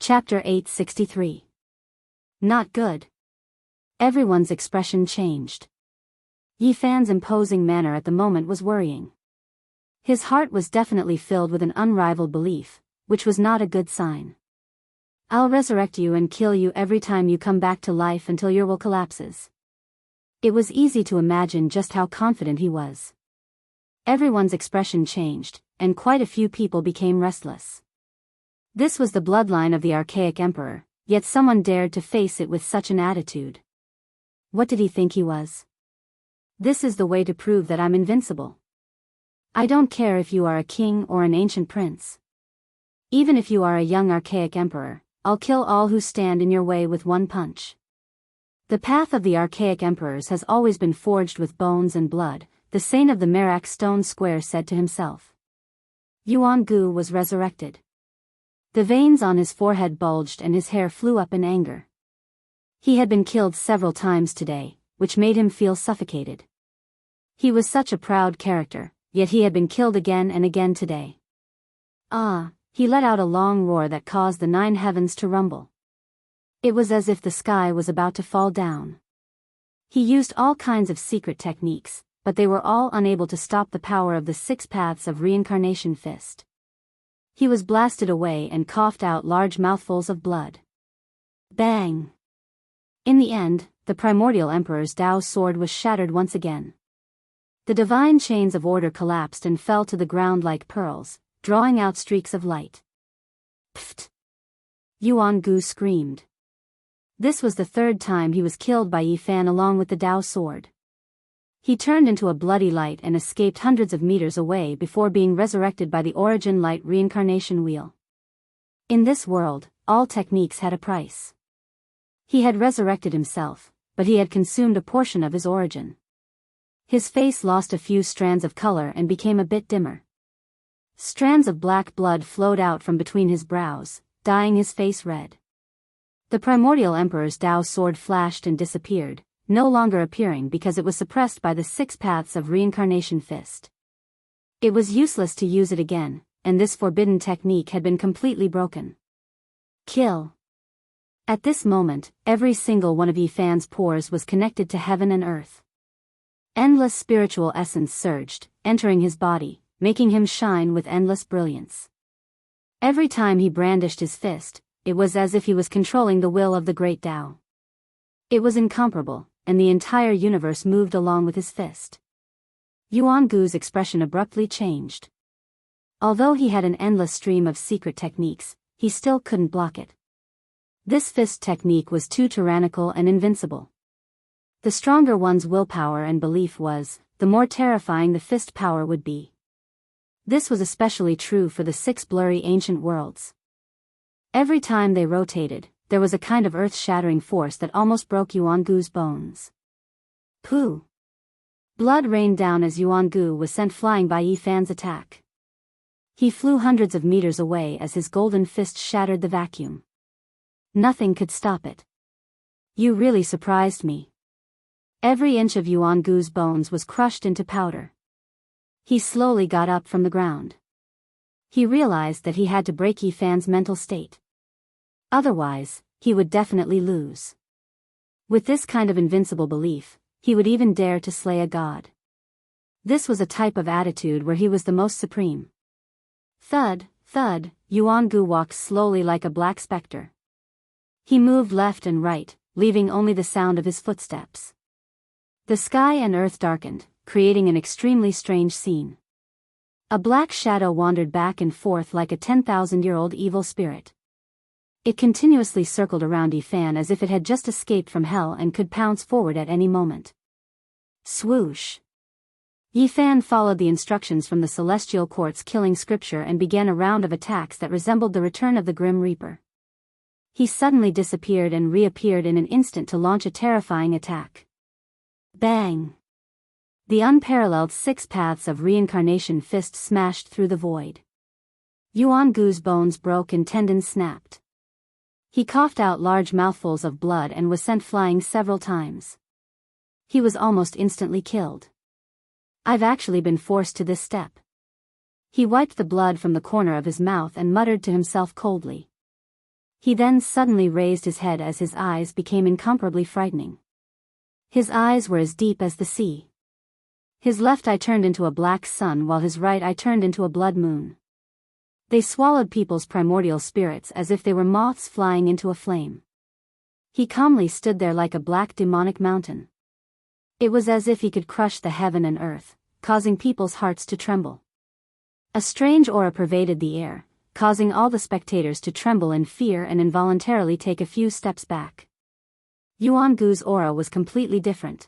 Chapter 863. Not good. Everyone's expression changed. Yi Fan's imposing manner at the moment was worrying. His heart was definitely filled with an unrivaled belief, which was not a good sign. I'll resurrect you and kill you every time you come back to life until your will collapses. It was easy to imagine just how confident he was. Everyone's expression changed, and quite a few people became restless. This was the bloodline of the archaic emperor, yet someone dared to face it with such an attitude. What did he think he was? This is the way to prove that I'm invincible. I don't care if you are a king or an ancient prince. Even if you are a young archaic emperor, I'll kill all who stand in your way with one punch. The path of the archaic emperors has always been forged with bones and blood, the saint of the Merak stone square said to himself. Yuan Gu was resurrected. The veins on his forehead bulged and his hair flew up in anger. He had been killed several times today, which made him feel suffocated. He was such a proud character, yet he had been killed again and again today. He let out a long roar that caused the 9 heavens to rumble. It was as if the sky was about to fall down. He used all kinds of secret techniques, but they were all unable to stop the power of the 6 paths of reincarnation fist. He was blasted away and coughed out large mouthfuls of blood. Bang! In the end, the primordial emperor's Tao sword was shattered once again. The divine chains of order collapsed and fell to the ground like pearls, drawing out streaks of light. Pfft! Yuan Gu screamed. This was the 3rd time he was killed by Yi Fan along with the Tao sword. He turned into a bloody light and escaped hundreds of meters away before being resurrected by the Origin Light reincarnation wheel. In this world, all techniques had a price. He had resurrected himself, but he had consumed a portion of his origin. His face lost a few strands of color and became a bit dimmer. Strands of black blood flowed out from between his brows, dyeing his face red. The primordial emperor's Tao sword flashed and disappeared, no longer appearing because it was suppressed by the 6 paths of reincarnation fist. It was useless to use it again, and this forbidden technique had been completely broken. Kill. At this moment, every single one of Yi Fan's pores was connected to heaven and earth. Endless spiritual essence surged, entering his body, making him shine with endless brilliance. Every time he brandished his fist, it was as if he was controlling the will of the great Tao. It was incomparable, and the entire universe moved along with his fist. Yuan Gu's expression abruptly changed. Although he had an endless stream of secret techniques, he still couldn't block it. This fist technique was too tyrannical and invincible. The stronger one's willpower and belief was, the more terrifying the fist power would be. This was especially true for the 6 blurry ancient worlds. Every time they rotated, there was a kind of earth-shattering force that almost broke Yuan Gu's bones. Pooh! Blood rained down as Yuan Gu was sent flying by Yi Fan's attack. He flew hundreds of meters away as his golden fist shattered the vacuum. Nothing could stop it. You really surprised me. Every inch of Yuan Gu's bones was crushed into powder. He slowly got up from the ground. He realized that he had to break Yi Fan's mental state. Otherwise, he would definitely lose. With this kind of invincible belief, he would even dare to slay a god. This was a type of attitude where he was the most supreme. Thud, thud, Yuan Gu walked slowly like a black specter. He moved left and right, leaving only the sound of his footsteps. The sky and earth darkened, creating an extremely strange scene. A black shadow wandered back and forth like a 10,000-year-old evil spirit. It continuously circled around Yi Fan as if it had just escaped from hell and could pounce forward at any moment. Swoosh! Yi Fan followed the instructions from the celestial court's killing scripture and began a round of attacks that resembled the return of the Grim Reaper. He suddenly disappeared and reappeared in an instant to launch a terrifying attack. Bang! The unparalleled 6 paths of reincarnation fist smashed through the void. Yuan Gu's bones broke and tendons snapped. He coughed out large mouthfuls of blood and was sent flying several times. He was almost instantly killed. I've actually been forced to this step. He wiped the blood from the corner of his mouth and muttered to himself coldly. He then suddenly raised his head as his eyes became incomparably frightening. His eyes were as deep as the sea. His left eye turned into a black sun while his right eye turned into a blood moon. They swallowed people's primordial spirits as if they were moths flying into a flame. He calmly stood there like a black demonic mountain. It was as if he could crush the heaven and earth, causing people's hearts to tremble. A strange aura pervaded the air, causing all the spectators to tremble in fear and involuntarily take a few steps back. Yuan Gu's aura was completely different.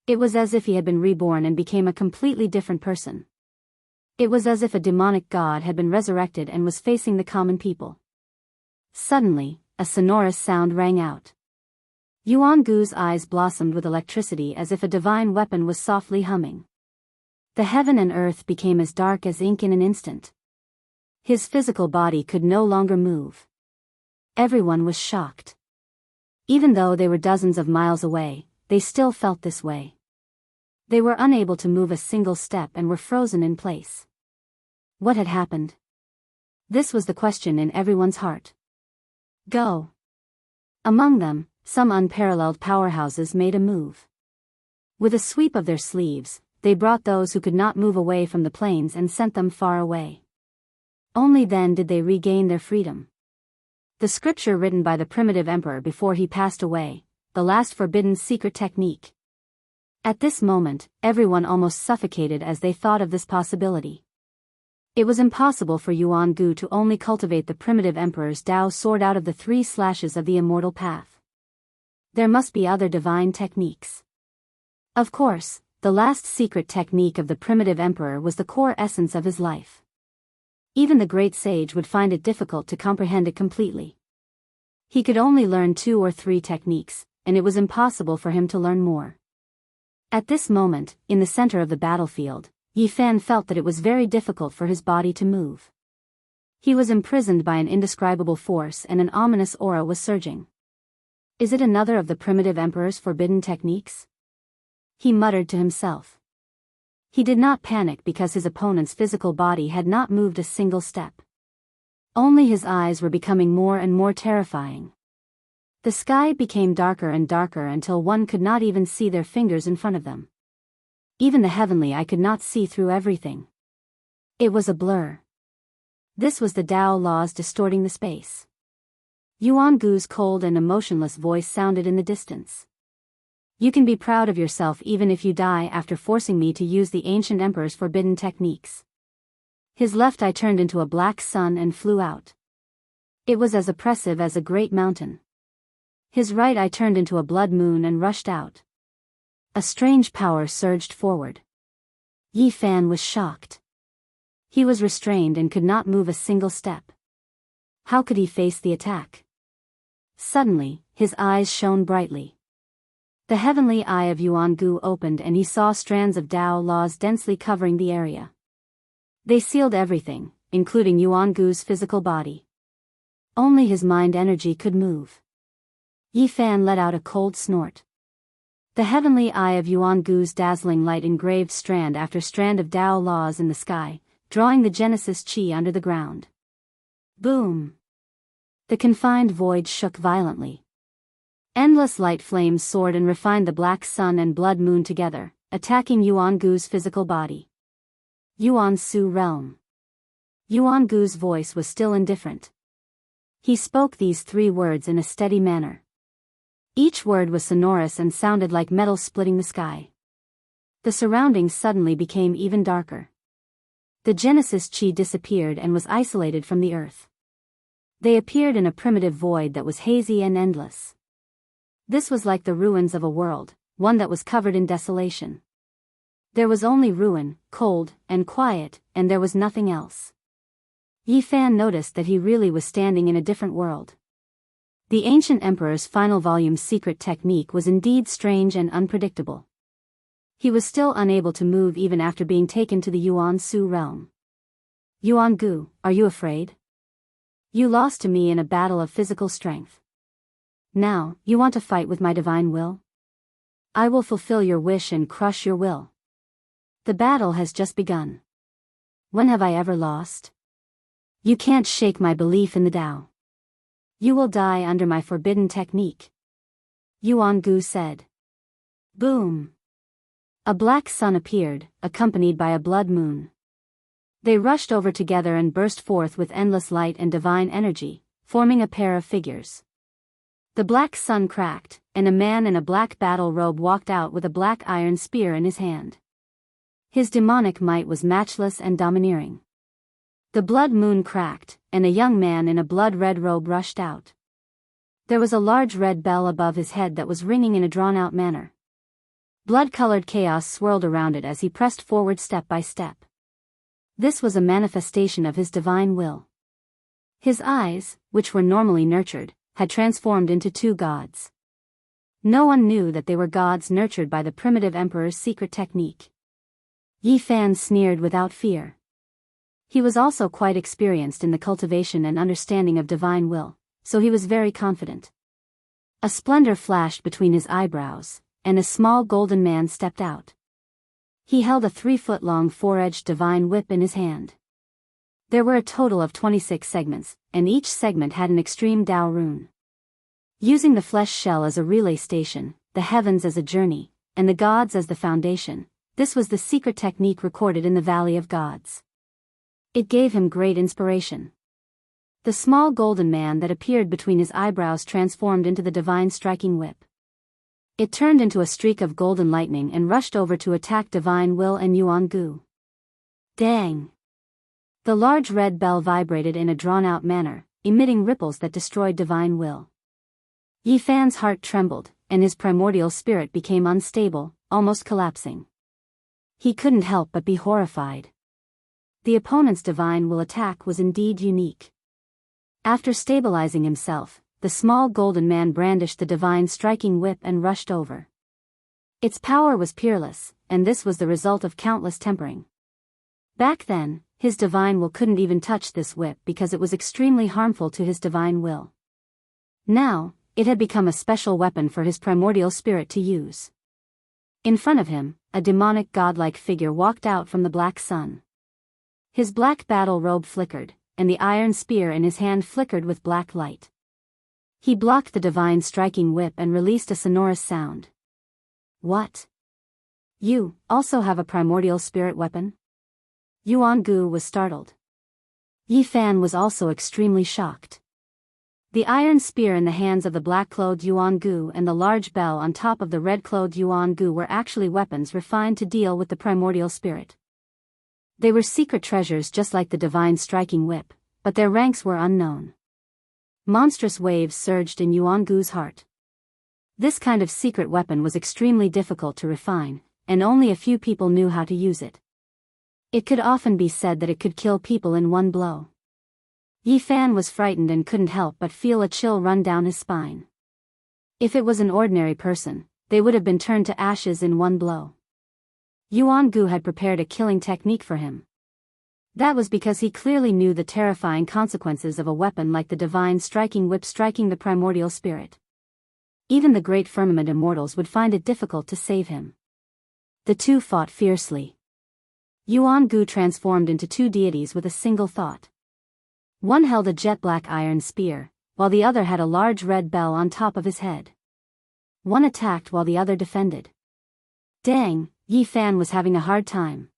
It was as if he had been reborn and became a completely different person. It was as if a demonic god had been resurrected and was facing the common people. Suddenly, a sonorous sound rang out. Yuan Gu's eyes blossomed with electricity as if a divine weapon was softly humming. The heaven and earth became as dark as ink in an instant. His physical body could no longer move. Everyone was shocked. Even though they were dozens of miles away, they still felt this way. They were unable to move a single step and were frozen in place. What had happened? This was the question in everyone's heart. Go. Among them, some unparalleled powerhouses made a move. With a sweep of their sleeves, they brought those who could not move away from the plains and sent them far away. Only then did they regain their freedom. The scripture written by the primitive emperor before he passed away, the last forbidden secret technique. At this moment, everyone almost suffocated as they thought of this possibility. It was impossible for Yuan Gu to only cultivate the primitive emperor's Tao sword out of the 3 slashes of the immortal path. There must be other divine techniques. Of course, the last secret technique of the primitive emperor was the core essence of his life. Even the great sage would find it difficult to comprehend it completely. He could only learn 2 or 3 techniques, and it was impossible for him to learn more. At this moment, in the center of the battlefield, Yi Fan felt that it was very difficult for his body to move. He was imprisoned by an indescribable force and an ominous aura was surging. Is it another of the primitive emperor's forbidden techniques? He muttered to himself. He did not panic because his opponent's physical body had not moved a single step. Only his eyes were becoming more and more terrifying. The sky became darker and darker until one could not even see their fingers in front of them. Even the heavenly eye could not see through everything. It was a blur. This was the Tao laws distorting the space. Yuan Gu's cold and emotionless voice sounded in the distance. You can be proud of yourself even if you die after forcing me to use the ancient emperor's forbidden techniques. His left eye turned into a black sun and flew out. It was as oppressive as a great mountain. His right eye turned into a blood moon and rushed out. A strange power surged forward. Yi Fan was shocked. He was restrained and could not move a single step. How could he face the attack? Suddenly, his eyes shone brightly. The heavenly eye of Yuan Gu opened and he saw strands of Tao laws densely covering the area. They sealed everything, including Yuan Gu's physical body. Only his mind energy could move. Yi Fan let out a cold snort. The heavenly eye of Yuan Gu's dazzling light engraved strand after strand of Tao laws in the sky, drawing the Genesis Chi under the ground. Boom! The confined void shook violently. Endless light flames soared and refined the black sun and blood moon together, attacking Yuan Gu's physical body. Yuan Su realm. Yuan Gu's voice was still indifferent. He spoke these 3 words in a steady manner. Each word was sonorous and sounded like metal splitting the sky. The surroundings suddenly became even darker. The Genesis Chi disappeared and was isolated from the earth. They appeared in a primitive void that was hazy and endless. This was like the ruins of a world, one that was covered in desolation. There was only ruin, cold, and quiet, and there was nothing else. Yi Fan noticed that he really was standing in a different world. The ancient emperor's final volume's secret technique was indeed strange and unpredictable. He was still unable to move even after being taken to the Yuan Su realm. Yuan Gu, are you afraid? You lost to me in a battle of physical strength. Now, you want to fight with my divine will? I will fulfill your wish and crush your will. The battle has just begun. When have I ever lost? You can't shake my belief in the Tao. You will die under my forbidden technique, Yuan-gu said. Boom! A black sun appeared, accompanied by a blood moon. They rushed over together and burst forth with endless light and divine energy, forming a pair of figures. The black sun cracked, and a man in a black battle robe walked out with a black iron spear in his hand. His demonic might was matchless and domineering. The blood moon cracked, and a young man in a blood-red robe rushed out. There was a large red bell above his head that was ringing in a drawn-out manner. Blood-colored chaos swirled around it as he pressed forward step by step. This was a manifestation of his divine will. His eyes, which were normally nurtured, had transformed into two gods. No one knew that they were gods nurtured by the primitive emperor's secret technique. Yi Fan sneered without fear. He was also quite experienced in the cultivation and understanding of divine will, so he was very confident. A splendor flashed between his eyebrows, and a small golden man stepped out. He held a 3-foot-long 4-edged divine whip in his hand. There were a total of 26 segments, and each segment had an extreme Dao rune. Using the flesh shell as a relay station, the heavens as a journey, and the gods as the foundation, this was the secret technique recorded in the Valley of Gods. It gave him great inspiration. The small golden man that appeared between his eyebrows transformed into the divine striking whip. It turned into a streak of golden lightning and rushed over to attack Divine Will and Yuan-gu. Dang! The large red bell vibrated in a drawn-out manner, emitting ripples that destroyed Divine Will. Yi Fan's heart trembled, and his primordial spirit became unstable, almost collapsing. He couldn't help but be horrified. The opponent's Divine Will attack was indeed unique. After stabilizing himself, the small golden man brandished the divine striking whip and rushed over. Its power was peerless, and this was the result of countless tempering. Back then, his divine will couldn't even touch this whip because it was extremely harmful to his divine will. Now, it had become a special weapon for his primordial spirit to use. In front of him, a demonic godlike figure walked out from the black sun. His black battle robe flickered, and the iron spear in his hand flickered with black light. He blocked the divine striking whip and released a sonorous sound. What? You also have a primordial spirit weapon? Yuan-gu was startled. Yi Fan was also extremely shocked. The iron spear in the hands of the black-clothed Yuan-gu and the large bell on top of the red-clothed Yuan-gu were actually weapons refined to deal with the primordial spirit. They were secret treasures just like the divine striking whip, but their ranks were unknown. Monstrous waves surged in Yuan-gu's heart. This kind of secret weapon was extremely difficult to refine, and only a few people knew how to use it. It could often be said that it could kill people in one blow. Yi Fan was frightened and couldn't help but feel a chill run down his spine. If it was an ordinary person, they would have been turned to ashes in one blow. Yuan-gu had prepared a killing technique for him. That was because he clearly knew the terrifying consequences of a weapon like the divine striking whip striking the primordial spirit. Even the great firmament immortals would find it difficult to save him. The two fought fiercely. Yuan-gu transformed into two deities with a single thought. One held a jet-black iron spear, while the other had a large red bell on top of his head. One attacked while the other defended. Dang, Yi Fan was having a hard time.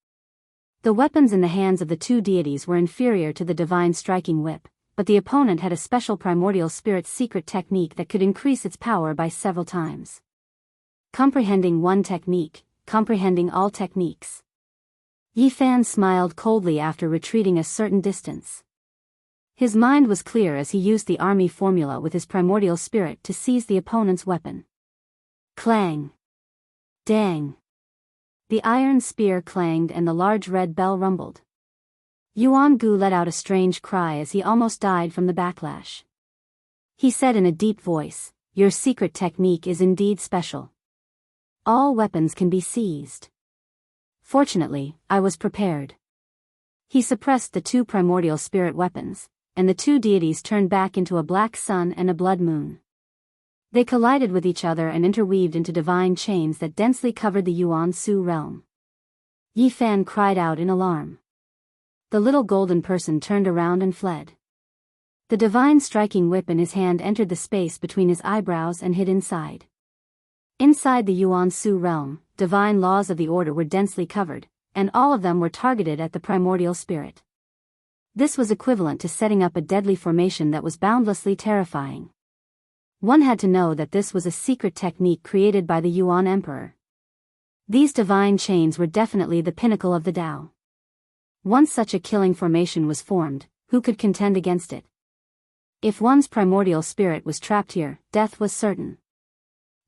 The weapons in the hands of the two deities were inferior to the divine striking whip, but the opponent had a special primordial spirit secret technique that could increase its power by several times. Comprehending one technique, comprehending all techniques. Yi Fan smiled coldly after retreating a certain distance. His mind was clear as he used the army formula with his primordial spirit to seize the opponent's weapon. Clang! Dang! The iron spear clanged and the large red bell rumbled. Yuan-gu let out a strange cry as he almost died from the backlash. He said in a deep voice, "Your secret technique is indeed special. All weapons can be seized. Fortunately, I was prepared." He suppressed the two primordial spirit weapons, and the two deities turned back into a black sun and a blood moon. They collided with each other and interweaved into divine chains that densely covered the Yuan-Su realm. Yi Fan cried out in alarm. The little golden person turned around and fled. The divine striking whip in his hand entered the space between his eyebrows and hid inside. Inside the Yuan Su realm, divine laws of the order were densely covered, and all of them were targeted at the primordial spirit. This was equivalent to setting up a deadly formation that was boundlessly terrifying. One had to know that this was a secret technique created by the Yuan Emperor. These divine chains were definitely the pinnacle of the Tao. Once such a killing formation was formed, who could contend against it? If one's primordial spirit was trapped here, death was certain.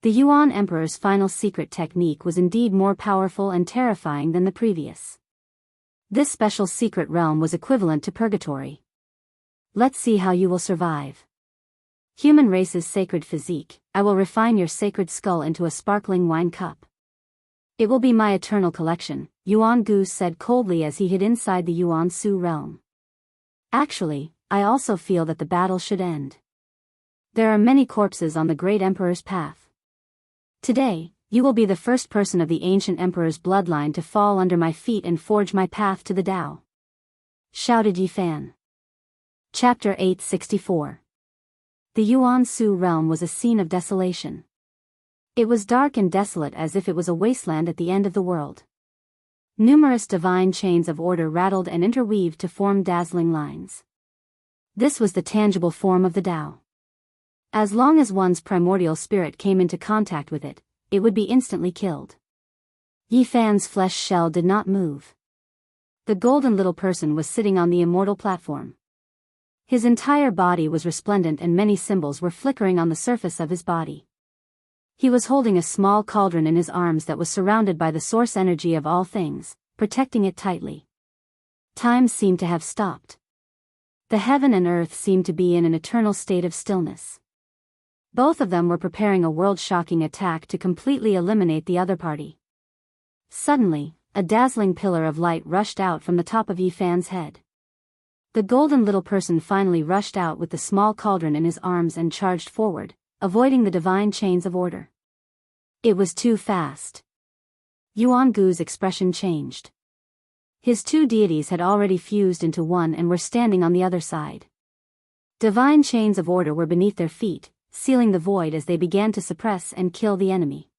The Yuan Emperor's final secret technique was indeed more powerful and terrifying than the previous. This special secret realm was equivalent to purgatory. Let's see how you will survive. Human race's sacred physique, I will refine your sacred skull into a sparkling wine cup. It will be my eternal collection, Yuan Gu said coldly as he hid inside the Yuan Su realm. Actually, I also feel that the battle should end. There are many corpses on the great emperor's path. Today, you will be the first person of the ancient emperor's bloodline to fall under my feet and forge my path to the Tao. Shouted Yi Fan. Chapter 864. The Yuan Su realm was a scene of desolation. It was dark and desolate as if it was a wasteland at the end of the world. Numerous divine chains of order rattled and interweaved to form dazzling lines. This was the tangible form of the Tao. As long as one's primordial spirit came into contact with it, it would be instantly killed. Yi Fan's flesh shell did not move. The golden little person was sitting on the immortal platform. His entire body was resplendent and many symbols were flickering on the surface of his body. He was holding a small cauldron in his arms that was surrounded by the source energy of all things, protecting it tightly. Time seemed to have stopped. The heaven and earth seemed to be in an eternal state of stillness. Both of them were preparing a world-shocking attack to completely eliminate the other party. Suddenly, a dazzling pillar of light rushed out from the top of Yi Fan's head. The golden little person finally rushed out with the small cauldron in his arms and charged forward, avoiding the divine chains of order. It was too fast. Yuan Gu's expression changed. His two deities had already fused into one and were standing on the other side. Divine chains of order were beneath their feet, sealing the void as they began to suppress and kill the enemy.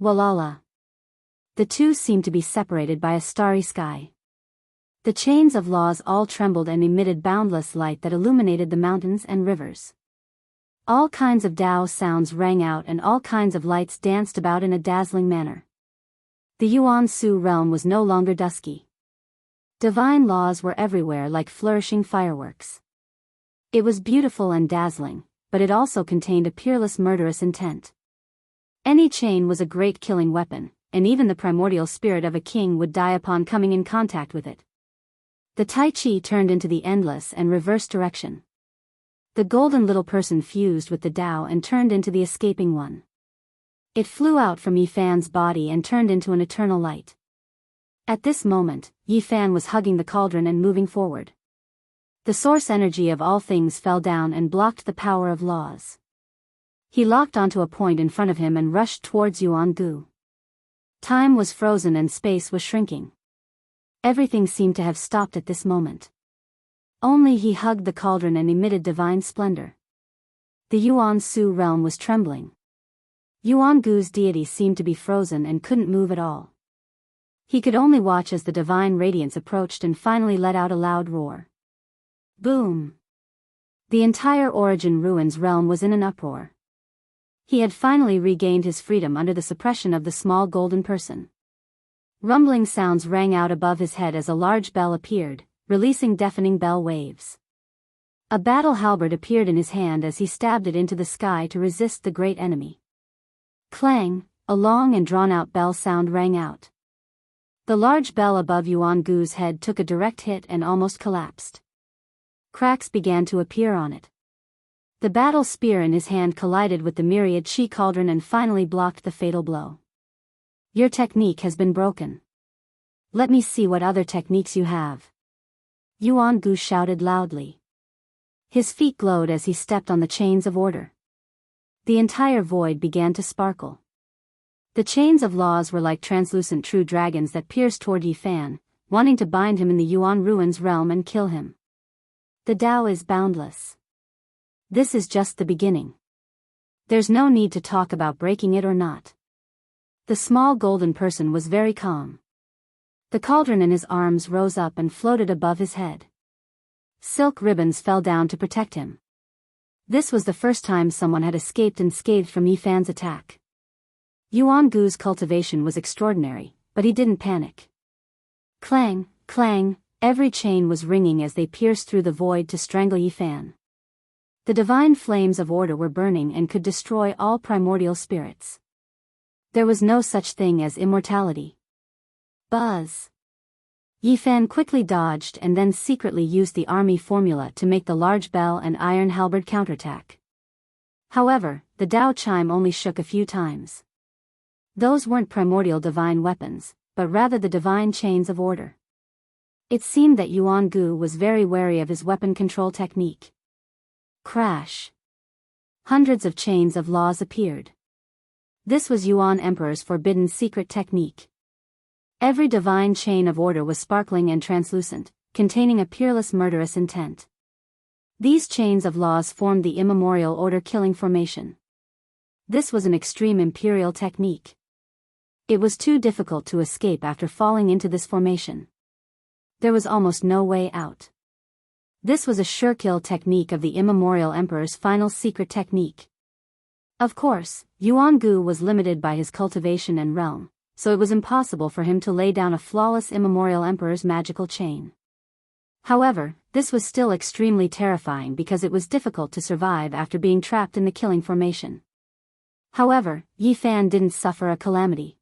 Walala. The two seemed to be separated by a starry sky. The chains of laws all trembled and emitted boundless light that illuminated the mountains and rivers. All kinds of Tao sounds rang out and all kinds of lights danced about in a dazzling manner. The Yuan Su realm was no longer dusky. Divine laws were everywhere like flourishing fireworks. It was beautiful and dazzling, but it also contained a peerless murderous intent. Any chain was a great killing weapon, and even the primordial spirit of a king would die upon coming in contact with it. The Tai Chi turned into the endless and reverse direction. The golden little person fused with the Tao and turned into the escaping one. It flew out from Yi Fan's body and turned into an eternal light. At this moment, Yi Fan was hugging the cauldron and moving forward. The source energy of all things fell down and blocked the power of laws. He locked onto a point in front of him and rushed towards Yuan Gu. Time was frozen and space was shrinking. Everything seemed to have stopped at this moment. Only he hugged the cauldron and emitted divine splendor. The Yuan Su realm was trembling. Yuan Gu's deity seemed to be frozen and couldn't move at all. He could only watch as the divine radiance approached and finally let out a loud roar. Boom! The entire Origin Ruins realm was in an uproar. He had finally regained his freedom under the suppression of the small golden person. Rumbling sounds rang out above his head as a large bell appeared, releasing deafening bell waves. A battle halberd appeared in his hand as he stabbed it into the sky to resist the great enemy. Clang! A long and drawn-out bell sound rang out. The large bell above Yuan Gu's head took a direct hit and almost collapsed. Cracks began to appear on it. The battle spear in his hand collided with the myriad chi cauldron and finally blocked the fatal blow. Your technique has been broken. Let me see what other techniques you have. Yuan Gu shouted loudly. His feet glowed as he stepped on the chains of order. The entire void began to sparkle. The chains of laws were like translucent true dragons that pierced toward Yi Fan, wanting to bind him in the Yuan Ruins realm and kill him. The Tao is boundless. This is just the beginning. There's no need to talk about breaking it or not. The small golden person was very calm. The cauldron in his arms rose up and floated above his head. Silk ribbons fell down to protect him. This was the first time someone had escaped unscathed from Yifan's attack. Yuan Gu's cultivation was extraordinary, but he didn't panic. Clang, clang, every chain was ringing as they pierced through the void to strangle Yifan. The divine flames of order were burning and could destroy all primordial spirits. There was no such thing as immortality. Buzz. Yifan quickly dodged and then secretly used the army formula to make the large bell and iron halberd counterattack. However, the Tao chime only shook a few times. Those weren't primordial divine weapons, but rather the divine chains of order. It seemed that Yuan Gu was very wary of his weapon control technique. Crash. Hundreds of chains of laws appeared. This was Yuan Emperor's forbidden secret technique. Every divine chain of order was sparkling and translucent, containing a peerless murderous intent. These chains of laws formed the immemorial order-killing formation. This was an extreme imperial technique. It was too difficult to escape after falling into this formation. There was almost no way out. This was a sure-kill technique of the immemorial emperor's final secret technique. Of course, Yuan Gu was limited by his cultivation and realm, so it was impossible for him to lay down a flawless immemorial emperor's magical chain. However, this was still extremely terrifying because it was difficult to survive after being trapped in the killing formation. However, Yifan didn't suffer a calamity.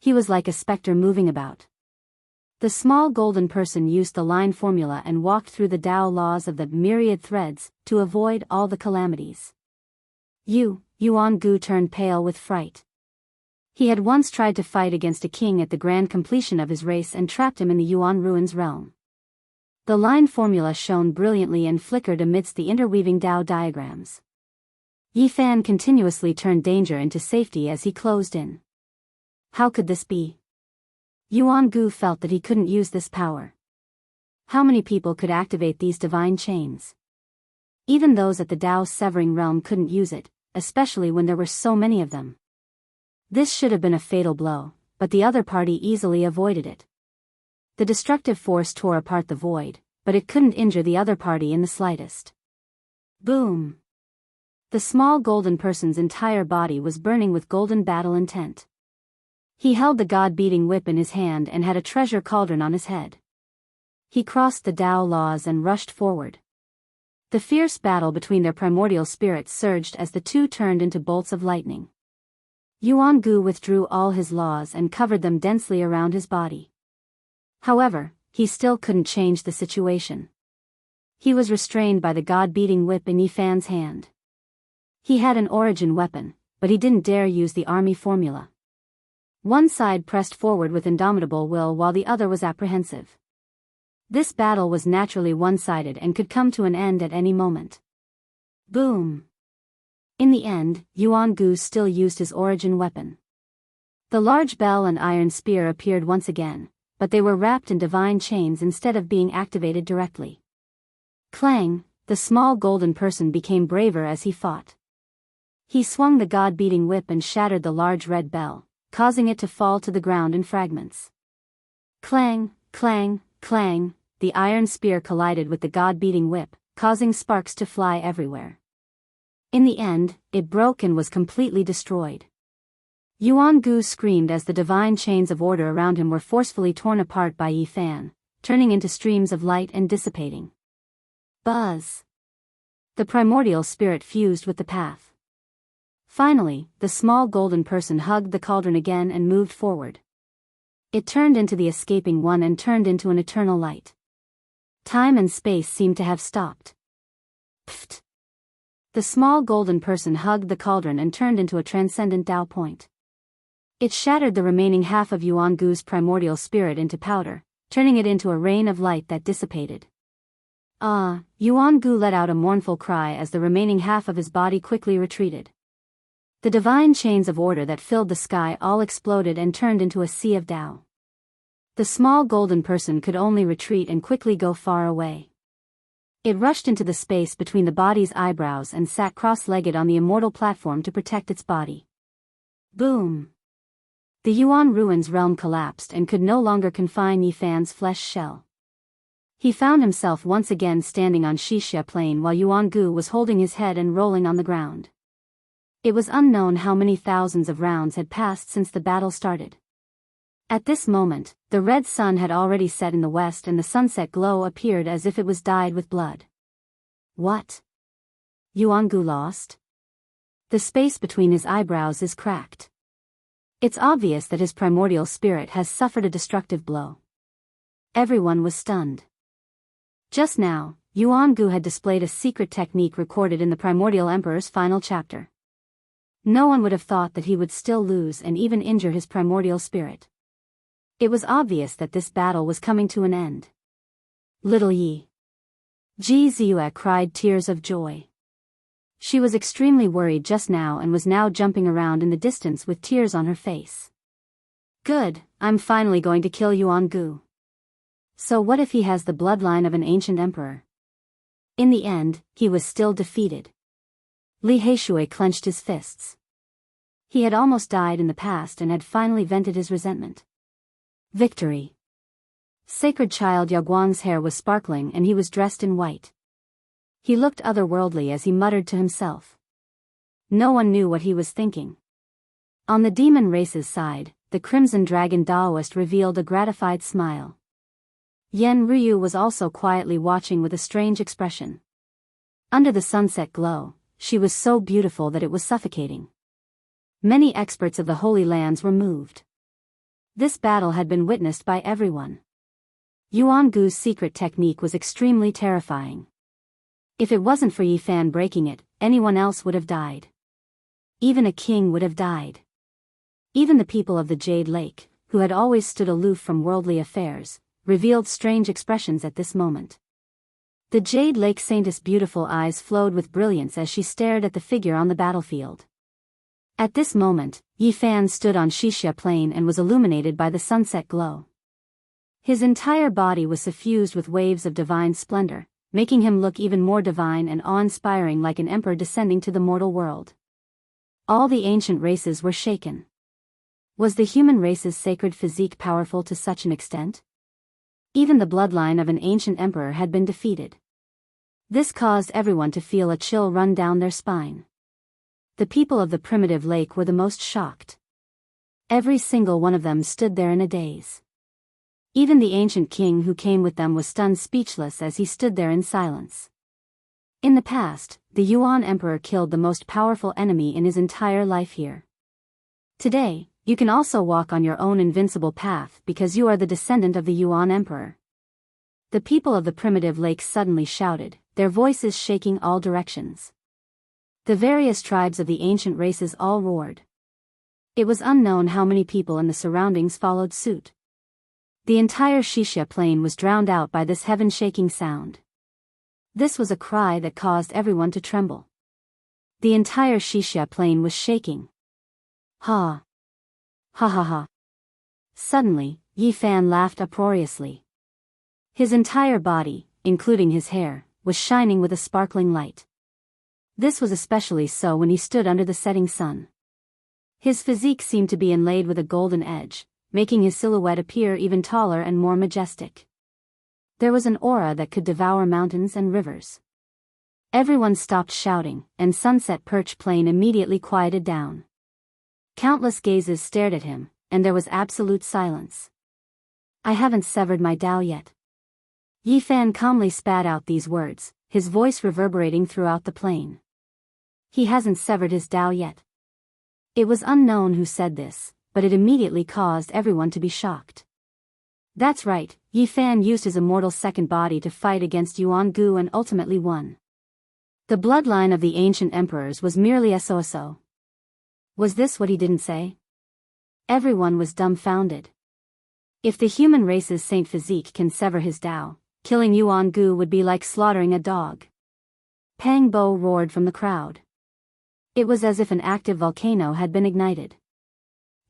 He was like a specter moving about. The small golden person used the line formula and walked through the Tao laws of the myriad threads to avoid all the calamities. Yuan Gu turned pale with fright. He had once tried to fight against a king at the grand completion of his race and trapped him in the Yuan Ruins realm. The line formula shone brilliantly and flickered amidst the interweaving Tao diagrams. Yifan continuously turned danger into safety as he closed in. How could this be? Yuan Gu felt that he couldn't use this power. How many people could activate these divine chains? Even those at the Tao's severing realm couldn't use it, especially when there were so many of them. This should have been a fatal blow, but the other party easily avoided it. The destructive force tore apart the void, but it couldn't injure the other party in the slightest. Boom! The small golden person's entire body was burning with golden battle intent. He held the god-beating whip in his hand and had a treasure cauldron on his head. He crossed the Tao laws and rushed forward. The fierce battle between their primordial spirits surged as the two turned into bolts of lightning. Yuan Gu withdrew all his laws and covered them densely around his body. However, he still couldn't change the situation. He was restrained by the god-beating whip in Yifan's hand. He had an origin weapon, but he didn't dare use the army formula. One side pressed forward with indomitable will while the other was apprehensive. This battle was naturally one-sided and could come to an end at any moment. Boom! In the end, Yuan Gu still used his origin weapon. The large bell and iron spear appeared once again, but they were wrapped in divine chains instead of being activated directly. Clang! The small golden person became braver as he fought. He swung the god-beating whip and shattered the large red bell, causing it to fall to the ground in fragments. Clang, clang, clang, the iron spear collided with the god-beating whip, causing sparks to fly everywhere. In the end, it broke and was completely destroyed. Yuan Gu screamed as the divine chains of order around him were forcefully torn apart by Yifan, turning into streams of light and dissipating. Buzz! The primordial spirit fused with the path. Finally, the small golden person hugged the cauldron again and moved forward. It turned into the escaping one and turned into an eternal light. Time and space seemed to have stopped. Pfft! The small golden person hugged the cauldron and turned into a transcendent Tao point. It shattered the remaining half of Yuan Gu's primordial spirit into powder, turning it into a rain of light that dissipated. Yuan Gu let out a mournful cry as the remaining half of his body quickly retreated. The divine chains of order that filled the sky all exploded and turned into a sea of Tao. The small golden person could only retreat and quickly go far away. It rushed into the space between the body's eyebrows and sat cross-legged on the immortal platform to protect its body. Boom! The Yuan Ruins realm collapsed and could no longer confine Yifan's flesh shell. He found himself once again standing on Xixia Plain while Yuan Gu was holding his head and rolling on the ground. It was unknown how many thousands of rounds had passed since the battle started. At this moment, the red sun had already set in the west and the sunset glow appeared as if it was dyed with blood. What? Yuan Gu lost? The space between his eyebrows is cracked. It's obvious that his primordial spirit has suffered a destructive blow. Everyone was stunned. Just now, Yuan Gu had displayed a secret technique recorded in the Primordial Emperor's final chapter. No one would have thought that he would still lose and even injure his primordial spirit. It was obvious that this battle was coming to an end. Little Yi. Ji Ziyue cried tears of joy. She was extremely worried just now and was now jumping around in the distance with tears on her face. Good, I'm finally going to kill Yuan Gu. So what if he has the bloodline of an ancient emperor? In the end, he was still defeated. Li Heishui clenched his fists. He had almost died in the past and had finally vented his resentment. Victory. Sacred child Yaguang's hair was sparkling and he was dressed in white. He looked otherworldly as he muttered to himself. No one knew what he was thinking. On the demon race's side, the Crimson Dragon Daoist revealed a gratified smile. Yen Ryu was also quietly watching with a strange expression. Under the sunset glow, she was so beautiful that it was suffocating. Many experts of the Holy Lands were moved. This battle had been witnessed by everyone. Yuan Gu's secret technique was extremely terrifying. If it wasn't for Yifan breaking it, anyone else would have died. Even a king would have died. Even the people of the Jade Lake, who had always stood aloof from worldly affairs, revealed strange expressions at this moment. The Jade Lake Saintess' beautiful eyes flowed with brilliance as she stared at the figure on the battlefield. At this moment, Yifan stood on Xixia Plain and was illuminated by the sunset glow. His entire body was suffused with waves of divine splendor, making him look even more divine and awe-inspiring, like an emperor descending to the mortal world. All the ancient races were shaken. Was the human race's sacred physique powerful to such an extent? Even the bloodline of an ancient emperor had been defeated. This caused everyone to feel a chill run down their spine. The people of the primitive lake were the most shocked. Every single one of them stood there in a daze. Even the ancient king who came with them was stunned speechless as he stood there in silence. In the past, the Yuan Emperor killed the most powerful enemy in his entire life here. Today, you can also walk on your own invincible path because you are the descendant of the Yuan Emperor. The people of the primitive lake suddenly shouted, their voices shaking all directions. The various tribes of the ancient races all roared. It was unknown how many people in the surroundings followed suit. The entire Xixia Plain was drowned out by this heaven-shaking sound. This was a cry that caused everyone to tremble. The entire Xixia Plain was shaking. Ha! Ha ha ha! Suddenly, Yifan laughed uproariously. His entire body, including his hair, was shining with a sparkling light. This was especially so when he stood under the setting sun. His physique seemed to be inlaid with a golden edge, making his silhouette appear even taller and more majestic. There was an aura that could devour mountains and rivers. Everyone stopped shouting, and Sunset Perch Plain immediately quieted down. Countless gazes stared at him, and there was absolute silence. I haven't severed my Tao yet. Yifan calmly spat out these words, his voice reverberating throughout the plain. He hasn't severed his Tao yet. It was unknown who said this, but it immediately caused everyone to be shocked. That's right, Yifan used his immortal second body to fight against Yuan Gu and ultimately won. The bloodline of the ancient emperors was merely so. Was this what he didn't say? Everyone was dumbfounded. If the human race's Saint Physique can sever his Tao, killing Yuan Gu would be like slaughtering a dog. Pang Bo roared from the crowd. It was as if an active volcano had been ignited.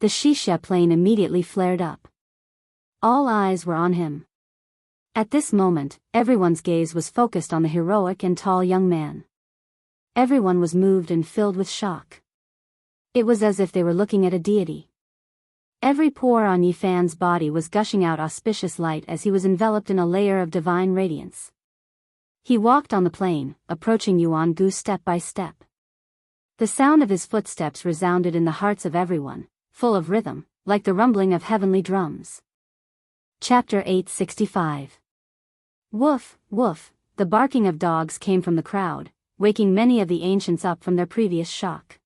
The Xixia Plain immediately flared up. All eyes were on him. At this moment, everyone's gaze was focused on the heroic and tall young man. Everyone was moved and filled with shock. It was as if they were looking at a deity. Every pore on Yifan's body was gushing out auspicious light as he was enveloped in a layer of divine radiance. He walked on the plain, approaching Yuan-gu step by step. The sound of his footsteps resounded in the hearts of everyone, full of rhythm, like the rumbling of heavenly drums. Chapter 865. Woof, woof, the barking of dogs came from the crowd, waking many of the ancients up from their previous shock.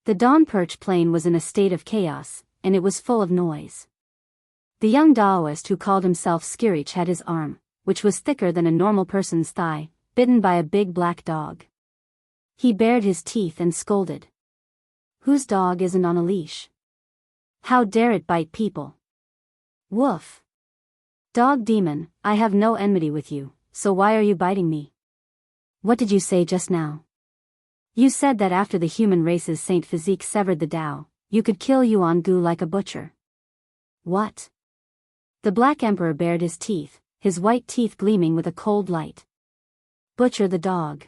The dawn perch plain was in a state of chaos, and it was full of noise. The young Taoist who called himself Skirich had his arm, which was thicker than a normal person's thigh, bitten by a big black dog. He bared his teeth and scolded. Whose dog isn't on a leash? How dare it bite people? Woof. Dog demon, I have no enmity with you, so why are you biting me? What did you say just now? You said that after the human race's Saint Physique severed the Tao, you could kill Yuan-gu like a butcher. What? The Black Emperor bared his teeth, his white teeth gleaming with a cold light. Butcher the dog.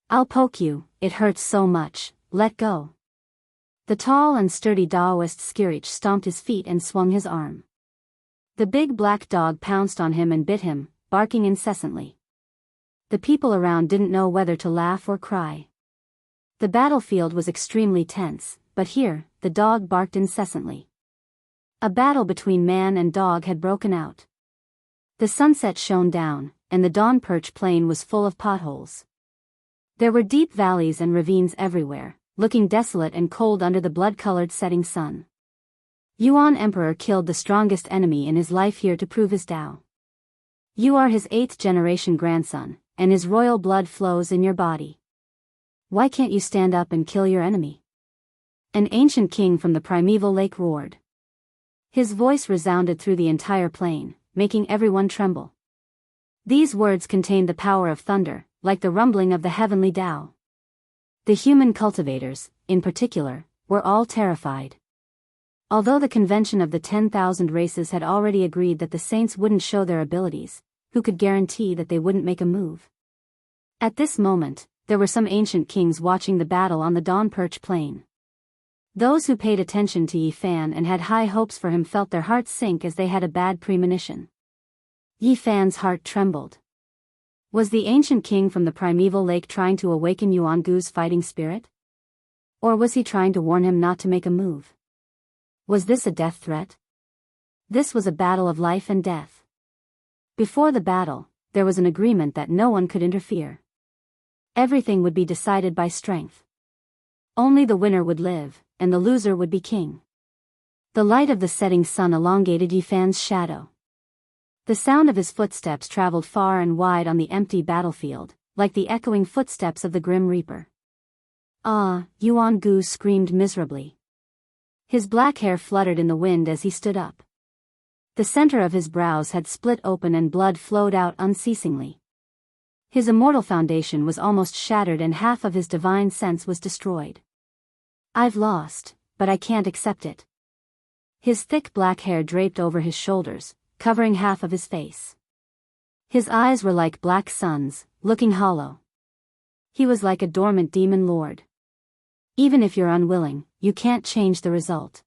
I'll poke you, it hurts so much, let go. The tall and sturdy Taoist Skirich stomped his feet and swung his arm. The big black dog pounced on him and bit him, barking incessantly. The people around didn't know whether to laugh or cry. The battlefield was extremely tense, but here, the dog barked incessantly. A battle between man and dog had broken out. The sunset shone down, and the dawn perch plain was full of potholes. There were deep valleys and ravines everywhere, looking desolate and cold under the blood-colored setting sun. Yuan Emperor killed the strongest enemy in his life here to prove his Tao. You are his 8th-generation grandson, and his royal blood flows in your body. Why can't you stand up and kill your enemy? An ancient king from the primeval lake roared. His voice resounded through the entire plain, making everyone tremble. These words contained the power of thunder, like the rumbling of the heavenly Tao. The human cultivators, in particular, were all terrified. Although the convention of the 10,000 races had already agreed that the saints wouldn't show their abilities, who could guarantee that they wouldn't make a move? At this moment, there were some ancient kings watching the battle on the dawn perch plain. Those who paid attention to Yifan and had high hopes for him felt their hearts sink as they had a bad premonition. Yifan's heart trembled. Was the ancient king from the primeval lake trying to awaken Yuan-gu's fighting spirit? Or was he trying to warn him not to make a move? Was this a death threat? This was a battle of life and death. Before the battle, there was an agreement that no one could interfere. Everything would be decided by strength. Only the winner would live, and the loser would be king. The light of the setting sun elongated Yifan's shadow. The sound of his footsteps traveled far and wide on the empty battlefield, like the echoing footsteps of the Grim Reaper. Ah, Yuan-gu screamed miserably. His black hair fluttered in the wind as he stood up. The center of his brows had split open and blood flowed out unceasingly. His immortal foundation was almost shattered and half of his divine sense was destroyed. I've lost, but I can't accept it. His thick black hair draped over his shoulders, covering half of his face. His eyes were like black suns, looking hollow. He was like a dormant demon lord. Even if you're unwilling, you can't change the result.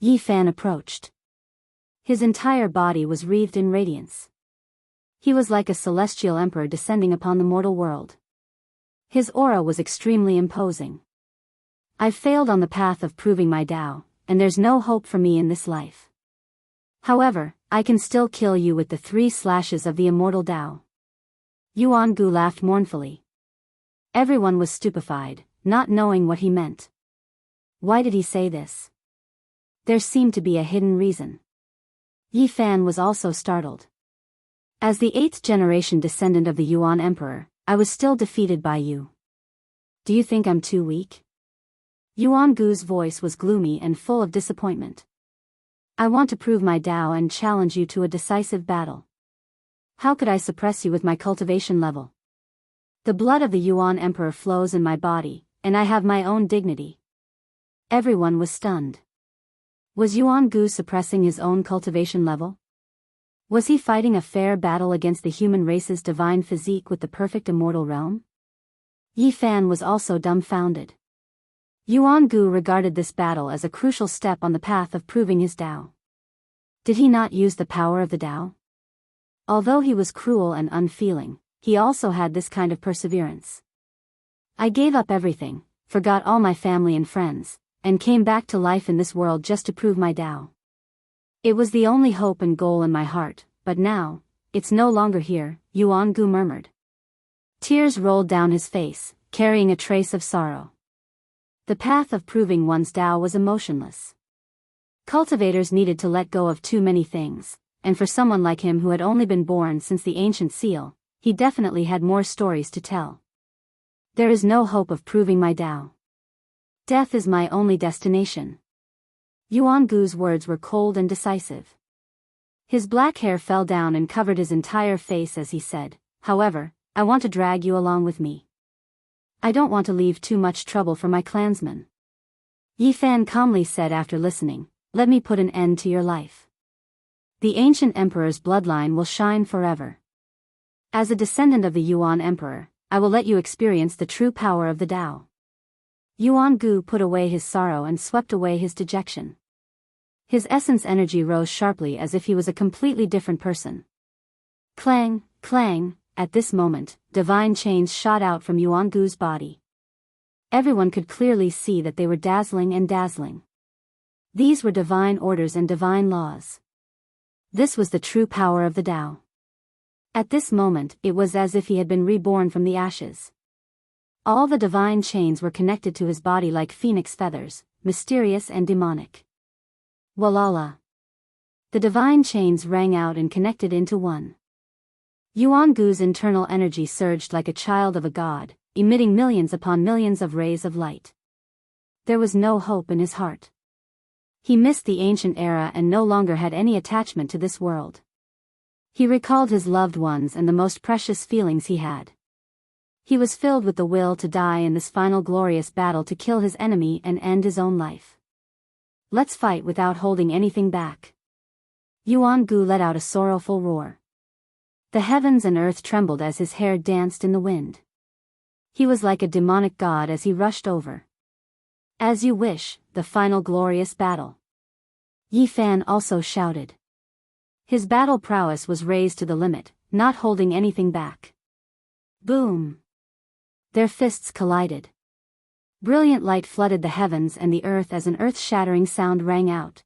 Yifan approached. His entire body was wreathed in radiance. He was like a celestial emperor descending upon the mortal world. His aura was extremely imposing. I've failed on the path of proving my Tao, and there's no hope for me in this life. However, I can still kill you with the 3 slashes of the immortal Tao. Yuan-gu laughed mournfully. Everyone was stupefied, not knowing what he meant. Why did he say this? There seemed to be a hidden reason. Yifan was also startled. As the 8th-generation descendant of the Yuan Emperor, I was still defeated by you. Do you think I'm too weak? Yuan-gu's voice was gloomy and full of disappointment. I want to prove my Tao and challenge you to a decisive battle. How could I suppress you with my cultivation level? The blood of the Yuan Emperor flows in my body, and I have my own dignity. Everyone was stunned. Was Yuan-gu suppressing his own cultivation level? Was he fighting a fair battle against the human race's divine physique with the perfect immortal realm? Yi Fan was also dumbfounded. Yuan Gu regarded this battle as a crucial step on the path of proving his Tao. Did he not use the power of the Tao? Although he was cruel and unfeeling, he also had this kind of perseverance. I gave up everything, forgot all my family and friends, and came back to life in this world just to prove my Tao. It was the only hope and goal in my heart, but now, it's no longer here, Yuan Gu murmured. Tears rolled down his face, carrying a trace of sorrow. The path of proving one's Tao was emotionless. Cultivators needed to let go of too many things, and for someone like him who had only been born since the ancient seal, he definitely had more stories to tell. There is no hope of proving my Tao. Death is my only destination. Yuan Gu's words were cold and decisive. His black hair fell down and covered his entire face as he said, "However, I want to drag you along with me. I don't want to leave too much trouble for my clansmen." Yi Fan calmly said after listening, "Let me put an end to your life. The ancient emperor's bloodline will shine forever. As a descendant of the Yuan emperor, I will let you experience the true power of the Tao." Yuan Gu put away his sorrow and swept away his dejection. His essence energy rose sharply as if he was a completely different person. Clang, clang, at this moment, divine chains shot out from Yuan Gu's body. Everyone could clearly see that they were dazzling and dazzling. These were divine orders and divine laws. This was the true power of the Tao. At this moment, it was as if he had been reborn from the ashes. All the divine chains were connected to his body like phoenix feathers, mysterious and demonic. Walala. The divine chains rang out and connected into one. Yuan Gu's internal energy surged like a child of a god, emitting millions upon millions of rays of light. There was no hope in his heart. He missed the ancient era and no longer had any attachment to this world. He recalled his loved ones and the most precious feelings he had. He was filled with the will to die in this final glorious battle to kill his enemy and end his own life. Let's fight without holding anything back. Yuan Gu let out a sorrowful roar. The heavens and earth trembled as his hair danced in the wind. He was like a demonic god as he rushed over. As you wish, the final glorious battle. Yi Fan also shouted. His battle prowess was raised to the limit, not holding anything back. Boom! Their fists collided. Brilliant light flooded the heavens and the earth as an earth-shattering sound rang out.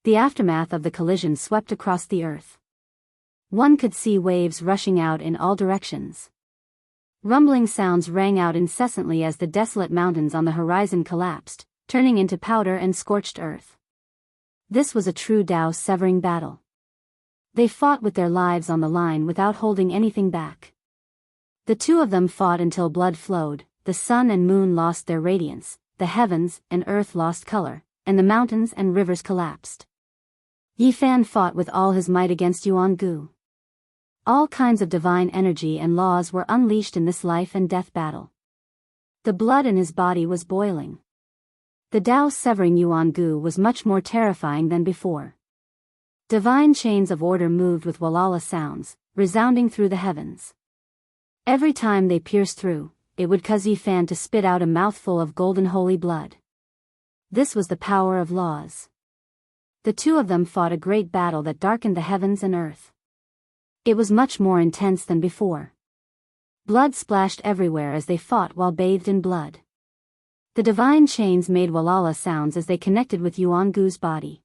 The aftermath of the collision swept across the earth. One could see waves rushing out in all directions. Rumbling sounds rang out incessantly as the desolate mountains on the horizon collapsed, turning into powder and scorched earth. This was a true Tao-severing battle. They fought with their lives on the line without holding anything back. The two of them fought until blood flowed, the sun and moon lost their radiance, the heavens and earth lost color, and the mountains and rivers collapsed. Yi Fan fought with all his might against Yuan Gu. All kinds of divine energy and laws were unleashed in this life and death battle. The blood in his body was boiling. The Tao severing Yuan Gu was much more terrifying than before. Divine chains of order moved with walala sounds, resounding through the heavens. Every time they pierced through, it would cause Yi Fan to spit out a mouthful of golden holy blood. This was the power of laws. The two of them fought a great battle that darkened the heavens and earth. It was much more intense than before. Blood splashed everywhere as they fought while bathed in blood. The divine chains made walala sounds as they connected with Yuan Gu's body.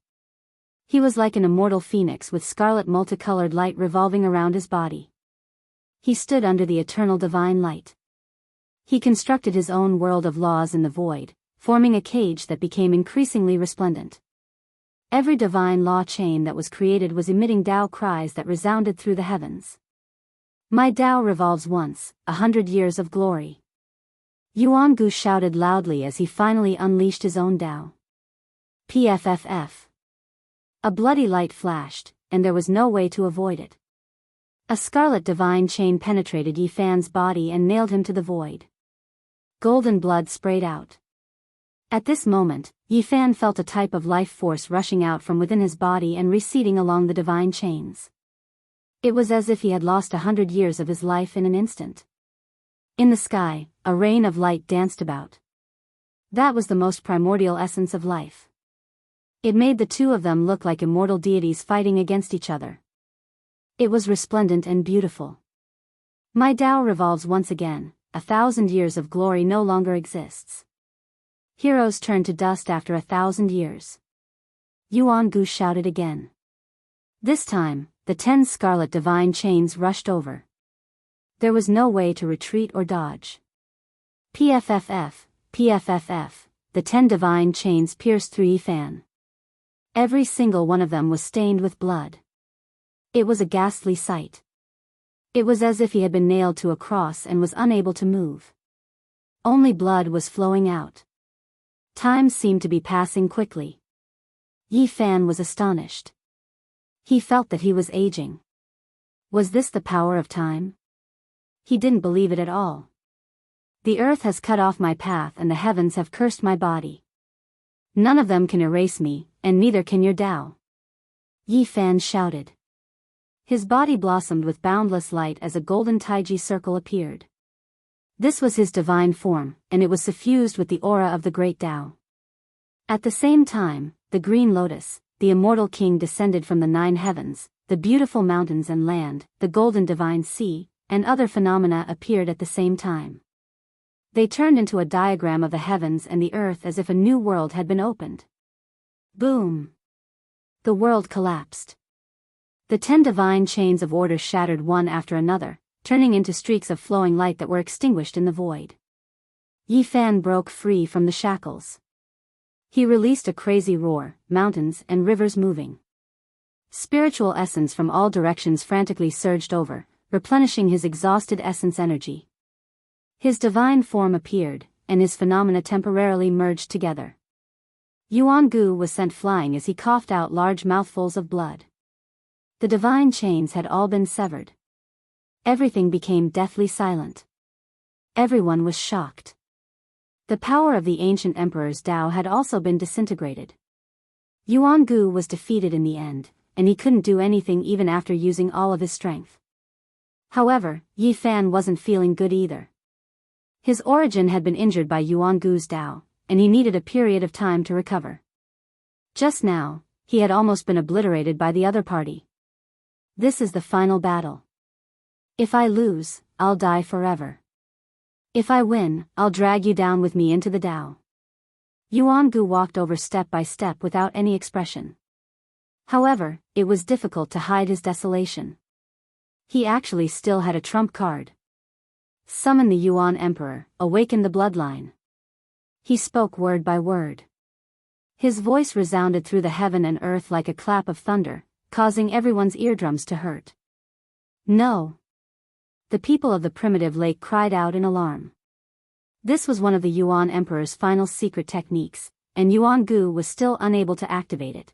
He was like an immortal phoenix with scarlet multicolored light revolving around his body. He stood under the eternal divine light. He constructed his own world of laws in the void, forming a cage that became increasingly resplendent. Every divine law chain that was created was emitting Tao cries that resounded through the heavens. My Tao revolves once, 100 years of glory. Yuan Gu shouted loudly as he finally unleashed his own Tao. PFFF. A bloody light flashed, and there was no way to avoid it. A scarlet divine chain penetrated Yi Fan's body and nailed him to the void. Golden blood sprayed out. At this moment, Yi Fan felt a type of life force rushing out from within his body and receding along the divine chains. It was as if he had lost 100 years of his life in an instant. In the sky, a rain of light danced about. That was the most primordial essence of life. It made the two of them look like immortal deities fighting against each other. It was resplendent and beautiful. My Tao revolves once again, 1,000 years of glory no longer exists. Heroes turn to dust after 1,000 years. Yuan Gu shouted again. This time, the 10 scarlet divine chains rushed over. There was no way to retreat or dodge. PFFF, PFFF, the 10 divine chains pierced through Yifan. Every single one of them was stained with blood. It was a ghastly sight. It was as if he had been nailed to a cross and was unable to move. Only blood was flowing out. Time seemed to be passing quickly. Yifan was astonished. He felt that he was aging. Was this the power of time? He didn't believe it at all. The earth has cut off my path and the heavens have cursed my body. None of them can erase me, and neither can your Tao. Yifan shouted. His body blossomed with boundless light as a golden taiji circle appeared. This was his divine form, and it was suffused with the aura of the great Tao. At the same time, the green lotus, the immortal king descended from the 9 heavens, the beautiful mountains and land, the golden divine sea, and other phenomena appeared at the same time. They turned into a diagram of the heavens and the earth as if a new world had been opened. Boom! The world collapsed. The 10 divine chains of order shattered one after another, turning into streaks of flowing light that were extinguished in the void. Yifan broke free from the shackles. He released a crazy roar, mountains and rivers moving. Spiritual essence from all directions frantically surged over, replenishing his exhausted essence energy. His divine form appeared, and his phenomena temporarily merged together. Yuan Gu was sent flying as he coughed out large mouthfuls of blood. The divine chains had all been severed. Everything became deathly silent. Everyone was shocked. The power of the ancient emperor's Tao had also been disintegrated. Yuan Gu was defeated in the end, and he couldn't do anything even after using all of his strength. However, Yifan wasn't feeling good either. His origin had been injured by Yuan Gu's Tao, and he needed a period of time to recover. Just now, he had almost been obliterated by the other party. This is the final battle. If I lose, I'll die forever. If I win, I'll drag you down with me into the Tao. Yuan Gu walked over step by step without any expression. However, it was difficult to hide his desolation. He actually still had a trump card. Summon the Yuan Emperor, awaken the bloodline. He spoke word by word. His voice resounded through the heaven and earth like a clap of thunder, causing everyone's eardrums to hurt. No! The people of the primitive lake cried out in alarm. This was one of the Yuan Emperor's final secret techniques, and Yuan Gu was still unable to activate it.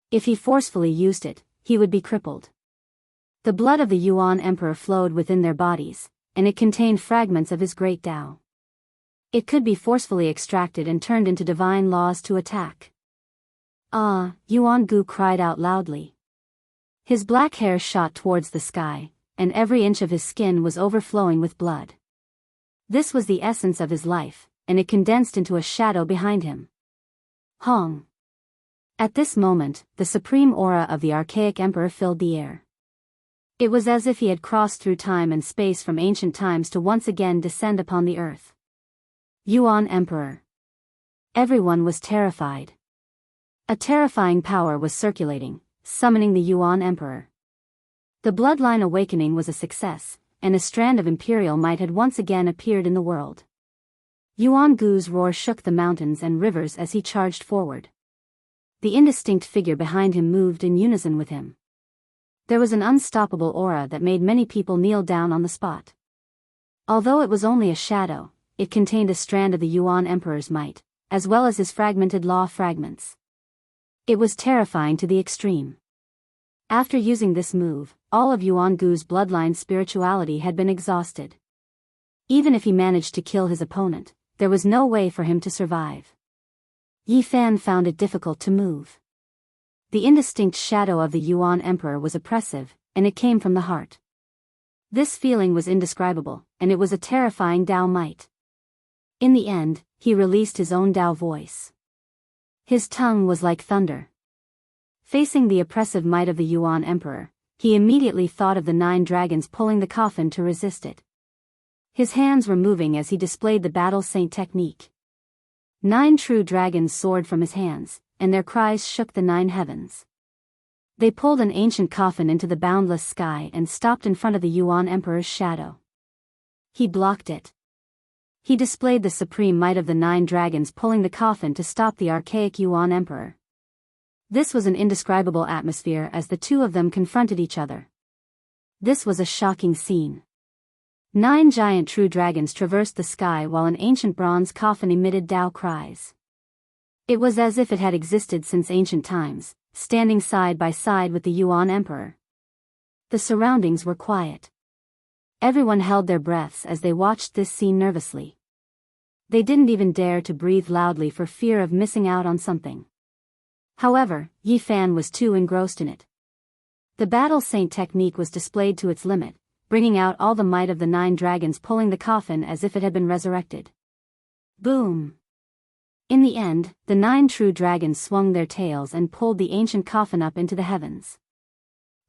If he forcefully used it, he would be crippled. The blood of the Yuan Emperor flowed within their bodies, and it contained fragments of his great Tao. It could be forcefully extracted and turned into divine laws to attack. Ah! Yuan Gu cried out loudly. His black hair shot towards the sky, and every inch of his skin was overflowing with blood. This was the essence of his life, and it condensed into a shadow behind him. Hong! At this moment, the supreme aura of the archaic emperor filled the air. It was as if he had crossed through time and space from ancient times to once again descend upon the earth. Yuan Emperor. Everyone was terrified. A terrifying power was circulating, summoning the Yuan Emperor. The bloodline awakening was a success, and a strand of imperial might had once again appeared in the world. Yuan Gu's roar shook the mountains and rivers as he charged forward. The indistinct figure behind him moved in unison with him. There was an unstoppable aura that made many people kneel down on the spot. Although it was only a shadow, it contained a strand of the Yuan Emperor's might, as well as his fragmented law fragments. It was terrifying to the extreme. After using this move, all of Yuan Gu's bloodline spirituality had been exhausted. Even if he managed to kill his opponent, there was no way for him to survive. Yifan found it difficult to move. The indistinct shadow of the Yuan Emperor was oppressive, and it came from the heart. This feeling was indescribable, and it was a terrifying Tao might. In the end, he released his own Tao voice. His tongue was like thunder. Facing the oppressive might of the Yuan Emperor, he immediately thought of the 9 dragons pulling the coffin to resist it. His hands were moving as he displayed the battle saint technique. 9 true dragons soared from his hands, and their cries shook the 9 heavens. They pulled an ancient coffin into the boundless sky and stopped in front of the Yuan Emperor's shadow. He blocked it. He displayed the supreme might of the 9 dragons pulling the coffin to stop the archaic Yuan Emperor. This was an indescribable atmosphere as the two of them confronted each other. This was a shocking scene. 9 giant true dragons traversed the sky while an ancient bronze coffin emitted Tao cries. It was as if it had existed since ancient times, standing side by side with the Yuan Emperor. The surroundings were quiet. Everyone held their breaths as they watched this scene nervously. They didn't even dare to breathe loudly for fear of missing out on something. However, Yi Fan was too engrossed in it. The battle saint technique was displayed to its limit, bringing out all the might of the 9 dragons pulling the coffin as if it had been resurrected. Boom! In the end, the 9 true dragons swung their tails and pulled the ancient coffin up into the heavens.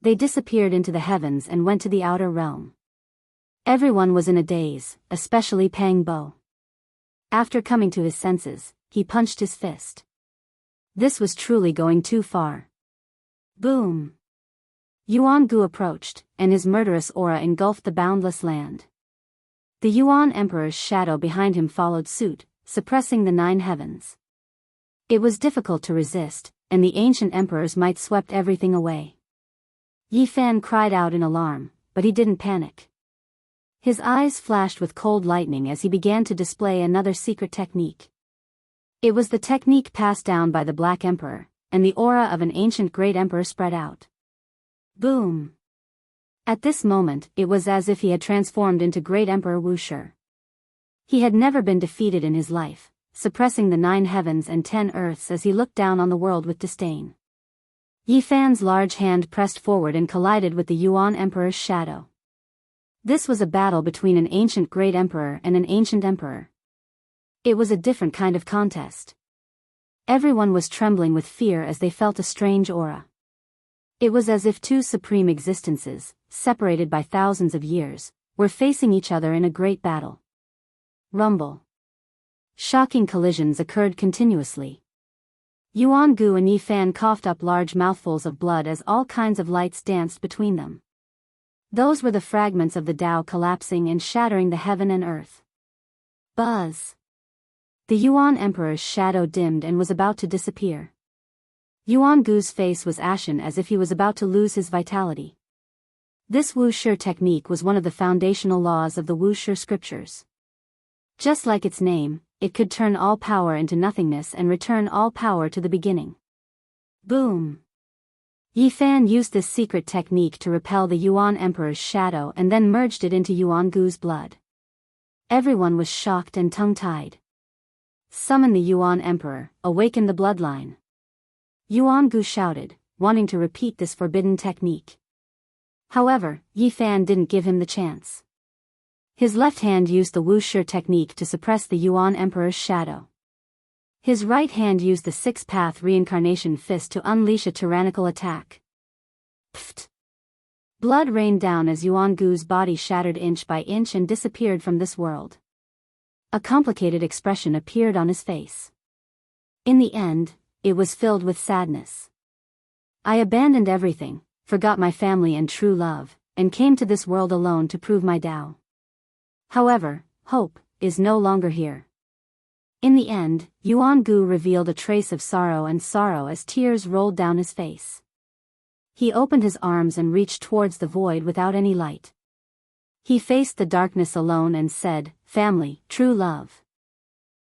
They disappeared into the heavens and went to the outer realm. Everyone was in a daze, especially Pang Bo. After coming to his senses, he punched his fist. This was truly going too far. Boom! Yuan Gu approached, and his murderous aura engulfed the boundless land. The Yuan Emperor's shadow behind him followed suit, suppressing the 9 heavens. It was difficult to resist, and the ancient emperor's might swept everything away. Yi Fan cried out in alarm, but he didn't panic. His eyes flashed with cold lightning as he began to display another secret technique. It was the technique passed down by the Black Emperor, and the aura of an ancient great emperor spread out. Boom! At this moment, it was as if he had transformed into Great Emperor Wu Shi. He had never been defeated in his life, suppressing the 9 heavens and 10 earths as he looked down on the world with disdain. Yi Fan's large hand pressed forward and collided with the Yuan Emperor's shadow. This was a battle between an ancient great emperor and an ancient emperor. It was a different kind of contest. Everyone was trembling with fear as they felt a strange aura. It was as if 2 supreme existences, separated by thousands of years, were facing each other in a great battle. Rumble. Shocking collisions occurred continuously. Yuan Gu and Yi Fan coughed up large mouthfuls of blood as all kinds of lights danced between them. Those were the fragments of the Tao collapsing and shattering the heaven and earth. Buzz. The Yuan Emperor's shadow dimmed and was about to disappear. Yuan Gu's face was ashen as if he was about to lose his vitality. This Wu Shi technique was one of the foundational laws of the Wu Shi scriptures. Just like its name, it could turn all power into nothingness and return all power to the beginning. Boom! Yi Fan used this secret technique to repel the Yuan Emperor's shadow and then merged it into Yuan Gu's blood. Everyone was shocked and tongue-tied. Summon the Yuan Emperor, awaken the bloodline. Yuan Gu shouted, wanting to repeat this forbidden technique. However, Yi Fan didn't give him the chance. His left hand used the Wu Shi technique to suppress the Yuan Emperor's shadow. His right hand used the 6-path reincarnation fist to unleash a tyrannical attack. Pfft! Blood rained down as Yuan Gu's body shattered inch by inch and disappeared from this world. A complicated expression appeared on his face. In the end, it was filled with sadness. I abandoned everything, forgot my family and true love, and came to this world alone to prove my Tao. However, hope is no longer here. In the end, Yuan Gu revealed a trace of sorrow as tears rolled down his face. He opened his arms and reached towards the void without any light. He faced the darkness alone and said, "Family, true love.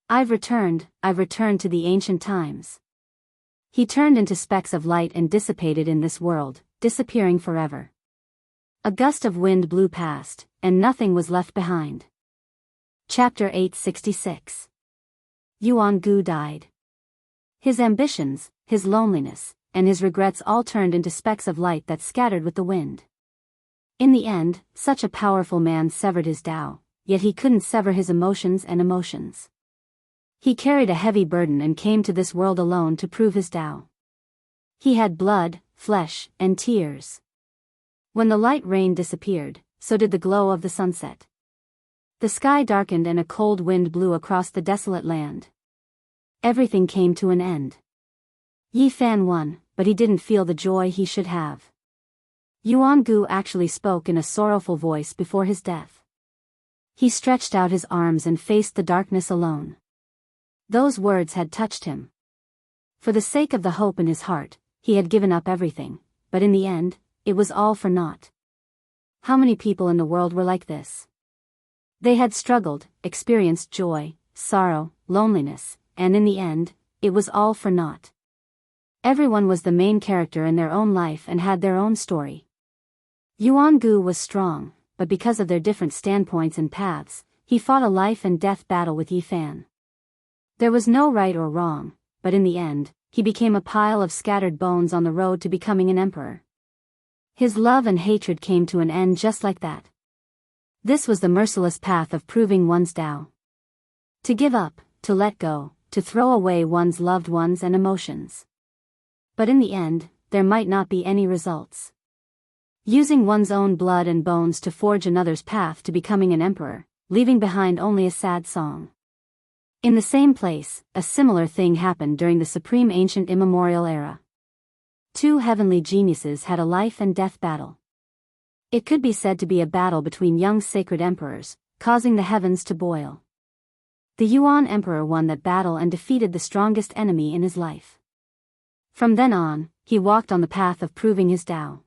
I've returned to the ancient times." He turned into specks of light and dissipated in this world, disappearing forever. A gust of wind blew past, and nothing was left behind. Chapter 866. Yuan Gu died. His ambitions, his loneliness, and his regrets all turned into specks of light that scattered with the wind. In the end, such a powerful man severed his Tao, yet he couldn't sever his emotions. He carried a heavy burden and came to this world alone to prove his Tao. He had blood, flesh, and tears. When the light rain disappeared, so did the glow of the sunset. The sky darkened and a cold wind blew across the desolate land. Everything came to an end. Yi Fan won, but he didn't feel the joy he should have. Yuan Gu actually spoke in a sorrowful voice before his death. He stretched out his arms and faced the darkness alone. Those words had touched him. For the sake of the hope in his heart, he had given up everything, but in the end, it was all for naught. How many people in the world were like this? They had struggled, experienced joy, sorrow, loneliness, and in the end, it was all for naught. Everyone was the main character in their own life and had their own story. Yuan Gu was strong, but because of their different standpoints and paths, he fought a life and death battle with Yi Fan. There was no right or wrong, but in the end, he became a pile of scattered bones on the road to becoming an emperor. His love and hatred came to an end just like that. This was the merciless path of proving one's Tao. To give up, to let go, to throw away one's loved ones and emotions. But in the end, there might not be any results. Using one's own blood and bones to forge another's path to becoming an emperor, leaving behind only a sad song. In the same place, a similar thing happened during the supreme ancient immemorial era. Two heavenly geniuses had a life and death battle. It could be said to be a battle between young sacred emperors, causing the heavens to boil. The Yuan emperor won that battle and defeated the strongest enemy in his life. From then on, he walked on the path of proving his Tao.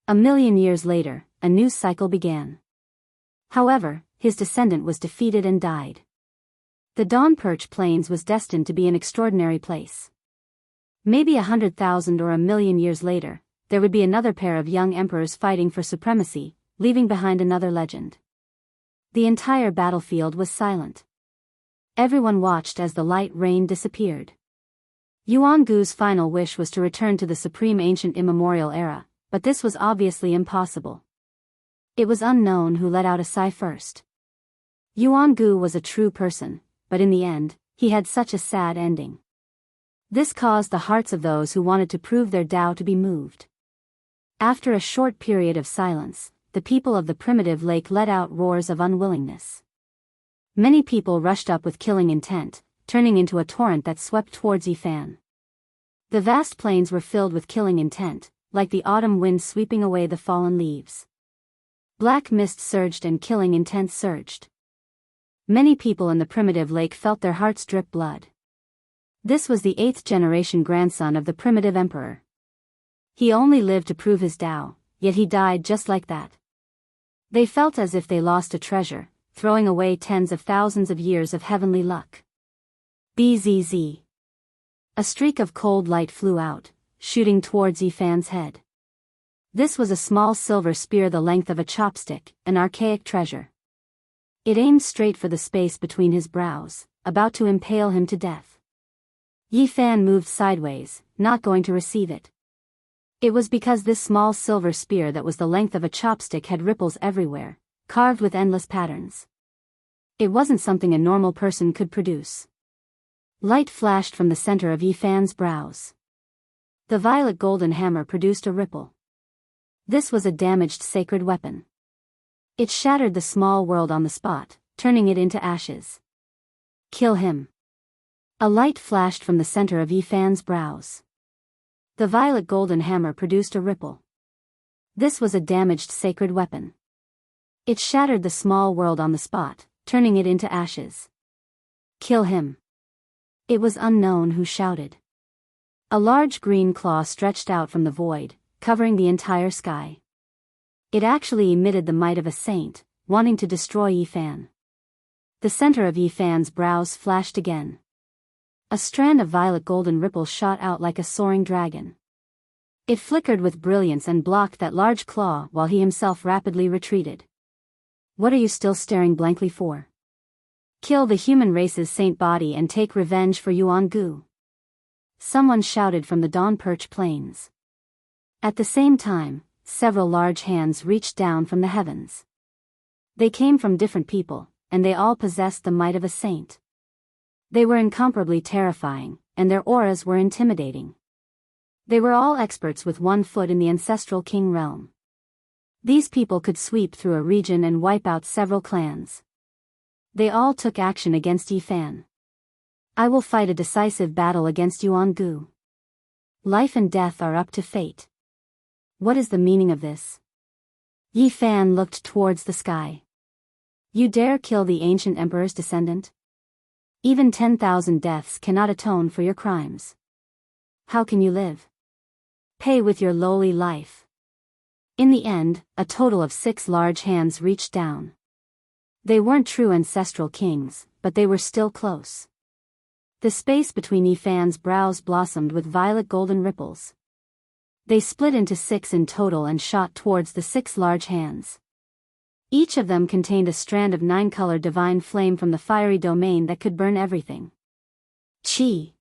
1,000,000 years later, a new cycle began. However, his descendant was defeated and died. The Dawn Perch Plains was destined to be an extraordinary place. Maybe 100,000 or 1,000,000 years later, there would be another pair of young emperors fighting for supremacy, leaving behind another legend. The entire battlefield was silent. Everyone watched as the light rain disappeared. Yuan Gu's final wish was to return to the supreme ancient immemorial era, but this was obviously impossible. It was unknown who let out a sigh first. Yuan Gu was a true person, but in the end, he had such a sad ending. This caused the hearts of those who wanted to prove their Tao to be moved. After a short period of silence, the people of the primitive lake let out roars of unwillingness. Many people rushed up with killing intent, turning into a torrent that swept towards Yi Fan. The vast plains were filled with killing intent, like the autumn wind sweeping away the fallen leaves. Black mist surged and killing intent surged. Many people in the primitive lake felt their hearts drip blood. This was the 8th generation grandson of the primitive emperor. He only lived to prove his Tao, yet he died just like that. They felt as if they lost a treasure, throwing away tens of thousands of years of heavenly luck. Bzz. A streak of cold light flew out, shooting towards Yi Fan's head. This was a small silver spear the length of a chopstick, an archaic treasure. It aimed straight for the space between his brows, about to impale him to death. Yi Fan moved sideways, not going to receive it. It was because this small silver spear that was the length of a chopstick had ripples everywhere, carved with endless patterns. It wasn't something a normal person could produce. Light flashed from the center of Yi Fan's brows. The violet golden hammer produced a ripple. This was a damaged sacred weapon. It shattered the small world on the spot, turning it into ashes. Kill him. A light flashed from the center of Yi Fan's brows. The violet golden hammer produced a ripple. This was a damaged sacred weapon. It shattered the small world on the spot, turning it into ashes. Kill him. It was unknown who shouted. A large green claw stretched out from the void, covering the entire sky. It actually emitted the might of a saint, wanting to destroy Yi Fan. The center of Yi Fan's brows flashed again. A strand of violet golden ripples shot out like a soaring dragon. It flickered with brilliance and blocked that large claw while he himself rapidly retreated. What are you still staring blankly for? Kill the human race's saint body and take revenge for Yuan Gu. Someone shouted from the Dawn Perch Plains. At the same time, several large hands reached down from the heavens. They came from different people, and they all possessed the might of a saint. They were incomparably terrifying, and their auras were intimidating. They were all experts with one foot in the ancestral king realm. These people could sweep through a region and wipe out several clans. They all took action against Yifan. I will fight a decisive battle against Yuan-gu. Life and death are up to fate. What is the meaning of this? Yifan looked towards the sky. You dare kill the ancient emperor's descendant? Even 10,000 deaths cannot atone for your crimes. How can you live? Pay with your lowly life. In the end, a total of 6 large hands reached down. They weren't true ancestral kings, but they were still close. The space between Yifan's brows blossomed with violet golden ripples. They split into 6 in total and shot towards the 6 large hands. Each of them contained a strand of 9-colored divine flame from the fiery domain that could burn everything. Chi!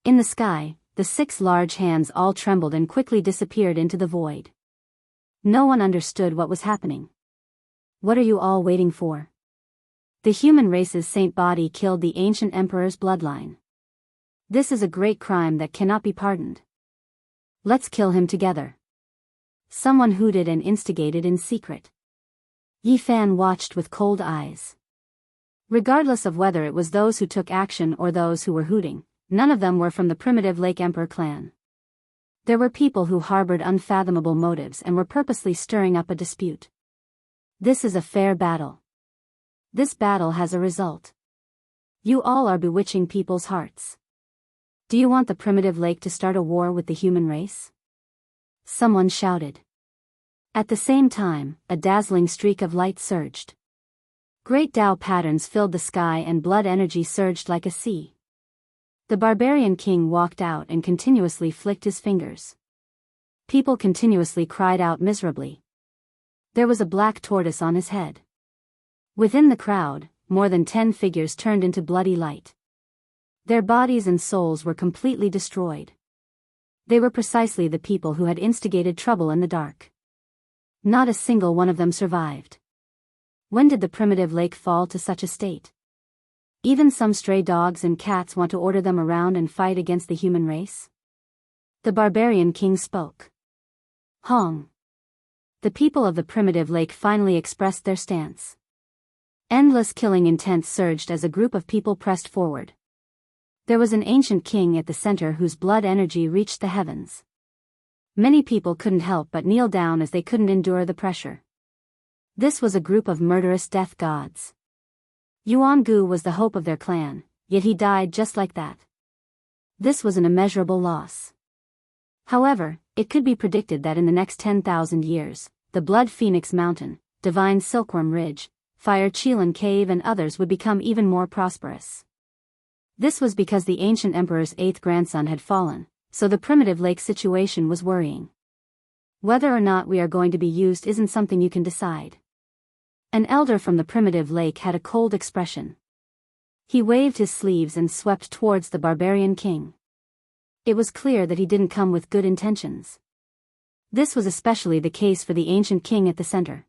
In the sky, the 6 large hands all trembled and quickly disappeared into the void. No one understood what was happening. What are you all waiting for? The human race's saint body killed the ancient emperor's bloodline. This is a great crime that cannot be pardoned. Let's kill him together. Someone hooted and instigated in secret. Yifan watched with cold eyes. Regardless of whether it was those who took action or those who were hooting, none of them were from the primitive Lake Emperor clan. There were people who harbored unfathomable motives and were purposely stirring up a dispute. This is a fair battle. This battle has a result. You all are bewitching people's hearts. Do you want the primitive lake to start a war with the human race? Someone shouted. At the same time, a dazzling streak of light surged. Great Tao patterns filled the sky and blood energy surged like a sea. The barbarian king walked out and continuously flicked his fingers. People continuously cried out miserably. There was a black tortoise on his head. Within the crowd, more than 10 figures turned into bloody light. Their bodies and souls were completely destroyed. They were precisely the people who had instigated trouble in the dark. Not a single one of them survived. When did the primitive lake fall to such a state? Even some stray dogs and cats want to order them around and fight against the human race? The barbarian king spoke. Hong. The people of the primitive lake finally expressed their stance. Endless killing intent surged as a group of people pressed forward. There was an ancient king at the center whose blood energy reached the heavens. Many people couldn't help but kneel down as they couldn't endure the pressure. This was a group of murderous death gods. Yuan-gu was the hope of their clan, yet he died just like that. This was an immeasurable loss. However, it could be predicted that in the next 10,000 years, the Blood Phoenix Mountain, Divine Silkworm Ridge, Fire Chilan Cave and others would become even more prosperous. This was because the ancient emperor's 8th grandson had fallen, so the primitive lake situation was worrying. Whether or not we are going to be used isn't something you can decide. An elder from the primitive lake had a cold expression. He waved his sleeves and swept towards the barbarian king. It was clear that he didn't come with good intentions. This was especially the case for the ancient king at the center.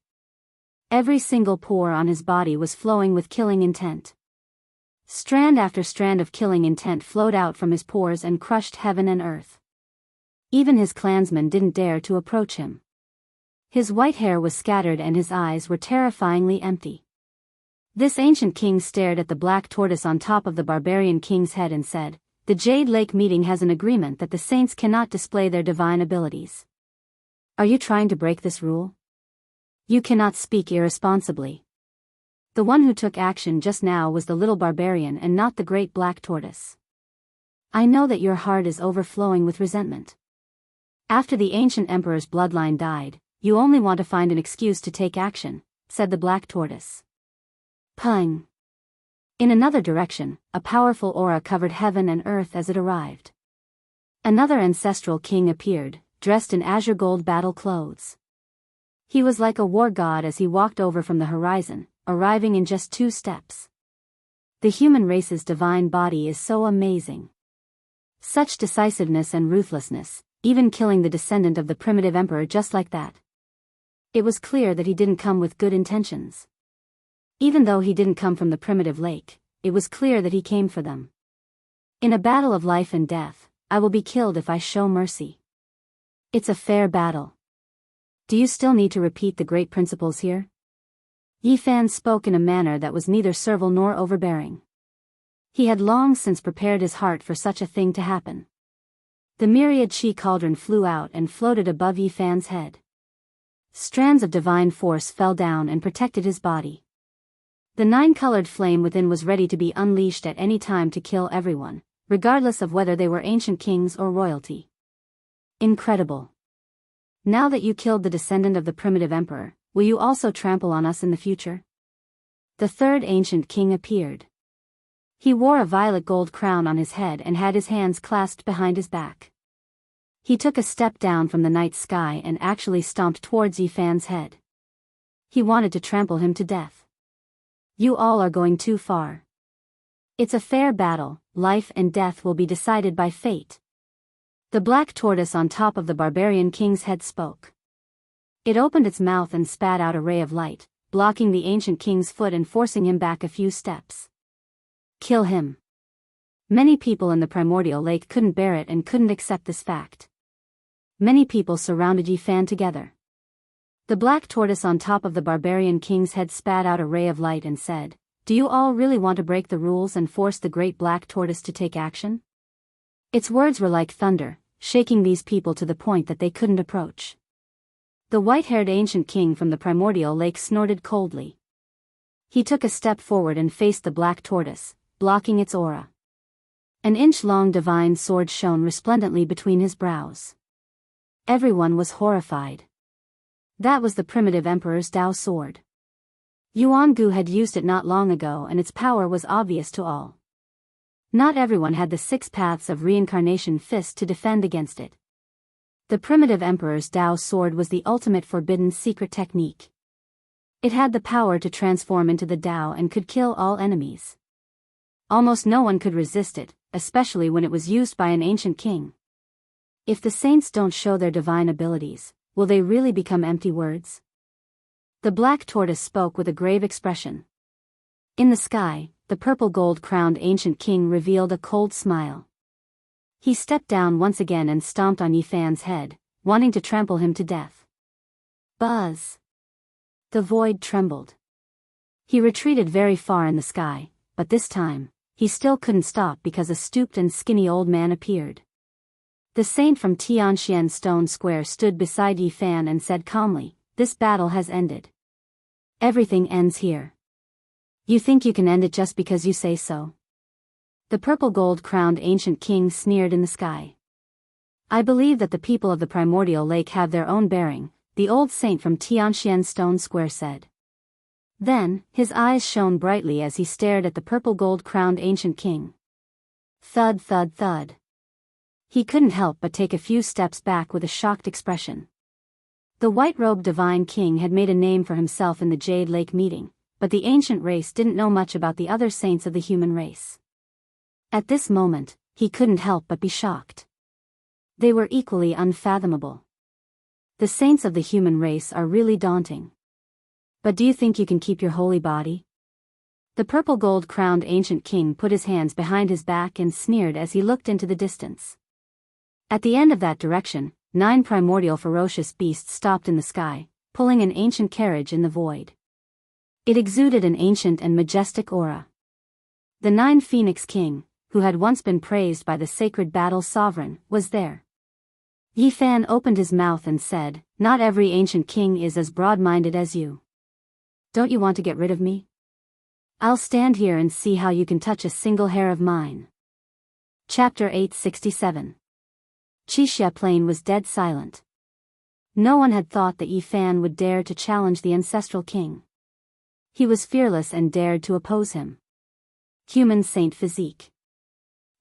Every single pore on his body was flowing with killing intent. Strand after strand of killing intent flowed out from his pores and crushed heaven and earth. Even his clansmen didn't dare to approach him. His white hair was scattered and his eyes were terrifyingly empty. This ancient king stared at the black tortoise on top of the barbarian king's head and said, "The Jade Lake meeting has an agreement that the saints cannot display their divine abilities. Are you trying to break this rule? You cannot speak irresponsibly." The one who took action just now was the little barbarian and not the great black tortoise. "I know that your heart is overflowing with resentment. After the ancient emperor's bloodline died, you only want to find an excuse to take action," said the black tortoise. Pung. In another direction, a powerful aura covered heaven and earth as it arrived. Another ancestral king appeared, dressed in azure gold battle clothes. He was like a war god as he walked over from the horizon, arriving in just 2 steps. The human race's divine body is so amazing. Such decisiveness and ruthlessness, even killing the descendant of the primitive emperor just like that. It was clear that he didn't come with good intentions. Even though he didn't come from the primitive lake, it was clear that he came for them. In a battle of life and death, I will be killed if I show mercy. It's a fair battle. Do you still need to repeat the great principles here? Yi Fan spoke in a manner that was neither servile nor overbearing. He had long since prepared his heart for such a thing to happen. The myriad chi cauldron flew out and floated above Yi Fan's head. Strands of divine force fell down and protected his body. The nine-colored flame within was ready to be unleashed at any time to kill everyone, regardless of whether they were ancient kings or royalty. Incredible. Now that you killed the descendant of the primitive emperor, will you also trample on us in the future? The third ancient king appeared. He wore a violet gold crown on his head and had his hands clasped behind his back. He took a step down from the night sky and actually stomped towards Yi Fan's head. He wanted to trample him to death. You all are going too far. It's a fair battle, life and death will be decided by fate. The black tortoise on top of the barbarian king's head spoke. It opened its mouth and spat out a ray of light, blocking the ancient king's foot and forcing him back a few steps. Kill him. Many people in the primordial lake couldn't bear it and couldn't accept this fact. Many people surrounded Yi Fan together. The black tortoise on top of the barbarian king's head spat out a ray of light and said, "Do you all really want to break the rules and force the great black tortoise to take action?" Its words were like thunder, shaking these people to the point that they couldn't approach. The white-haired ancient king from the primordial lake snorted coldly. He took a step forward and faced the black tortoise, blocking its aura. An inch-long divine sword shone resplendently between his brows. Everyone was horrified. That was the primitive emperor's Tao sword. Yuan Gu had used it not long ago and its power was obvious to all. Not everyone had the 6 paths of reincarnation fist to defend against it. The primitive emperor's Tao sword was the ultimate forbidden secret technique. It had the power to transform into the Tao and could kill all enemies. Almost no one could resist it, especially when it was used by an ancient king. If the saints don't show their divine abilities, will they really become empty words? The black tortoise spoke with a grave expression. In the sky, the purple gold-crowned ancient king revealed a cold smile. He stepped down once again and stomped on Yi Fan's head, wanting to trample him to death. Buzz! The void trembled. He retreated very far in the sky, but this time, he still couldn't stop because a stooped and skinny old man appeared. The saint from Tianxian Stone Square stood beside Yi Fan and said calmly, "This battle has ended. Everything ends here. You think you can end it just because you say so?" The purple gold-crowned ancient king sneered in the sky. "I believe that the people of the primordial lake have their own bearing," the old saint from Tianxian Stone Square said. Then, his eyes shone brightly as he stared at the purple gold-crowned ancient king. Thud thud thud. He couldn't help but take a few steps back with a shocked expression. The white-robed divine king had made a name for himself in the Jade Lake meeting, but the ancient race didn't know much about the other saints of the human race. At this moment, he couldn't help but be shocked. They were equally unfathomable. The saints of the human race are really daunting. But do you think you can keep your holy body? The purple gold-crowned ancient king put his hands behind his back and sneered as he looked into the distance. At the end of that direction, 9 primordial ferocious beasts stopped in the sky, pulling an ancient carriage in the void. It exuded an ancient and majestic aura. The 9 Phoenix King, who had once been praised by the sacred battle sovereign, was there. Yi Fan opened his mouth and said, "Not every ancient king is as broad-minded as you. Don't you want to get rid of me? I'll stand here and see how you can touch a single hair of mine." Chapter 867. Qixia Plain was dead silent. No one had thought that Yi Fan would dare to challenge the ancestral king. He was fearless and dared to oppose him. Human saint physique.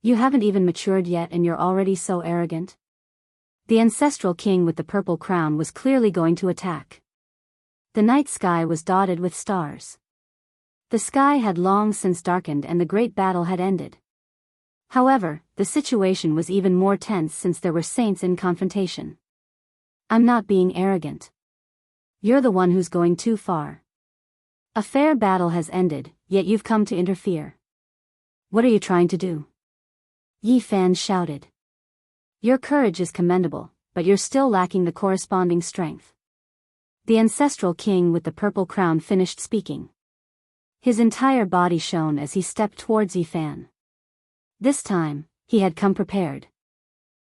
You haven't even matured yet and you're already so arrogant? The ancestral king with the purple crown was clearly going to attack. The night sky was dotted with stars. The sky had long since darkened and the great battle had ended. However, the situation was even more tense since there were saints in confrontation. I'm not being arrogant. You're the one who's going too far. A fair battle has ended, yet you've come to interfere. What are you trying to do? Yi Fan shouted. Your courage is commendable, but you're still lacking the corresponding strength. The ancestral king with the purple crown finished speaking. His entire body shone as he stepped towards Yi Fan. This time, he had come prepared.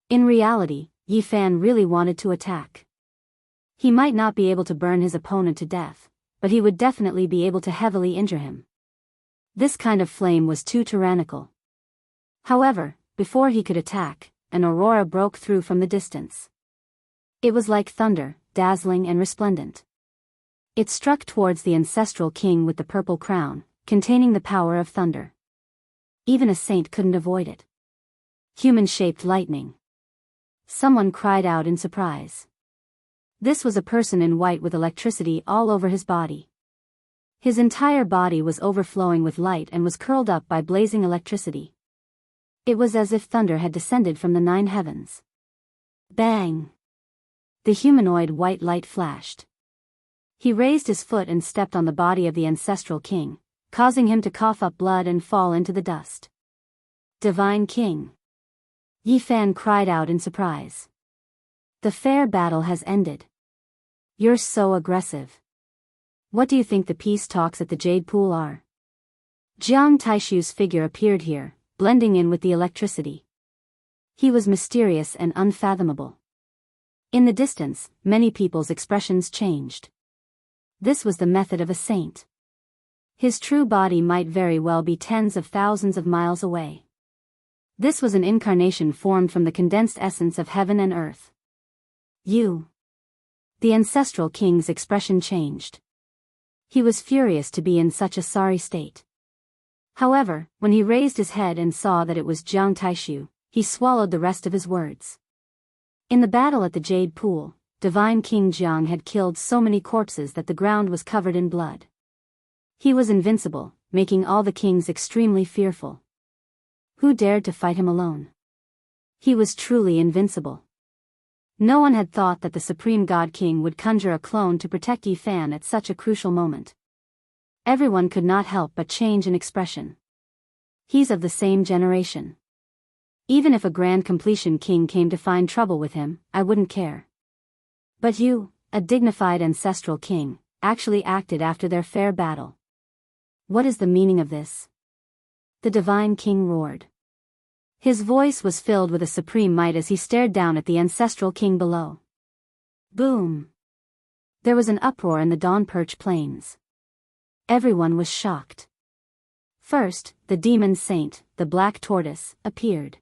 In reality, Yi Fan really wanted to attack. He might not be able to burn his opponent to death, but he would definitely be able to heavily injure him. This kind of flame was too tyrannical. However, before he could attack, an aurora broke through from the distance. It was like thunder, dazzling and resplendent. It struck towards the ancestral king with the purple crown, containing the power of thunder. Even a saint couldn't avoid it. Human-shaped lightning. Someone cried out in surprise. This was a person in white with electricity all over his body. His entire body was overflowing with light and was curled up by blazing electricity. It was as if thunder had descended from the 9 heavens. Bang! The humanoid white light flashed. He raised his foot and stepped on the body of the ancestral king, causing him to cough up blood and fall into the dust. Divine King! Yi Fan cried out in surprise. The fair battle has ended. You're so aggressive. What do you think the peace talks at the Jade Pool are? Jiang Taishu's figure appeared here, blending in with the electricity. He was mysterious and unfathomable. In the distance, many people's expressions changed. This was the method of a saint. His true body might very well be tens of thousands of miles away. This was an incarnation formed from the condensed essence of heaven and earth. You. The ancestral king's expression changed. He was furious to be in such a sorry state. However, when he raised his head and saw that it was Jiang Taishu, he swallowed the rest of his words. In the battle at the Jade Pool, Divine King Jiang had killed so many corpses that the ground was covered in blood. He was invincible, making all the kings extremely fearful. Who dared to fight him alone? He was truly invincible. No one had thought that the Supreme God King would conjure a clone to protect Yi Fan at such a crucial moment. Everyone could not help but change in expression. He's of the same generation. Even if a Grand Completion King came to find trouble with him, I wouldn't care. But you, a dignified ancestral king, actually acted after their fair battle. What is the meaning of this? The Divine King roared. His voice was filled with a supreme might as he stared down at the ancestral king below. Boom! There was an uproar in the Dawn Perch Plains. Everyone was shocked. First, the demon saint, the Black Tortoise, appeared.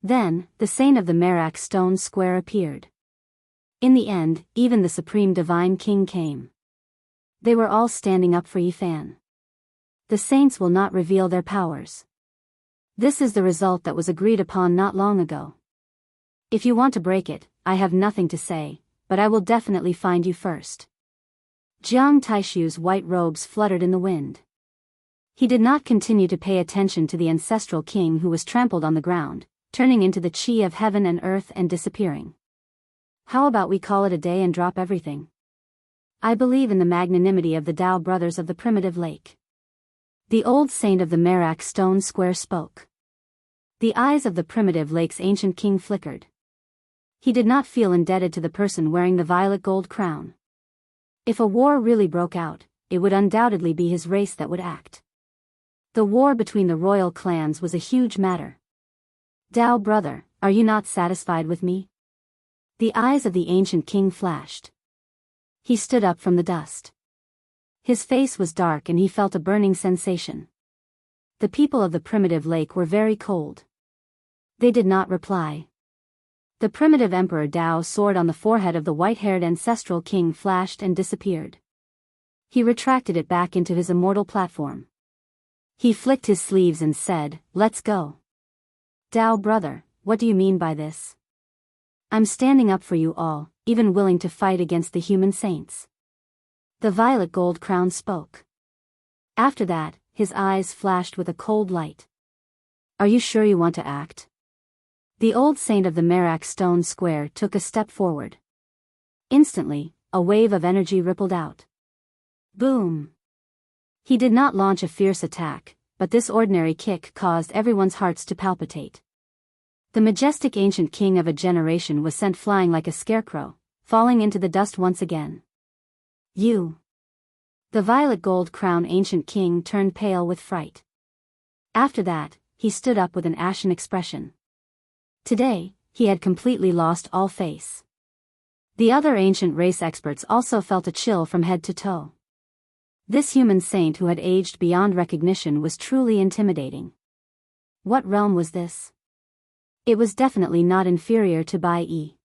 Then, the saint of the Merak Stone Square appeared. In the end, even the Supreme Divine King came. They were all standing up for Yi Fan. The saints will not reveal their powers. This is the result that was agreed upon not long ago. If you want to break it, I have nothing to say, but I will definitely find you first. Jiang Taishu's white robes fluttered in the wind. He did not continue to pay attention to the ancestral king who was trampled on the ground, turning into the chi of heaven and earth and disappearing. How about we call it a day and drop everything? I believe in the magnanimity of the Tao brothers of the primitive lake. The old saint of the Merak Stone Square spoke. The eyes of the primitive lake's ancient king flickered. He did not feel indebted to the person wearing the violet gold crown. If a war really broke out, it would undoubtedly be his race that would act. The war between the royal clans was a huge matter. Tao brother, are you not satisfied with me? The eyes of the ancient king flashed. He stood up from the dust. His face was dark and he felt a burning sensation. The people of the primitive lake were very cold. They did not reply. The primitive Emperor Dao's sword on the forehead of the white-haired ancestral king flashed and disappeared. He retracted it back into his immortal platform. He flicked his sleeves and said, "Let's go." Tao brother, what do you mean by this? I'm standing up for you all, even willing to fight against the human saints. The violet gold crown spoke. After that, his eyes flashed with a cold light. Are you sure you want to act? The old saint of the Merak stone square took a step forward. Instantly, a wave of energy rippled out. Boom! He did not launch a fierce attack, but this ordinary kick caused everyone's hearts to palpitate. The majestic ancient king of a generation was sent flying like a scarecrow, falling into the dust once again. You! The violet gold crown ancient king turned pale with fright. After that, he stood up with an ashen expression. Today, he had completely lost all face. The other ancient race experts also felt a chill from head to toe. This human saint who had aged beyond recognition was truly intimidating. What realm was this? It was definitely not inferior to Bai Yi.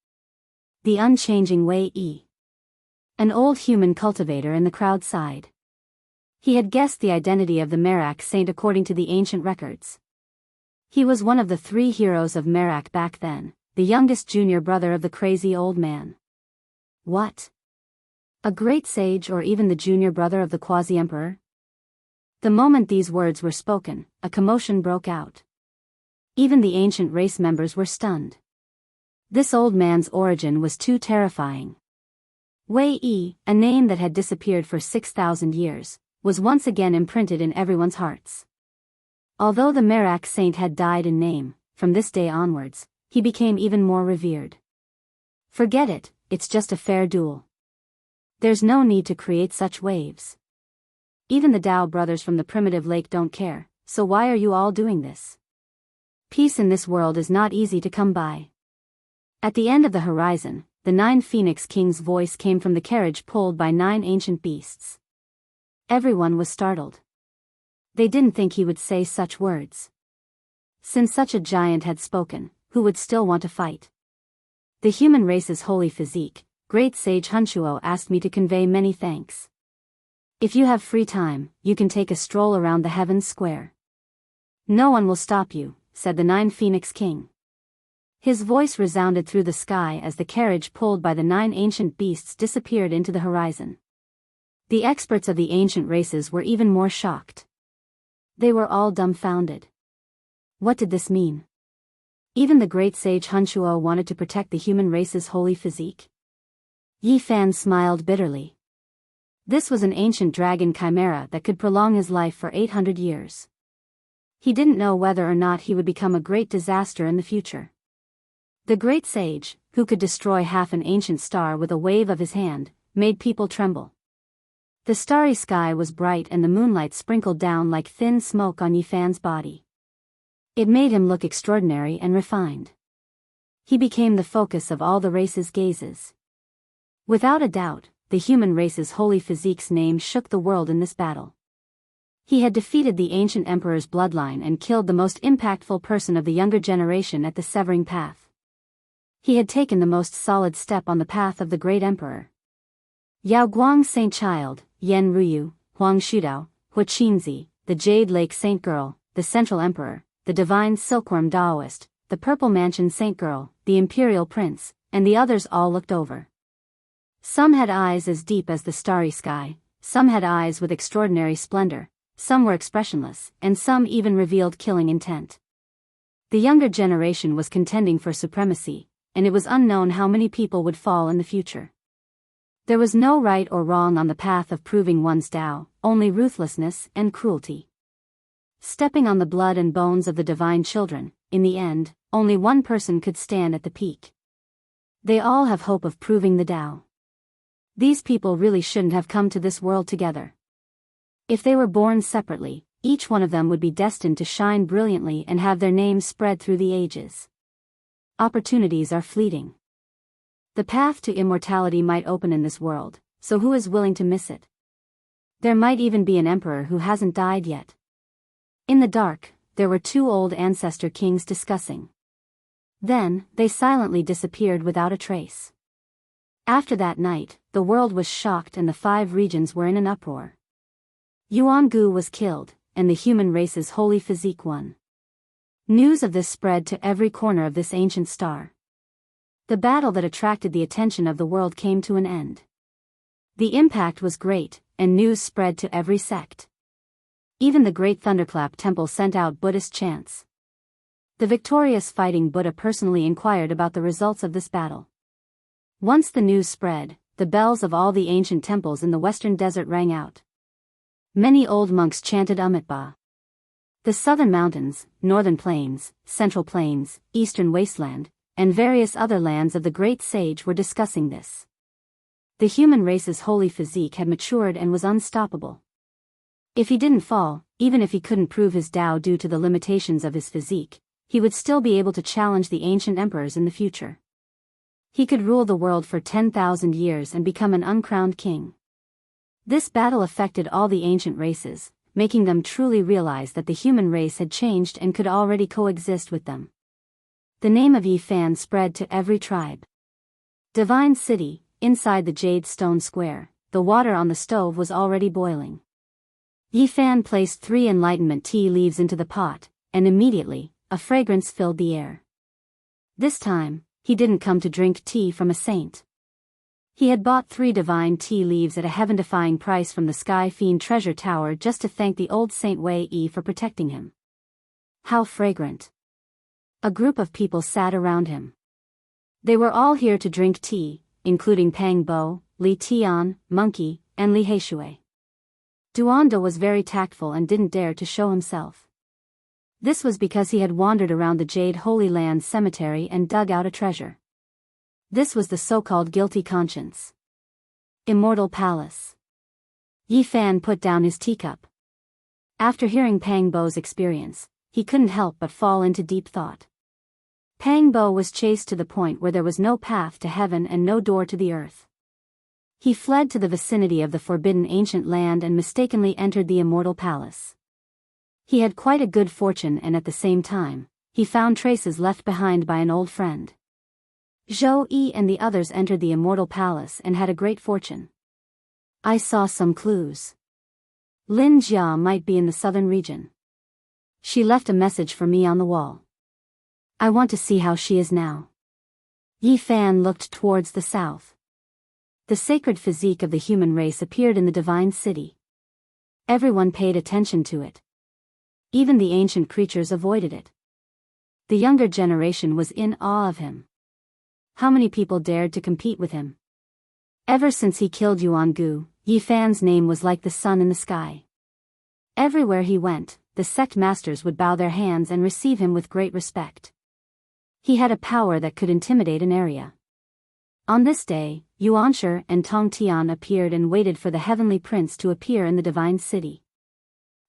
The unchanging Wei Yi. An old human cultivator in the crowd sighed. He had guessed the identity of the Merak saint according to the ancient records. He was one of the 3 heroes of Merak back then, the youngest junior brother of the crazy old man. What? A great sage or even the junior brother of the quasi-emperor? The moment these words were spoken, a commotion broke out. Even the ancient race members were stunned. This old man's origin was too terrifying. Wei Yi, a name that had disappeared for 6,000 years, was once again imprinted in everyone's hearts. Although the Merak saint had died in name, from this day onwards, he became even more revered. Forget it, it's just a fair duel. There's no need to create such waves. Even the Dao brothers from the primitive lake don't care, so why are you all doing this? Peace in this world is not easy to come by. At the end of the horizon, the 9 Phoenix Kings' voice came from the carriage pulled by 9 ancient beasts. Everyone was startled. They didn't think he would say such words. Since such a giant had spoken, who would still want to fight? The human race's holy physique, Great Sage Hunshuo asked me to convey many thanks. If you have free time, you can take a stroll around the Heavens Square. No one will stop you, said the 9 Phoenix King. His voice resounded through the sky as the carriage pulled by the 9 ancient beasts disappeared into the horizon. The experts of the ancient races were even more shocked. They were all dumbfounded. What did this mean? Even the great sage Hunshuo wanted to protect the human race's holy physique? Yi Fan smiled bitterly. This was an ancient dragon chimera that could prolong his life for 800 years. He didn't know whether or not he would become a great disaster in the future. The great sage, who could destroy half an ancient star with a wave of his hand, made people tremble. The starry sky was bright and the moonlight sprinkled down like thin smoke on Yi Fan's body. It made him look extraordinary and refined. He became the focus of all the race's gazes. Without a doubt, the human race's holy physique's name shook the world in this battle. He had defeated the ancient emperor's bloodline and killed the most impactful person of the younger generation at the severing path. He had taken the most solid step on the path of the great emperor. Yao Guang Saint Child, Yen Ruyu, Huang Shudao, Hua Qinzi, the Jade Lake Saint Girl, the Central Emperor, the Divine Silkworm Daoist, the Purple Mansion Saint Girl, the Imperial Prince, and the others all looked over. Some had eyes as deep as the starry sky, some had eyes with extraordinary splendor, some were expressionless, and some even revealed killing intent. The younger generation was contending for supremacy, and it was unknown how many people would fall in the future. There was no right or wrong on the path of proving one's Tao, only ruthlessness and cruelty. Stepping on the blood and bones of the divine children, in the end, only one person could stand at the peak. They all have hope of proving the Tao. These people really shouldn't have come to this world together. If they were born separately, each one of them would be destined to shine brilliantly and have their names spread through the ages. Opportunities are fleeting. The path to immortality might open in this world, so who is willing to miss it? There might even be an emperor who hasn't died yet. In the dark, there were 2 old ancestor kings discussing. Then, they silently disappeared without a trace. After that night, the world was shocked and the 5 regions were in an uproar. Yuan Gu was killed, and the human race's holy physique won. News of this spread to every corner of this ancient star. The battle that attracted the attention of the world came to an end. The impact was great, and news spread to every sect. Even the great Thunderclap Temple sent out Buddhist chants. The victorious fighting Buddha personally inquired about the results of this battle. Once the news spread, the bells of all the ancient temples in the western desert rang out. Many old monks chanted Amitabha. The southern mountains, northern plains, central plains, eastern wasteland, and various other lands of the great sage were discussing this. The human race's holy physique had matured and was unstoppable. If he didn't fall, even if he couldn't prove his Tao due to the limitations of his physique, he would still be able to challenge the ancient emperors in the future. He could rule the world for 10,000 years and become an uncrowned king. This battle affected all the ancient races, making them truly realize that the human race had changed and could already coexist with them. The name of Yi Fan spread to every tribe. Divine City, inside the Jade Stone Square, the water on the stove was already boiling. Yi Fan placed 3 enlightenment tea leaves into the pot, and immediately, a fragrance filled the air. This time, he didn't come to drink tea from a saint. He had bought 3 divine tea leaves at a heaven-defying price from the Sky Fiend treasure tower just to thank the old Saint Wei Yi for protecting him. How fragrant! A group of people sat around him. They were all here to drink tea, including Pang Bo, Li Tian, Monkey, and Li Heishui. Duanda was very tactful and didn't dare to show himself. This was because he had wandered around the Jade Holy Land cemetery and dug out a treasure. This was the so-called guilty conscience. Immortal Palace. Yi Fan put down his teacup. After hearing Pang Bo's experience, he couldn't help but fall into deep thought. Pang Bo was chased to the point where there was no path to heaven and no door to the earth. He fled to the vicinity of the forbidden ancient land and mistakenly entered the immortal palace. He had quite a good fortune, and at the same time, he found traces left behind by an old friend. Zhou Yi and the others entered the immortal palace and had a great fortune. I saw some clues. Lin Jia might be in the southern region. She left a message for me on the wall. I want to see how she is now. Yi Fan looked towards the south. The sacred physique of the human race appeared in the divine city. Everyone paid attention to it. Even the ancient creatures avoided it. The younger generation was in awe of him. How many people dared to compete with him? Ever since he killed Yuan Gu, Yi Fan's name was like the sun in the sky. Everywhere he went, the sect masters would bow their hands and receive him with great respect. He had a power that could intimidate an area. On this day, Yuanshi and Tong Tian appeared and waited for the heavenly prince to appear in the divine city.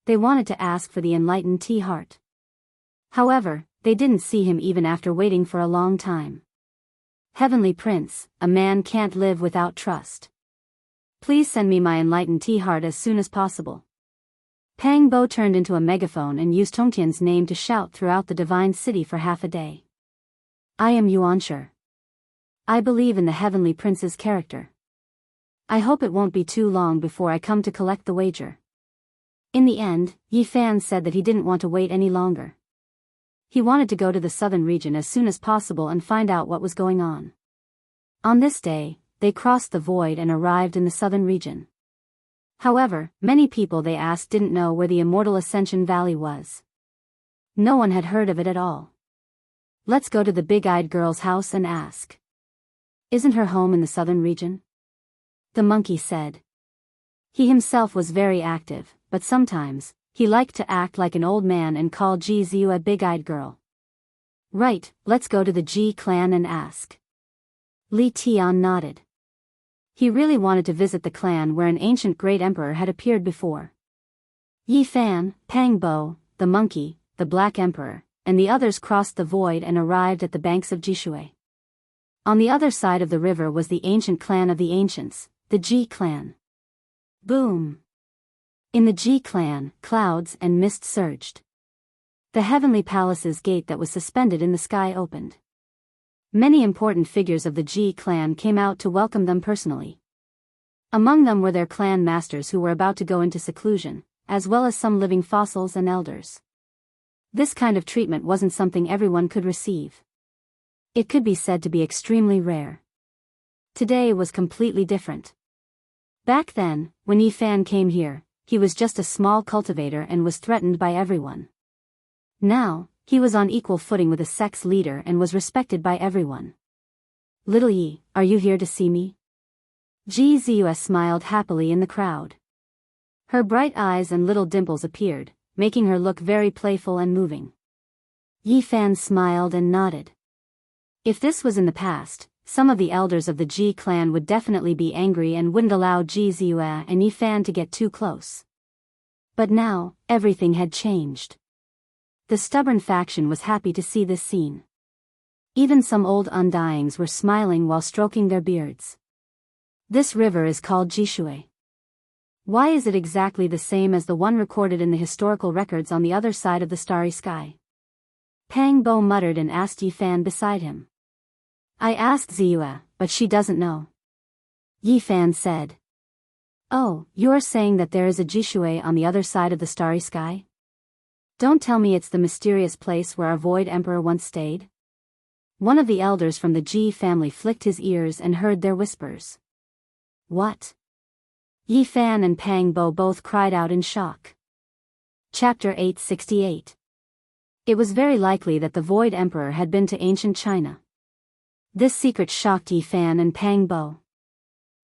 They wanted to ask for the enlightened tea heart. However, they didn't see him even after waiting for a long time. Heavenly Prince, a man can't live without trust. Please send me my enlightened tea heart as soon as possible. Pang Bo turned into a megaphone and used Tongtian's name to shout throughout the divine city for half a day. I am Yuanshi. I believe in the Heavenly Prince's character. I hope it won't be too long before I come to collect the wager. In the end, Yi Fan said that he didn't want to wait any longer. He wanted to go to the southern region as soon as possible and find out what was going on. On this day, they crossed the void and arrived in the southern region. However, many people they asked didn't know where the Immortal Ascension Valley was. No one had heard of it at all. Let's go to the big-eyed girl's house and ask. Isn't her home in the southern region? The monkey said. He himself was very active, but sometimes, he liked to act like an old man and call Ji Ziyu a big-eyed girl. Right, let's go to the Ji clan and ask. Li Tian nodded. He really wanted to visit the clan where an ancient great emperor had appeared before. Yi Fan, Pang Bo, the monkey, the black emperor, and the others crossed the void and arrived at the banks of Jishui. On the other side of the river was the ancient clan of the ancients, the Ji clan. Boom! In the Ji clan, clouds and mist surged. The heavenly palace's gate that was suspended in the sky opened. Many important figures of the Ji clan came out to welcome them personally. Among them were their clan masters who were about to go into seclusion, as well as some living fossils and elders. This kind of treatment wasn't something everyone could receive. It could be said to be extremely rare. Today was completely different. Back then, when Yi Fan came here, he was just a small cultivator and was threatened by everyone. Now, He was on equal footing with a sex leader and was respected by everyone. "Little Yi, are you here to see me?" Ji Ziyue smiled happily in the crowd. Her bright eyes and little dimples appeared, making her look very playful and moving. Yi Fan smiled and nodded. If this was in the past, some of the elders of the Ji clan would definitely be angry and wouldn't allow Ji Ziyue and Yi Fan to get too close. But now, everything had changed. The stubborn faction was happy to see this scene. Even some old undyings were smiling while stroking their beards. This river is called Jishui. Why is it exactly the same as the one recorded in the historical records on the other side of the starry sky? Pang Bo muttered and asked Yi Fan beside him. "I asked Ziyue, but she doesn't know." Yi Fan said. "Oh, you're saying that there is a Jishui on the other side of the starry sky? Don't tell me it's the mysterious place where our Void Emperor once stayed?" One of the elders from the Ji family flicked his ears and heard their whispers. "What?" Yi Fan and Pang Bo both cried out in shock. Chapter 868. It was very likely that the Void Emperor had been to ancient China. This secret shocked Yi Fan and Pang Bo.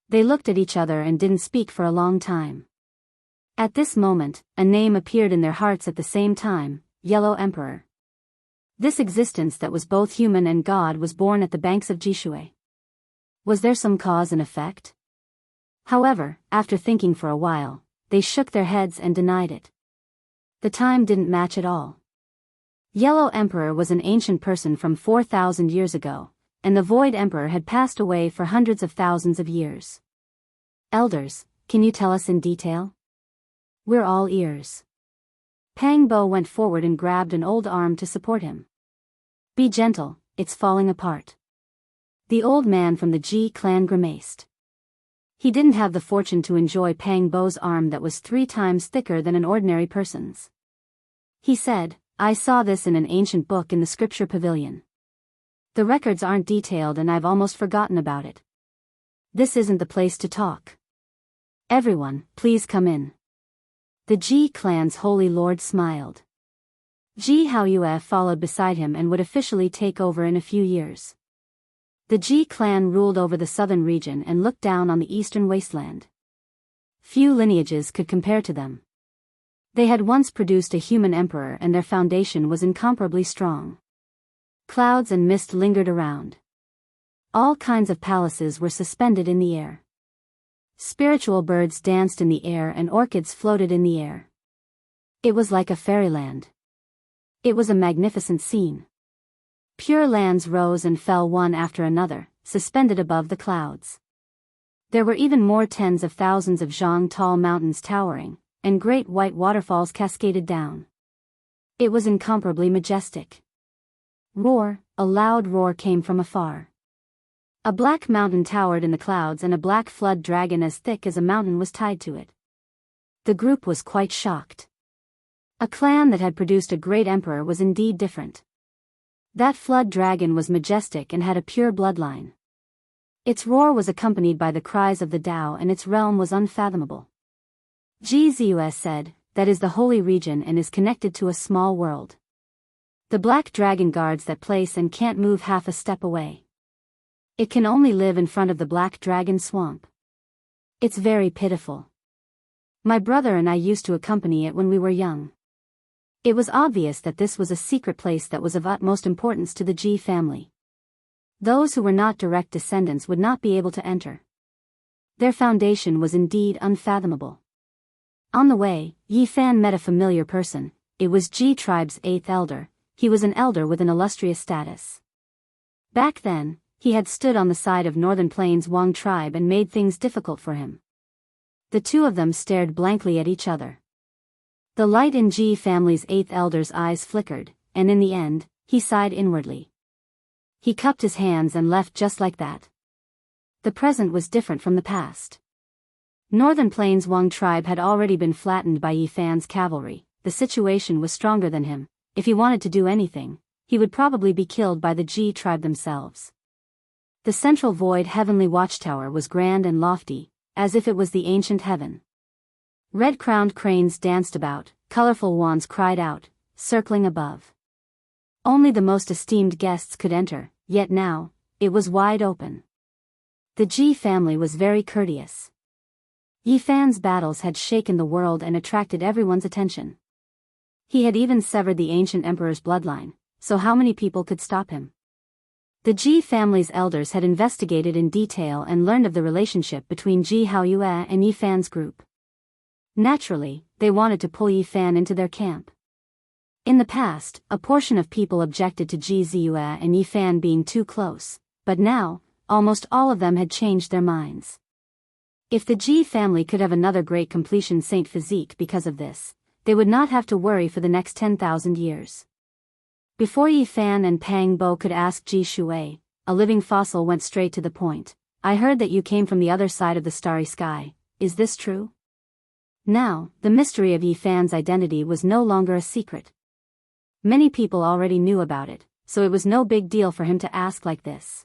They looked at each other and didn't speak for a long time. At this moment, a name appeared in their hearts at the same time: Yellow Emperor. This existence that was both human and god was born at the banks of Jishui. Was there some cause and effect? However, after thinking for a while, they shook their heads and denied it. The time didn't match at all. Yellow Emperor was an ancient person from 4,000 years ago, and the Void Emperor had passed away for hundreds of thousands of years. "Elders, can you tell us in detail?" "We're all ears." Pang Bo went forward and grabbed an old arm to support him. "Be gentle, it's falling apart." The old man from the Ji clan grimaced. He didn't have the fortune to enjoy Pang Bo's arm that was 3 times thicker than an ordinary person's. He said, "I saw this in an ancient book in the scripture pavilion. The records aren't detailed and I've almost forgotten about it. This isn't the place to talk. Everyone, please come in." The Ji clan's holy lord smiled. Ji Haoyue followed beside him and would officially take over in a few years. The Ji clan ruled over the southern region and looked down on the eastern wasteland. Few lineages could compare to them. They had once produced a human emperor and their foundation was incomparably strong. Clouds and mist lingered around. All kinds of palaces were suspended in the air. Spiritual birds danced in the air and orchids floated in the air. It was like a fairyland. It was a magnificent scene. Pure lands rose and fell one after another, suspended above the clouds. There were even more tens of thousands of zhang tall mountains towering, and great white waterfalls cascaded down. It was incomparably majestic. Roar, a loud roar came from afar. A black mountain towered in the clouds and a black flood dragon as thick as a mountain was tied to it. The group was quite shocked. A clan that had produced a great emperor was indeed different. That flood dragon was majestic and had a pure bloodline. Its roar was accompanied by the cries of the Tao and its realm was unfathomable. Ji Ziyue said, "That is the holy region and is connected to a small world. The black dragon guards that place and can't move half a step away. It can only live in front of the black dragon swamp. It's very pitiful. My brother and I used to accompany it when we were young." It was obvious that this was a secret place that was of utmost importance to the Ji family. Those who were not direct descendants would not be able to enter. Their foundation was indeed unfathomable. On the way, Yi Fan met a familiar person. It was Ji tribe's 8th elder. He was an elder with an illustrious status. Back then, he had stood on the side of Northern Plains Wang tribe and made things difficult for him. The two of them stared blankly at each other. The light in Ji family's 8th elder's eyes flickered, and in the end, he sighed inwardly. He cupped his hands and left just like that. The present was different from the past. Northern Plains Wang tribe had already been flattened by Yi Fan's cavalry. The situation was stronger than him. If he wanted to do anything, he would probably be killed by the Ji tribe themselves. The central void heavenly watchtower was grand and lofty, as if it was the ancient heaven. Red-crowned cranes danced about, colorful wands cried out, circling above. Only the most esteemed guests could enter, yet now, it was wide open. The Ji family was very courteous. Yi Fan's battles had shaken the world and attracted everyone's attention. He had even severed the ancient emperor's bloodline, so how many people could stop him? The Ji family's elders had investigated in detail and learned of the relationship between Ji Haoyue and Yi Fan's group. Naturally, they wanted to pull Yi Fan into their camp. In the past, a portion of people objected to Ji Ziyue and Yi Fan being too close, but now, almost all of them had changed their minds. If the Ji family could have another great completion saint physique because of this, they would not have to worry for the next 10,000 years. Before Yi Fan and Pang Bo could ask Ji Shui, a living fossil went straight to the point. I heard that you came from the other side of the starry sky, is this true? Now, the mystery of Yi Fan's identity was no longer a secret. Many people already knew about it, so it was no big deal for him to ask like this.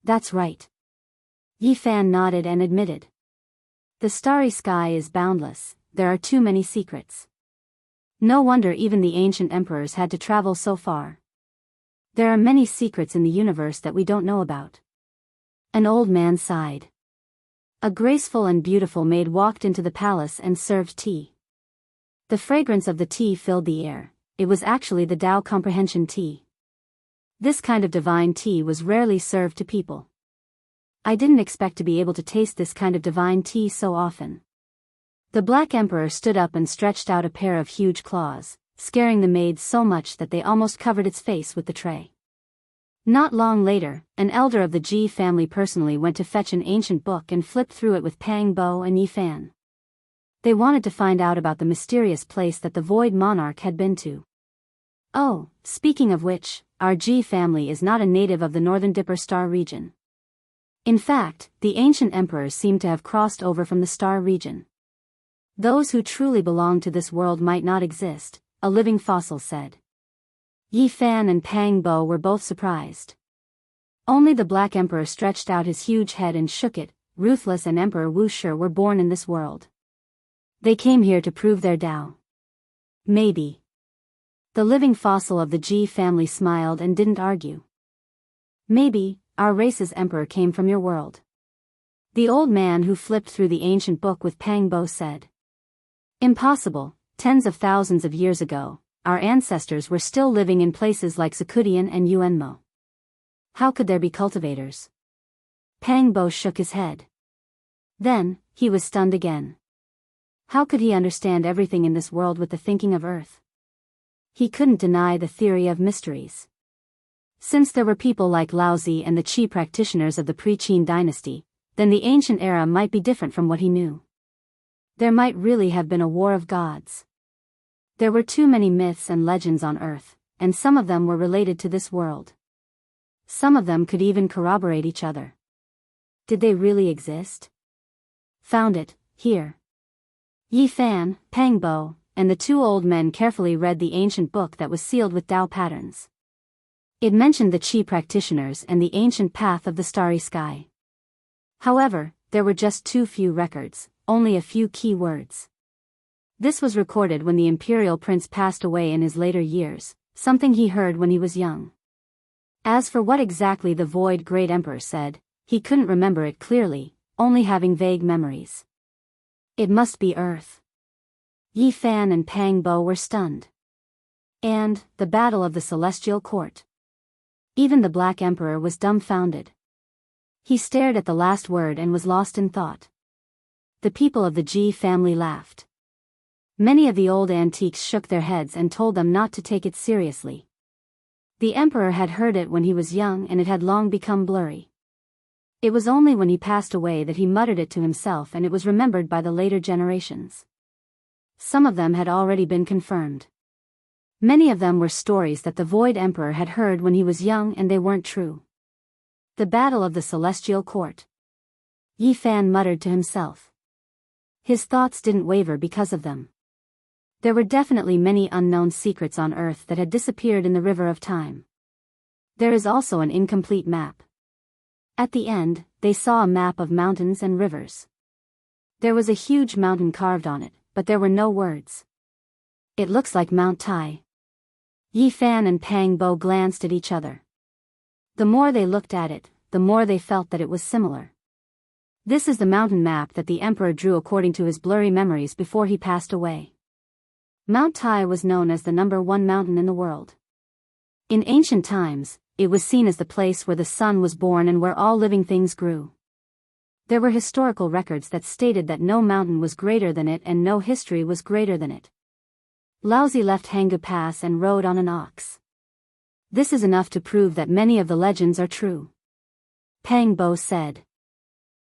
That's right. Yi Fan nodded and admitted. The starry sky is boundless, there are too many secrets. No wonder even the ancient emperors had to travel so far. There are many secrets in the universe that we don't know about. An old man sighed. A graceful and beautiful maid walked into the palace and served tea. The fragrance of the tea filled the air. It was actually the Tao comprehension tea. This kind of divine tea was rarely served to people. I didn't expect to be able to taste this kind of divine tea so often. The Black Emperor stood up and stretched out a pair of huge claws, scaring the maid so much that they almost covered its face with the tray. Not long later, an elder of the Ji family personally went to fetch an ancient book and flipped through it with Pang Bo and Yi Fan. They wanted to find out about the mysterious place that the Void Monarch had been to. Oh, speaking of which, our Ji family is not a native of the Northern Dipper Star region. In fact, the ancient emperors seem to have crossed over from the Star region. Those who truly belong to this world might not exist, a living fossil said. Yi Fan and Pang Bo were both surprised. Only the Black Emperor stretched out his huge head and shook it. Ruthless and Emperor Wu Shi were born in this world. They came here to prove their Tao. Maybe. The living fossil of the Ji family smiled and didn't argue. Maybe, our race's emperor came from your world. The old man who flipped through the ancient book with Pang Bo said. Impossible, tens of thousands of years ago, our ancestors were still living in places like Zakudian and Yuanmo. How could there be cultivators? Pang Bo shook his head. Then, he was stunned again. How could he understand everything in this world with the thinking of Earth? He couldn't deny the theory of mysteries. Since there were people like Laozi and the Qi practitioners of the pre-Qin dynasty, then the ancient era might be different from what he knew. There might really have been a war of gods. There were too many myths and legends on Earth, and some of them were related to this world. Some of them could even corroborate each other. Did they really exist? Found it, here. Yi Fan, Pang Bo, and the two old men carefully read the ancient book that was sealed with Tao patterns. It mentioned the Qi practitioners and the ancient path of the starry sky. However, there were just too few records, only a few key words. This was recorded when the imperial prince passed away in his later years, something he heard when he was young. As for what exactly the Void Great Emperor said, he couldn't remember it clearly, only having vague memories. It must be Earth. Yi Fan and Pang Bo were stunned. And, the Battle of the Celestial Court. Even the Black Emperor was dumbfounded. He stared at the last word and was lost in thought. The people of the Ji family laughed. Many of the old antiques shook their heads and told them not to take it seriously. The emperor had heard it when he was young and it had long become blurry. It was only when he passed away that he muttered it to himself and it was remembered by the later generations. Some of them had already been confirmed. Many of them were stories that the Void Emperor had heard when he was young and they weren't true. The Battle of the Celestial Court. Yi Fan muttered to himself. His thoughts didn't waver because of them. There were definitely many unknown secrets on Earth that had disappeared in the river of time. There is also an incomplete map. At the end, they saw a map of mountains and rivers. There was a huge mountain carved on it, but there were no words. It looks like Mount Tai. Yi Fan and Pang Bo glanced at each other. The more they looked at it, the more they felt that it was similar. This is the mountain map that the emperor drew according to his blurry memories before he passed away. Mount Tai was known as the #1 mountain in the world. In ancient times, it was seen as the place where the sun was born and where all living things grew. There were historical records that stated that no mountain was greater than it and no history was greater than it. Laozi left Hanggu Pass and rode on an ox. This is enough to prove that many of the legends are true. Pang Bo said.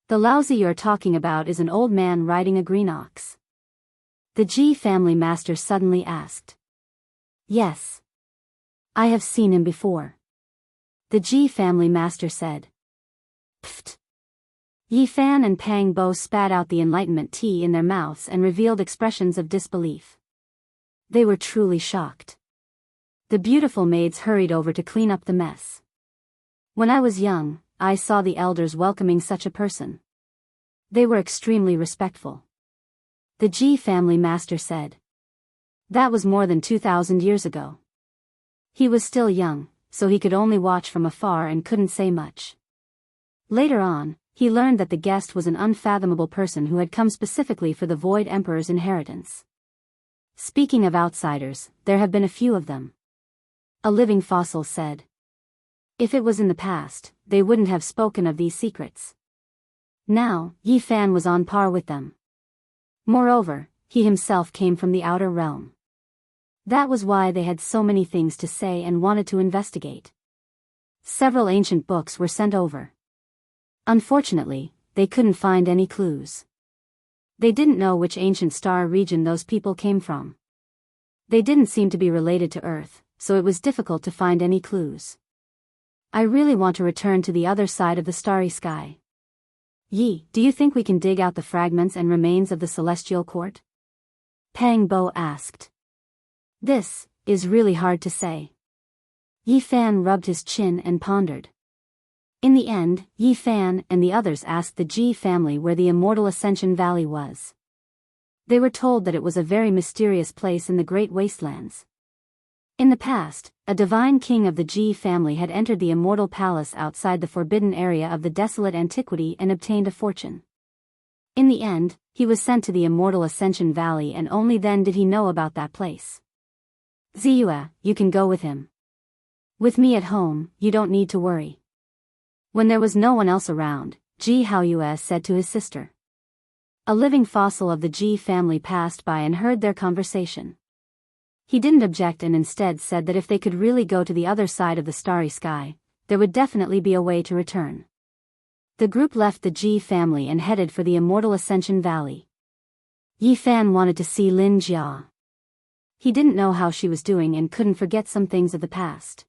The Laozi you're talking about is an old man riding a green ox. The Ji family master suddenly asked. Yes. I have seen him before. The Ji family master said. Pfft. Yi Fan and Pang Bo spat out the enlightenment tea in their mouths and revealed expressions of disbelief. They were truly shocked. The beautiful maids hurried over to clean up the mess. When I was young, I saw the elders welcoming such a person. They were extremely respectful. The Ji family master said. That was more than 2,000 years ago. He was still young, so he could only watch from afar and couldn't say much. Later on, he learned that the guest was an unfathomable person who had come specifically for the Void Emperor's inheritance. Speaking of outsiders, there have been a few of them. A living fossil said. If it was in the past, they wouldn't have spoken of these secrets. Now, Yi Fan was on par with them. Moreover, he himself came from the outer realm. That was why they had so many things to say and wanted to investigate. Several ancient books were sent over. Unfortunately, they couldn't find any clues. They didn't know which ancient star region those people came from. They didn't seem to be related to Earth, so it was difficult to find any clues. I really want to return to the other side of the starry sky. Yi, do you think we can dig out the fragments and remains of the celestial court? Pang Bo asked. This is really hard to say. Yi Fan rubbed his chin and pondered. In the end, Yi Fan and the others asked the Ji family where the immortal Ascension Valley was. They were told that it was a very mysterious place in the Great Wastelands. In the past, a divine king of the Ji family had entered the immortal palace outside the forbidden area of the desolate antiquity and obtained a fortune. In the end, he was sent to the immortal Ascension Valley and only then did he know about that place. Ziyue, you can go with him. With me at home, you don't need to worry. When there was no one else around, Ji Haoyue said to his sister. A living fossil of the Ji family passed by and heard their conversation. He didn't object and instead said that if they could really go to the other side of the starry sky, there would definitely be a way to return. The group left the Ji family and headed for the immortal Ascension Valley. Yi Fan wanted to see Lin Jia. He didn't know how she was doing and couldn't forget some things of the past.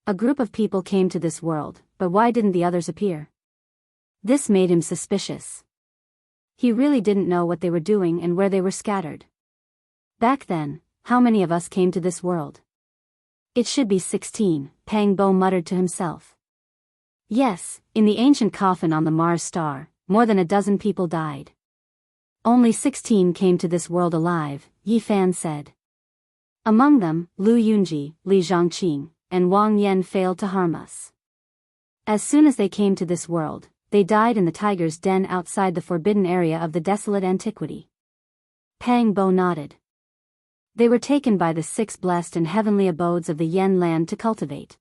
A group of people came to this world, but why didn't the others appear? This made him suspicious. He really didn't know what they were doing and where they were scattered. Back then, how many of us came to this world? It should be 16, Pang Bo muttered to himself. Yes, in the ancient coffin on the Mars star, more than a dozen people died. Only 16 came to this world alive, Yi Fan said. Among them, Lu Yunji, Li Zhongqing, and Wang Yan failed to harm us. As soon as they came to this world, they died in the tiger's den outside the forbidden area of the desolate antiquity. Pang Bo nodded. They were taken by the 6 blessed and heavenly abodes of the Yen land to cultivate.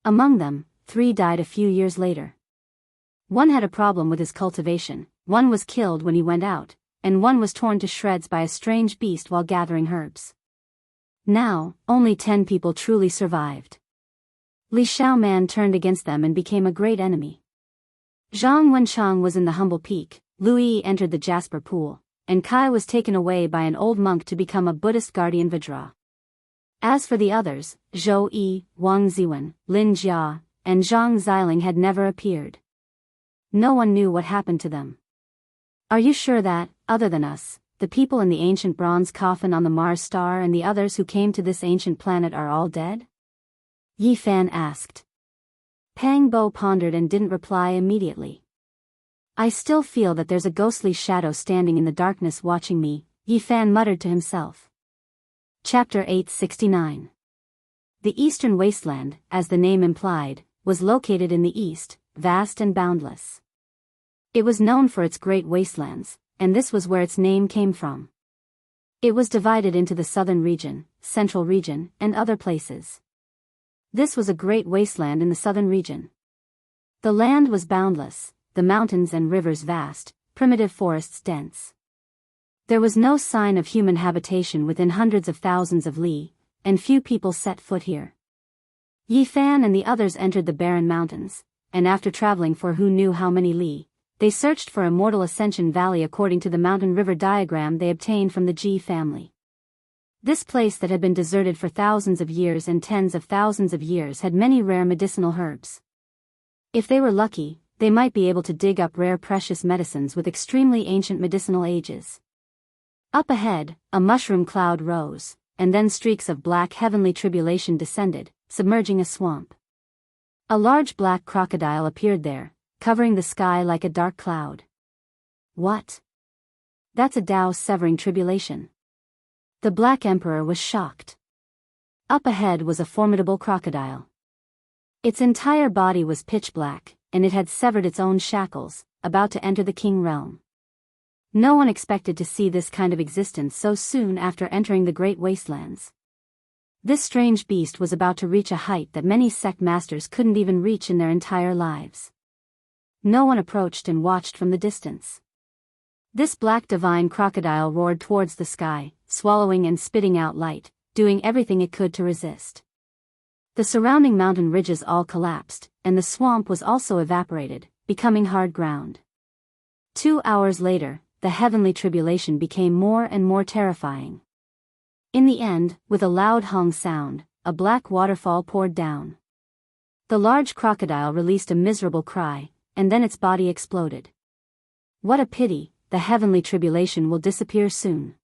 Among them, 3 died a few years later. One had a problem with his cultivation, one was killed when he went out, and one was torn to shreds by a strange beast while gathering herbs. Now, only 10 people truly survived. Li Xiaoman turned against them and became a great enemy. Zhang Wenchang was in the humble peak, Lu Yi entered the Jasper pool, and Kai was taken away by an old monk to become a Buddhist guardian Vajra. As for the others, Zhou Yi, Wang Ziwen, Lin Jia, and Zhang Xiling had never appeared. No one knew what happened to them. Are you sure that, other than us, the people in the ancient bronze coffin on the Mars star and the others who came to this ancient planet are all dead? Yi Fan asked. Pang Bo pondered and didn't reply immediately. I still feel that there's a ghostly shadow standing in the darkness watching me, Yi Fan muttered to himself. Chapter 869. The eastern wasteland, as the name implied, was located in the east, vast and boundless. It was known for its great wastelands, and this was where its name came from. It was divided into the southern region, central region, and other places. This was a great wasteland in the southern region. The land was boundless, the mountains and rivers vast, primitive forests dense. There was no sign of human habitation within hundreds of thousands of li, and few people set foot here. Yi Fan and the others entered the barren mountains, and after traveling for who knew how many li, they searched for Immortal Ascension Valley according to the mountain river diagram they obtained from the Ji family. This place that had been deserted for thousands of years and tens of thousands of years had many rare medicinal herbs. If they were lucky, they might be able to dig up rare precious medicines with extremely ancient medicinal ages. Up ahead, a mushroom cloud rose, and then streaks of black heavenly tribulation descended, submerging a swamp. A large black crocodile appeared there, covering the sky like a dark cloud. What? That's a Tao-severing tribulation. The Black Emperor was shocked. Up ahead was a formidable crocodile. Its entire body was pitch black, and it had severed its own shackles, about to enter the king realm. No one expected to see this kind of existence so soon after entering the great wastelands. This strange beast was about to reach a height that many sect masters couldn't even reach in their entire lives. No one approached and watched from the distance. This black divine crocodile roared towards the sky, swallowing and spitting out light, doing everything it could to resist. The surrounding mountain ridges all collapsed, and the swamp was also evaporated, becoming hard ground. 2 hours later, the heavenly tribulation became more and more terrifying. In the end, with a loud hung sound, a black waterfall poured down. The large crocodile released a miserable cry, and then its body exploded. What a pity, the heavenly tribulation will disappear soon.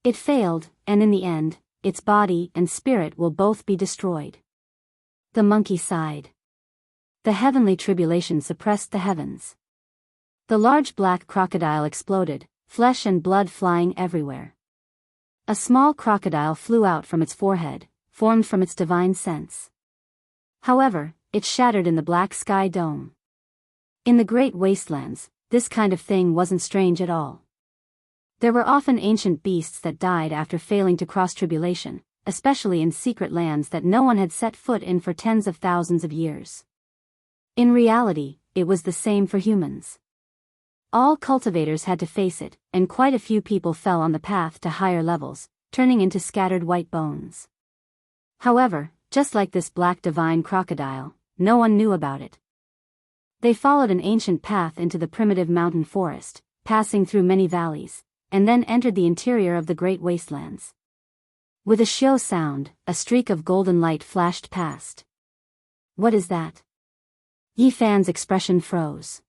It failed, and in the end, its body and spirit will both be destroyed. The monkey sighed. The heavenly tribulation suppressed the heavens. The large black crocodile exploded, flesh and blood flying everywhere. A small crocodile flew out from its forehead, formed from its divine sense. However, it shattered in the black sky dome. In the great wastelands, this kind of thing wasn't strange at all. There were often ancient beasts that died after failing to cross tribulation, especially in secret lands that no one had set foot in for tens of thousands of years. In reality, it was the same for humans. All cultivators had to face it, and quite a few people fell on the path to higher levels, turning into scattered white bones. However, just like this black divine crocodile, no one knew about it. They followed an ancient path into the primitive mountain forest, passing through many valleys, and then entered the interior of the great wastelands. With a shrill sound, a streak of golden light flashed past. What is that? Yi Fan's expression froze.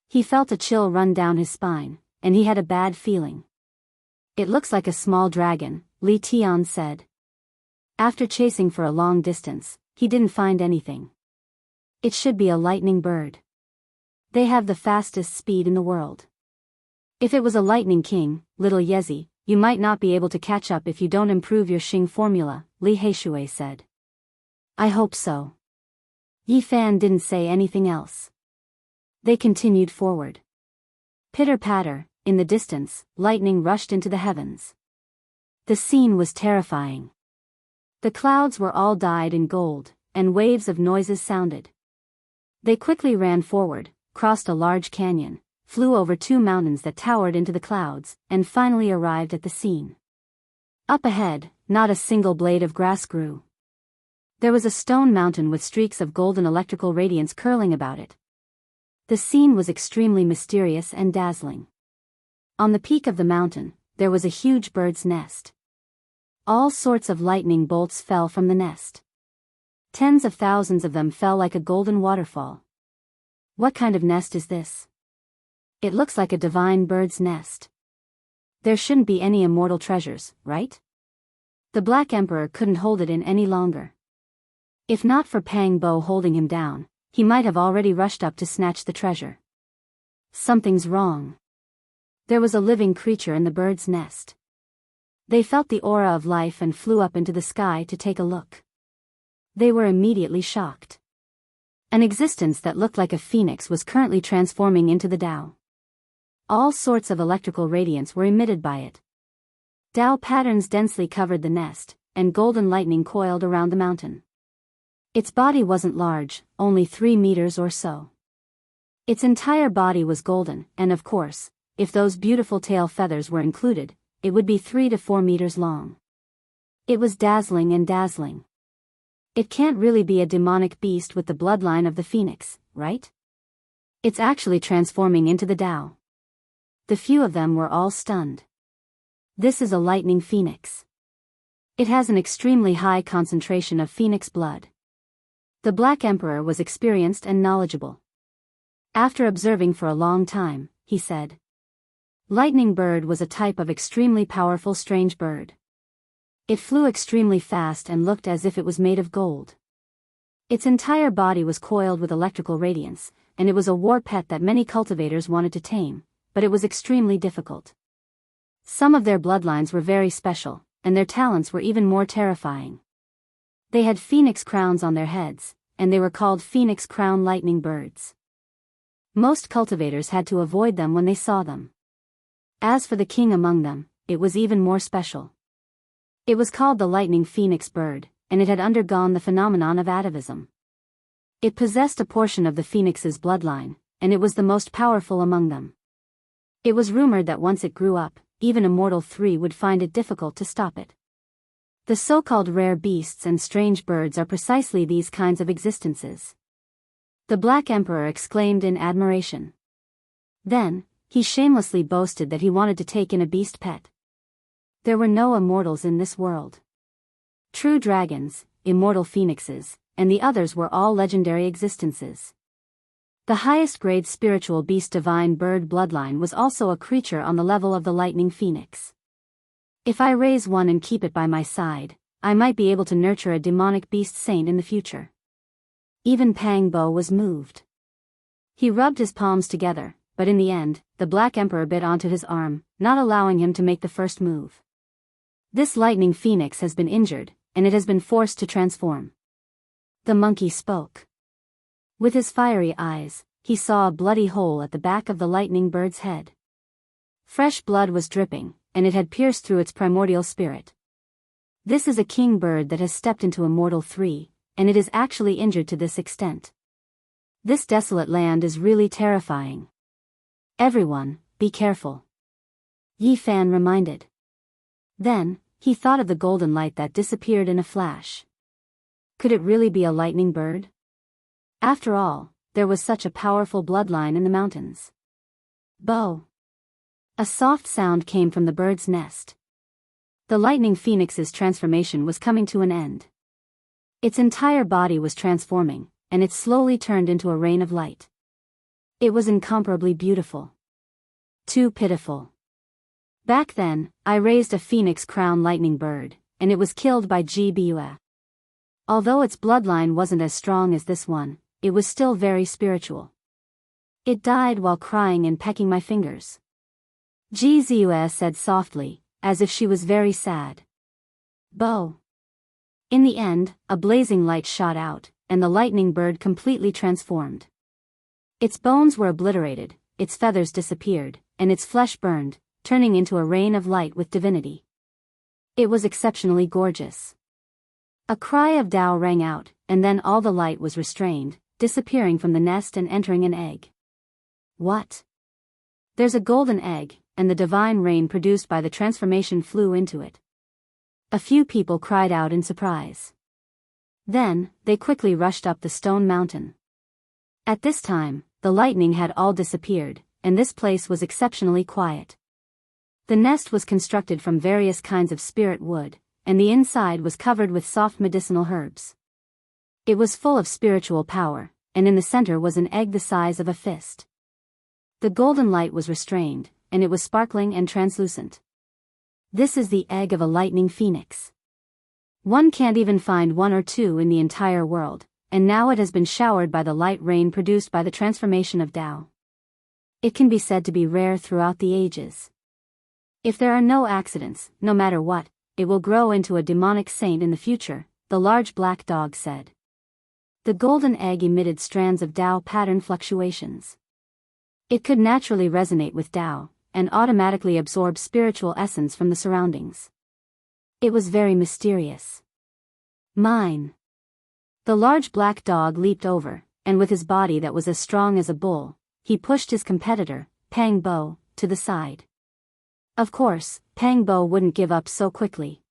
He felt a chill run down his spine, and he had a bad feeling. It looks like a small dragon, Li Tian said. After chasing for a long distance, he didn't find anything. It should be a lightning bird. They have the fastest speed in the world. If it was a lightning king, little Yezi, you might not be able to catch up if you don't improve your Xing formula, Li Heishui said. I hope so. Yi Fan didn't say anything else. They continued forward. Pitter-patter, in the distance, lightning rushed into the heavens. The scene was terrifying. The clouds were all dyed in gold, and waves of noises sounded. They quickly ran forward, crossed a large canyon, flew over 2 mountains that towered into the clouds, and finally arrived at the scene. Up ahead, not a single blade of grass grew. There was a stone mountain with streaks of golden electrical radiance curling about it. The scene was extremely mysterious and dazzling. On the peak of the mountain, there was a huge bird's nest. All sorts of lightning bolts fell from the nest. Tens of thousands of them fell like a golden waterfall. What kind of nest is this? It looks like a divine bird's nest. There shouldn't be any immortal treasures, right? The Black Emperor couldn't hold it in any longer. If not for Pang Bo holding him down, he might have already rushed up to snatch the treasure. Something's wrong. There was a living creature in the bird's nest. They felt the aura of life and flew up into the sky to take a look. They were immediately shocked. An existence that looked like a phoenix was currently transforming into the Tao. All sorts of electrical radiance were emitted by it. Tao patterns densely covered the nest, and golden lightning coiled around the mountain. Its body wasn't large, only 3 meters or so. Its entire body was golden, and of course, if those beautiful tail feathers were included, it would be 3 to 4 meters long. It was dazzling and dazzling. It can't really be a demonic beast with the bloodline of the phoenix, right? It's actually transforming into the Tao. The few of them were all stunned. This is a lightning phoenix. It has an extremely high concentration of phoenix blood. The Black Emperor was experienced and knowledgeable. After observing for a long time, he said, "Lightning bird was a type of extremely powerful strange bird. It flew extremely fast and looked as if it was made of gold. Its entire body was coiled with electrical radiance, and it was a war pet that many cultivators wanted to tame, but it was extremely difficult. Some of their bloodlines were very special, and their talents were even more terrifying. They had phoenix crowns on their heads, and they were called phoenix crown lightning birds. Most cultivators had to avoid them when they saw them. As for the king among them, it was even more special. It was called the lightning phoenix bird, and it had undergone the phenomenon of atavism. It possessed a portion of the phoenix's bloodline, and it was the most powerful among them. It was rumored that once it grew up, even a mortal 3 would find it difficult to stop it. The so-called rare beasts and strange birds are precisely these kinds of existences." The Black Emperor exclaimed in admiration. Then, he shamelessly boasted that he wanted to take in a beast pet. There were no immortals in this world. True dragons, immortal phoenixes, and the others were all legendary existences. The highest grade spiritual beast divine bird bloodline was also a creature on the level of the lightning phoenix. If I raise one and keep it by my side, I might be able to nurture a demonic beast saint in the future. Even Pang Bo was moved. He rubbed his palms together, but in the end, the Black Emperor bit onto his arm, not allowing him to make the first move. This lightning phoenix has been injured, and it has been forced to transform. The monkey spoke. With his fiery eyes, he saw a bloody hole at the back of the lightning bird's head. Fresh blood was dripping, and it had pierced through its primordial spirit. This is a king bird that has stepped into a mortal 3, and it is actually injured to this extent. This desolate land is really terrifying. Everyone, be careful. Yi Fan reminded. Then, he thought of the golden light that disappeared in a flash. Could it really be a lightning bird? After all, there was such a powerful bloodline in the mountains. Bo. A soft sound came from the bird's nest. The lightning phoenix's transformation was coming to an end. Its entire body was transforming, and it slowly turned into a rain of light. It was incomparably beautiful. Too pitiful. Back then, I raised a phoenix crown lightning bird, and it was killed by Gbua. Although its bloodline wasn't as strong as this one, it was still very spiritual. It died while crying and pecking my fingers. Gbua said softly, as if she was very sad. Bo. In the end, a blazing light shot out, and the lightning bird completely transformed. Its bones were obliterated, its feathers disappeared, and its flesh burned, turning into a rain of light with divinity. It was exceptionally gorgeous. A cry of Tao rang out, and then all the light was restrained, disappearing from the nest and entering an egg. What? There's a golden egg, and the divine rain produced by the transformation flew into it. A few people cried out in surprise. Then, they quickly rushed up the stone mountain. At this time, the lightning had all disappeared, and this place was exceptionally quiet. The nest was constructed from various kinds of spirit wood, and the inside was covered with soft medicinal herbs. It was full of spiritual power, and in the center was an egg the size of a fist. The golden light was restrained, and it was sparkling and translucent. This is the egg of a lightning phoenix. One can't even find 1 or 2 in the entire world, and now it has been showered by the light rain produced by the transformation of Tao. It can be said to be rare throughout the ages. If there are no accidents, no matter what, it will grow into a demonic saint in the future, the large black dog said. The golden egg emitted strands of Tao pattern fluctuations. It could naturally resonate with Tao, and automatically absorb spiritual essence from the surroundings. It was very mysterious. Mine. The large black dog leaped over, and with his body that was as strong as a bull, he pushed his competitor, Pang Bo, to the side. Of course, Pang Bo wouldn't give up so quickly.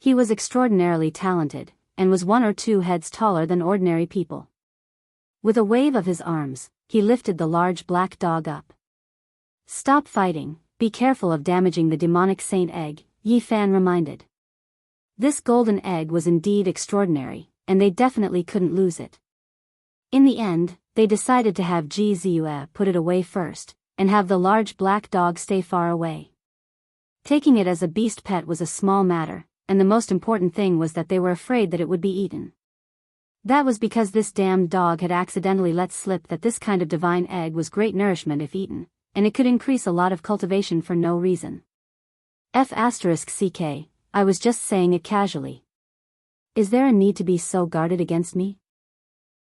He was extraordinarily talented, and was 1 or 2 heads taller than ordinary people. With a wave of his arms, he lifted the large black dog up. Stop fighting, be careful of damaging the demonic saint egg, Yi Fan reminded. This golden egg was indeed extraordinary, and they definitely couldn't lose it. In the end, they decided to have Ji Ziyue put it away first, and have the large black dog stay far away. Taking it as a beast pet was a small matter, and the most important thing was that they were afraid that it would be eaten. That was because this damned dog had accidentally let slip that this kind of divine egg was great nourishment if eaten, and it could increase a lot of cultivation for no reason. F***ck, I was just saying it casually. Is there a need to be so guarded against me?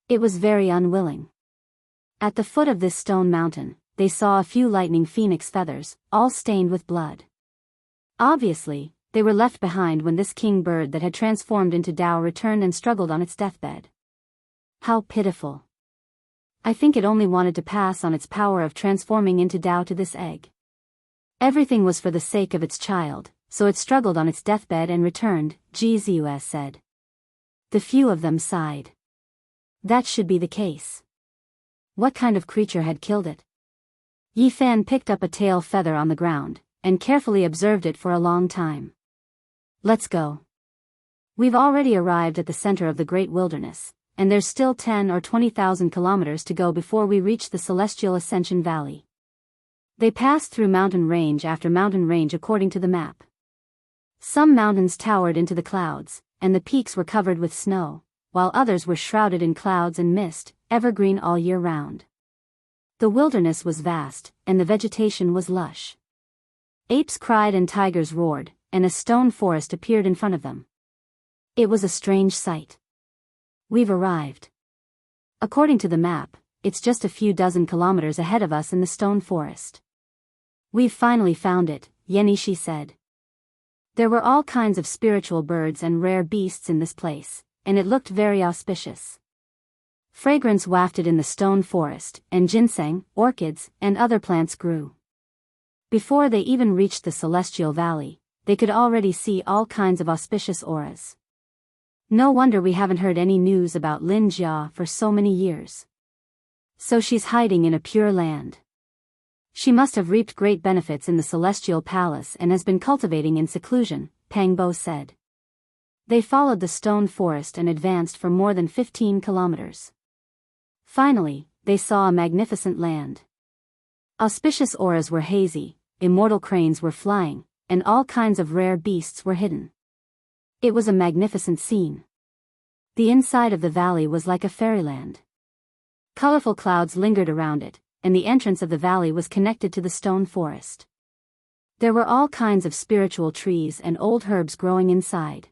It was very unwilling. At the foot of this stone mountain, they saw a few lightning phoenix feathers, all stained with blood. Obviously, they were left behind when this king bird that had transformed into Tao returned and struggled on its deathbed. How pitiful. I think it only wanted to pass on its power of transforming into Tao to this egg. Everything was for the sake of its child, so it struggled on its deathbed and returned, Ji Ziyue said. The few of them sighed. That should be the case. What kind of creature had killed it? Yi Fan picked up a tail feather on the ground, and carefully observed it for a long time. Let's go. We've already arrived at the center of the great wilderness, and there's still 10 or 20,000 kilometers to go before we reach the Celestial Ascension Valley. They passed through mountain range after mountain range according to the map. Some mountains towered into the clouds, and the peaks were covered with snow, while others were shrouded in clouds and mist, evergreen all year round. The wilderness was vast, and the vegetation was lush. Apes cried and tigers roared, and a stone forest appeared in front of them. It was a strange sight. We've arrived. According to the map, it's just a few dozen kilometers ahead of us in the stone forest. We've finally found it, Yenishi said. There were all kinds of spiritual birds and rare beasts in this place, and it looked very auspicious. Fragrance wafted in the stone forest, and ginseng, orchids, and other plants grew. Before they even reached the Celestial Valley, they could already see all kinds of auspicious auras. No wonder we haven't heard any news about Lin Jia for so many years. So she's hiding in a pure land. She must have reaped great benefits in the Celestial Palace and has been cultivating in seclusion, Pang Bo said. They followed the stone forest and advanced for more than 15 kilometers. Finally, they saw a magnificent land. Auspicious auras were hazy, immortal cranes were flying, and all kinds of rare beasts were hidden. It was a magnificent scene. The inside of the valley was like a fairyland. Colorful clouds lingered around it, and the entrance of the valley was connected to the stone forest. There were all kinds of spiritual trees and old herbs growing inside.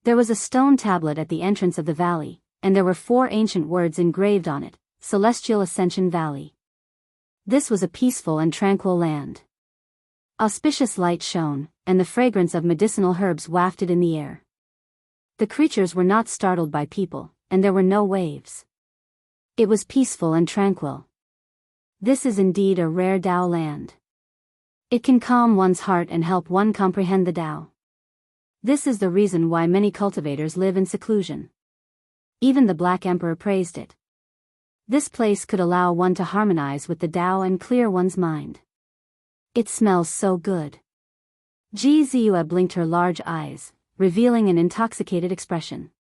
There was a stone tablet at the entrance of the valley, and there were 4 ancient words engraved on it, Celestial Ascension Valley. This was a peaceful and tranquil land. Auspicious light shone, and the fragrance of medicinal herbs wafted in the air. The creatures were not startled by people, and there were no waves. It was peaceful and tranquil. This is indeed a rare Tao land. It can calm one's heart and help one comprehend the Tao. This is the reason why many cultivators live in seclusion. Even the Black Emperor praised it. This place could allow one to harmonize with the Tao and clear one's mind. It smells so good. Ji Ziyue blinked her large eyes, revealing an intoxicated expression.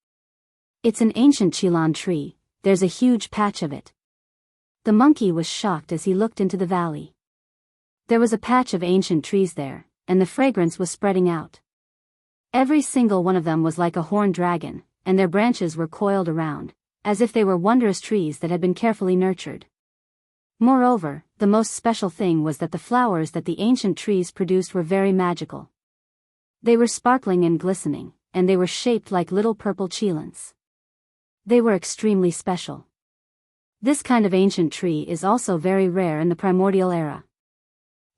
It's an ancient Qilan tree, there's a huge patch of it. The monkey was shocked as he looked into the valley. There was a patch of ancient trees there, and the fragrance was spreading out. Every single one of them was like a horned dragon, and their branches were coiled around, as if they were wondrous trees that had been carefully nurtured. Moreover, the most special thing was that the flowers that the ancient trees produced were very magical. They were sparkling and glistening, and they were shaped like little purple cheilants. They were extremely special. This kind of ancient tree is also very rare in the primordial era.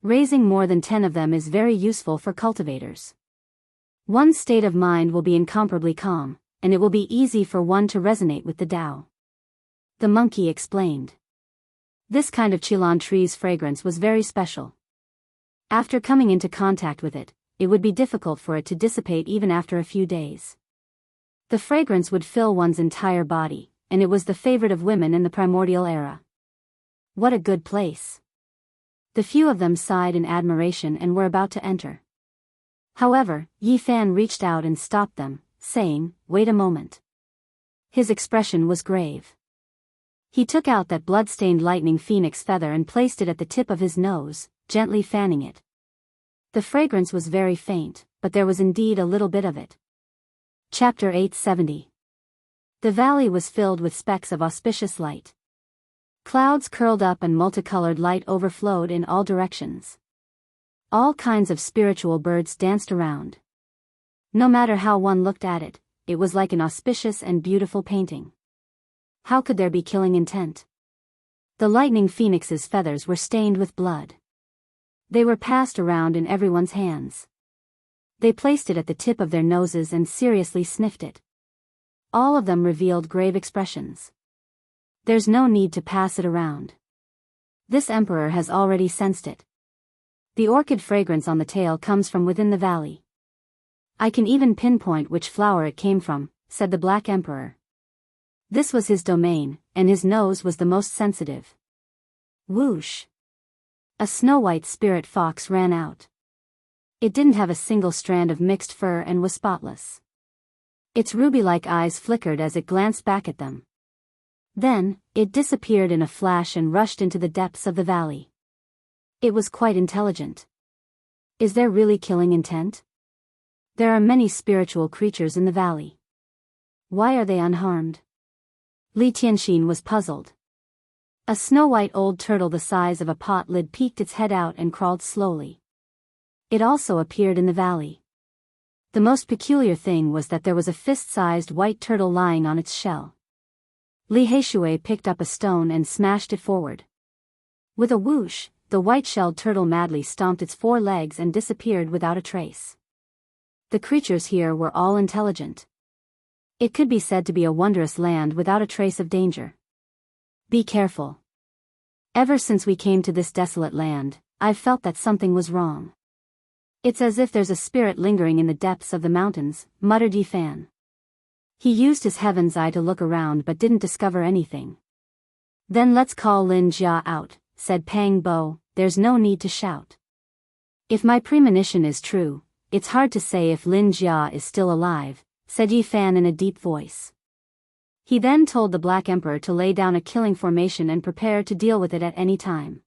Raising more than 10 of them is very useful for cultivators. One's state of mind will be incomparably calm, and it will be easy for one to resonate with the Tao. The monkey explained. This kind of Qilin tree's fragrance was very special. After coming into contact with it, it would be difficult for it to dissipate even after a few days. The fragrance would fill one's entire body, and it was the favorite of women in the primordial era. What a good place! The few of them sighed in admiration and were about to enter. However, Yi Fan reached out and stopped them, saying, "Wait a moment." His expression was grave. He took out that blood-stained lightning phoenix feather and placed it at the tip of his nose, gently fanning it. The fragrance was very faint, but there was indeed a little bit of it. Chapter 870. The valley was filled with specks of auspicious light. Clouds curled up and multicolored light overflowed in all directions. All kinds of spiritual birds danced around. No matter how one looked at it, it was like an auspicious and beautiful painting. How could there be killing intent? The lightning phoenix's feathers were stained with blood. They were passed around in everyone's hands. They placed it at the tip of their noses and seriously sniffed it. All of them revealed grave expressions. There's no need to pass it around. This emperor has already sensed it. The orchid fragrance on the tail comes from within the valley. I can even pinpoint which flower it came from, said the Black Emperor. This was his domain, and his nose was the most sensitive. Whoosh! A snow-white spirit fox ran out. It didn't have a single strand of mixed fur and was spotless. Its ruby-like eyes flickered as it glanced back at them. Then, it disappeared in a flash and rushed into the depths of the valley. It was quite intelligent. Is there really killing intent? There are many spiritual creatures in the valley. Why are they unharmed? Li Tianxin was puzzled. A snow-white old turtle the size of a pot lid peeked its head out and crawled slowly. It also appeared in the valley. The most peculiar thing was that there was a fist-sized white turtle lying on its shell. Li Heishui picked up a stone and smashed it forward. With a whoosh, the white-shelled turtle madly stomped its 4 legs and disappeared without a trace. The creatures here were all intelligent. It could be said to be a wondrous land without a trace of danger. Be careful. Ever since we came to this desolate land, I've felt that something was wrong. It's as if there's a spirit lingering in the depths of the mountains, muttered Yi Fan. He used his heaven's eye to look around but didn't discover anything. Then let's call Lin Jia out, said Pang Bo, there's no need to shout. If my premonition is true, it's hard to say if Lin Jia is still alive, said Yi Fan in a deep voice. He then told the Black Emperor to lay down a killing formation and prepare to deal with it at any time.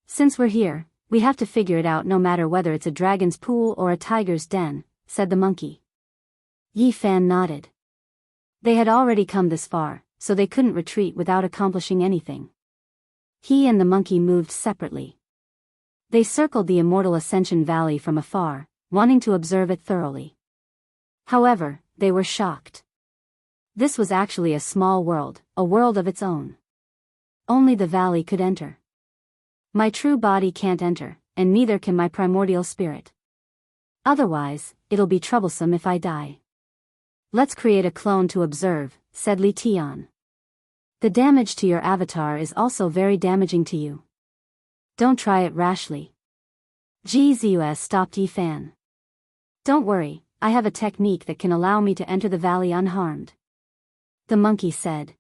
Since we're here, we have to figure it out no matter whether it's a dragon's pool or a tiger's den, said the monkey. Yi Fan nodded. They had already come this far, so they couldn't retreat without accomplishing anything. He and the monkey moved separately. They circled the immortal Ascension Valley from afar, wanting to observe it thoroughly. However, they were shocked. This was actually a small world, a world of its own. Only the valley could enter. My true body can't enter, and neither can my primordial spirit. Otherwise, it'll be troublesome if I die. Let's create a clone to observe, said Li Tian. The damage to your avatar is also very damaging to you. Don't try it rashly. Ji Zius stopped Yi Fan. Don't worry, I have a technique that can allow me to enter the valley unharmed. The monkey said.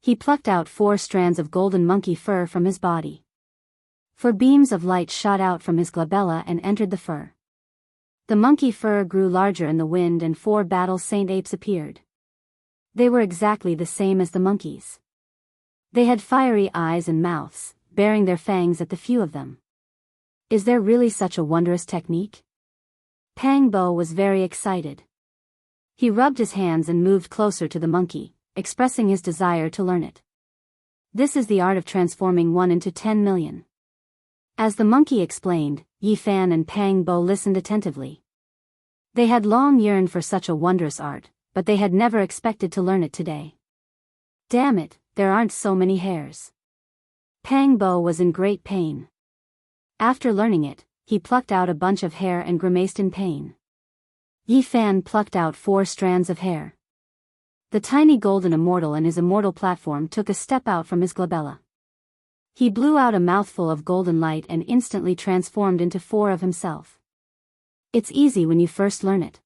He plucked out 4 strands of golden monkey fur from his body. 4 beams of light shot out from his glabella and entered the fur. The monkey fur grew larger in the wind and 4 battle saint apes appeared. They were exactly the same as the monkeys. They had fiery eyes and mouths, baring their fangs at the few of them. Is there really such a wondrous technique? Pang Bo was very excited. He rubbed his hands and moved closer to the monkey, expressing his desire to learn it. This is the art of transforming 1 into 10 million. As the monkey explained, Yi Fan and Pang Bo listened attentively. They had long yearned for such a wondrous art, but they had never expected to learn it today. Damn it, there aren't so many hairs. Pang Bo was in great pain. After learning it, he plucked out a bunch of hair and grimaced in pain. Yi Fan plucked out 4 strands of hair. The tiny golden immortal and his immortal platform took a step out from his glabella. He blew out a mouthful of golden light and instantly transformed into 4 of himself. It's easy when you first learn it.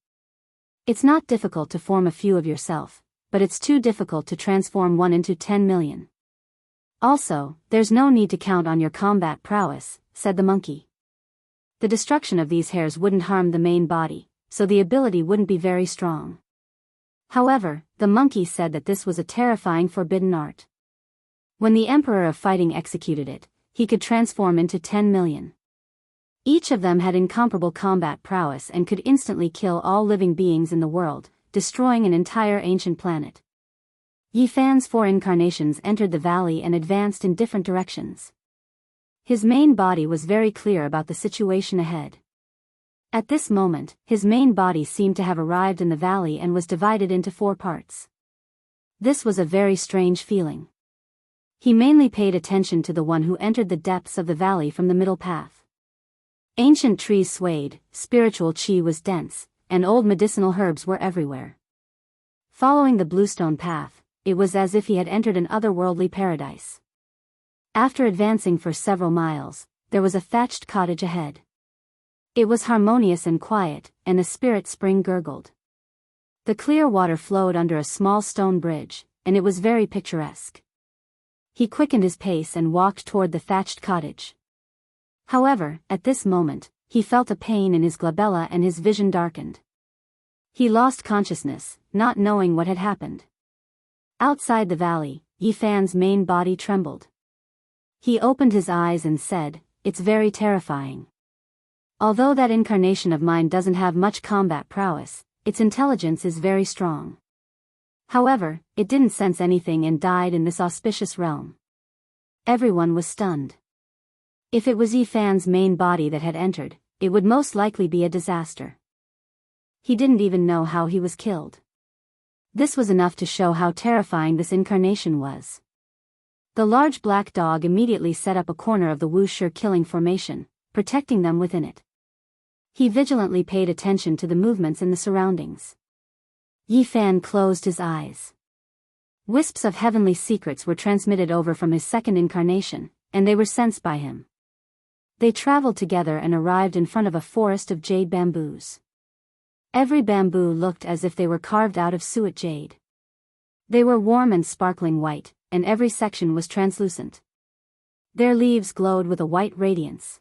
It's not difficult to form a few of yourself, but it's too difficult to transform 1 into 10 million. Also, there's no need to count on your combat prowess, said the monkey. The destruction of these hairs wouldn't harm the main body, so the ability wouldn't be very strong. However, the monkey said that this was a terrifying forbidden art. When the Emperor of Fighting executed it, he could transform into 10 million. Each of them had incomparable combat prowess and could instantly kill all living beings in the world, destroying an entire ancient planet. Yi Fan's 4 incarnations entered the valley and advanced in different directions. His main body was very clear about the situation ahead. At this moment, his main body seemed to have arrived in the valley and was divided into 4 parts. This was a very strange feeling. He mainly paid attention to the one who entered the depths of the valley from the middle path. Ancient trees swayed, spiritual chi was dense, and old medicinal herbs were everywhere. Following the bluestone path, it was as if he had entered an otherworldly paradise. After advancing for several miles, there was a thatched cottage ahead. It was harmonious and quiet, and the spirit spring gurgled. The clear water flowed under a small stone bridge, and it was very picturesque. He quickened his pace and walked toward the thatched cottage. However, at this moment, he felt a pain in his glabella and his vision darkened. He lost consciousness, not knowing what had happened. Outside the valley, Yi Fan's main body trembled. He opened his eyes and said, "It's very terrifying. Although that incarnation of mine doesn't have much combat prowess, its intelligence is very strong." However, it didn't sense anything and died in this auspicious realm. Everyone was stunned. If it was Yi Fan's main body that had entered, it would most likely be a disaster. He didn't even know how he was killed. This was enough to show how terrifying this incarnation was. The large black dog immediately set up a corner of the Wuxia killing formation, protecting them within it. He vigilantly paid attention to the movements in the surroundings. Yi Fan closed his eyes. Wisps of heavenly secrets were transmitted over from his second incarnation, and they were sensed by him. They traveled together and arrived in front of a forest of jade bamboos. Every bamboo looked as if they were carved out of suet jade. They were warm and sparkling white, and every section was translucent. Their leaves glowed with a white radiance.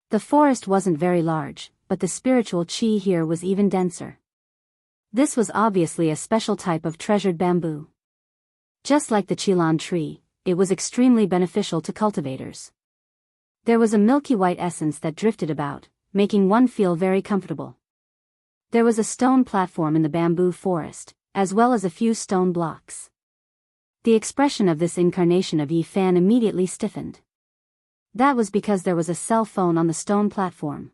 The forest wasn't very large, but the spiritual chi here was even denser. This was obviously a special type of treasured bamboo. Just like the Qilan tree, it was extremely beneficial to cultivators. There was a milky white essence that drifted about, making one feel very comfortable. There was a stone platform in the bamboo forest, as well as a few stone blocks. The expression of this incarnation of Yi Fan immediately stiffened. That was because there was a cell phone on the stone platform.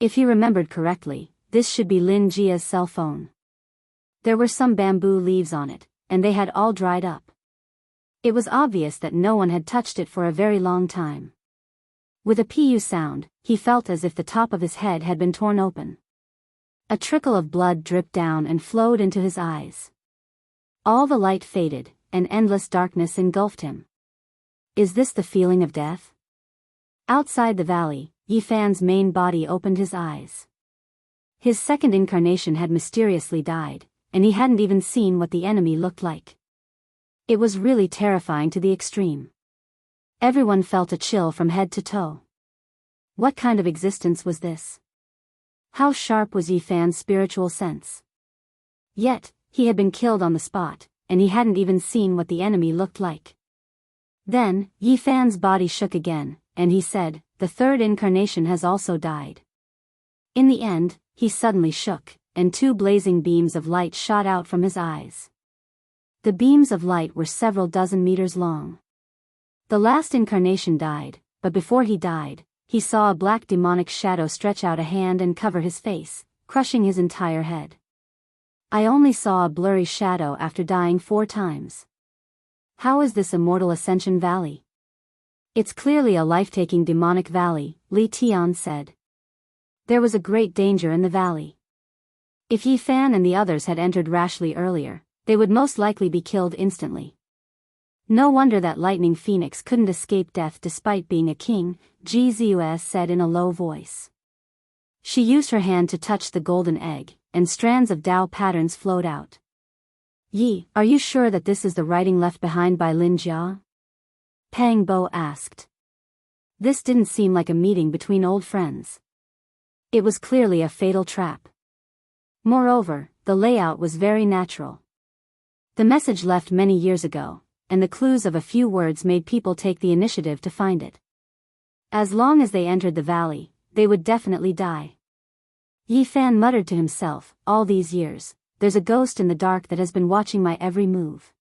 If he remembered correctly, this should be Lin Jia's cell phone. There were some bamboo leaves on it, and they had all dried up. It was obvious that no one had touched it for a very long time. With a pu sound, he felt as if the top of his head had been torn open. A trickle of blood dripped down and flowed into his eyes. All the light faded, and endless darkness engulfed him. Is this the feeling of death? Outside the valley, Yi Fan's main body opened his eyes. His second incarnation had mysteriously died, and he hadn't even seen what the enemy looked like. It was really terrifying to the extreme. Everyone felt a chill from head to toe. What kind of existence was this? How sharp was Yi Fan's spiritual sense? Yet, he had been killed on the spot, and he hadn't even seen what the enemy looked like. Then, Yi Fan's body shook again, and he said, "The third incarnation has also died." In the end, he suddenly shook, and 2 blazing beams of light shot out from his eyes. The beams of light were several dozen meters long. The last incarnation died, but before he died, he saw a black demonic shadow stretch out a hand and cover his face, crushing his entire head. I only saw a blurry shadow after dying 4 times. How is this immortal Ascension Valley? It's clearly a life-taking demonic valley, Li Tian said. There was a great danger in the valley. If Yi Fan and the others had entered rashly earlier, they would most likely be killed instantly. No wonder that Lightning Phoenix couldn't escape death despite being a king, Ji Zus said in a low voice. She used her hand to touch the golden egg, and strands of Tao patterns flowed out. Yi, are you sure that this is the writing left behind by Lin Jia? Pang Bo asked. This didn't seem like a meeting between old friends. It was clearly a fatal trap. Moreover, the layout was very natural. The message left many years ago, and the clues of a few words made people take the initiative to find it. As long as they entered the valley, they would definitely die. Yi Fan muttered to himself, all these years, there's a ghost in the dark that has been watching my every move.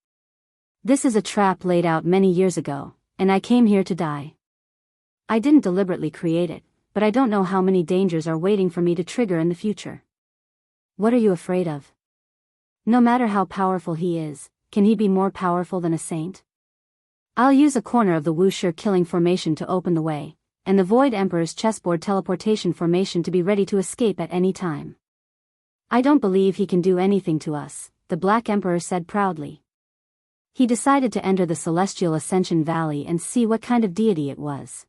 This is a trap laid out many years ago, and I came here to die. I didn't deliberately create it, but I don't know how many dangers are waiting for me to trigger in the future. What are you afraid of? No matter how powerful he is, can he be more powerful than a saint? I'll use a corner of the Wuxia killing formation to open the way, and the Void Emperor's chessboard teleportation formation to be ready to escape at any time. I don't believe he can do anything to us, the Black Emperor said proudly. He decided to enter the Celestial Ascension Valley and see what kind of deity it was.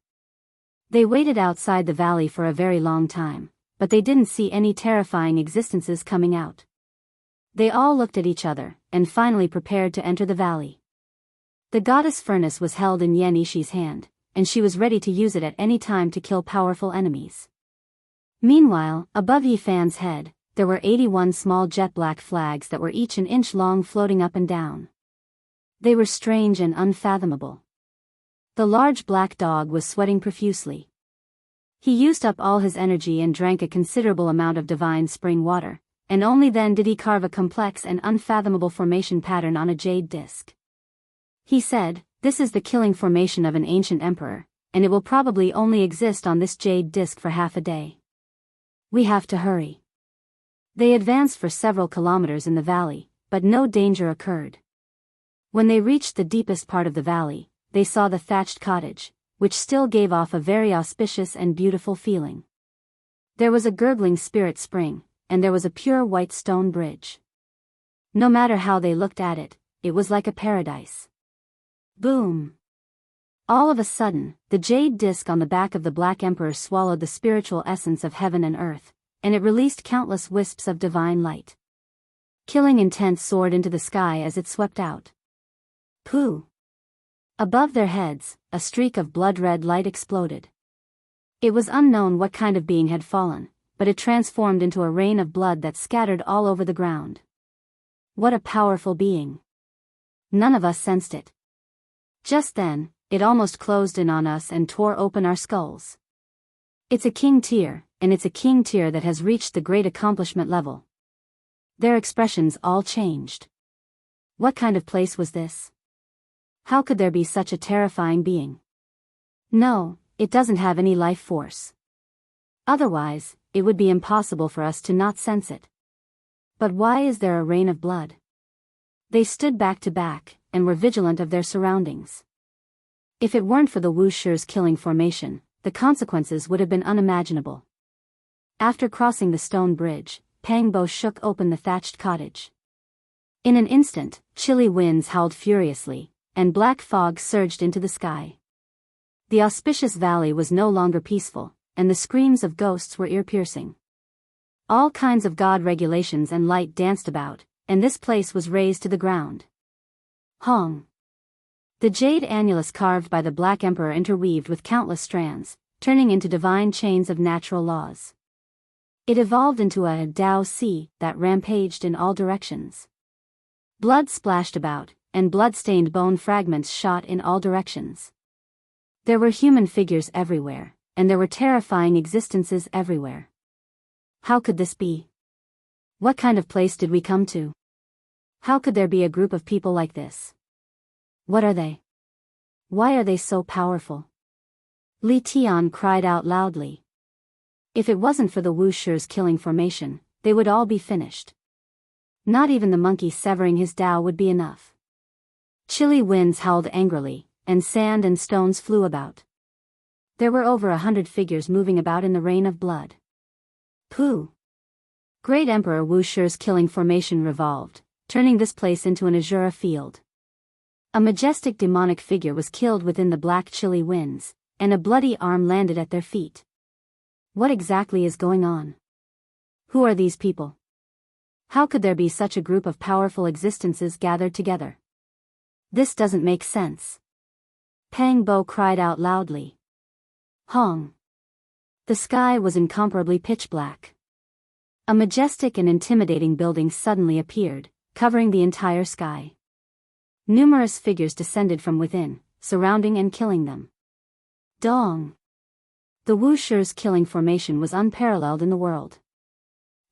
They waited outside the valley for a very long time, but they didn't see any terrifying existences coming out. They all looked at each other, and finally prepared to enter the valley. The goddess furnace was held in Yan Ishi's hand, and she was ready to use it at any time to kill powerful enemies. Meanwhile, above Yi Fan's head, there were 81 small jet black flags that were each an inch long floating up and down. They were strange and unfathomable. The large black dog was sweating profusely. He used up all his energy and drank a considerable amount of divine spring water, and only then did he carve a complex and unfathomable formation pattern on a jade disc. He said, "This is the killing formation of an ancient emperor, and it will probably only exist on this jade disc for half a day. We have to hurry." They advanced for several kilometers in the valley, but no danger occurred. When they reached the deepest part of the valley, they saw the thatched cottage, which still gave off a very auspicious and beautiful feeling. There was a gurgling spirit spring, and there was a pure white stone bridge. No matter how they looked at it, it was like a paradise. Boom! All of a sudden, the jade disc on the back of the Black Emperor swallowed the spiritual essence of heaven and earth, and it released countless wisps of divine light. Killing intent soared into the sky as it swept out. Pooh! Above their heads, a streak of blood-red light exploded. It was unknown what kind of being had fallen, but it transformed into a rain of blood that scattered all over the ground. What a powerful being! None of us sensed it. Just then, it almost closed in on us and tore open our skulls. It's a king tier, and it's a king tier that has reached the great accomplishment level. Their expressions all changed. What kind of place was this? How could there be such a terrifying being? No, it doesn't have any life force. Otherwise, it would be impossible for us to not sense it. But why is there a rain of blood? They stood back to back, and were vigilant of their surroundings. If it weren't for the Wuxia's killing formation, the consequences would have been unimaginable. After crossing the stone bridge, Pang Bo shook open the thatched cottage. In an instant, chilly winds howled furiously, and black fog surged into the sky. The auspicious valley was no longer peaceful, and the screams of ghosts were ear-piercing. All kinds of god regulations and light danced about, and this place was razed to the ground. Hong! The jade annulus carved by the Black Emperor interweaved with countless strands, turning into divine chains of natural laws. It evolved into a Dao Sea that rampaged in all directions. Blood splashed about, and blood-stained bone fragments shot in all directions. There were human figures everywhere, and there were terrifying existences everywhere. How could this be? What kind of place did we come to? How could there be a group of people like this? What are they? Why are they so powerful? Li Tian cried out loudly. If it wasn't for the Wuxia's killing formation, they would all be finished. Not even the monkey severing his Tao would be enough. Chilly winds howled angrily, and sand and stones flew about. There were over 100 figures moving about in the rain of blood. Pooh! Great Emperor Wu Shi's killing formation revolved, turning this place into an azure field. A majestic demonic figure was killed within the black chilly winds, and a bloody arm landed at their feet. What exactly is going on? Who are these people? How could there be such a group of powerful existences gathered together? This doesn't make sense. Pang Bo cried out loudly. Hong! The sky was incomparably pitch black. A majestic and intimidating building suddenly appeared, covering the entire sky. Numerous figures descended from within, surrounding and killing them. Dong! The Wu Shi's killing formation was unparalleled in the world.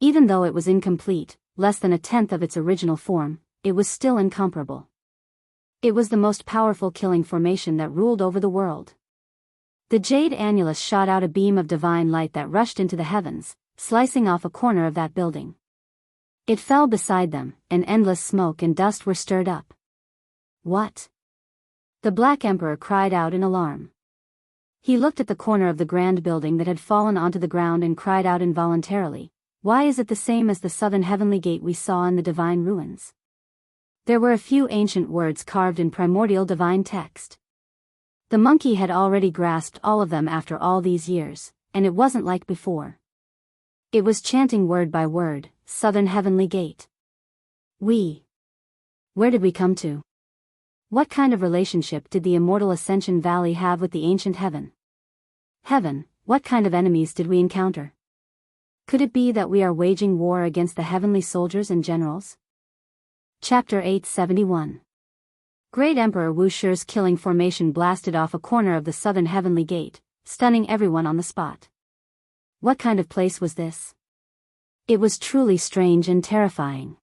Even though it was incomplete, less than a tenth of its original form, it was still incomparable. It was the most powerful killing formation that ruled over the world. The jade annulus shot out a beam of divine light that rushed into the heavens, slicing off a corner of that building. It fell beside them, and endless smoke and dust were stirred up. What? The Black Emperor cried out in alarm. He looked at the corner of the grand building that had fallen onto the ground and cried out involuntarily, "Why is it the same as the southern heavenly gate we saw in the divine ruins?" There were a few ancient words carved in primordial divine text. The monkey had already grasped all of them after all these years, and it wasn't like before. It was chanting word by word, "Southern heavenly gate." Where did we come to? What kind of relationship did the immortal Ascension Valley have with the ancient heaven? Heaven, what kind of enemies did we encounter? Could it be that we are waging war against the heavenly soldiers and generals? Chapter 871. Great Emperor Wu Shi's killing formation blasted off a corner of the southern heavenly gate, stunning everyone on the spot. What kind of place was this? It was truly strange and terrifying.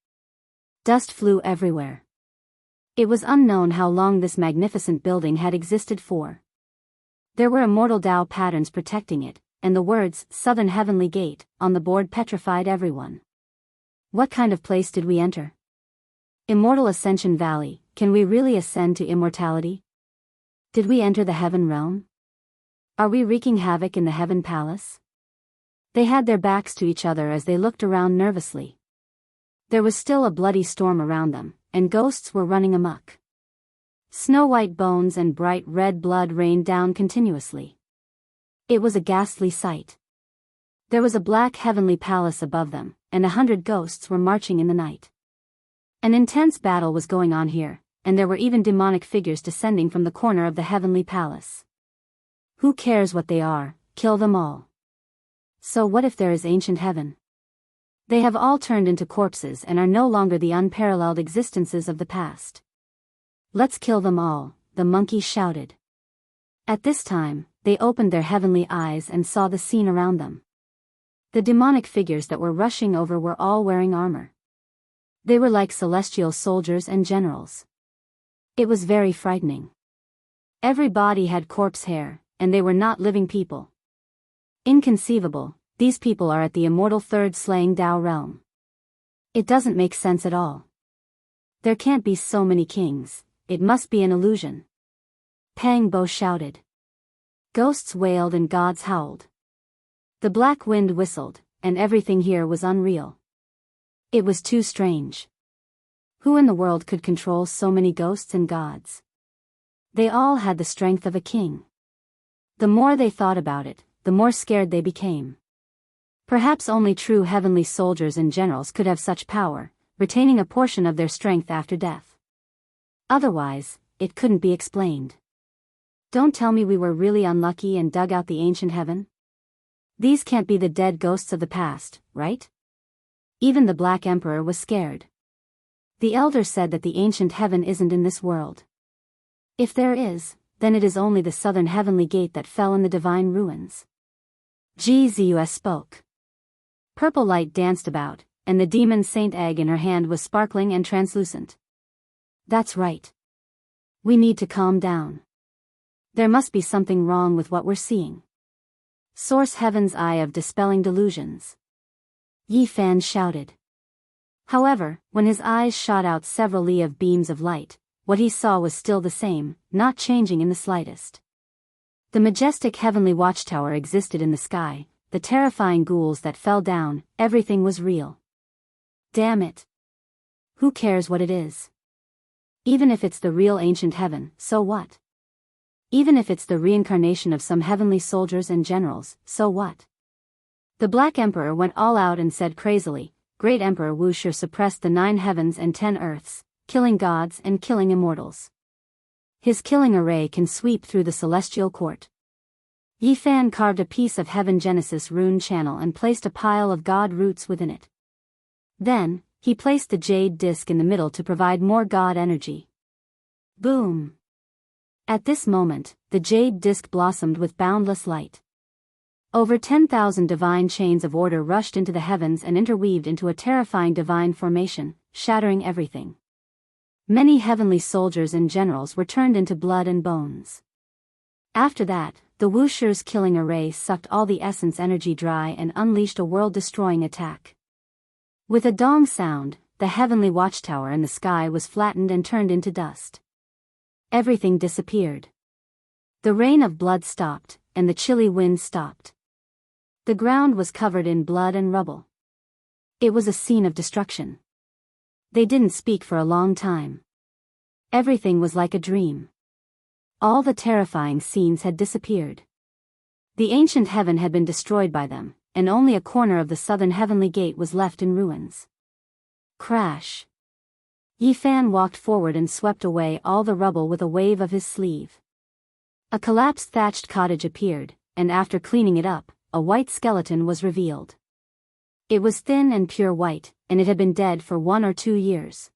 Dust flew everywhere. It was unknown how long this magnificent building had existed for. There were immortal Tao patterns protecting it, and the words, "Southern Heavenly Gate," on the board petrified everyone. What kind of place did we enter? Immortal Ascension Valley, can we really ascend to immortality? Did we enter the heaven realm? Are we wreaking havoc in the heaven palace? They had their backs to each other as they looked around nervously. There was still a bloody storm around them, and ghosts were running amok. Snow-white bones and bright red blood rained down continuously. It was a ghastly sight. There was a black heavenly palace above them, and 100 ghosts were marching in the night. An intense battle was going on here, and there were even demonic figures descending from the corner of the heavenly palace. Who cares what they are, kill them all. So what if there is ancient heaven? They have all turned into corpses and are no longer the unparalleled existences of the past. Let's kill them all, the monkey shouted. At this time, they opened their heavenly eyes and saw the scene around them. The demonic figures that were rushing over were all wearing armor. They were like celestial soldiers and generals. It was very frightening. Every body had corpse hair, and they were not living people. Inconceivable, these people are at the immortal third slaying Tao realm. It doesn't make sense at all. There can't be so many kings, it must be an illusion. Pang Bo shouted. Ghosts wailed and gods howled. The black wind whistled, and everything here was unreal. It was too strange. Who in the world could control so many ghosts and gods? They all had the strength of a king. The more they thought about it, the more scared they became. Perhaps only true heavenly soldiers and generals could have such power, retaining a portion of their strength after death. Otherwise, it couldn't be explained. Don't tell me we were really unlucky and dug out the ancient heaven? These can't be the dead ghosts of the past, right? Even the Black Emperor was scared. The elder said that the ancient heaven isn't in this world. If there is, then it is only the southern heavenly gate that fell in the divine ruins. GZUS spoke. Purple light danced about, and the demon Saint Egg in her hand was sparkling and translucent. That's right. We need to calm down. There must be something wrong with what we're seeing. Source Heaven's Eye of Dispelling Delusions. Yi Fan shouted. However, when his eyes shot out several li of beams of light, what he saw was still the same, not changing in the slightest. The majestic heavenly watchtower existed in the sky, the terrifying ghouls that fell down, everything was real. Damn it. Who cares what it is? Even if it's the real ancient heaven, so what? Even if it's the reincarnation of some heavenly soldiers and generals, so what? The Black Emperor went all out and said crazily, Great Emperor Wuxia suppressed the 9 heavens and 10 earths, killing gods and killing immortals. His killing array can sweep through the celestial court. Yi Fan carved a piece of Heaven Genesis rune channel and placed a pile of god roots within it. Then, he placed the jade disc in the middle to provide more god energy. Boom! At this moment, the jade disc blossomed with boundless light. Over 10,000 divine chains of order rushed into the heavens and interweaved into a terrifying divine formation, shattering everything. Many heavenly soldiers and generals were turned into blood and bones. After that, the Wuxier's killing array sucked all the essence energy dry and unleashed a world-destroying attack. With a dong sound, the heavenly watchtower in the sky was flattened and turned into dust. Everything disappeared. The rain of blood stopped, and the chilly wind stopped. The ground was covered in blood and rubble. It was a scene of destruction. They didn't speak for a long time. Everything was like a dream. All the terrifying scenes had disappeared. The ancient heaven had been destroyed by them, and only a corner of the southern heavenly gate was left in ruins. Crash! Yi Fan walked forward and swept away all the rubble with a wave of his sleeve. A collapsed thatched cottage appeared, and after cleaning it up, a white skeleton was revealed. It was thin and pure white, and it had been dead for 1 or 2 years.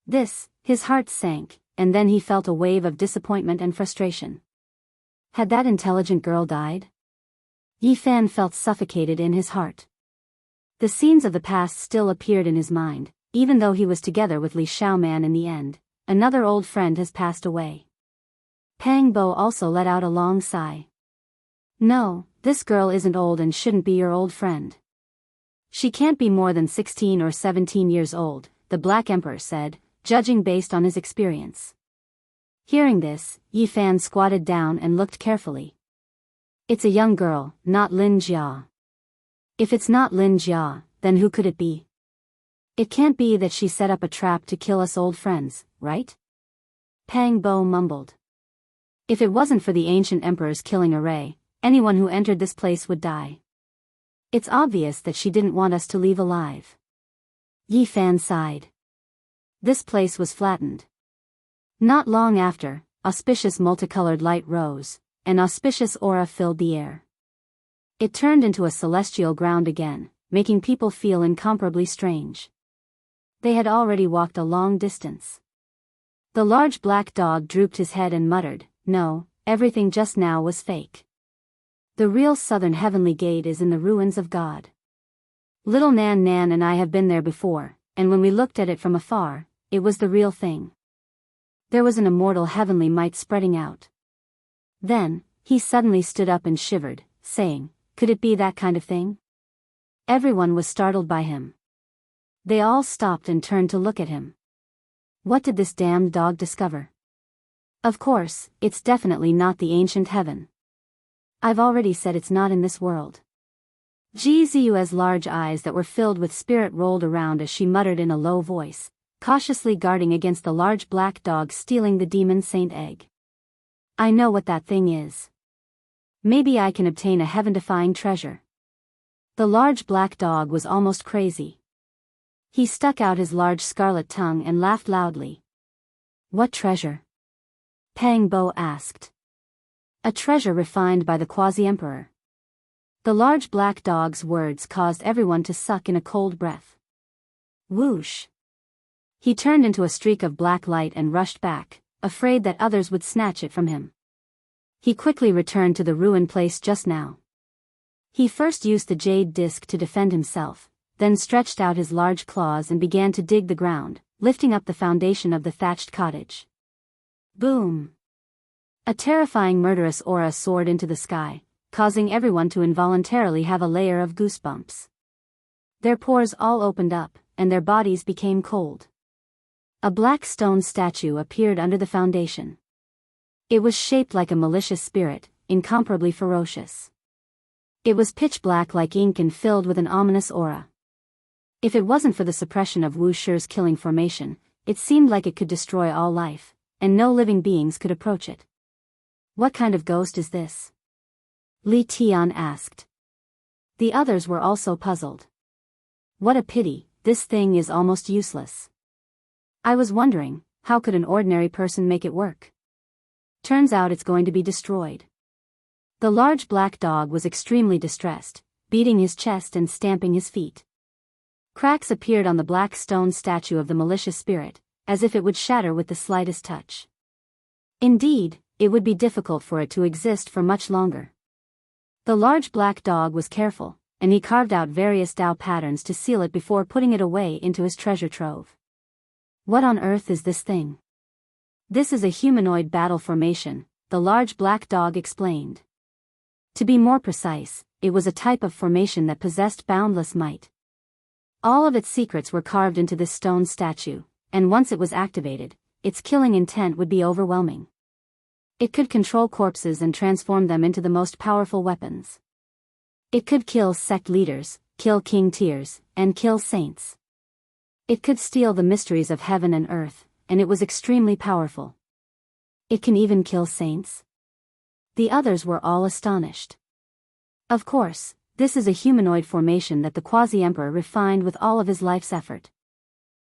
His heart sank, and then he felt a wave of disappointment and frustration. Had that intelligent girl died? Yi Fan felt suffocated in his heart. The scenes of the past still appeared in his mind, even though he was together with Li Xiaoman in the end. Another old friend has passed away. Pang Bo also let out a long sigh. No, this girl isn't old and shouldn't be your old friend. She can't be more than 16 or 17 years old, the Black Emperor said, judging based on his experience. Hearing this, Yi Fan squatted down and looked carefully. It's a young girl, not Lin Jia. If it's not Lin Jia, then who could it be? It can't be that she set up a trap to kill us old friends, right? Pang Bo mumbled. If it wasn't for the ancient emperor's killing array, anyone who entered this place would die. It's obvious that she didn't want us to leave alive. Yi Fan sighed. This place was flattened. Not long after, auspicious multicolored light rose, an auspicious aura filled the air. It turned into a celestial ground again, making people feel incomparably strange. They had already walked a long distance. The large black dog drooped his head and muttered, No, everything just now was fake. The real southern heavenly gate is in the ruins of God. Little Nan Nan and I have been there before, and when we looked at it from afar, it was the real thing. There was an immortal heavenly might spreading out. Then, he suddenly stood up and shivered, saying, Could it be that kind of thing? Everyone was startled by him. They all stopped and turned to look at him. What did this damned dog discover? Of course, it's definitely not the ancient heaven. I've already said it's not in this world. Ji Ziyue's large eyes that were filled with spirit rolled around as she muttered in a low voice, cautiously guarding against the large black dog stealing the demon saint egg. I know what that thing is. Maybe I can obtain a heaven-defying treasure. The large black dog was almost crazy. He stuck out his large scarlet tongue and laughed loudly. What treasure? Pang Bo asked. A treasure refined by the quasi-emperor. The large black dog's words caused everyone to suck in a cold breath. Whoosh! He turned into a streak of black light and rushed back, afraid that others would snatch it from him. He quickly returned to the ruined place just now. He first used the jade disc to defend himself, then stretched out his large claws and began to dig the ground, lifting up the foundation of the thatched cottage. Boom! A terrifying murderous aura soared into the sky, causing everyone to involuntarily have a layer of goosebumps. Their pores all opened up, and their bodies became cold. A black stone statue appeared under the foundation. It was shaped like a malicious spirit, incomparably ferocious. It was pitch black like ink and filled with an ominous aura. If it wasn't for the suppression of Wu Shi's killing formation, it seemed like it could destroy all life, and no living beings could approach it. What kind of ghost is this? Li Tian asked. The others were also puzzled. What a pity, this thing is almost useless. I was wondering, how could an ordinary person make it work? Turns out it's going to be destroyed. The large black dog was extremely distressed, beating his chest and stamping his feet. Cracks appeared on the black stone statue of the malicious spirit, as if it would shatter with the slightest touch. Indeed, it would be difficult for it to exist for much longer. The large black dog was careful, and he carved out various Tao patterns to seal it before putting it away into his treasure trove. What on earth is this thing? This is a humanoid battle formation, the large black dog explained. To be more precise, it was a type of formation that possessed boundless might. All of its secrets were carved into this stone statue, and once it was activated, its killing intent would be overwhelming. It could control corpses and transform them into the most powerful weapons. It could kill sect leaders, kill king tiers, and kill saints. It could steal the mysteries of heaven and earth, and it was extremely powerful. It can even kill saints? The others were all astonished. Of course, this is a humanoid formation that the quasi-emperor refined with all of his life's effort.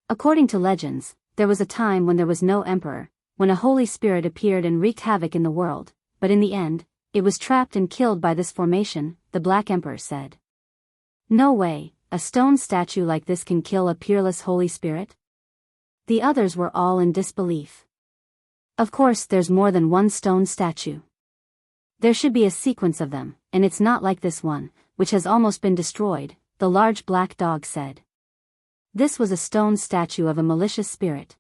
According to legends, there was a time when there was no emperor, when a holy spirit appeared and wreaked havoc in the world, but in the end, it was trapped and killed by this formation, the Black Emperor said. No way, a stone statue like this can kill a peerless holy spirit? The others were all in disbelief. Of course there's more than one stone statue. There should be a sequence of them, and it's not like this one, which has almost been destroyed, the large black dog said. This was a stone statue of a malicious spirit.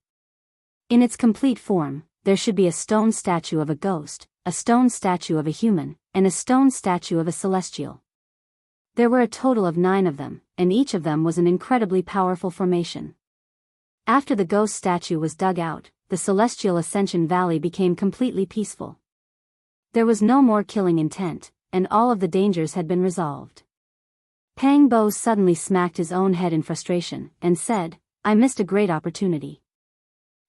In its complete form, there should be a stone statue of a ghost, a stone statue of a human, and a stone statue of a celestial. There were a total of 9 of them, and each of them was an incredibly powerful formation. After the ghost statue was dug out, the celestial ascension valley became completely peaceful. There was no more killing intent, and all of the dangers had been resolved. Pang Bo suddenly smacked his own head in frustration, and said, I missed a great opportunity.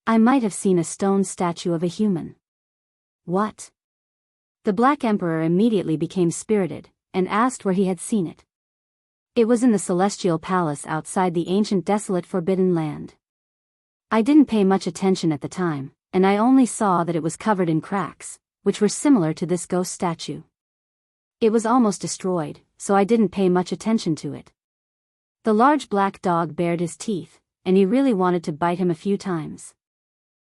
I might have seen a stone statue of a human. What? The Black Emperor immediately became spirited, and asked where he had seen it. It was in the celestial palace outside the ancient desolate forbidden land. I didn't pay much attention at the time, and I only saw that it was covered in cracks, which were similar to this ghost statue. It was almost destroyed, so I didn't pay much attention to it. The large black dog bared his teeth, and he really wanted to bite him a few times.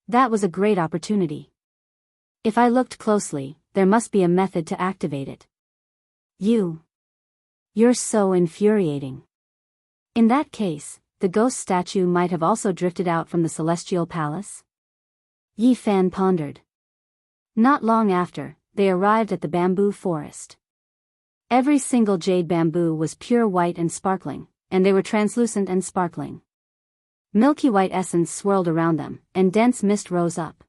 That was a great opportunity. If I looked closely, there must be a method to activate it. You're so infuriating. In that case, the ghost statue might have also drifted out from the celestial palace? Yi Fan pondered. Not long after, they arrived at the bamboo forest. Every single jade bamboo was pure white and sparkling, and they were translucent and sparkling. Milky white essence swirled around them, and dense mist rose up.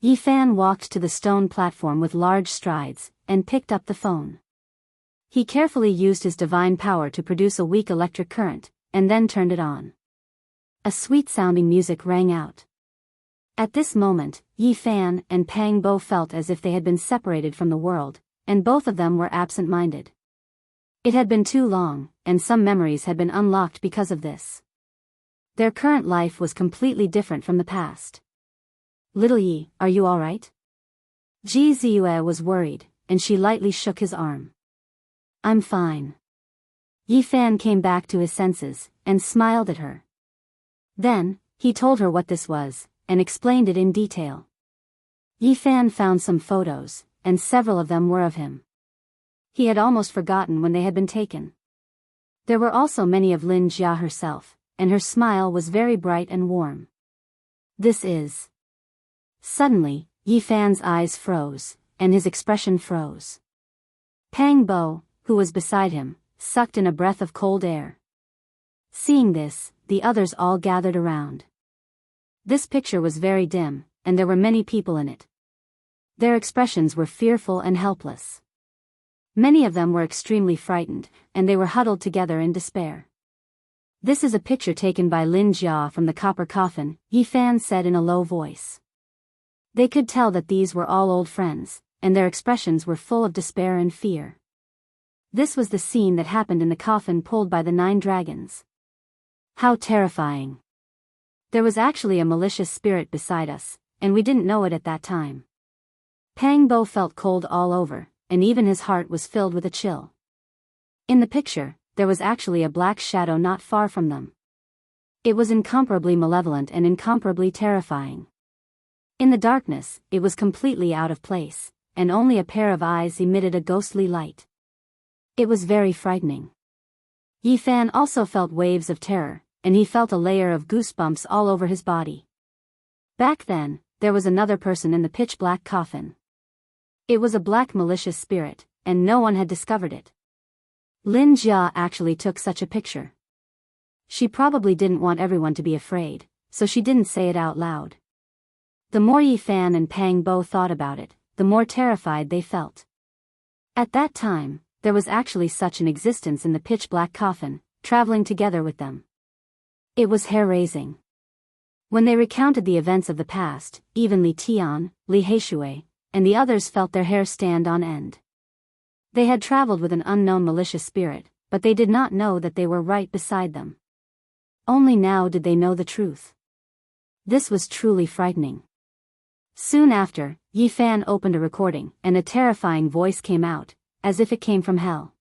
Yi Fan walked to the stone platform with large strides, and picked up the phone. He carefully used his divine power to produce a weak electric current, and then turned it on. A sweet-sounding music rang out. At this moment, Yi Fan and Pang Bo felt as if they had been separated from the world, and both of them were absent-minded. It had been too long, and some memories had been unlocked because of this. Their current life was completely different from the past. Little Yi, are you all right? Ji Ziyue was worried, and she lightly shook his arm. I'm fine. Yi Fan came back to his senses, and smiled at her. Then, he told her what this was, and explained it in detail. Yi Fan found some photos, and several of them were of him. He had almost forgotten when they had been taken. There were also many of Lin Jia herself, and her smile was very bright and warm. This is... Suddenly, Yi Fan's eyes froze, and his expression froze. Pang Bo, who was beside him, sucked in a breath of cold air. Seeing this, the others all gathered around. This picture was very dim, and there were many people in it. Their expressions were fearful and helpless. Many of them were extremely frightened, and they were huddled together in despair. "This is a picture taken by Lin Jia from the copper coffin," Yi Fan said in a low voice. They could tell that these were all old friends, and their expressions were full of despair and fear. This was the scene that happened in the coffin pulled by the 9 dragons. How terrifying. There was actually a malicious spirit beside us, and we didn't know it at that time. Pang Bo felt cold all over, and even his heart was filled with a chill. In the picture, there was actually a black shadow not far from them. It was incomparably malevolent and incomparably terrifying. In the darkness, it was completely out of place, and only a pair of eyes emitted a ghostly light. It was very frightening. Yi Fan also felt waves of terror, and he felt a layer of goosebumps all over his body. Back then, there was another person in the pitch-black coffin. It was a black malicious spirit, and no one had discovered it. Lin Jia actually took such a picture. She probably didn't want everyone to be afraid, so she didn't say it out loud. The more Yi Fan and Pang Bo thought about it, the more terrified they felt. At that time, there was actually such an existence in the pitch-black coffin, traveling together with them. It was hair-raising. When they recounted the events of the past, even Li Tian, Li Heishui, and the others felt their hair stand on end. They had traveled with an unknown malicious spirit, but they did not know that they were right beside them. Only now did they know the truth. This was truly frightening. Soon after, Yi Fan opened a recording, and a terrifying voice came out, as if it came from hell.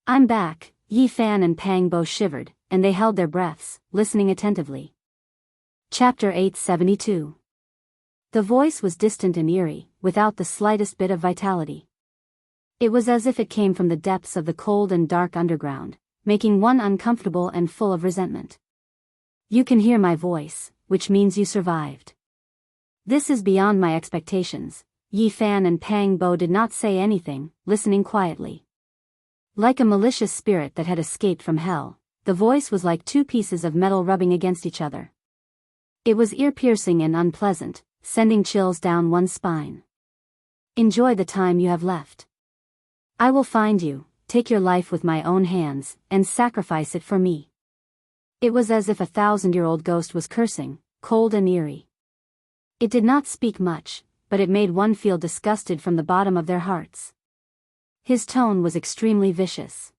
"I'm back." Yi Fan and Pang Bo shivered, and they held their breaths, listening attentively. Chapter 872. The voice was distant and eerie, without the slightest bit of vitality. It was as if it came from the depths of the cold and dark underground, making one uncomfortable and full of resentment. "You can hear my voice, which means you survived. This is beyond my expectations." Yi Fan and Pang Bo did not say anything, listening quietly. Like a malicious spirit that had escaped from hell, the voice was like 2 pieces of metal rubbing against each other. It was ear-piercing and unpleasant, sending chills down one's spine. "Enjoy the time you have left. I will find you, take your life with my own hands, and sacrifice it for me." It was as if a 1,000-year-old ghost was cursing, cold and eerie. It did not speak much, but it made one feel disgusted from the bottom of their hearts. His tone was extremely vicious.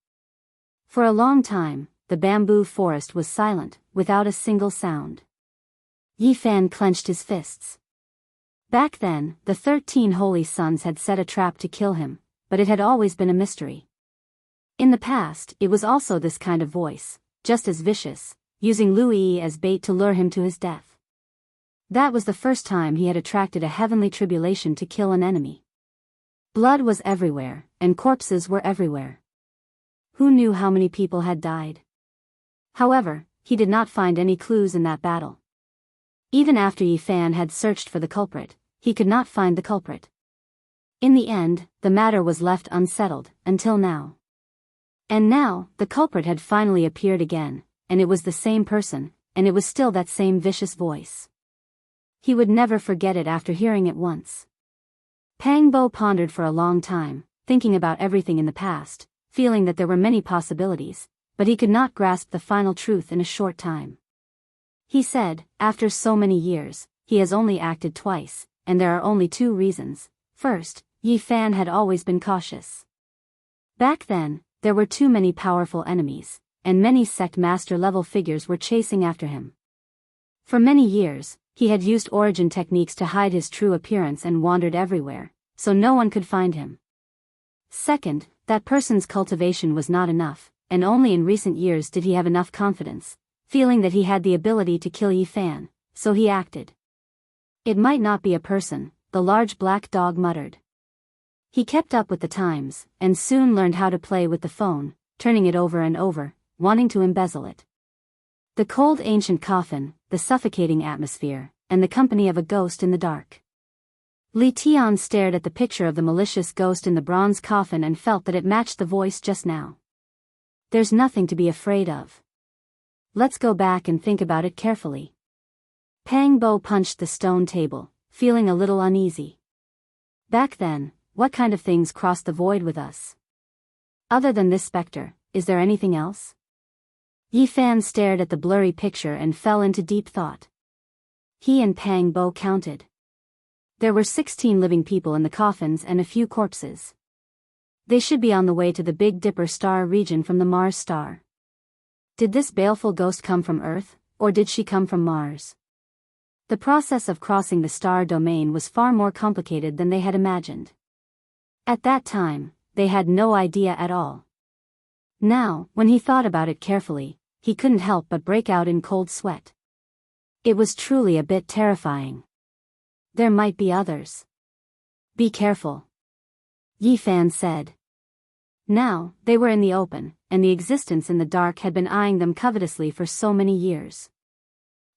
For a long time, the bamboo forest was silent, without a single sound. Yi Fan clenched his fists. Back then, the 13 holy sons had set a trap to kill him, but it had always been a mystery. In the past, it was also this kind of voice, just as vicious, using Lui as bait to lure him to his death. That was the first time he had attracted a heavenly tribulation to kill an enemy. Blood was everywhere, and corpses were everywhere. Who knew how many people had died? However, he did not find any clues in that battle. Even after Yi Fan had searched for the culprit, he could not find the culprit. In the end, the matter was left unsettled, until now. And now, the culprit had finally appeared again, and it was the same person, and it was still that same vicious voice. He would never forget it after hearing it once. Pang Bo pondered for a long time, thinking about everything in the past, feeling that there were many possibilities, but he could not grasp the final truth in a short time. He said, after so many years, he has only acted twice, and there are only 2 reasons. First, Yi Fan had always been cautious. Back then, there were too many powerful enemies, and many sect master level figures were chasing after him. For many years, he had used origin techniques to hide his true appearance and wandered everywhere, so no one could find him. Second, that person's cultivation was not enough, and only in recent years did he have enough confidence, feeling that he had the ability to kill Yi Fan, so he acted. "It might not be a person," the large black dog muttered. He kept up with the times, and soon learned how to play with the phone, turning it over and over, wanting to embezzle it. The cold ancient coffin, the suffocating atmosphere, and the company of a ghost in the dark. Li Tian stared at the picture of the malicious ghost in the bronze coffin and felt that it matched the voice just now. "There's nothing to be afraid of. Let's go back and think about it carefully. Pang Bo punched the stone table, feeling a little uneasy. Back then, what kind of things crossed the void with us? Other than this specter, is there anything else? Yi Fan stared at the blurry picture and fell into deep thought. He and Pang Bo counted. There were 16 living people in the coffins and a few corpses. They should be on the way to the Big Dipper star region from the Mars star. Did this baleful ghost come from Earth, or did she come from Mars? The process of crossing the star domain was far more complicated than they had imagined. At that time, they had no idea at all. Now, when he thought about it carefully, he couldn't help but break out in cold sweat. It was truly a bit terrifying. There might be others. Be careful, Yi Fan said. Now, they were in the open, and the existence in the dark had been eyeing them covetously for so many years.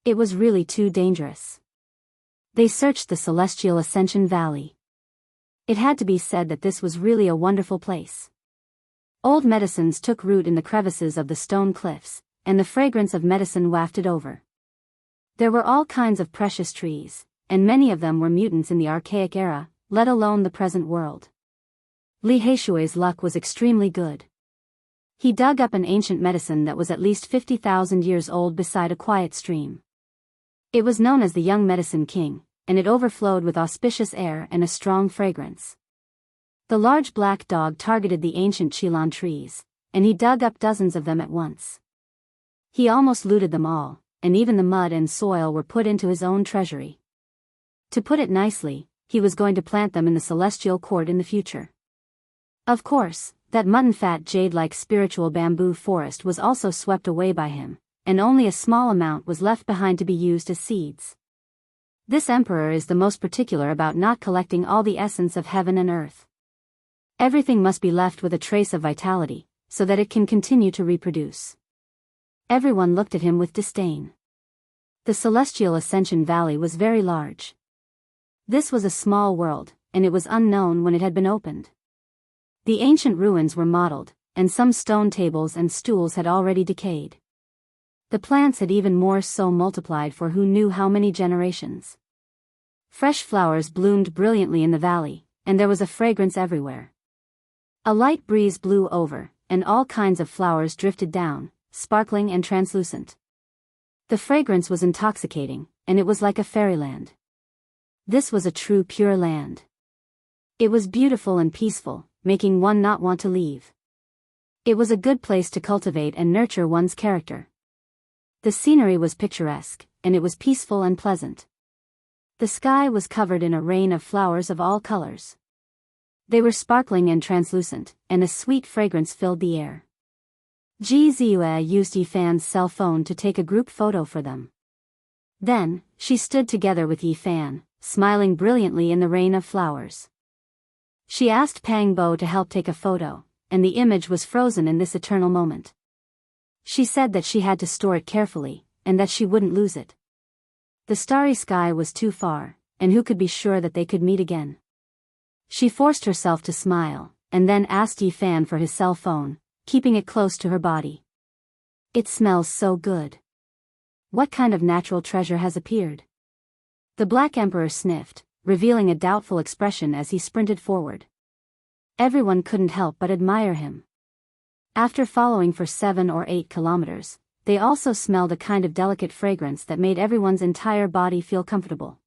It was really too dangerous. They searched the Celestial Ascension Valley. It had to be said that this was really a wonderful place. Old medicines took root in the crevices of the stone cliffs, and the fragrance of medicine wafted over. There were all kinds of precious trees, and many of them were mutants in the archaic era, let alone the present world. Li Heishui's luck was extremely good. He dug up an ancient medicine that was at least 50,000 years old beside a quiet stream. It was known as the Young Medicine King, and it overflowed with auspicious air and a strong fragrance. The large black dog targeted the ancient Chilan trees, and he dug up dozens of them at once. He almost looted them all, and even the mud and soil were put into his own treasury. To put it nicely, he was going to plant them in the celestial court in the future. Of course, that mutton-fat jade-like spiritual bamboo forest was also swept away by him, and only a small amount was left behind to be used as seeds. This emperor is the most particular about not collecting all the essence of heaven and earth. Everything must be left with a trace of vitality, so that it can continue to reproduce. Everyone looked at him with disdain. The Celestial Ascension Valley was very large. This was a small world, and it was unknown when it had been opened. The ancient ruins were mottled, and some stone tables and stools had already decayed. The plants had even more so multiplied for who knew how many generations. Fresh flowers bloomed brilliantly in the valley, and there was a fragrance everywhere. A light breeze blew over, and all kinds of flowers drifted down, sparkling and translucent. The fragrance was intoxicating, and it was like a fairyland. This was a true pure land. It was beautiful and peaceful, making one not want to leave. It was a good place to cultivate and nurture one's character. The scenery was picturesque, and it was peaceful and pleasant. The sky was covered in a rain of flowers of all colors. They were sparkling and translucent, and a sweet fragrance filled the air. Ji Ziyue used Yi Fan's cell phone to take a group photo for them. Then, she stood together with Yi Fan, smiling brilliantly in the rain of flowers. She asked Pang Bo to help take a photo, and the image was frozen in this eternal moment. She said that she had to store it carefully, and that she wouldn't lose it. The starry sky was too far, and who could be sure that they could meet again? She forced herself to smile, and then asked Yi Fan for his cell phone, keeping it close to her body. It smells so good. What kind of natural treasure has appeared? The Black Emperor sniffed, revealing a doubtful expression as he sprinted forward. Everyone couldn't help but admire him. After following for 7 or 8 kilometers, they also smelled a kind of delicate fragrance that made everyone's entire body feel comfortable.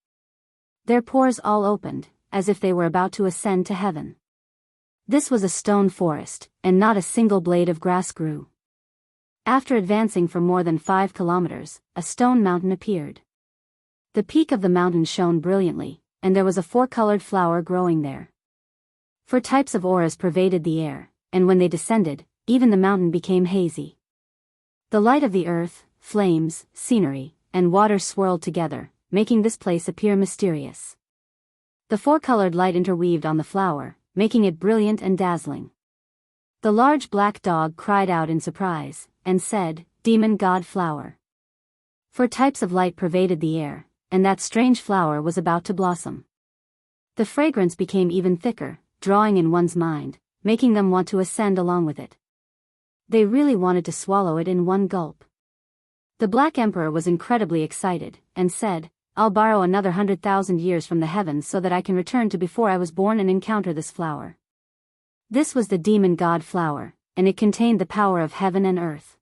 Their pores all opened, as if they were about to ascend to heaven. This was a stone forest, and not a single blade of grass grew. After advancing for more than 5 kilometers, a stone mountain appeared. The peak of the mountain shone brilliantly, and there was a 4-colored flower growing there. 4 types of auras pervaded the air, and when they descended, even the mountain became hazy. The light of the earth, flames, scenery, and water swirled together, making this place appear mysterious. The 4-colored light interweaved on the flower, making it brilliant and dazzling. The large black dog cried out in surprise, and said, "Demon God Flower." 4 types of light pervaded the air, and that strange flower was about to blossom. The fragrance became even thicker, drawing in one's mind, making them want to ascend along with it. They really wanted to swallow it in one gulp. The Black Emperor was incredibly excited, and said, "I'll borrow another 100,000 years from the heavens so that I can return to before I was born and encounter this flower." This was the demon god flower, and it contained the power of heaven and earth.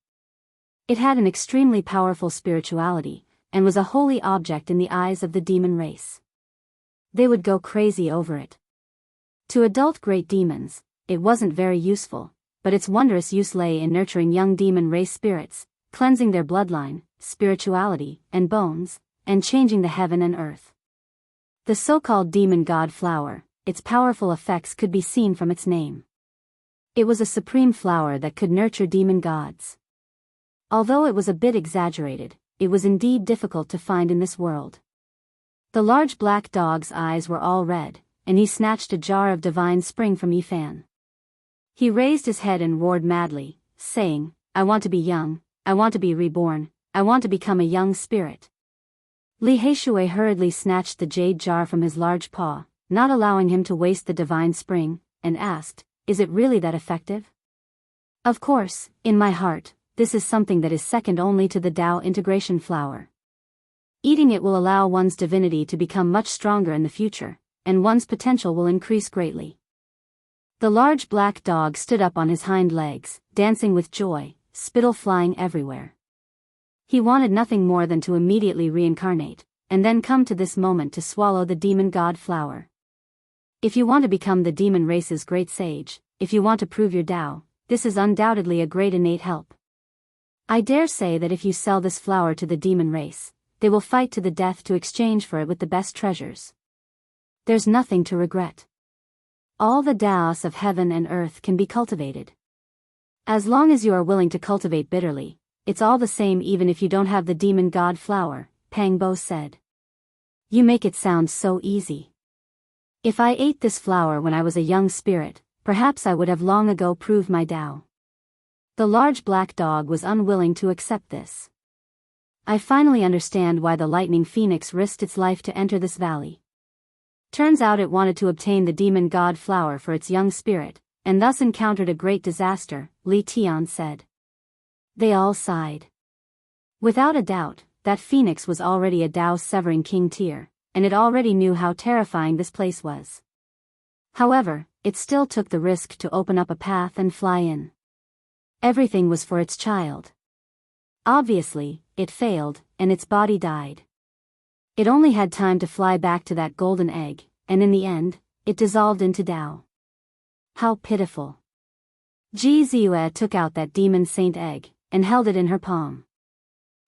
It had an extremely powerful spirituality, and was a holy object in the eyes of the demon race. They would go crazy over it. To adult great demons, it wasn't very useful, but its wondrous use lay in nurturing young demon race spirits, cleansing their bloodline, spirituality, and bones, and changing the heaven and earth. The so-called demon god flower, its powerful effects could be seen from its name. It was a supreme flower that could nurture demon gods. Although it was a bit exaggerated, it was indeed difficult to find in this world. The large black dog's eyes were all red, and he snatched a jar of divine spring from Yifan. He raised his head and roared madly, saying, "I want to be young, I want to be reborn, I want to become a young spirit." Li Heishui hurriedly snatched the jade jar from his large paw, not allowing him to waste the divine spring, and asked, "Is it really that effective?" "Of course, in my heart, this is something that is second only to the Tao integration flower. Eating it will allow one's divinity to become much stronger in the future, and one's potential will increase greatly." The large black dog stood up on his hind legs, dancing with joy, spittle flying everywhere. He wanted nothing more than to immediately reincarnate, and then come to this moment to swallow the demon god flower. If you want to become the demon race's great sage, if you want to prove your Tao, this is undoubtedly a great innate help. I dare say that if you sell this flower to the demon race, they will fight to the death to exchange for it with the best treasures. There's nothing to regret. All the Taos of heaven and earth can be cultivated. As long as you are willing to cultivate bitterly, it's all the same even if you don't have the demon god flower, Pang Bo said. You make it sound so easy. If I ate this flower when I was a young spirit, perhaps I would have long ago proved my Tao. The large black dog was unwilling to accept this. I finally understand why the lightning phoenix risked its life to enter this valley. Turns out it wanted to obtain the demon god flower for its young spirit, and thus encountered a great disaster, Li Tian said. They all sighed. Without a doubt, that phoenix was already a Tao-severing king tier, and it already knew how terrifying this place was. However, it still took the risk to open up a path and fly in. Everything was for its child. Obviously, it failed, and its body died. It only had time to fly back to that golden egg, and in the end, it dissolved into Tao. How pitiful. Ji Ziyue took out that demon saint egg, and held it in her palm.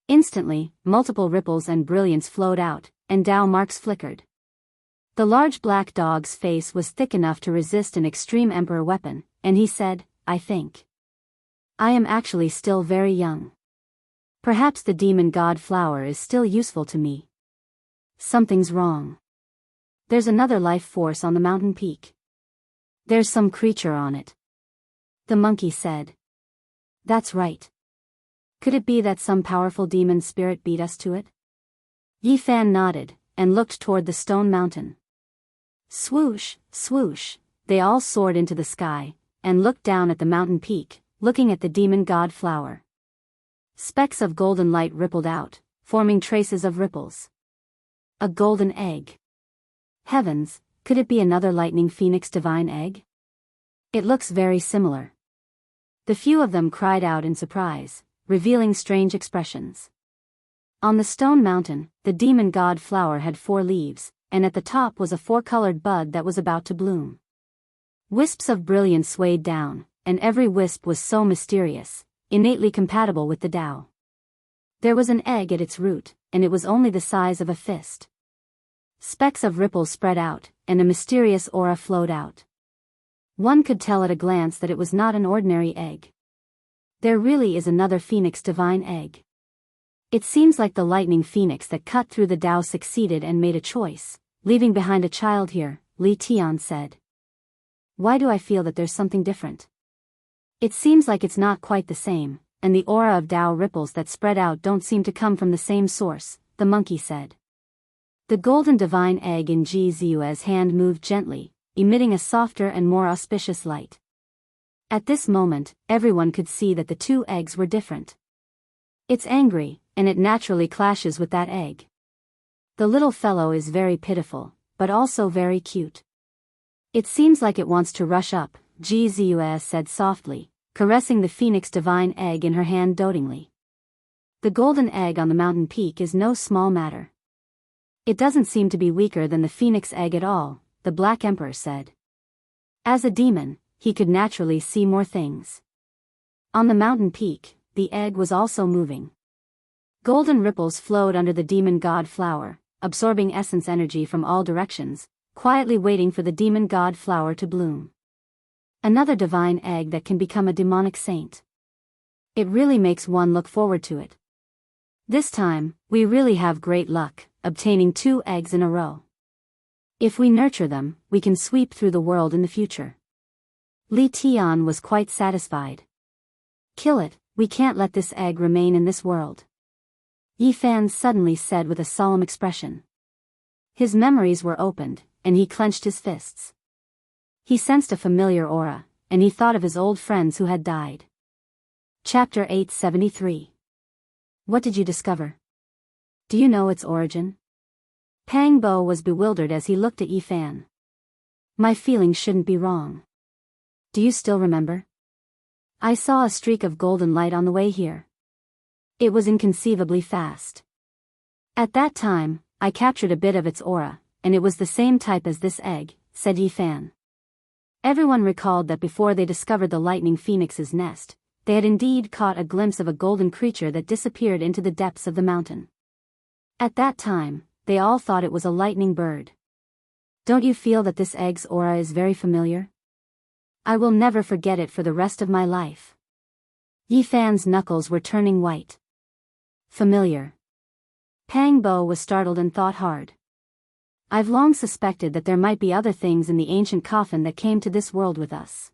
Instantly, multiple ripples and brilliance flowed out, and Tao marks flickered. The large black dog's face was thick enough to resist an extreme emperor weapon, and he said, I think I am actually still very young. Perhaps the demon god flower is still useful to me. Something's wrong. There's another life force on the mountain peak. There's some creature on it. The monkey said. That's right. Could it be that some powerful demon spirit beat us to it? Yifan nodded, and looked toward the stone mountain. Swoosh, swoosh, they all soared into the sky, and looked down at the mountain peak, looking at the demon god flower. Specks of golden light rippled out, forming traces of ripples. A golden egg. Heavens, could it be another lightning phoenix divine egg? It looks very similar. The few of them cried out in surprise, revealing strange expressions. On the stone mountain, the demon god flower had 4 leaves, and at the top was a 4-colored bud that was about to bloom. Wisps of brilliance swayed down, and every wisp was so mysterious, innately compatible with the Tao. There was an egg at its root, and it was only the size of a fist. Specks of ripples spread out, and a mysterious aura flowed out. One could tell at a glance that it was not an ordinary egg. There really is another phoenix divine egg. It seems like the lightning phoenix that cut through the Tao succeeded and made a choice, leaving behind a child here, Li Tian said. Why do I feel that there's something different? It seems like it's not quite the same, and the aura of Tao ripples that spread out don't seem to come from the same source, the monkey said. The golden divine egg in Ji Ziyue's hand moved gently, emitting a softer and more auspicious light. At this moment, everyone could see that the 2 eggs were different. It's angry, and it naturally clashes with that egg. The little fellow is very pitiful, but also very cute. It seems like it wants to rush up, Gzus said softly, caressing the phoenix divine egg in her hand dotingly. The golden egg on the mountain peak is no small matter. It doesn't seem to be weaker than the phoenix egg at all, the Black Emperor said. As a demon, he could naturally see more things. On the mountain peak, the egg was also moving. Golden ripples flowed under the demon god flower, absorbing essence energy from all directions, quietly waiting for the demon god flower to bloom. Another divine egg that can become a demonic saint. It really makes one look forward to it. This time, we really have great luck, obtaining 2 eggs in a row. If we nurture them, we can sweep through the world in the future. Li Tian was quite satisfied. Kill it, we can't let this egg remain in this world. Yi Fan suddenly said with a solemn expression. His memories were opened, and he clenched his fists. He sensed a familiar aura, and he thought of his old friends who had died. Chapter 873. What did you discover? Do you know its origin? Pang Bo was bewildered as he looked at Yi Fan. My feelings shouldn't be wrong. Do you still remember? I saw a streak of golden light on the way here. It was inconceivably fast. At that time, I captured a bit of its aura, and it was the same type as this egg, said Yi Fan. Everyone recalled that before they discovered the lightning phoenix's nest, they had indeed caught a glimpse of a golden creature that disappeared into the depths of the mountain. At that time, they all thought it was a lightning bird. Don't you feel that this egg's aura is very familiar? I will never forget it for the rest of my life. Yi Fan's knuckles were turning white. Familiar. Pang Bo was startled and thought hard. I've long suspected that there might be other things in the ancient coffin that came to this world with us.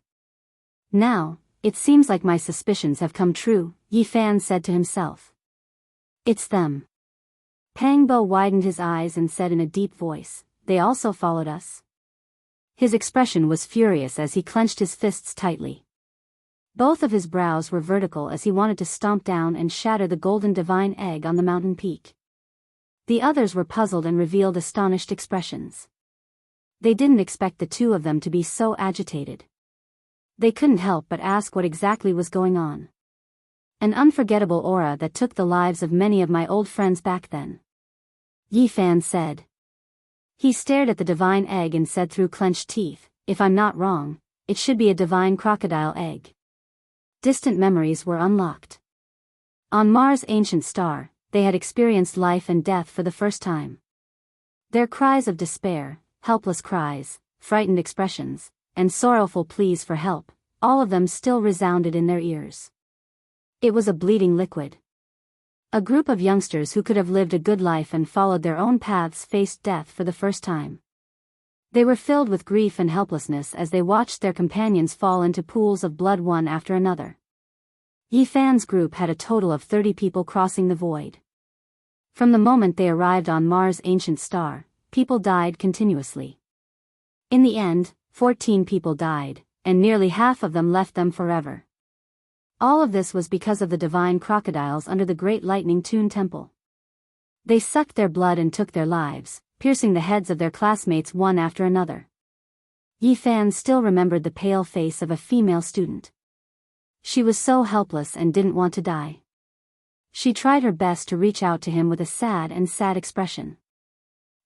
Now, it seems like my suspicions have come true, Yi Fan said to himself. It's them. Pang Bo widened his eyes and said in a deep voice, they also followed us. His expression was furious as he clenched his fists tightly. Both of his brows were vertical as he wanted to stomp down and shatter the golden divine egg on the mountain peak. The others were puzzled and revealed astonished expressions. They didn't expect the 2 of them to be so agitated. They couldn't help but ask what exactly was going on. An unforgettable aura that took the lives of many of my old friends back then. Yi Fan said. He stared at the divine egg and said through clenched teeth, if I'm not wrong, it should be a divine crocodile egg. Distant memories were unlocked. On Mars' ancient star, they had experienced life and death for the first time. Their cries of despair, helpless cries, frightened expressions, and sorrowful pleas for help, all of them still resounded in their ears. It was a bleeding liquid. A group of youngsters who could have lived a good life and followed their own paths faced death for the first time. They were filled with grief and helplessness as they watched their companions fall into pools of blood one after another. Yi Fan's group had a total of 30 people crossing the void. From the moment they arrived on Mars' ancient star, people died continuously. In the end, 14 people died, and nearly half of them left them forever. All of this was because of the divine crocodiles under the Great Lightning Tune Temple. They sucked their blood and took their lives, piercing the heads of their classmates one after another. Yi Fan still remembered the pale face of a female student. She was so helpless and didn't want to die. She tried her best to reach out to him with a sad expression.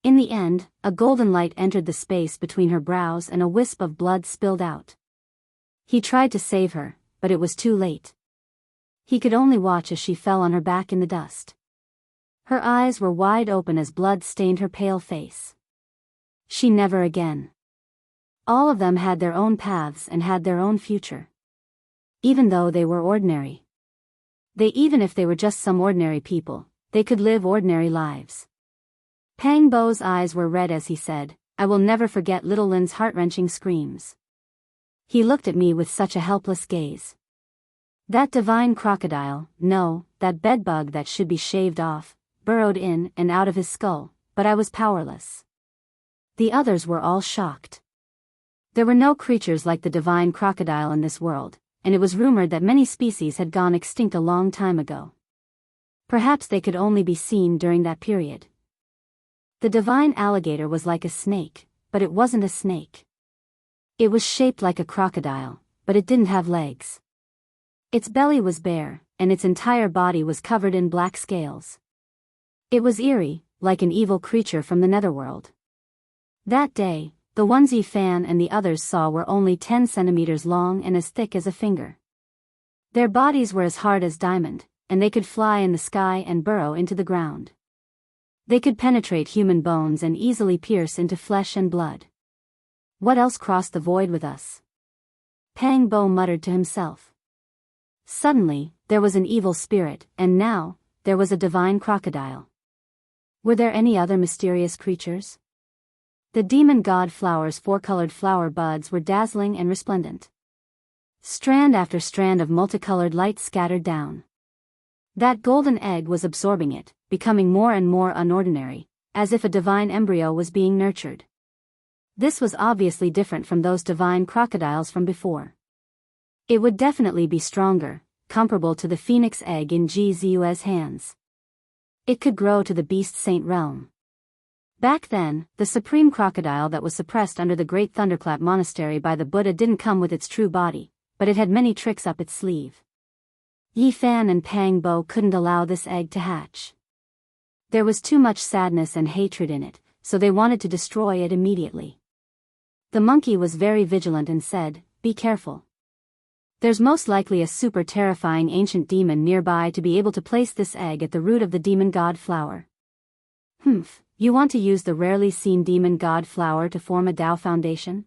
In the end, a golden light entered the space between her brows and a wisp of blood spilled out. He tried to save her, but it was too late. He could only watch as she fell on her back in the dust. Her eyes were wide open as blood stained her pale face. She never again. All of them had their own paths and had their own future. Even though they were ordinary. Even if they were just some ordinary people, they could live ordinary lives. Pang Bo's eyes were red as he said, I will never forget little Lin's heart-wrenching screams. He looked at me with such a helpless gaze. That divine crocodile, no, that bedbug that should be shaved off, burrowed in and out of his skull, but I was powerless. The others were all shocked. There were no creatures like the divine crocodile in this world, and it was rumored that many species had gone extinct a long time ago. Perhaps they could only be seen during that period. The divine alligator was like a snake, but it wasn't a snake. It was shaped like a crocodile, but it didn't have legs. Its belly was bare, and its entire body was covered in black scales. It was eerie, like an evil creature from the netherworld. That day, the ones Fan and the others saw were only 10 centimeters long and as thick as a finger. Their bodies were as hard as diamond, and they could fly in the sky and burrow into the ground. They could penetrate human bones and easily pierce into flesh and blood. What else crossed the void with us? Pang Bo muttered to himself. Suddenly, there was an evil spirit, and now, there was a divine crocodile. Were there any other mysterious creatures? The demon god flower's 4-colored flower buds were dazzling and resplendent. Strand after strand of multicolored light scattered down. That golden egg was absorbing it, becoming more and more unordinary, as if a divine embryo was being nurtured. This was obviously different from those divine crocodiles from before. It would definitely be stronger, comparable to the phoenix egg in Gzu's hands. It could grow to the beast saint realm. Back then, the supreme crocodile that was suppressed under the Great Thunderclap Monastery by the Buddha didn't come with its true body, but it had many tricks up its sleeve. Fan and Pang Bo couldn't allow this egg to hatch. There was too much sadness and hatred in it, so they wanted to destroy it immediately. The monkey was very vigilant and said, "Be careful. There's most likely a super terrifying ancient demon nearby to be able to place this egg at the root of the demon god flower." You want to use the rarely seen demon god flower to form a Tao foundation?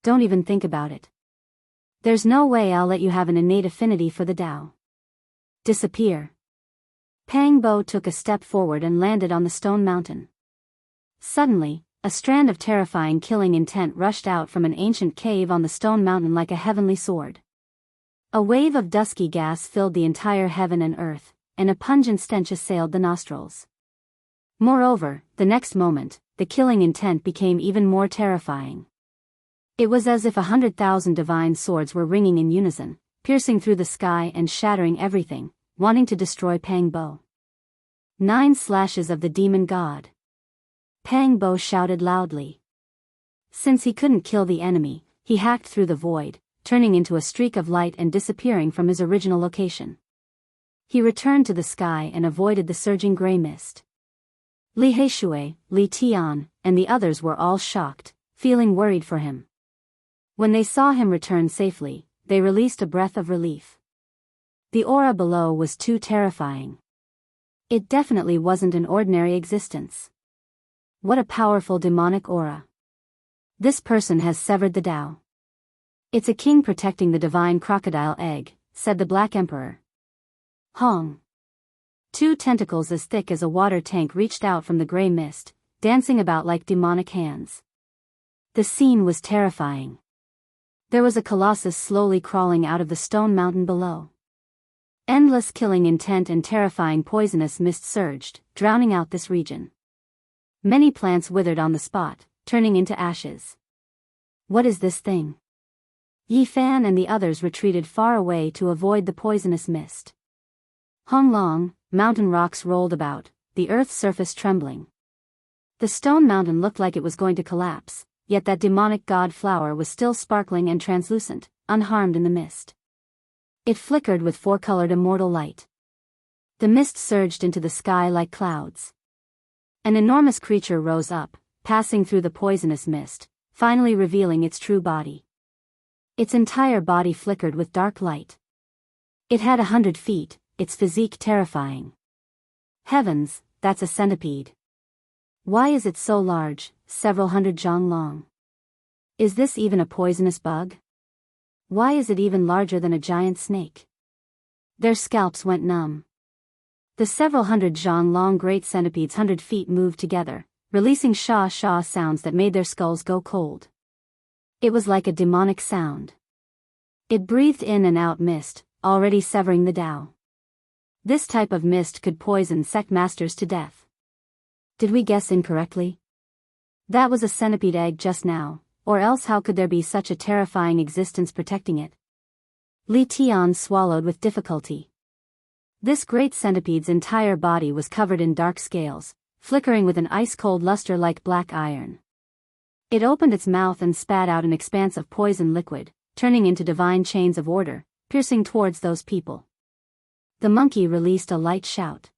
Don't even think about it. There's no way I'll let you have an innate affinity for the Tao. Disappear. Pang Bo took a step forward and landed on the stone mountain. Suddenly, a strand of terrifying killing intent rushed out from an ancient cave on the stone mountain like a heavenly sword. A wave of dusky gas filled the entire heaven and earth, and a pungent stench assailed the nostrils. Moreover, the next moment, the killing intent became even more terrifying. It was as if 100,000 divine swords were ringing in unison, piercing through the sky and shattering everything, wanting to destroy Pang Bo. 9 slashes of the demon god. Pang Bo shouted loudly. Since he couldn't kill the enemy, he hacked through the void, turning into a streak of light and disappearing from his original location. He returned to the sky and avoided the surging gray mist. Li Heishui, Li Tian, and the others were all shocked, feeling worried for him. When they saw him return safely, they released a breath of relief. The aura below was too terrifying. It definitely wasn't an ordinary existence. What a powerful demonic aura. This person has severed the Tao. It's a king protecting the divine crocodile egg, said the Black Emperor. Hong. 2 tentacles as thick as a water tank reached out from the gray mist, dancing about like demonic hands. The scene was terrifying. There was a colossus slowly crawling out of the stone mountain below. Endless killing intent and terrifying poisonous mist surged, drowning out this region. Many plants withered on the spot, turning into ashes. What is this thing? Fan and the others retreated far away to avoid the poisonous mist. Hong Long, mountain rocks rolled about, the earth's surface trembling. The stone mountain looked like it was going to collapse, yet that demonic god flower was still sparkling and translucent, unharmed in the mist. It flickered with 4-colored immortal light. The mist surged into the sky like clouds. An enormous creature rose up, passing through the poisonous mist, finally revealing its true body. Its entire body flickered with dark light. It had 100 feet, its physique terrifying. Heavens, that's a centipede. Why is it so large, several hundred zhang long? Is this even a poisonous bug? Why is it even larger than a giant snake? Their scalps went numb. The several hundred zhang long great centipedes 100 feet moved together, releasing sha-sha sounds that made their skulls go cold. It was like a demonic sound. It breathed in and out mist, already severing the Tao. This type of mist could poison sect masters to death. Did we guess incorrectly? That was a centipede egg just now, or else how could there be such a terrifying existence protecting it? Li Tian swallowed with difficulty. This great centipede's entire body was covered in dark scales, flickering with an ice-cold luster like black iron. It opened its mouth and spat out an expanse of poison liquid, turning into divine chains of order, piercing towards those people. The monkey released a light shout.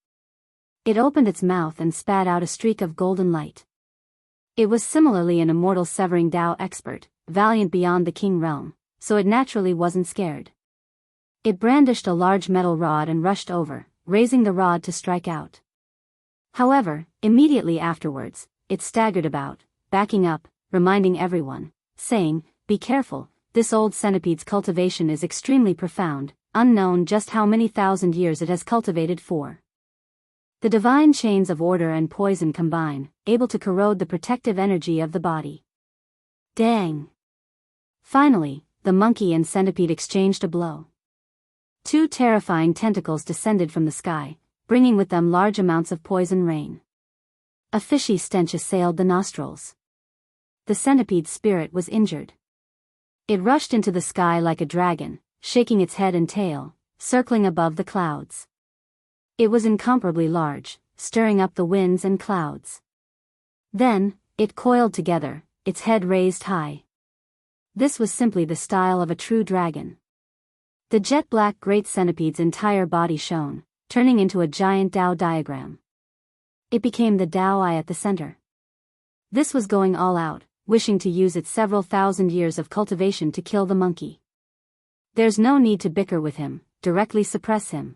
It opened its mouth and spat out a streak of golden light. It was similarly an immortal severing Tao expert, valiant beyond the king realm, so it naturally wasn't scared. It brandished a large metal rod and rushed over, raising the rod to strike out. However, immediately afterwards, it staggered about, backing up, reminding everyone, saying, "Be careful, this old centipede's cultivation is extremely profound, unknown just how many thousand years it has cultivated for." The divine chains of order and poison combine, able to corrode the protective energy of the body. Dang! Finally, the monkey and centipede exchanged a blow. Two terrifying tentacles descended from the sky, bringing with them large amounts of poison rain. A fishy stench assailed the nostrils. The centipede's spirit was injured. It rushed into the sky like a dragon, shaking its head and tail, circling above the clouds. It was incomparably large, stirring up the winds and clouds. Then, it coiled together, its head raised high. This was simply the style of a true dragon. The jet-black great centipede's entire body shone, turning into a giant Tao diagram. It became the Tao eye at the center. This was going all out, wishing to use its several thousand years of cultivation to kill the monkey. "There's no need to bicker with him, directly suppress him,"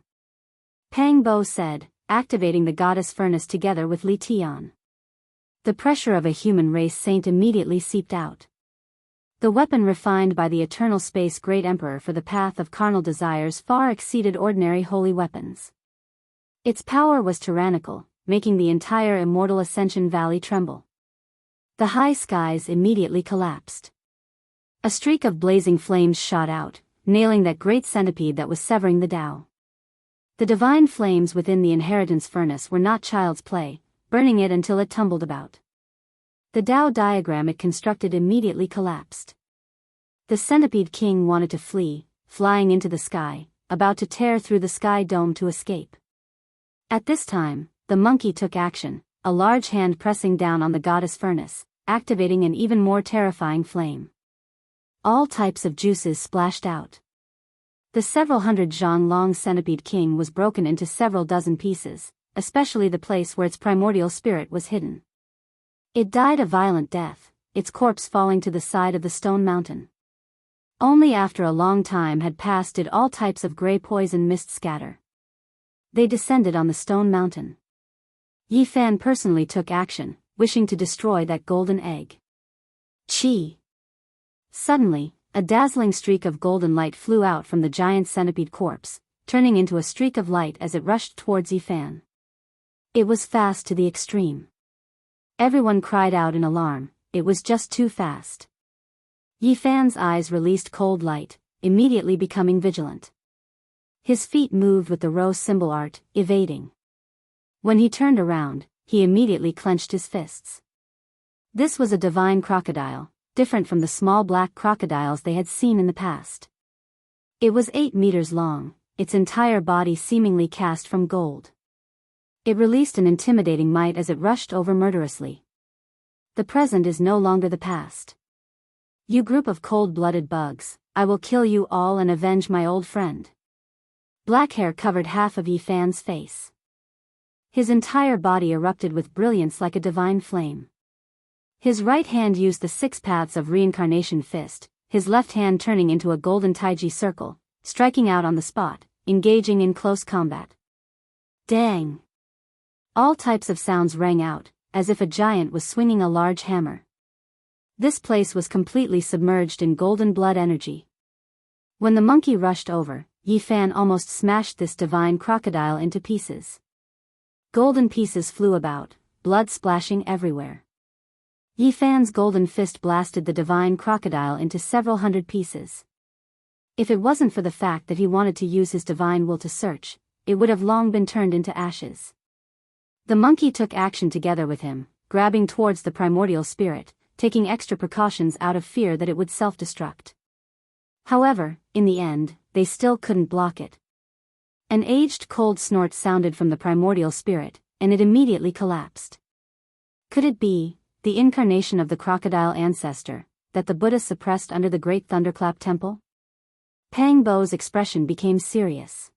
Pang Bo said, activating the goddess furnace together with Li Tian. The pressure of a human race saint immediately seeped out. The weapon refined by the eternal space great emperor for the path of carnal desires far exceeded ordinary holy weapons. Its power was tyrannical, making the entire immortal Ascension Valley tremble. The high skies immediately collapsed. A streak of blazing flames shot out, nailing that great centipede that was severing the Tao. The divine flames within the inheritance furnace were not child's play, burning it until it tumbled about. The Tao diagram it constructed immediately collapsed. The centipede king wanted to flee, flying into the sky, about to tear through the sky dome to escape. At this time, the monkey took action, a large hand pressing down on the goddess furnace, activating an even more terrifying flame. All types of juices splashed out. The several hundred zhang long centipede king was broken into several dozen pieces, especially the place where its primordial spirit was hidden. It died a violent death, its corpse falling to the side of the stone mountain. Only after a long time had passed did all types of gray poison mist scatter. They descended on the stone mountain. Yi Fan personally took action, wishing to destroy that golden egg. Chi! Suddenly, a dazzling streak of golden light flew out from the giant centipede corpse, turning into a streak of light as it rushed towards Yi Fan. It was fast to the extreme. Everyone cried out in alarm, it was just too fast. Yi Fan's eyes released cold light, immediately becoming vigilant. His feet moved with the rose symbol art, evading. When he turned around, he immediately clenched his fists. This was a divine crocodile, different from the small black crocodiles they had seen in the past. It was 8 meters long, its entire body seemingly cast from gold. It released an intimidating might as it rushed over murderously. The present is no longer the past. You group of cold-blooded bugs, I will kill you all and avenge my old friend. Black hair covered half of Yi Fan's face. His entire body erupted with brilliance like a divine flame. His right hand used the 6 paths of reincarnation fist, his left hand turning into a golden taiji circle, striking out on the spot, engaging in close combat. Dang! All types of sounds rang out, as if a giant was swinging a large hammer. This place was completely submerged in golden blood energy. When the monkey rushed over, Yi Fan almost smashed this divine crocodile into pieces. Golden pieces flew about, blood splashing everywhere. Yi Fan's golden fist blasted the divine crocodile into several hundred pieces. If it wasn't for the fact that he wanted to use his divine will to search, it would have long been turned into ashes. The monkey took action together with him, grabbing towards the primordial spirit, taking extra precautions out of fear that it would self-destruct. However, in the end, they still couldn't block it. An aged cold snort sounded from the primordial spirit, and it immediately collapsed. Could it be the incarnation of the crocodile ancestor that the Buddha suppressed under the great thunderclap temple? Pang Bo's expression became serious.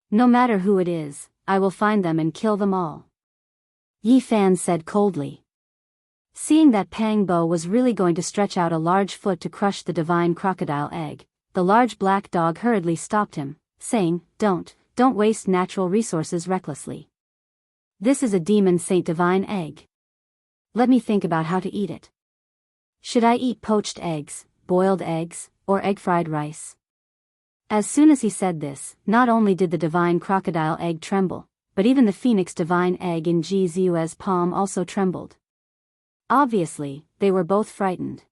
No matter who it is, I will find them and kill them all, Yi Fan said coldly. Seeing that Pang Bo was really going to stretch out a large foot to crush the divine crocodile egg, the large black dog hurriedly stopped him, saying, Don't waste natural resources recklessly. This is a demon saint divine egg. Let me think about how to eat it. Should I eat poached eggs, boiled eggs, or egg-fried rice? As soon as he said this, not only did the divine crocodile egg tremble, but even the phoenix divine egg in Ji Ziue's palm also trembled. Obviously, they were both frightened.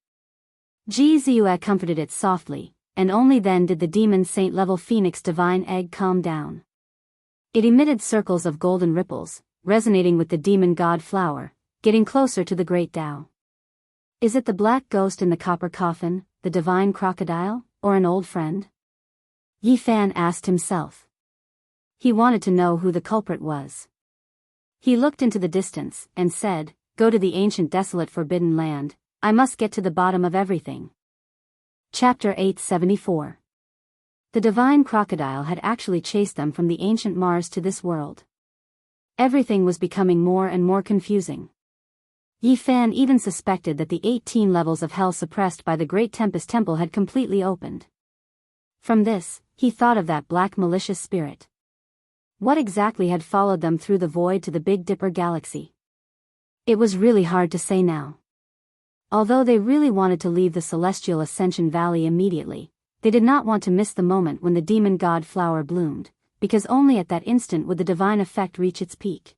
Ji Ziue comforted it softly, and only then did the demon saint-level phoenix divine egg calm down. It emitted circles of golden ripples, resonating with the demon god flower, getting closer to the great Tao. Is it the black ghost in the copper coffin, the divine crocodile, or an old friend? Yi Fan asked himself. He wanted to know who the culprit was. He looked into the distance, and said, Go to the ancient desolate forbidden land, I must get to the bottom of everything. Chapter 874. The divine crocodile had actually chased them from the ancient Mars to this world. Everything was becoming more and more confusing. Yi Fan even suspected that the 18 levels of hell suppressed by the Great Tempest Temple had completely opened. From this, he thought of that black malicious spirit. What exactly had followed them through the void to the Big Dipper galaxy? It was really hard to say now. Although they really wanted to leave the celestial Ascension Valley immediately, they did not want to miss the moment when the demon god flower bloomed, because only at that instant would the divine effect reach its peak.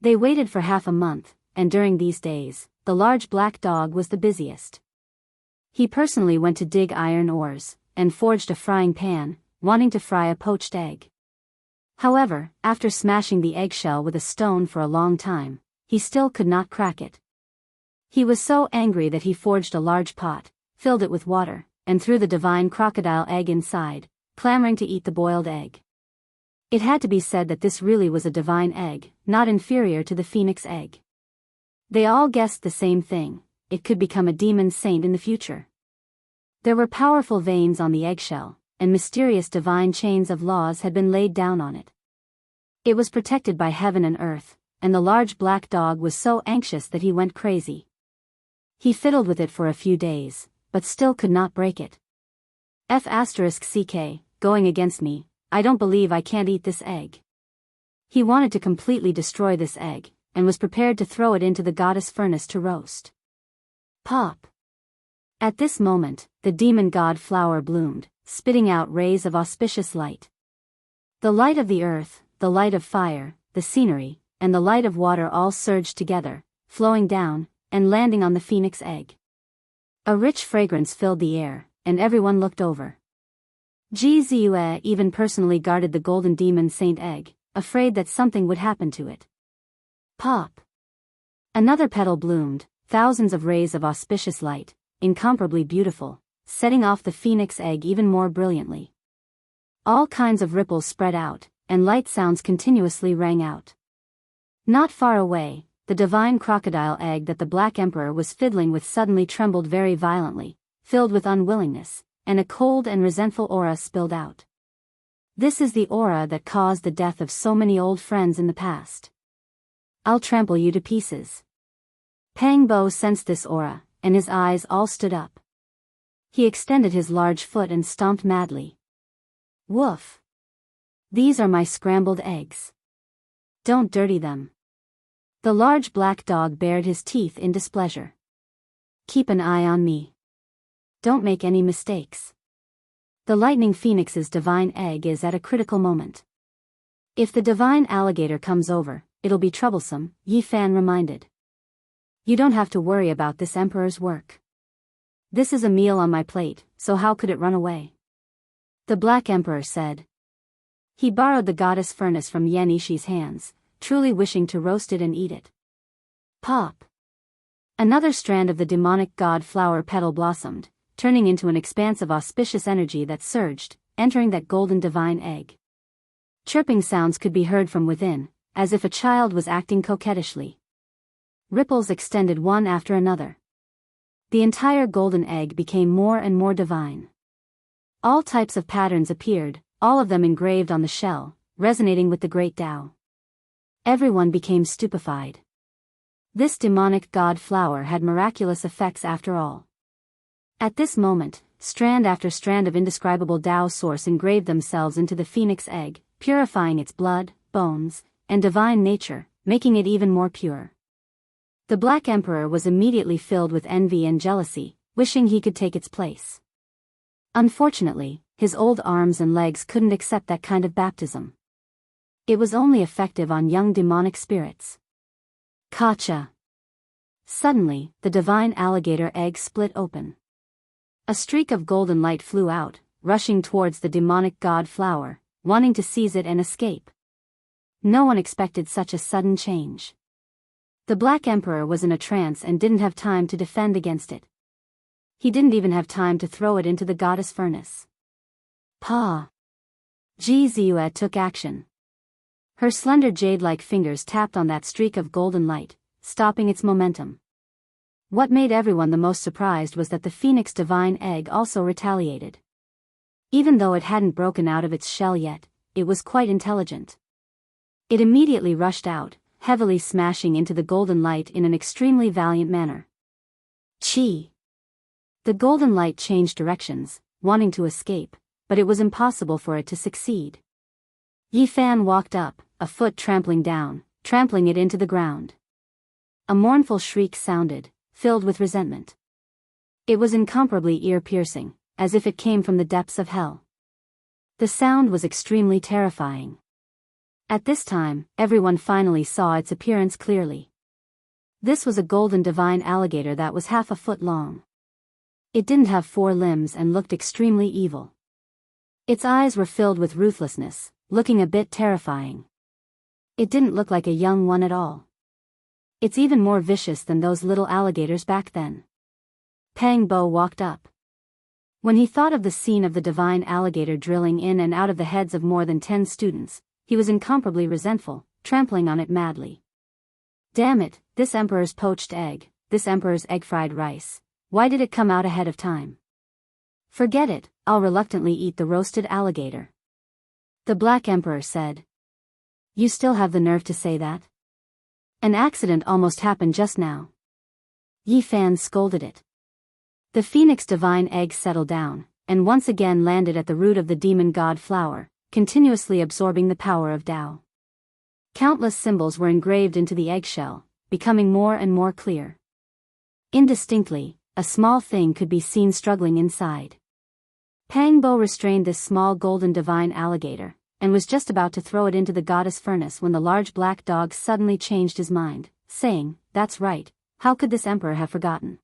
They waited for half a month, and during these days, the large black dog was the busiest. He personally went to dig iron ores, and forged a frying pan, wanting to fry a poached egg. However, after smashing the eggshell with a stone for a long time, he still could not crack it. He was so angry that he forged a large pot, filled it with water, and threw the divine crocodile egg inside, clamoring to eat the boiled egg. It had to be said that this really was a divine egg, not inferior to the phoenix egg. They all guessed the same thing: it could become a demon saint in the future. There were powerful veins on the eggshell, and mysterious divine chains of laws had been laid down on it. It was protected by heaven and earth, and the large black dog was so anxious that he went crazy. He fiddled with it for a few days, but still could not break it. F***ck, going against me, I don't believe I can't eat this egg. He wanted to completely destroy this egg, and was prepared to throw it into the goddess furnace to roast. Pop! At this moment, the demon god flower bloomed, spitting out rays of auspicious light. The light of the earth, the light of fire, the scenery, and the light of water all surged together, flowing down, and landing on the phoenix egg. A rich fragrance filled the air, and everyone looked over. Ji Ziue even personally guarded the golden demon saint egg, afraid that something would happen to it. Pop! Another petal bloomed, thousands of rays of auspicious light, incomparably beautiful, setting off the phoenix egg even more brilliantly. All kinds of ripples spread out, and light sounds continuously rang out. Not far away, the divine crocodile egg that the Black Emperor was fiddling with suddenly trembled very violently, filled with unwillingness, and a cold and resentful aura spilled out. This is the aura that caused the death of so many old friends in the past. I'll trample you to pieces. Pang Bo sensed this aura, and his eyes all stood up. He extended his large foot and stomped madly. Woof! These are my scrambled eggs. Don't dirty them. The large black dog bared his teeth in displeasure. Keep an eye on me. Don't make any mistakes. The lightning phoenix's divine egg is at a critical moment. If the divine alligator comes over, it'll be troublesome, Yi Fan reminded. You don't have to worry about this emperor's work. This is a meal on my plate, so how could it run away? The Black Emperor said. He borrowed the goddess furnace from Yan Ishi's hands, truly wishing to roast it and eat it. Pop! Another strand of the demonic god flower petal blossomed, turning into an expanse of auspicious energy that surged, entering that golden divine egg. Chirping sounds could be heard from within, as if a child was acting coquettishly. Ripples extended one after another. The entire golden egg became more and more divine. All types of patterns appeared, all of them engraved on the shell, resonating with the great Tao. Everyone became stupefied. This demonic god flower had miraculous effects after all. At this moment, strand after strand of indescribable Tao source engraved themselves into the phoenix egg, purifying its blood, bones, and divine nature, making it even more pure. The Black Emperor was immediately filled with envy and jealousy, wishing he could take its place. Unfortunately, his old arms and legs couldn't accept that kind of baptism. It was only effective on young demonic spirits. Kacha! Suddenly, the divine alligator egg split open. A streak of golden light flew out, rushing towards the demonic god flower, wanting to seize it and escape. No one expected such a sudden change. The Black Emperor was in a trance and didn't have time to defend against it. He didn't even have time to throw it into the goddess furnace. Pa! Ji Ziyue took action. Her slender jade-like fingers tapped on that streak of golden light, stopping its momentum. What made everyone the most surprised was that the phoenix divine egg also retaliated. Even though it hadn't broken out of its shell yet, it was quite intelligent. It immediately rushed out, heavily smashing into the golden light in an extremely valiant manner. Chi! The golden light changed directions, wanting to escape, but it was impossible for it to succeed. Yi Fan walked up, a foot trampling down, trampling it into the ground. A mournful shriek sounded, filled with resentment. It was incomparably ear-piercing, as if it came from the depths of hell. The sound was extremely terrifying. At this time, everyone finally saw its appearance clearly. This was a golden divine alligator that was half a foot long. It didn't have 4 limbs and looked extremely evil. Its eyes were filled with ruthlessness, looking a bit terrifying. It didn't look like a young one at all. It's even more vicious than those little alligators back then. Pang Bo walked up. When he thought of the scene of the divine alligator drilling in and out of the heads of more than 10 students, he was incomparably resentful, trampling on it madly. Damn it, this emperor's poached egg, this emperor's egg-fried rice. Why did it come out ahead of time? Forget it, I'll reluctantly eat the roasted alligator. The Black Emperor said. You still have the nerve to say that? An accident almost happened just now. Yi Fan scolded it. The phoenix divine egg settled down, and once again landed at the root of the demon god flower, continuously absorbing the power of Tao. Countless symbols were engraved into the eggshell, becoming more and more clear. Indistinctly, a small thing could be seen struggling inside. Pang Bo restrained this small golden divine alligator, and was just about to throw it into the goddess furnace when the large black dog suddenly changed his mind, saying, "That's right, how could this emperor have forgotten?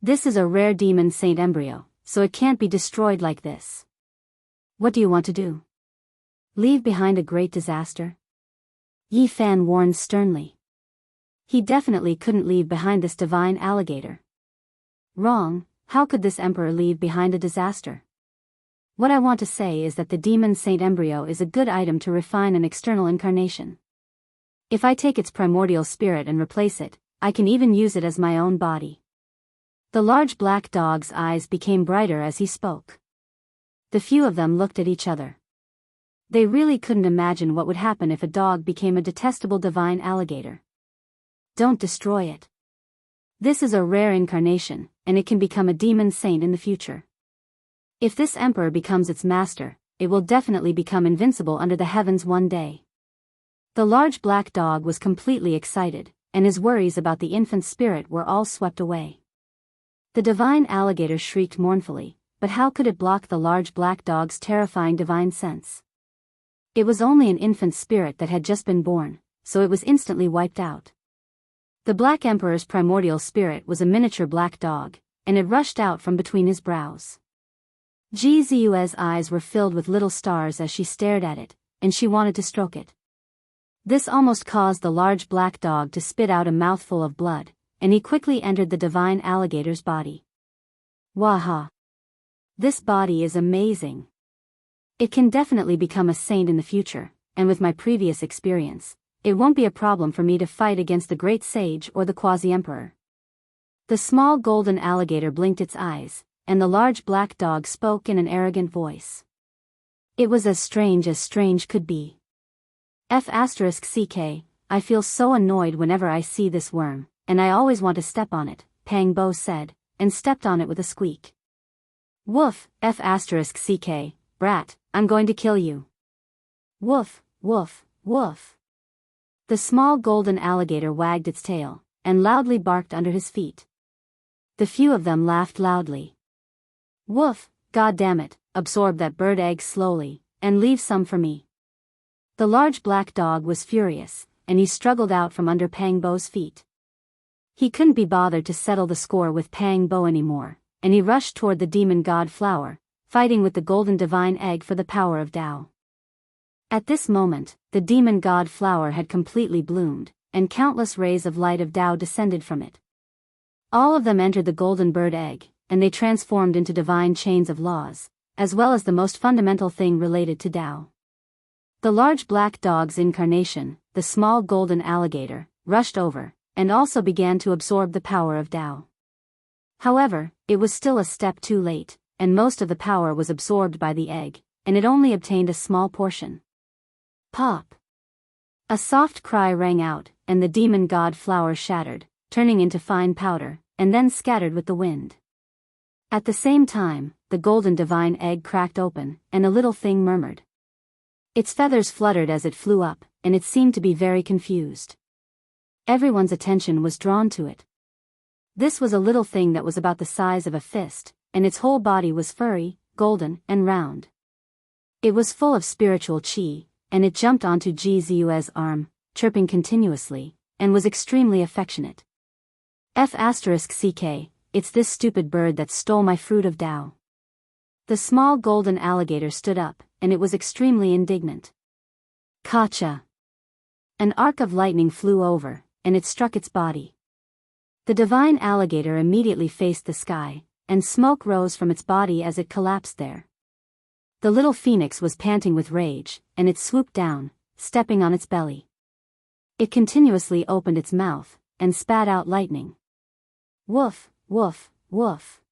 This is a rare demon saint embryo, so it can't be destroyed like this. What do you want to do? Leave behind a great disaster?" Yi Fan warned sternly. He definitely couldn't leave behind this divine alligator. Wrong, how could this emperor leave behind a disaster? What I want to say is that the demon saint embryo is a good item to refine an external incarnation. If I take its primordial spirit and replace it, I can even use it as my own body. The large black dog's eyes became brighter as he spoke. The few of them looked at each other. They really couldn't imagine what would happen if a dog became a detestable divine alligator. Don't destroy it. This is a rare incarnation, and it can become a demon saint in the future. If this emperor becomes its master, it will definitely become invincible under the heavens one day. The large black dog was completely excited, and his worries about the infant spirit were all swept away. The divine alligator shrieked mournfully, but how could it block the large black dog's terrifying divine sense? It was only an infant spirit that had just been born, so it was instantly wiped out. The Black Emperor's primordial spirit was a miniature black dog, and it rushed out from between his brows. Ji Ziyue's eyes were filled with little stars as she stared at it, and she wanted to stroke it. This almost caused the large black dog to spit out a mouthful of blood, and he quickly entered the divine alligator's body. Waha! This body is amazing. It can definitely become a saint in the future, and with my previous experience, it won't be a problem for me to fight against the great sage or the quasi-emperor. The small golden alligator blinked its eyes, and the large black dog spoke in an arrogant voice. It was as strange could be. *CK, I feel so annoyed whenever I see this worm, and I always want to step on it, Pang Bo said, and stepped on it with a squeak. Woof, *CK, brat, I'm going to kill you. Woof, woof, woof. The small golden alligator wagged its tail, and loudly barked under his feet. The few of them laughed loudly. Woof, God damn it, absorb that bird egg slowly, and leave some for me. The large black dog was furious, and he struggled out from under Pang Bo's feet. He couldn't be bothered to settle the score with Pang Bo anymore, and he rushed toward the demon god flower, fighting with the golden divine egg for the power of Tao. At this moment, the demon god flower had completely bloomed, and countless rays of light of Tao descended from it. All of them entered the golden bird egg, and they transformed into divine chains of laws, as well as the most fundamental thing related to Tao. The large black dog's incarnation, the small golden alligator, rushed over, and also began to absorb the power of Tao. However, it was still a step too late, and most of the power was absorbed by the egg, and it only obtained a small portion. Pop! A soft cry rang out, and the demon god flower shattered, turning into fine powder, and then scattered with the wind. At the same time, the golden divine egg cracked open, and a little thing murmured. Its feathers fluttered as it flew up, and it seemed to be very confused. Everyone's attention was drawn to it. This was a little thing that was about the size of a fist, and its whole body was furry, golden, and round. It was full of spiritual chi, and it jumped onto Jizu's arm, chirping continuously, and was extremely affectionate. *CK, it's this stupid bird that stole my fruit of Tao. The small golden alligator stood up, and it was extremely indignant. Kacha! An arc of lightning flew over, and it struck its body. The divine alligator immediately faced the sky, and smoke rose from its body as it collapsed there. The little phoenix was panting with rage, and it swooped down, stepping on its belly. It continuously opened its mouth, and spat out lightning. Woof, woof, woof.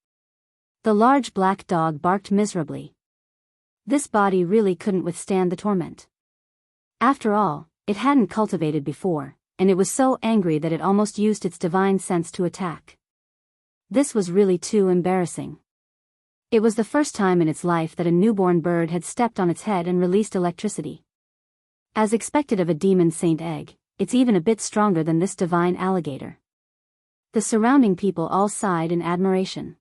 The large black dog barked miserably. This body really couldn't withstand the torment. After all, it hadn't cultivated before, and it was so angry that it almost used its divine sense to attack. This was really too embarrassing. It was the first time in its life that a newborn bird had stepped on its head and released electricity. As expected of a demon saint egg, it's even a bit stronger than this divine alligator. The surrounding people all sighed in admiration.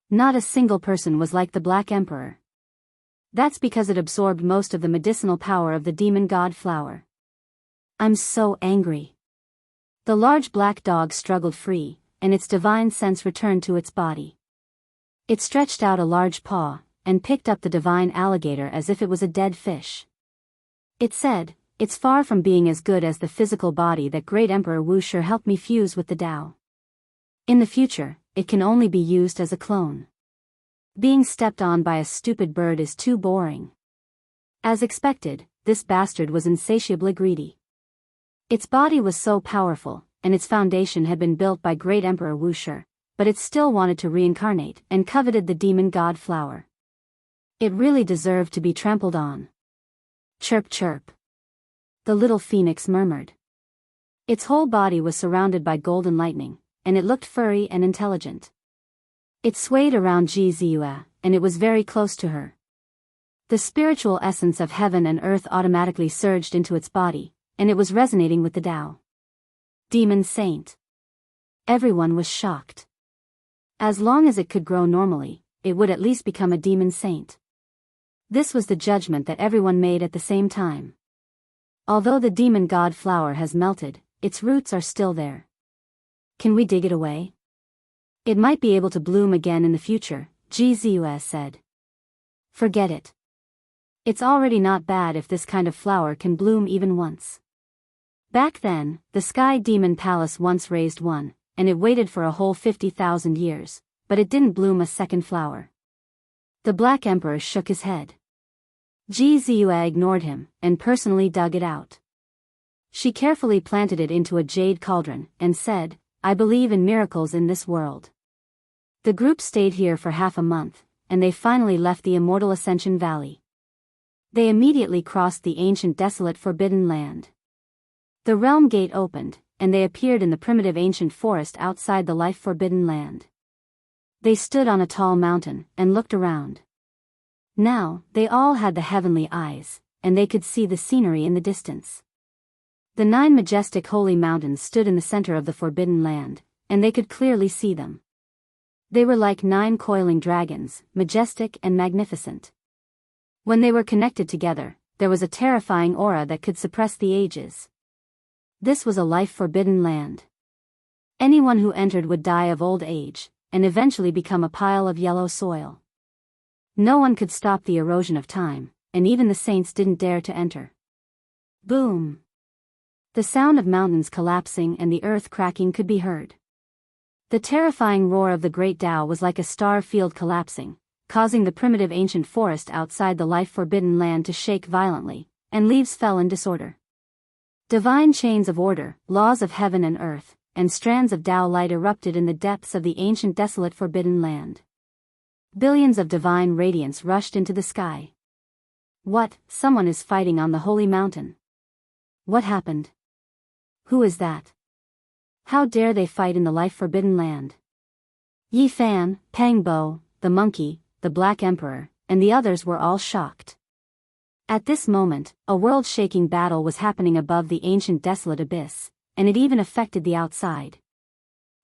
Not a single person was like the Black Emperor. That's because it absorbed most of the medicinal power of the demon god flower. I'm so angry. The large black dog struggled free, and its divine sense returned to its body. It stretched out a large paw, and picked up the divine alligator as if it was a dead fish. It said, "It's far from being as good as the physical body that great Emperor Wu Shi helped me fuse with the Tao. In the future, it can only be used as a clone. Being stepped on by a stupid bird is too boring." As expected, this bastard was insatiably greedy. Its body was so powerful, and its foundation had been built by great Emperor Wu Shi, but it still wanted to reincarnate and coveted the demon god flower. It really deserved to be trampled on. Chirp chirp. The little phoenix murmured. Its whole body was surrounded by golden lightning, and it looked furry and intelligent. It swayed around Jizua, and it was very close to her. The spiritual essence of heaven and earth automatically surged into its body, and it was resonating with the Tao. Demon Saint. Everyone was shocked. As long as it could grow normally, it would at least become a demon saint. This was the judgment that everyone made at the same time. Although the demon god flower has melted, its roots are still there. Can we dig it away? It might be able to bloom again in the future, Jizua said. Forget it. It's already not bad if this kind of flower can bloom even once. Back then, the Sky Demon Palace once raised one, and it waited for a whole 50,000 years, but it didn't bloom a second flower. The Black Emperor shook his head. Jizua ignored him, and personally dug it out. She carefully planted it into a jade cauldron, and said, "I believe in miracles in this world." The group stayed here for half a month, and they finally left the immortal Ascension Valley. They immediately crossed the ancient desolate forbidden land. The realm gate opened, and they appeared in the primitive ancient forest outside the life forbidden land. They stood on a tall mountain, and looked around. Now, they all had the heavenly eyes, and they could see the scenery in the distance. The 9 majestic holy mountains stood in the center of the forbidden land, and they could clearly see them. They were like 9 coiling dragons, majestic and magnificent. When they were connected together, there was a terrifying aura that could suppress the ages. This was a life-forbidden land. Anyone who entered would die of old age, and eventually become a pile of yellow soil. No one could stop the erosion of time, and even the saints didn't dare to enter. Boom! The sound of mountains collapsing and the earth cracking could be heard. The terrifying roar of the great Tao was like a star field collapsing, causing the primitive ancient forest outside the life-forbidden land to shake violently, and leaves fell in disorder. Divine chains of order, laws of heaven and earth, and strands of Tao light erupted in the depths of the ancient desolate forbidden land. Billions of divine radiance rushed into the sky. What? Someone is fighting on the holy mountain. What happened? Who is that? How dare they fight in the life-forbidden land? Yi Fan, Pang Bo, the monkey, the Black Emperor, and the others were all shocked. At this moment, a world-shaking battle was happening above the ancient desolate abyss, and it even affected the outside.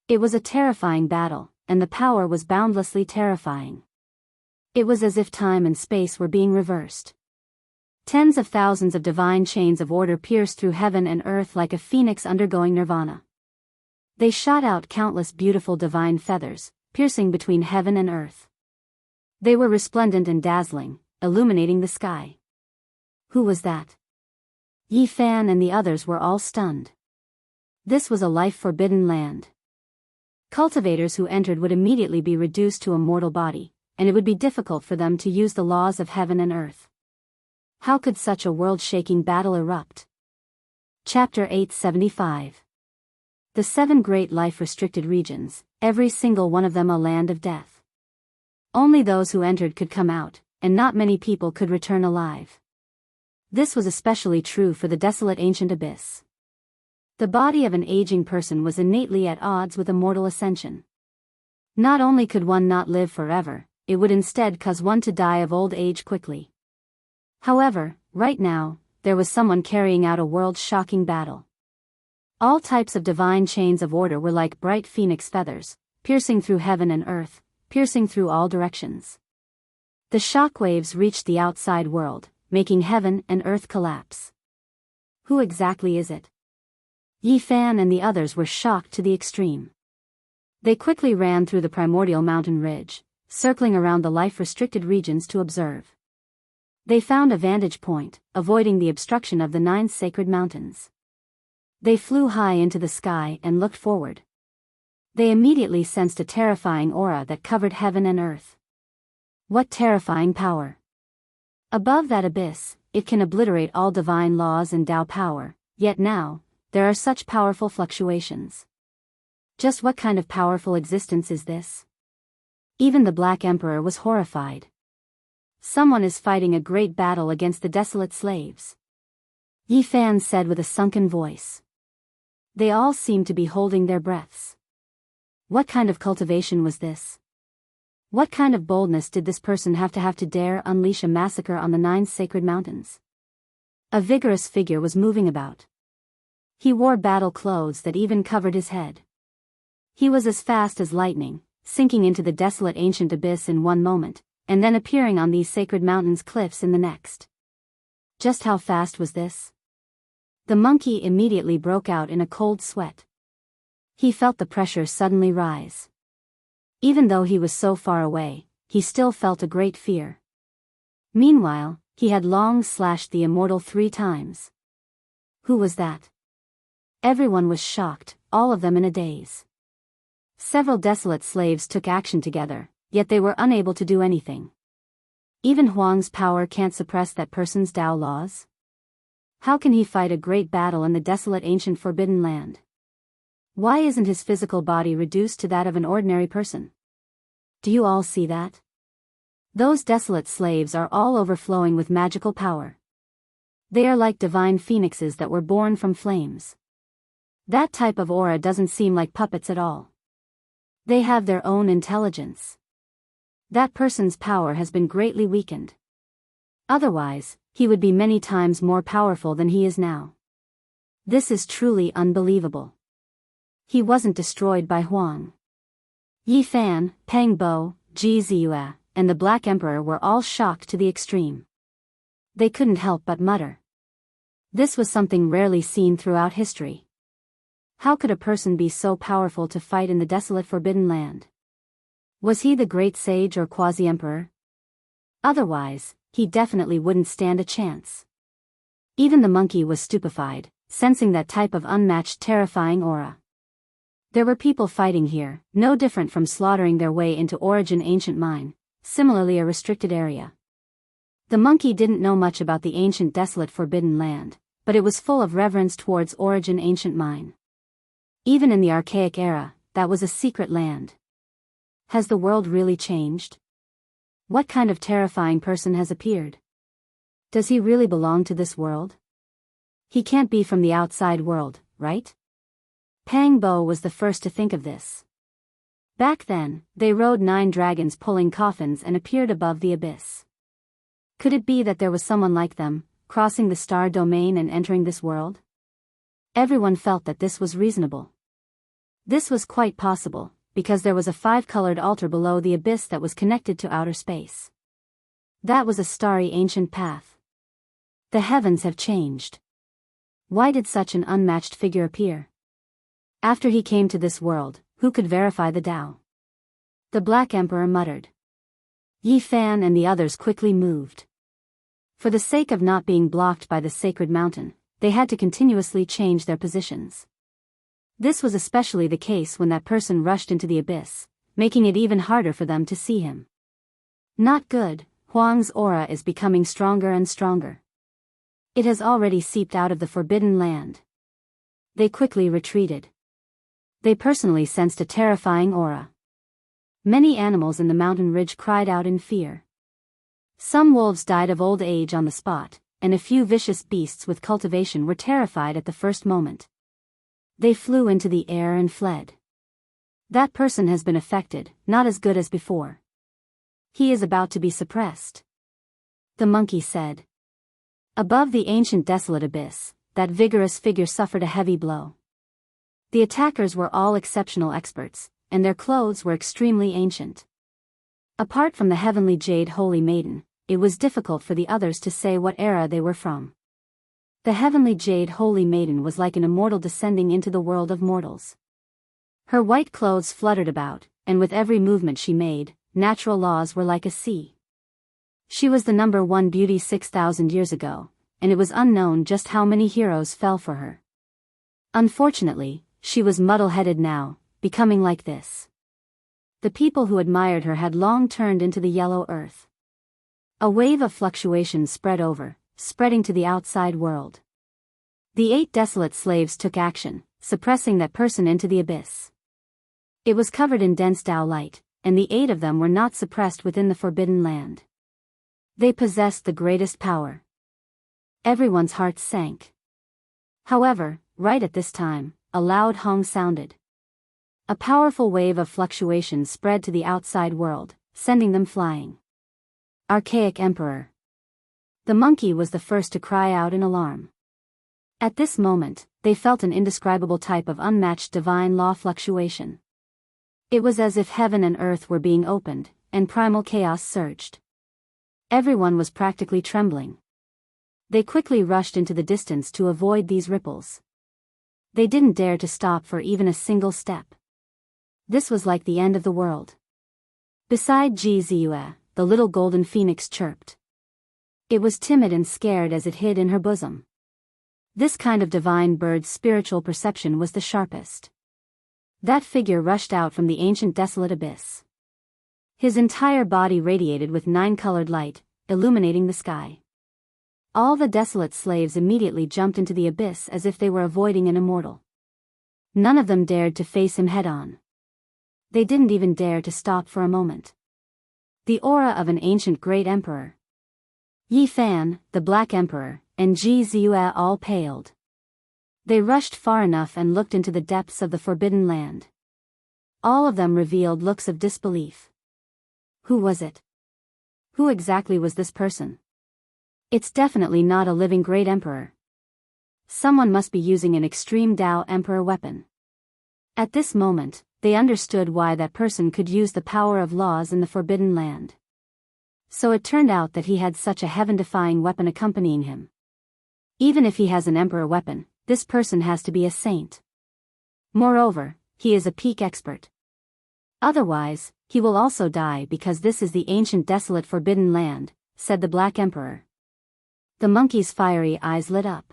It was a terrifying battle, and the power was boundlessly terrifying. It was as if time and space were being reversed. Tens of thousands of divine chains of order pierced through heaven and earth like a phoenix undergoing nirvana. They shot out countless beautiful divine feathers, piercing between heaven and earth. They were resplendent and dazzling, illuminating the sky. Who was that? Yi Fan and the others were all stunned. This was a life-forbidden land. Cultivators who entered would immediately be reduced to a mortal body, and it would be difficult for them to use the laws of heaven and earth. How could such a world-shaking battle erupt? Chapter 875. The 7 great life-restricted regions, every single one of them a land of death. Only those who entered could come out, and not many people could return alive. This was especially true for the desolate ancient abyss. The body of an aging person was innately at odds with immortal ascension. Not only could one not live forever, it would instead cause one to die of old age quickly. However, right now, there was someone carrying out a world-shocking battle. All types of divine chains of order were like bright phoenix feathers, piercing through heaven and earth, piercing through all directions. The shockwaves reached the outside world, making heaven and earth collapse. Who exactly is it? Yi Fan and the others were shocked to the extreme. They quickly ran through the primordial mountain ridge, circling around the life-restricted regions to observe. They found a vantage point, avoiding the obstruction of the 9 sacred mountains. They flew high into the sky and looked forward. They immediately sensed a terrifying aura that covered heaven and earth. What terrifying power! Above that abyss, it can obliterate all divine laws and Tao power, yet now, there are such powerful fluctuations. Just what kind of powerful existence is this? Even the Black Emperor was horrified. Someone is fighting a great battle against the desolate slaves. Yi Fan said with a sunken voice. They all seemed to be holding their breaths. What kind of cultivation was this? What kind of boldness did this person have to dare unleash a massacre on the 9 sacred mountains? A vigorous figure was moving about. He wore battle clothes that even covered his head. He was as fast as lightning, sinking into the desolate ancient abyss in one moment, and then appearing on these sacred mountains' cliffs in the next. Just how fast was this? The monkey immediately broke out in a cold sweat. He felt the pressure suddenly rise. Even though he was so far away, he still felt a great fear. Meanwhile, he had long slashed the immortal 3 times. Who was that? Everyone was shocked, all of them in a daze. Several desolate slaves took action together, yet they were unable to do anything. Even Huang's power can't suppress that person's Tao laws? How can he fight a great battle in the desolate ancient forbidden land? Why isn't his physical body reduced to that of an ordinary person? Do you all see that? Those desolate slaves are all overflowing with magical power. They are like divine phoenixes that were born from flames. That type of aura doesn't seem like puppets at all. They have their own intelligence. That person's power has been greatly weakened. Otherwise, he would be many times more powerful than he is now. This is truly unbelievable. He wasn't destroyed by Huang. Yi Fan, Peng Bo, Ji Ziyue, and the Black Emperor were all shocked to the extreme. They couldn't help but mutter. This was something rarely seen throughout history. How could a person be so powerful to fight in the desolate forbidden land? Was he the great sage or quasi-emperor? Otherwise, he definitely wouldn't stand a chance. Even the monkey was stupefied, sensing that type of unmatched terrifying aura. There were people fighting here, no different from slaughtering their way into Origin Ancient Mine, similarly a restricted area. The monkey didn't know much about the ancient desolate forbidden land, but it was full of reverence towards Origin Ancient Mine. Even in the archaic era, that was a secret land. Has the world really changed? What kind of terrifying person has appeared? Does he really belong to this world? He can't be from the outside world, right? Pang Bo was the first to think of this. Back then, they rode 9 dragons pulling coffins and appeared above the abyss. Could it be that there was someone like them, crossing the star domain and entering this world? Everyone felt that this was reasonable. This was quite possible, because there was a 5-colored altar below the abyss that was connected to outer space. That was a starry ancient path. The heavens have changed. Why did such an unmatched figure appear? After he came to this world, who could verify the Tao? The Black Emperor muttered. Yi Fan and the others quickly moved. For the sake of not being blocked by the sacred mountain, they had to continuously change their positions. This was especially the case when that person rushed into the abyss, making it even harder for them to see him. Not good, Huang's aura is becoming stronger and stronger. It has already seeped out of the forbidden land. They quickly retreated. They personally sensed a terrifying aura. Many animals in the mountain ridge cried out in fear. Some wolves died of old age on the spot, and a few vicious beasts with cultivation were terrified at the first moment. They flew into the air and fled. That person has been affected, not as good as before. He is about to be suppressed. The monkey said. Above the ancient desolate abyss, that vigorous figure suffered a heavy blow. The attackers were all exceptional experts, and their clothes were extremely ancient. Apart from the heavenly jade holy maiden, it was difficult for the others to say what era they were from. The heavenly jade holy maiden was like an immortal descending into the world of mortals. Her white clothes fluttered about, and with every movement she made, natural laws were like a sea. She was the number 1 beauty 6,000 years ago, and it was unknown just how many heroes fell for her. Unfortunately, she was muddle-headed now, becoming like this. The people who admired her had long turned into the yellow earth. A wave of fluctuation spread over, spreading to the outside world. The 8 desolate slaves took action, suppressing that person into the abyss. It was covered in dense Tao light, and the 8 of them were not suppressed within the forbidden land. They possessed the greatest power. Everyone's hearts sank. However, right at this time, a loud hong sounded. A powerful wave of fluctuation spread to the outside world, sending them flying. Archaic Emperor. The monkey was the first to cry out in alarm. At this moment, they felt an indescribable type of unmatched divine law fluctuation. It was as if heaven and earth were being opened, and primal chaos surged. Everyone was practically trembling. They quickly rushed into the distance to avoid these ripples. They didn't dare to stop for even a single step. This was like the end of the world. Beside Ji Ziyue, the little golden phoenix chirped. It was timid and scared as it hid in her bosom. This kind of divine bird's spiritual perception was the sharpest. That figure rushed out from the ancient desolate abyss. His entire body radiated with 9-colored light, illuminating the sky. All the desolate slaves immediately jumped into the abyss as if they were avoiding an immortal. None of them dared to face him head-on. They didn't even dare to stop for a moment. The aura of an ancient great emperor. Yi Fan, the Black Emperor, and Ji Ziyue all paled. They rushed far enough and looked into the depths of the Forbidden Land. All of them revealed looks of disbelief. Who was it? Who exactly was this person? It's definitely not a living great emperor. Someone must be using an extreme Dao Emperor weapon. At this moment, they understood why that person could use the power of laws in the Forbidden Land. So it turned out that he had such a heaven-defying weapon accompanying him. Even if he has an emperor weapon, this person has to be a saint. Moreover, he is a peak expert. Otherwise, he will also die because this is the ancient desolate Forbidden Land, said the Black Emperor. The monkey's fiery eyes lit up.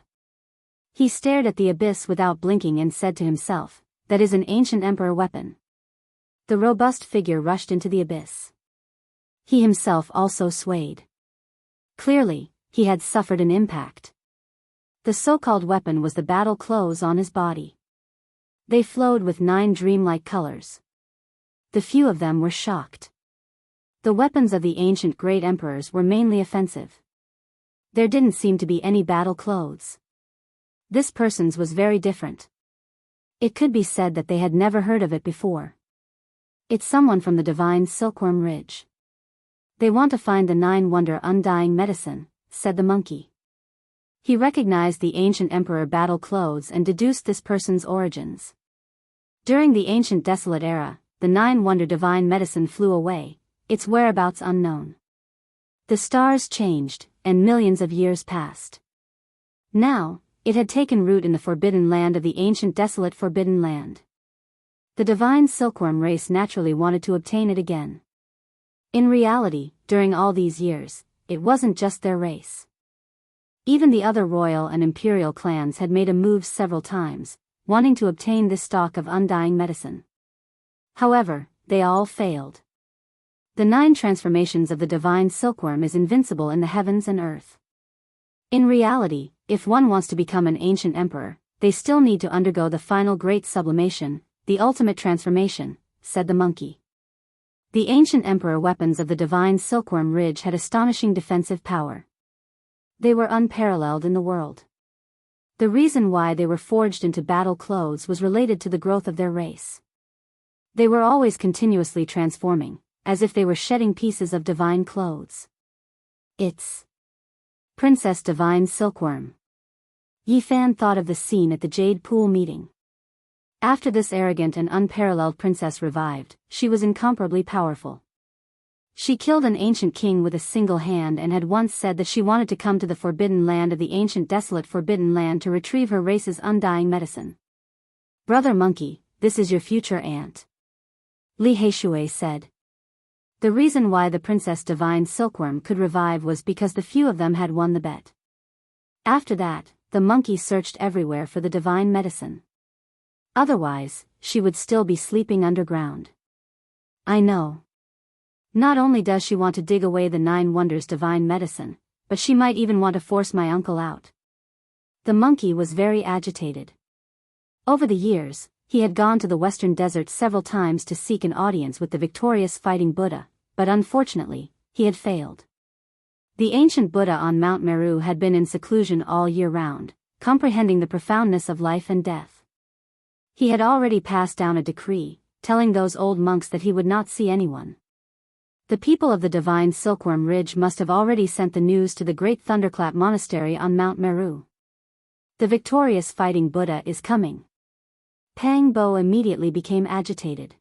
He stared at the abyss without blinking and said to himself, "That is an ancient emperor weapon." The robust figure rushed into the abyss. He himself also swayed. Clearly, he had suffered an impact. The so-called weapon was the battle clothes on his body. They flowed with 9 dreamlike colors. The few of them were shocked. The weapons of the ancient great emperors were mainly offensive. There didn't seem to be any battle clothes. This person's was very different. It could be said that they had never heard of it before. It's someone from the divine Silkworm Ridge. They want to find the 9-wonder undying medicine, said the monkey. He recognized the ancient emperor battle clothes and deduced this person's origins. During the ancient desolate era, the 9-wonder divine medicine flew away, its whereabouts unknown. The stars changed, and millions of years passed. Now, it had taken root in the Forbidden Land of the ancient desolate Forbidden Land. The divine silkworm race naturally wanted to obtain it again. In reality, during all these years, it wasn't just their race. Even the other royal and imperial clans had made a move several times, wanting to obtain this stock of undying medicine. However, they all failed. The 9 transformations of the divine silkworm is invincible in the heavens and earth. In reality, if one wants to become an ancient emperor, they still need to undergo the final great sublimation, the ultimate transformation, said the monkey. The ancient emperor weapons of the divine silkworm ridge had astonishing defensive power. They were unparalleled in the world. The reason why they were forged into battle clothes was related to the growth of their race. They were always continuously transforming, as if they were shedding pieces of divine clothes. It's Princess Divine Silkworm. Yi Fan thought of the scene at the Jade Pool meeting. After this arrogant and unparalleled princess revived, she was incomparably powerful. She killed an ancient king with a single hand and had once said that she wanted to come to the Forbidden Land of the ancient desolate Forbidden Land to retrieve her race's undying medicine. "Brother Monkey, this is your future aunt," Li Heishui said. The reason why the Princess Divine Silkworm could revive was because the few of them had won the bet. After that, the monkey searched everywhere for the divine medicine. Otherwise, she would still be sleeping underground. I know. Not only does she want to dig away the 9 wonders divine medicine, but she might even want to force my uncle out. The monkey was very agitated. Over the years, he had gone to the western desert several times to seek an audience with the victorious fighting Buddha, but unfortunately, he had failed. The ancient Buddha on Mount Meru had been in seclusion all year round, comprehending the profoundness of life and death. He had already passed down a decree, telling those old monks that he would not see anyone. The people of the divine Silkworm Ridge must have already sent the news to the great Thunderclap Monastery on Mount Meru. The victorious fighting Buddha is coming. Pang Bo immediately became agitated.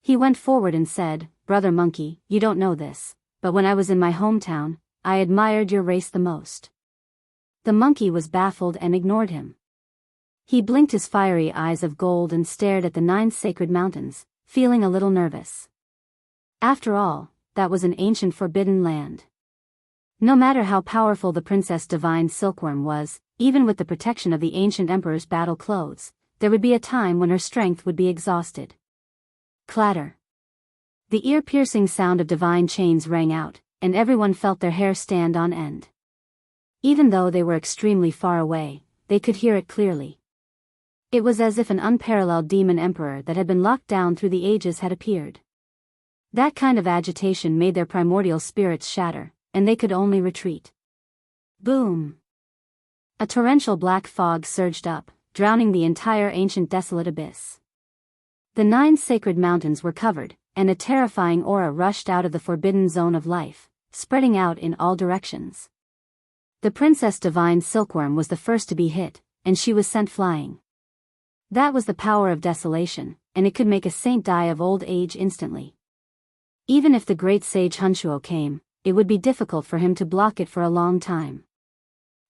He went forward and said, "Brother Monkey, you don't know this, but when I was in my hometown, I admired your race the most." The monkey was baffled and ignored him. He blinked his fiery eyes of gold and stared at the 9 sacred mountains, feeling a little nervous. After all, that was an ancient forbidden land. No matter how powerful the Princess Divine Silkworm was, even with the protection of the ancient emperor's battle clothes, there would be a time when her strength would be exhausted. Clatter. The ear-piercing sound of divine chains rang out, and everyone felt their hair stand on end. Even though they were extremely far away, they could hear it clearly. It was as if an unparalleled demon emperor that had been locked down through the ages had appeared. That kind of agitation made their primordial spirits shatter, and they could only retreat. Boom! A torrential black fog surged up, drowning the entire ancient desolate abyss. The 9 sacred mountains were covered, and a terrifying aura rushed out of the forbidden zone of life, spreading out in all directions. The Princess Divine Silkworm was the first to be hit, and she was sent flying. That was the power of desolation, and it could make a saint die of old age instantly. Even if the great sage Hunshuo came, it would be difficult for him to block it for a long time.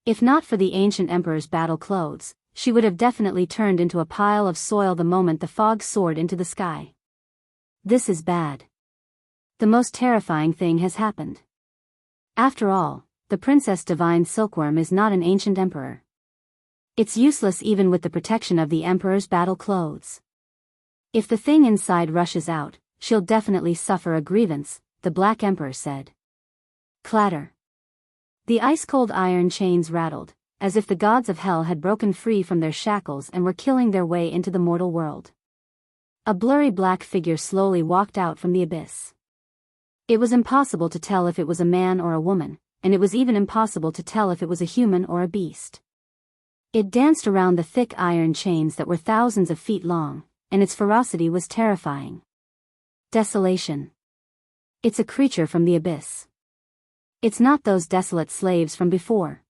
If not for the ancient emperor's battle clothes, she would have definitely turned into a pile of soil the moment the fog soared into the sky. This is bad. The most terrifying thing has happened. After all, the Princess Divine Silkworm is not an ancient emperor. It's useless even with the protection of the emperor's battle clothes. If the thing inside rushes out, she'll definitely suffer a grievance, the Black Emperor said. Clatter. The ice-cold iron chains rattled, as if the gods of hell had broken free from their shackles and were killing their way into the mortal world. A blurry black figure slowly walked out from the abyss. It was impossible to tell if it was a man or a woman, and it was even impossible to tell if it was a human or a beast. It danced around the thick iron chains that were thousands of feet long, and its ferocity was terrifying. Desolation. It's a creature from the abyss. It's not those desolate slaves from before.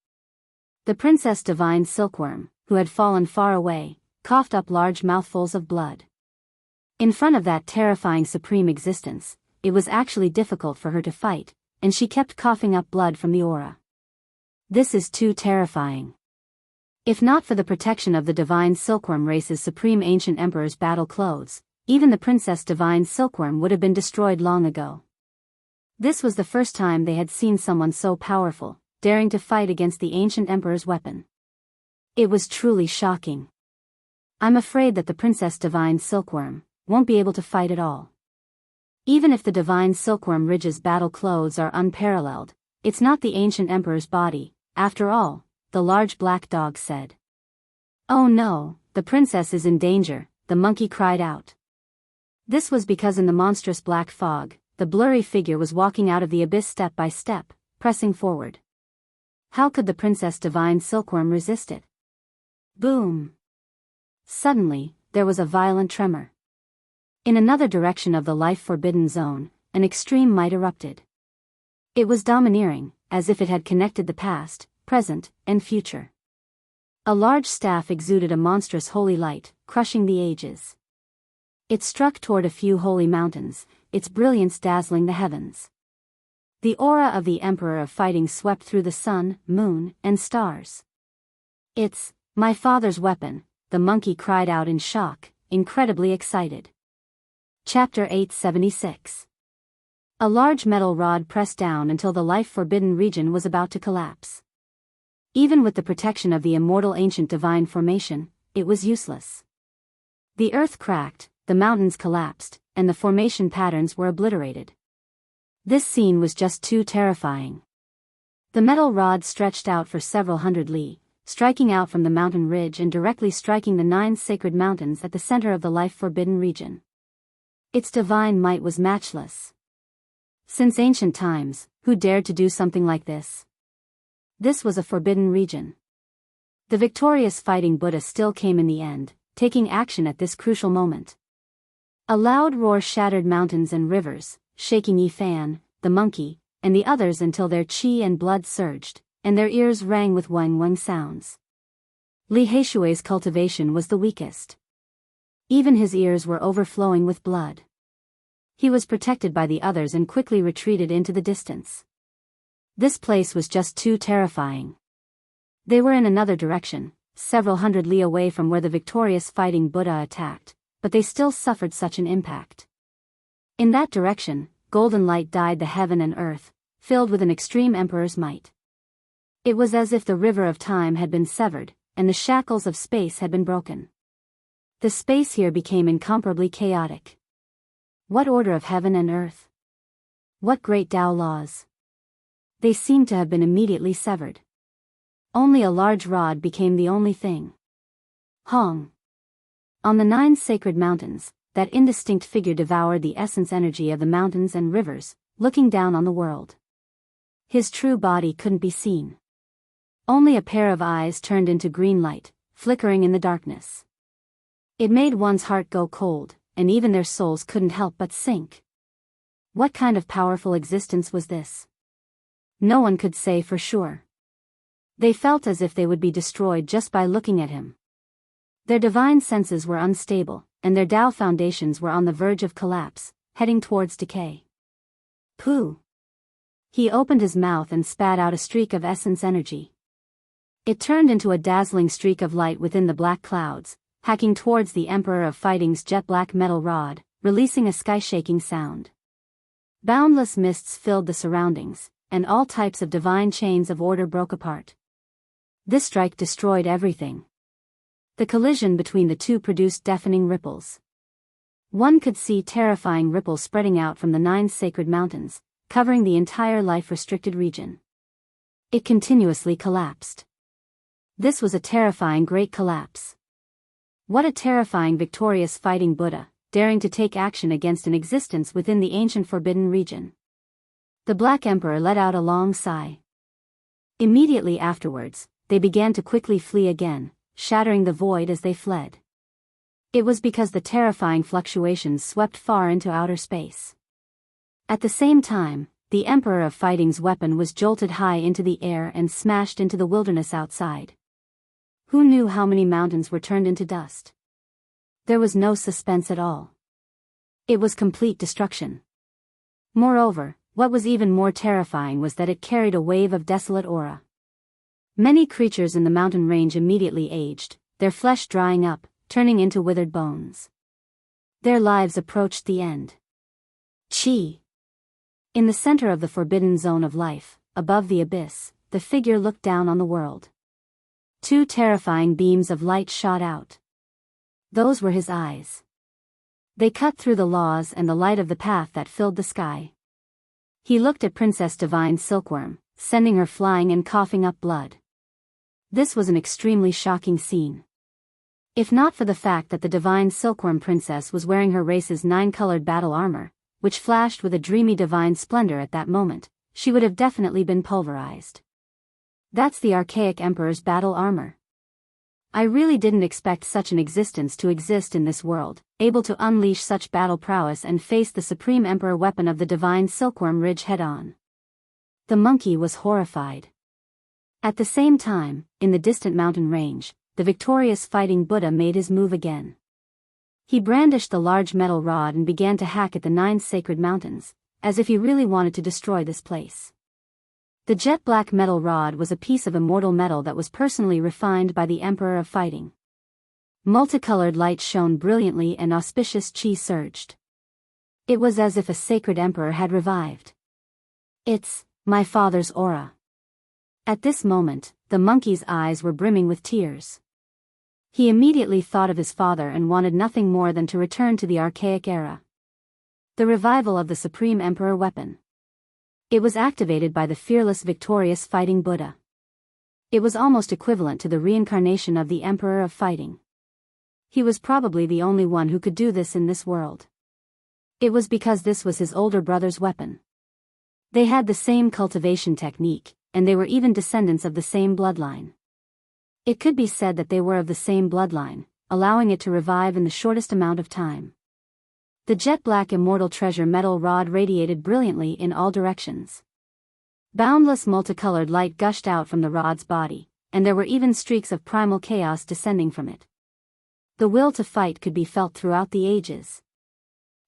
The Princess Divine Silkworm, who had fallen far away, coughed up large mouthfuls of blood. In front of that terrifying supreme existence, it was actually difficult for her to fight, and she kept coughing up blood from the aura. This is too terrifying. If not for the protection of the Divine Silkworm race's supreme ancient emperor's battle clothes, even the Princess Divine Silkworm would have been destroyed long ago. This was the first time they had seen someone so powerful, daring to fight against the ancient emperor's weapon. It was truly shocking. I'm afraid that the Princess Divine Silkworm won't be able to fight at all. Even if the Divine Silkworm Ridge's battle clothes are unparalleled, it's not the ancient emperor's body, after all, the large black dog said. Oh no, the princess is in danger, the monkey cried out. This was because in the monstrous black fog, the blurry figure was walking out of the abyss step by step, pressing forward. How could the Princess Divine Silkworm resist it? Boom! Suddenly, there was a violent tremor. In another direction of the life-forbidden zone, an extreme might erupted. It was domineering, as if it had connected the past, present, and future. A large staff exuded a monstrous holy light, crushing the ages. It struck toward a few holy mountains, its brilliance dazzling the heavens. The aura of the Emperor of Fighting swept through the sun, moon, and stars. It's my father's weapon, the monkey cried out in shock, incredibly excited. Chapter 876. A large metal rod pressed down until the life-forbidden region was about to collapse. Even with the protection of the immortal ancient divine formation, it was useless. The earth cracked, the mountains collapsed, and the formation patterns were obliterated. This scene was just too terrifying. The metal rod stretched out for several hundred li, striking out from the mountain ridge and directly striking the 9 sacred mountains at the center of the life-forbidden region. Its divine might was matchless. Since ancient times, who dared to do something like this? This was a forbidden region. The victorious fighting Buddha still came in the end, taking action at this crucial moment. A loud roar shattered mountains and rivers, shaking Yifan, the monkey, and the others until their chi and blood surged, and their ears rang with wang-wang sounds. Li Heishui's cultivation was the weakest. Even his ears were overflowing with blood. He was protected by the others and quickly retreated into the distance. This place was just too terrifying. They were in another direction, several hundred li away from where the victorious fighting Buddha attacked, but they still suffered such an impact. In that direction, golden light dyed the heaven and earth, filled with an extreme emperor's might. It was as if the river of time had been severed, and the shackles of space had been broken. The space here became incomparably chaotic. What order of heaven and earth? What great Tao laws? They seemed to have been immediately severed. Only a large rod became the only thing. Hong. On the 9 sacred mountains, that indistinct figure devoured the essence energy of the mountains and rivers, looking down on the world. His true body couldn't be seen. Only a pair of eyes turned into green light, flickering in the darkness. It made one's heart go cold, and even their souls couldn't help but sink. What kind of powerful existence was this? No one could say for sure. They felt as if they would be destroyed just by looking at him. Their divine senses were unstable, and their Tao foundations were on the verge of collapse, heading towards decay. Pooh! He opened his mouth and spat out a streak of essence energy. It turned into a dazzling streak of light within the black clouds, hacking towards the Emperor of Fighting's jet-black metal rod, releasing a sky-shaking sound. Boundless mists filled the surroundings, and all types of divine chains of order broke apart. This strike destroyed everything. The collision between the two produced deafening ripples. One could see terrifying ripples spreading out from the 9 sacred mountains, covering the entire life-restricted region. It continuously collapsed. This was a terrifying great collapse. What a terrifying victorious fighting Buddha, daring to take action against an existence within the ancient forbidden region. The Black Emperor let out a long sigh. Immediately afterwards, they began to quickly flee again, shattering the void as they fled. It was because the terrifying fluctuations swept far into outer space. At the same time, the Emperor of Fighting's weapon was jolted high into the air and smashed into the wilderness outside. Who knew how many mountains were turned into dust? There was no suspense at all. It was complete destruction. Moreover, what was even more terrifying was that it carried a wave of desolate aura. Many creatures in the mountain range immediately aged, their flesh drying up, turning into withered bones. Their lives approached the end. Chi. In the center of the forbidden zone of life, above the abyss, the figure looked down on the world. 2 terrifying beams of light shot out. Those were his eyes. They cut through the laws and the light of the path that filled the sky. He looked at Princess Divine Silkworm, sending her flying and coughing up blood. This was an extremely shocking scene. If not for the fact that the Divine Silkworm Princess was wearing her race's 9-colored battle armor, which flashed with a dreamy divine splendor at that moment, she would have definitely been pulverized. That's the archaic Emperor's battle armor. I really didn't expect such an existence to exist in this world, able to unleash such battle prowess and face the Supreme Emperor weapon of the Divine Silkworm Ridge head-on. The monkey was horrified. At the same time, in the distant mountain range, the victorious fighting Buddha made his move again. He brandished the large metal rod and began to hack at the 9 sacred mountains, as if he really wanted to destroy this place. The jet-black metal rod was a piece of immortal metal that was personally refined by the Emperor of Fighting. Multicolored light shone brilliantly and auspicious chi surged. It was as if a sacred emperor had revived. It's my father's aura. At this moment, the monkey's eyes were brimming with tears. He immediately thought of his father and wanted nothing more than to return to the archaic era. The revival of the Supreme Emperor weapon. It was activated by the fearless victorious fighting Buddha. It was almost equivalent to the reincarnation of the Emperor of Fighting. He was probably the only one who could do this in this world. It was because this was his older brother's weapon. They had the same cultivation technique, and they were even descendants of the same bloodline. It could be said that they were of the same bloodline, allowing it to revive in the shortest amount of time. The jet-black immortal treasure metal rod radiated brilliantly in all directions. Boundless multicolored light gushed out from the rod's body, and there were even streaks of primal chaos descending from it. The will to fight could be felt throughout the ages.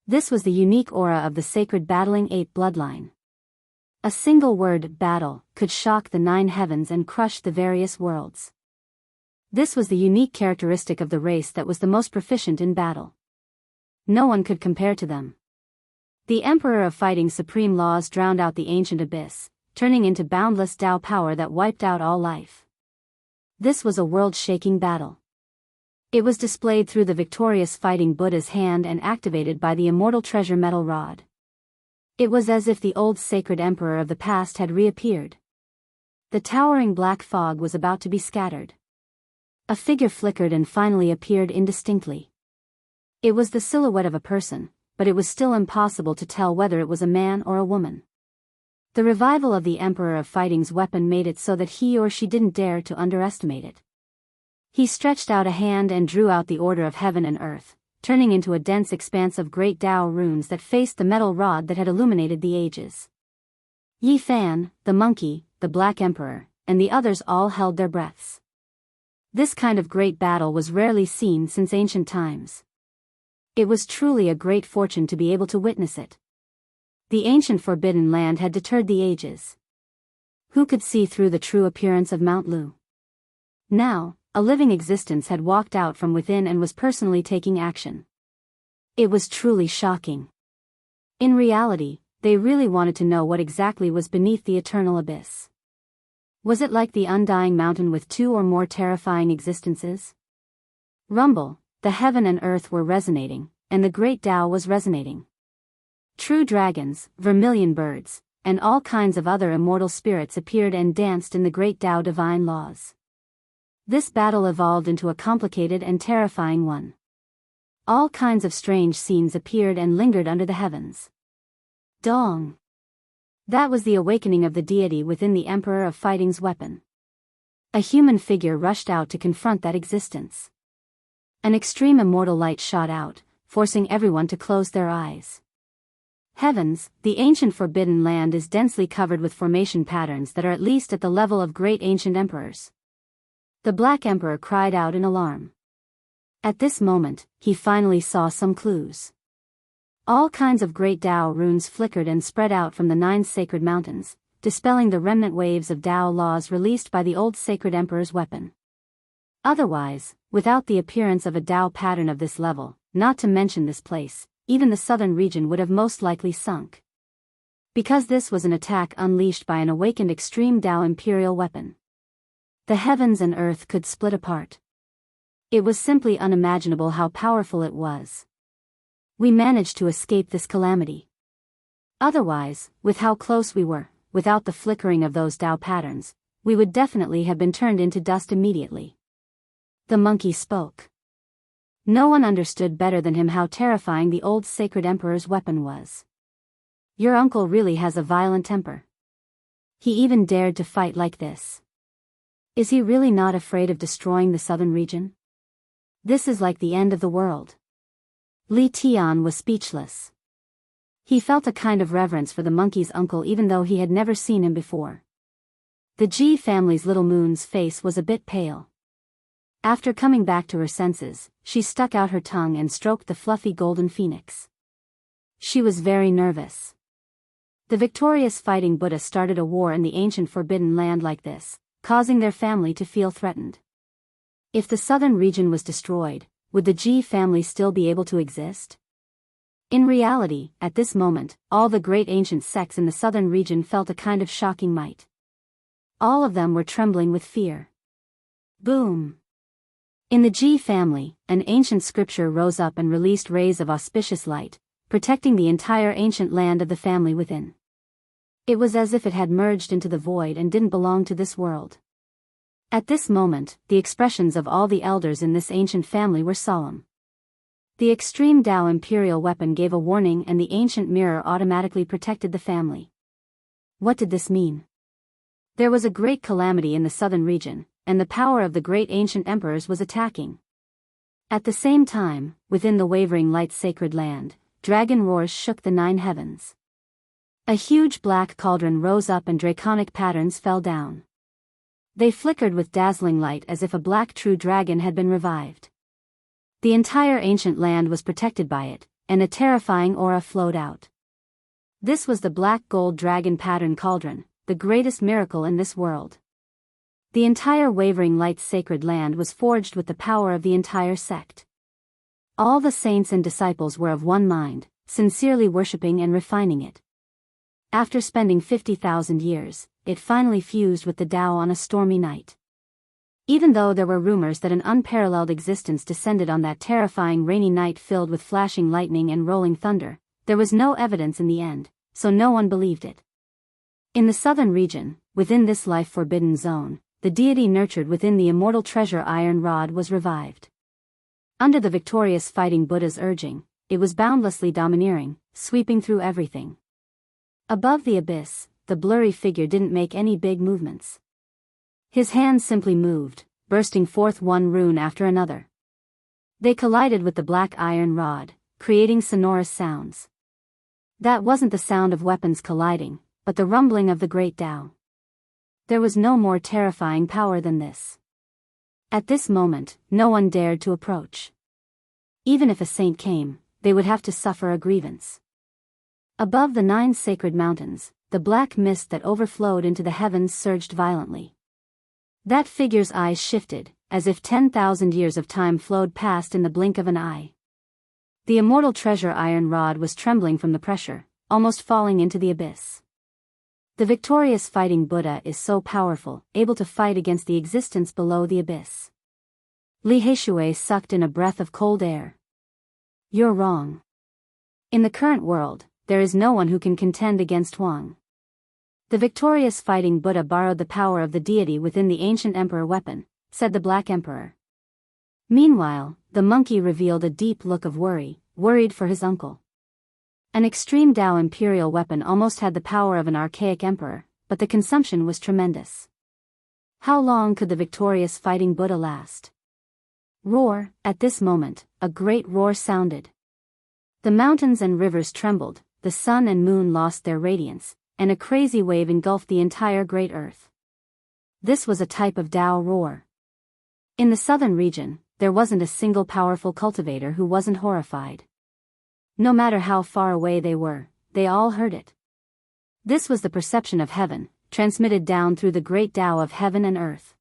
This was the unique aura of the sacred battling ape bloodline. A single word, battle, could shock the 9 heavens and crush the various worlds. This was the unique characteristic of the race that was the most proficient in battle. No one could compare to them. The Emperor of Fighting's supreme laws drowned out the ancient abyss, turning into boundless Tao power that wiped out all life. This was a world-shaking battle. It was displayed through the victorious fighting Buddha's hand and activated by the immortal treasure metal rod. It was as if the old sacred emperor of the past had reappeared. The towering black fog was about to be scattered. A figure flickered and finally appeared indistinctly. It was the silhouette of a person, but it was still impossible to tell whether it was a man or a woman. The revival of the Emperor of Fighting's weapon made it so that he or she didn't dare to underestimate it. He stretched out a hand and drew out the order of heaven and earth, turning into a dense expanse of great Tao runes that faced the metal rod that had illuminated the ages. Yi Fan, the monkey, the Black Emperor, and the others all held their breaths. This kind of great battle was rarely seen since ancient times. It was truly a great fortune to be able to witness it. The ancient Forbidden Land had deterred the ages. Who could see through the true appearance of Mount Lu? Now, a living existence had walked out from within and was personally taking action. It was truly shocking. In reality, they really wanted to know what exactly was beneath the eternal abyss. Was it like the undying mountain with two or more terrifying existences? Rumble, the heaven and earth were resonating, and the great Tao was resonating. True dragons, vermilion birds, and all kinds of other immortal spirits appeared and danced in the great Tao divine laws. This battle evolved into a complicated and terrifying one. All kinds of strange scenes appeared and lingered under the heavens. Dong! That was the awakening of the deity within the Emperor of Fighting's weapon. A human figure rushed out to confront that existence. An extreme immortal light shot out, forcing everyone to close their eyes. Heavens, the ancient Forbidden Land is densely covered with formation patterns that are at least at the level of great ancient emperors. The Black Emperor cried out in alarm. At this moment, he finally saw some clues. All kinds of great Tao runes flickered and spread out from the 9 sacred mountains, dispelling the remnant waves of Tao laws released by the old sacred emperor's weapon. Otherwise, without the appearance of a Tao pattern of this level, not to mention this place, even the southern region would have most likely sunk. Because this was an attack unleashed by an awakened extreme Tao imperial weapon. The heavens and earth could split apart. It was simply unimaginable how powerful it was. We managed to escape this calamity. Otherwise, with how close we were, without the flickering of those Tao patterns, we would definitely have been turned into dust immediately. The monkey spoke. No one understood better than him how terrifying the old sacred emperor's weapon was. Your uncle really has a violent temper. He even dared to fight like this. Is he really not afraid of destroying the southern region? This is like the end of the world. Li Tian was speechless. He felt a kind of reverence for the monkey's uncle even though he had never seen him before. The Ji family's little Moon's face was a bit pale. After coming back to her senses, she stuck out her tongue and stroked the fluffy golden phoenix. She was very nervous. The victorious fighting Buddha started a war in the ancient Forbidden Land like this, causing their family to feel threatened. If the southern region was destroyed, would the Ji family still be able to exist? In reality, at this moment, all the great ancient sects in the southern region felt a kind of shocking might. All of them were trembling with fear. Boom! In the Ji family, an ancient scripture rose up and released rays of auspicious light, protecting the entire ancient land of the family within. It was as if it had merged into the void and didn't belong to this world. At this moment, the expressions of all the elders in this ancient family were solemn. The extreme Tao imperial weapon gave a warning and the ancient mirror automatically protected the family. What did this mean? There was a great calamity in the southern region, and the power of the great ancient emperors was attacking. At the same time, within the wavering light sacred land, dragon roars shook the 9 heavens. A huge black cauldron rose up and draconic patterns fell down. They flickered with dazzling light as if a black true dragon had been revived. The entire ancient land was protected by it, and a terrifying aura flowed out. This was the black gold dragon pattern cauldron, the greatest miracle in this world. The entire wavering light sacred land was forged with the power of the entire sect. All the saints and disciples were of one mind, sincerely worshipping and refining it. After spending 50,000 years, it finally fused with the Tao on a stormy night. Even though there were rumors that an unparalleled existence descended on that terrifying rainy night filled with flashing lightning and rolling thunder, there was no evidence in the end, so no one believed it. In the southern region, within this life-forbidden zone, the deity nurtured within the immortal treasure iron rod was revived. Under the victorious fighting Buddha's urging, it was boundlessly domineering, sweeping through everything. Above the abyss, the blurry figure didn't make any big movements. His hands simply moved, bursting forth one rune after another. They collided with the black iron rod, creating sonorous sounds. That wasn't the sound of weapons colliding, but the rumbling of the great Tao. There was no more terrifying power than this. At this moment, no one dared to approach. Even if a saint came, they would have to suffer a grievance. Above the 9 sacred mountains, the black mist that overflowed into the heavens surged violently. That figure's eyes shifted, as if 10,000 years of time flowed past in the blink of an eye. The immortal treasure iron rod was trembling from the pressure, almost falling into the abyss. The victorious fighting Buddha is so powerful, able to fight against the existence below the abyss. Li Heishui sucked in a breath of cold air. You're wrong. In the current world, there is no one who can contend against Huang. The victorious fighting Buddha borrowed the power of the deity within the ancient emperor weapon, said the Black Emperor. Meanwhile, the monkey revealed a deep look of worry, worried for his uncle. An extreme Tao imperial weapon almost had the power of an archaic emperor, but the consumption was tremendous. How long could the victorious fighting Buddha last? Roar! At this moment, a great roar sounded. The mountains and rivers trembled, the sun and moon lost their radiance, and a crazy wave engulfed the entire great earth. This was a type of Tao roar. In the southern region, there wasn't a single powerful cultivator who wasn't horrified. No matter how far away they were, they all heard it. This was the perception of heaven, transmitted down through the great Tao of heaven and earth.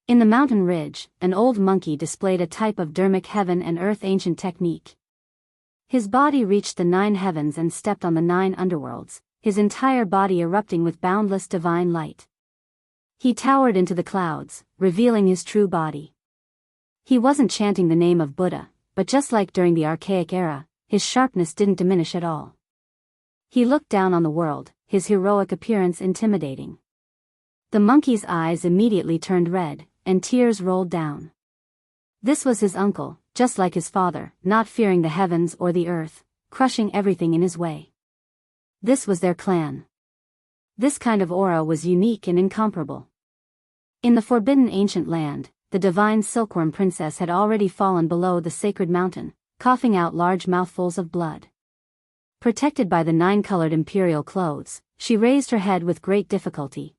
In the mountain ridge, an old monkey displayed a type of dharmic heaven and earth ancient technique. His body reached the 9 heavens and stepped on the 9 underworlds, his entire body erupting with boundless divine light. He towered into the clouds, revealing his true body. He wasn't chanting the name of Buddha, but just like during the archaic era, his sharpness didn't diminish at all. He looked down on the world, his heroic appearance intimidating. The monkey's eyes immediately turned red, and tears rolled down. This was his uncle, just like his father, not fearing the heavens or the earth, crushing everything in his way. This was their clan. This kind of aura was unique and incomparable. In the forbidden ancient land, the divine silkworm princess had already fallen below the sacred mountain, coughing out large mouthfuls of blood. Protected by the 9-colored imperial clothes, she raised her head with great difficulty.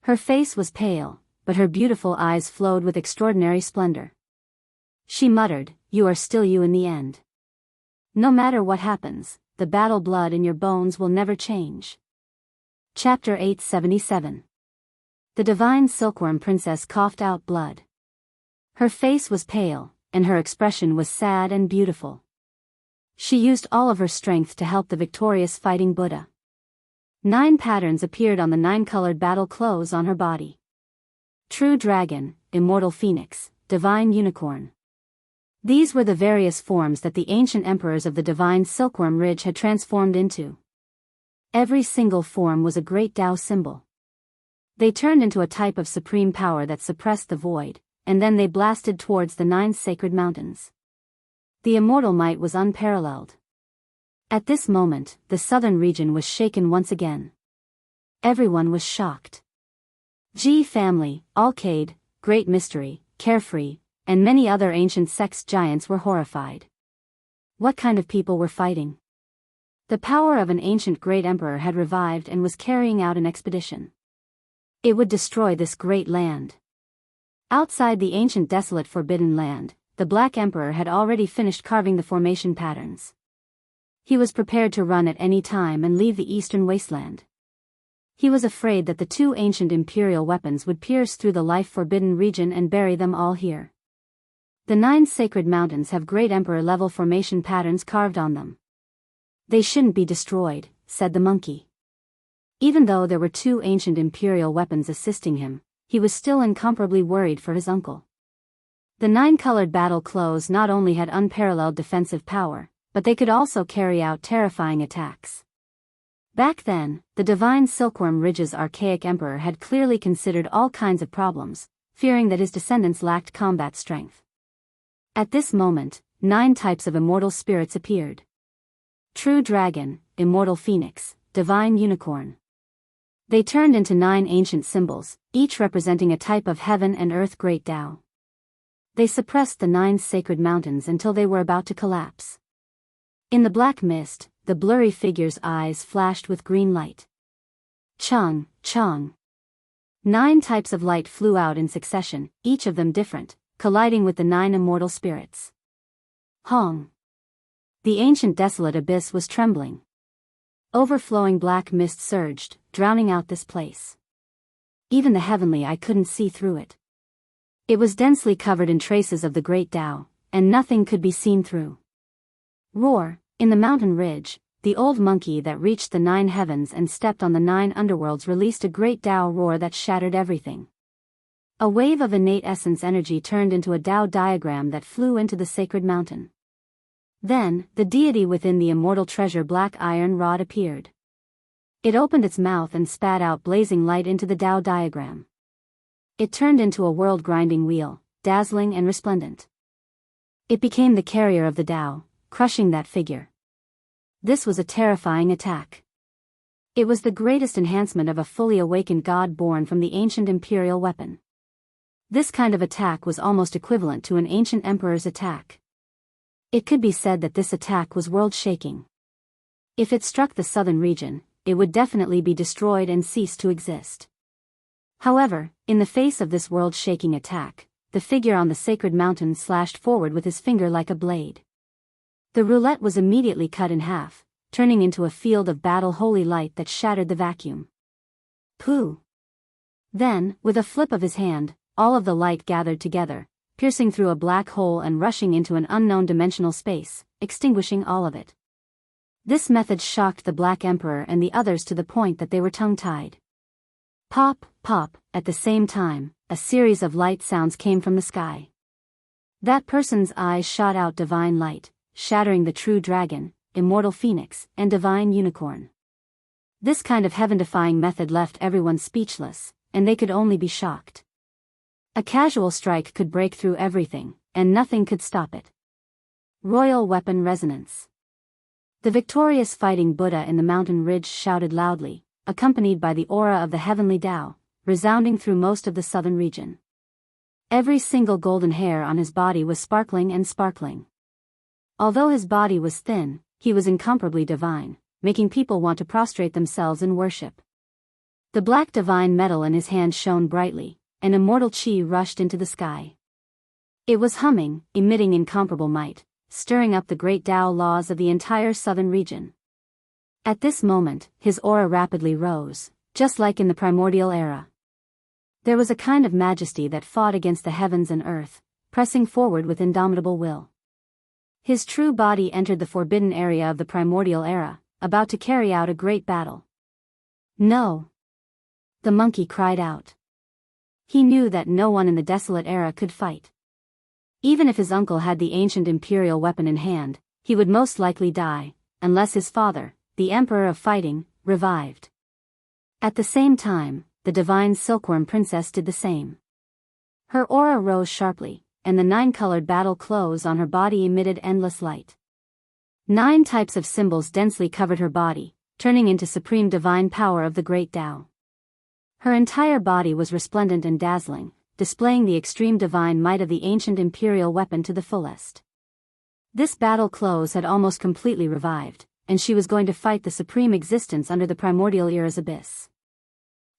Her face was pale, but her beautiful eyes flowed with extraordinary splendor. She muttered, "You are still you in the end. No matter what happens, the battle blood in your bones will never change." Chapter 877. The divine silkworm princess coughed out blood. Her face was pale, and her expression was sad and beautiful. She used all of her strength to help the victorious fighting Buddha. 9 patterns appeared on the 9-colored battle clothes on her body. True dragon, immortal phoenix, divine unicorn. These were the various forms that the ancient emperors of the divine silkworm ridge had transformed into. Every single form was a great Tao symbol. They turned into a type of supreme power that suppressed the void, and then they blasted towards the 9 sacred mountains. The immortal might was unparalleled. At this moment, the southern region was shaken once again. Everyone was shocked. G family, Alcade, Great Mystery, Carefree, and many other ancient sex giants were horrified. What kind of people were fighting? The power of an ancient great emperor had revived and was carrying out an expedition. It would destroy this great land. Outside the ancient desolate forbidden land, the Black Emperor had already finished carving the formation patterns. He was prepared to run at any time and leave the eastern wasteland. He was afraid that the 2 ancient imperial weapons would pierce through the life-forbidden region and bury them all here. The 9 sacred mountains have great emperor-level formation patterns carved on them. They shouldn't be destroyed, said the monkey. Even though there were 2 ancient imperial weapons assisting him, he was still incomparably worried for his uncle. The 9-colored battle clothes not only had unparalleled defensive power, but they could also carry out terrifying attacks. Back then, the divine Silkworm Ridge's archaic emperor had clearly considered all kinds of problems, fearing that his descendants lacked combat strength. At this moment, 9 types of immortal spirits appeared. True Dragon, Immortal Phoenix, Divine Unicorn. They turned into 9 ancient symbols, each representing a type of heaven and earth great Tao. They suppressed the 9 sacred mountains until they were about to collapse. In the black mist, the blurry figure's eyes flashed with green light. Chung, Chung. 9 types of light flew out in succession, each of them different, colliding with the 9 immortal spirits. Hong. The ancient desolate abyss was trembling. Overflowing black mist surged, drowning out this place. Even the heavenly eye couldn't see through it. It was densely covered in traces of the great Tao, and nothing could be seen through. Roar. In the mountain ridge, the old monkey that reached the 9 heavens and stepped on the 9 underworlds released a great Tao roar that shattered everything. A wave of innate essence energy turned into a Tao diagram that flew into the sacred mountain. Then, the deity within the immortal treasure black iron rod appeared. It opened its mouth and spat out blazing light into the Tao diagram. It turned into a world-grinding wheel, dazzling and resplendent. It became the carrier of the Tao, crushing that figure. This was a terrifying attack. It was the greatest enhancement of a fully awakened god born from the ancient imperial weapon. This kind of attack was almost equivalent to an ancient emperor's attack. It could be said that this attack was world-shaking. If it struck the southern region, it would definitely be destroyed and cease to exist. However, in the face of this world-shaking attack, the figure on the sacred mountain slashed forward with his finger like a blade. The roulette was immediately cut in half, turning into a field of battle holy light that shattered the vacuum. Pooh! Then, with a flip of his hand, all of the light gathered together, piercing through a black hole and rushing into an unknown dimensional space, extinguishing all of it. This method shocked the Black Emperor and the others to the point that they were tongue-tied. Pop, pop, at the same time, a series of light sounds came from the sky. That person's eyes shot out divine light, shattering the true dragon, immortal phoenix, and divine unicorn. This kind of heaven-defying method left everyone speechless, and they could only be shocked. A casual strike could break through everything, and nothing could stop it. Royal weapon resonance. The victorious fighting Buddha in the mountain ridge shouted loudly, accompanied by the aura of the heavenly Tao, resounding through most of the southern region. Every single golden hair on his body was sparkling and sparkling. Although his body was thin, he was incomparably divine, making people want to prostrate themselves in worship. The black divine metal in his hand shone brightly, and immortal chi rushed into the sky. It was humming, emitting incomparable might, stirring up the great Tao laws of the entire southern region. At this moment, his aura rapidly rose, just like in the primordial era. There was a kind of majesty that fought against the heavens and earth, pressing forward with indomitable will. His true body entered the forbidden area of the primordial era, about to carry out a great battle. No! The monkey cried out. He knew that no one in the desolate era could fight. Even if his uncle had the ancient imperial weapon in hand, he would most likely die, unless his father, the Emperor of Fighting, revived. At the same time, the divine Silkworm Princess did the same. Her aura rose sharply, and the 9-colored battle clothes on her body emitted endless light. 9 types of symbols densely covered her body, turning into supreme divine power of the great Tao. Her entire body was resplendent and dazzling, displaying the extreme divine might of the ancient imperial weapon to the fullest. This battle clothes had almost completely revived, and she was going to fight the supreme existence under the primordial era's abyss.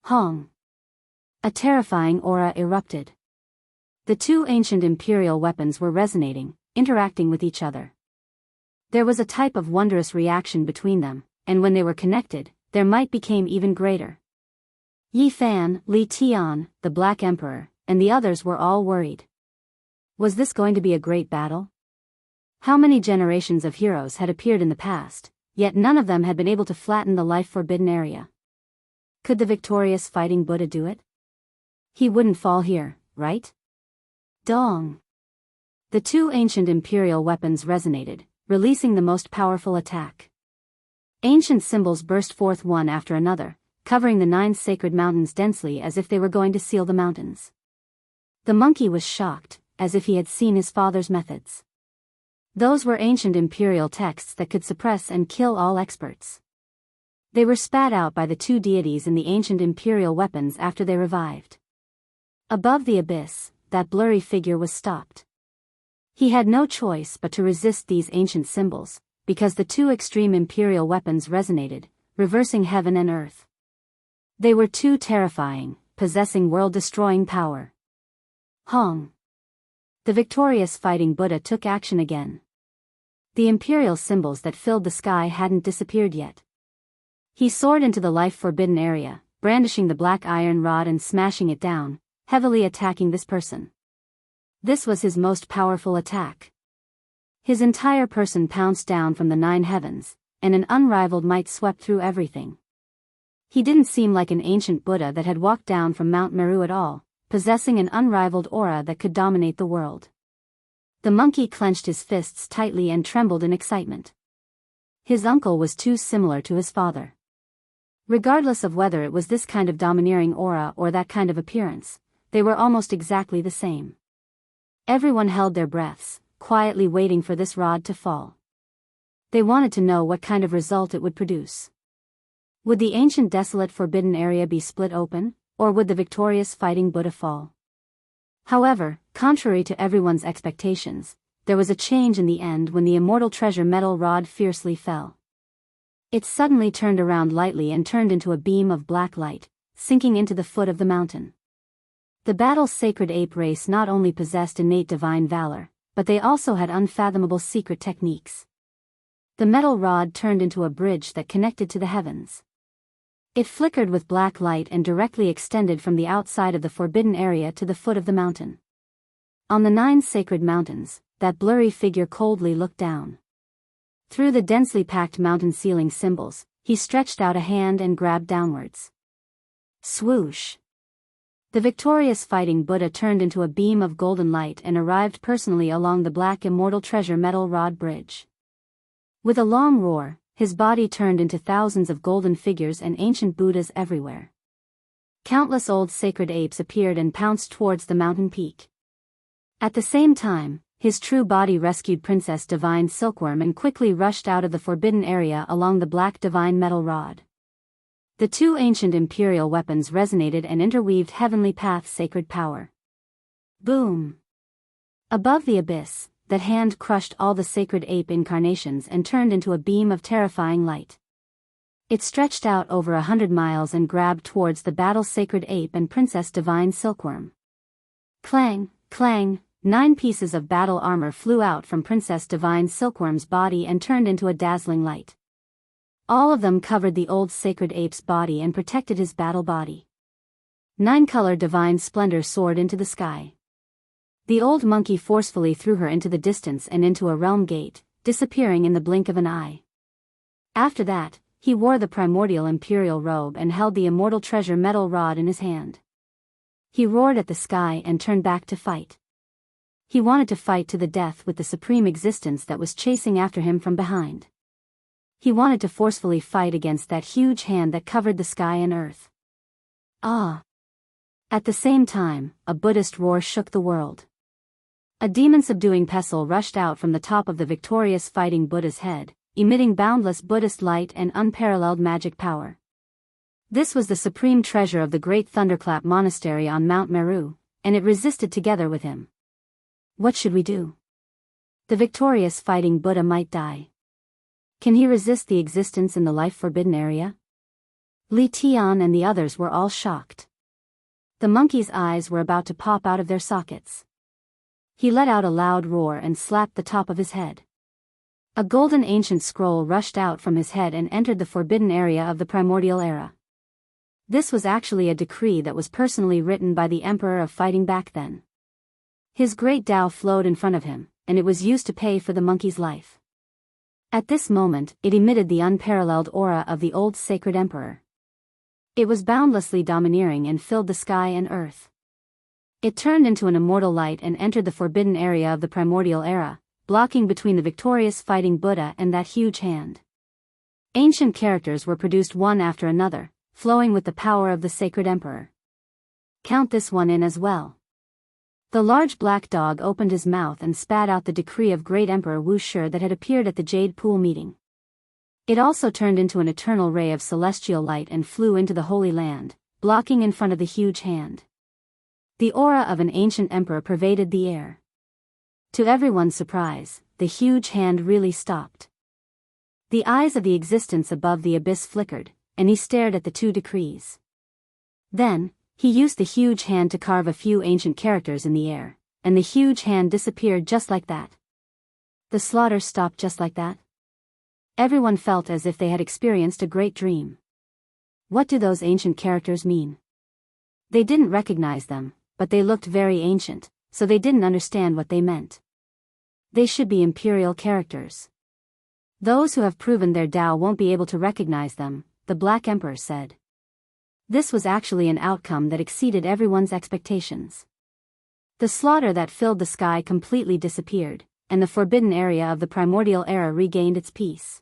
Hong! A terrifying aura erupted. The 2 ancient imperial weapons were resonating, interacting with each other. There was a type of wondrous reaction between them, and when they were connected, their might became even greater. Yi Fan, Li Tian, the Black Emperor, and the others were all worried. Was this going to be a great battle? How many generations of heroes had appeared in the past, yet none of them had been able to flatten the life-forbidden area? Could the victorious fighting Buddha do it? He wouldn't fall here, right? Dong! The 2 ancient imperial weapons resonated, releasing the most powerful attack. Ancient symbols burst forth one after another, covering the 9 sacred mountains densely as if they were going to seal the mountains. The monkey was shocked, as if he had seen his father's methods. Those were ancient imperial texts that could suppress and kill all experts. They were spat out by the 2 deities in the ancient imperial weapons after they revived. Above the abyss, that blurry figure was stopped. He had no choice but to resist these ancient symbols, because the 2 extreme imperial weapons resonated, reversing heaven and earth. They were too terrifying, possessing world-destroying power. Hong. The victorious fighting Buddha took action again. The imperial symbols that filled the sky hadn't disappeared yet. He soared into the life-forbidden area, brandishing the black iron rod and smashing it down, heavily attacking this person. This was his most powerful attack. His entire person pounced down from the 9 heavens, and an unrivaled might swept through everything. He didn't seem like an ancient Buddha that had walked down from Mount Meru at all, possessing an unrivaled aura that could dominate the world. The monkey clenched his fists tightly and trembled in excitement. His uncle was too similar to his father. Regardless of whether it was this kind of domineering aura or that kind of appearance, they were almost exactly the same. Everyone held their breaths, quietly waiting for this rod to fall. They wanted to know what kind of result it would produce. Would the ancient desolate forbidden area be split open, or would the victorious fighting Buddha fall? However, contrary to everyone's expectations, there was a change in the end when the immortal treasure metal rod fiercely fell. It suddenly turned around lightly and turned into a beam of black light, sinking into the foot of the mountain. The battle's sacred ape race not only possessed innate divine valor, but they also had unfathomable secret techniques. The metal rod turned into a bridge that connected to the heavens. It flickered with black light and directly extended from the outside of the forbidden area to the foot of the mountain. On the 9 sacred mountains, that blurry figure coldly looked down. Through the densely packed mountain ceiling symbols, he stretched out a hand and grabbed downwards. Swoosh! The victorious fighting Buddha turned into a beam of golden light and arrived personally along the black immortal treasure metal rod bridge. With a long roar, his body turned into thousands of golden figures and ancient Buddhas everywhere. Countless old sacred apes appeared and pounced towards the mountain peak. At the same time, his true body rescued Princess Divine Silkworm and quickly rushed out of the forbidden area along the black divine metal rod. The 2 ancient imperial weapons resonated and interweaved heavenly path's sacred power. Boom! Above the abyss, that hand crushed all the sacred ape incarnations and turned into a beam of terrifying light. It stretched out over 100 miles and grabbed towards the battle sacred ape and Princess Divine Silkworm. Clang, clang, 9 pieces of battle armor flew out from Princess Divine Silkworm's body and turned into a dazzling light. All of them covered the old sacred ape's body and protected his battle body. 9-color divine splendor soared into the sky. The old monkey forcefully threw her into the distance and into a realm gate, disappearing in the blink of an eye. After that, he wore the primordial imperial robe and held the immortal treasure metal rod in his hand. He roared at the sky and turned back to fight. He wanted to fight to the death with the supreme existence that was chasing after him from behind. He wanted to forcefully fight against that huge hand that covered the sky and earth. Ah! At the same time, a Buddhist roar shook the world. A demon-subduing pestle rushed out from the top of the victorious fighting Buddha's head, emitting boundless Buddhist light and unparalleled magic power. This was the supreme treasure of the great Thunderclap Monastery on Mount Meru, and it resisted together with him. What should we do? The victorious fighting Buddha might die. Can he resist the existence in the life-forbidden area? Li Tian and the others were all shocked. The monkey's eyes were about to pop out of their sockets. He let out a loud roar and slapped the top of his head. A golden ancient scroll rushed out from his head and entered the forbidden area of the primordial era. This was actually a decree that was personally written by the Emperor of Fighting back then. His great Tao flowed in front of him, and it was used to pay for the monkey's life. At this moment, it emitted the unparalleled aura of the old sacred emperor. It was boundlessly domineering and filled the sky and earth. It turned into an immortal light and entered the forbidden area of the primordial era, blocking between the victorious fighting Buddha and that huge hand. Ancient characters were produced one after another, flowing with the power of the sacred emperor. Count this one in as well. The large black dog opened his mouth and spat out the decree of great Emperor Wu Shi that had appeared at the Jade Pool meeting. It also turned into an eternal ray of celestial light and flew into the Holy Land, blocking in front of the huge hand. The aura of an ancient emperor pervaded the air. To everyone's surprise, the huge hand really stopped. The eyes of the existence above the abyss flickered, and he stared at the two decrees. Then, he used the huge hand to carve a few ancient characters in the air, and the huge hand disappeared just like that. The slaughter stopped just like that. Everyone felt as if they had experienced a great dream. What do those ancient characters mean? They didn't recognize them, but they looked very ancient, so they didn't understand what they meant. They should be imperial characters. Those who have proven their Tao won't be able to recognize them, the Black Emperor said. This was actually an outcome that exceeded everyone's expectations. The slaughter that filled the sky completely disappeared, and the forbidden area of the primordial era regained its peace.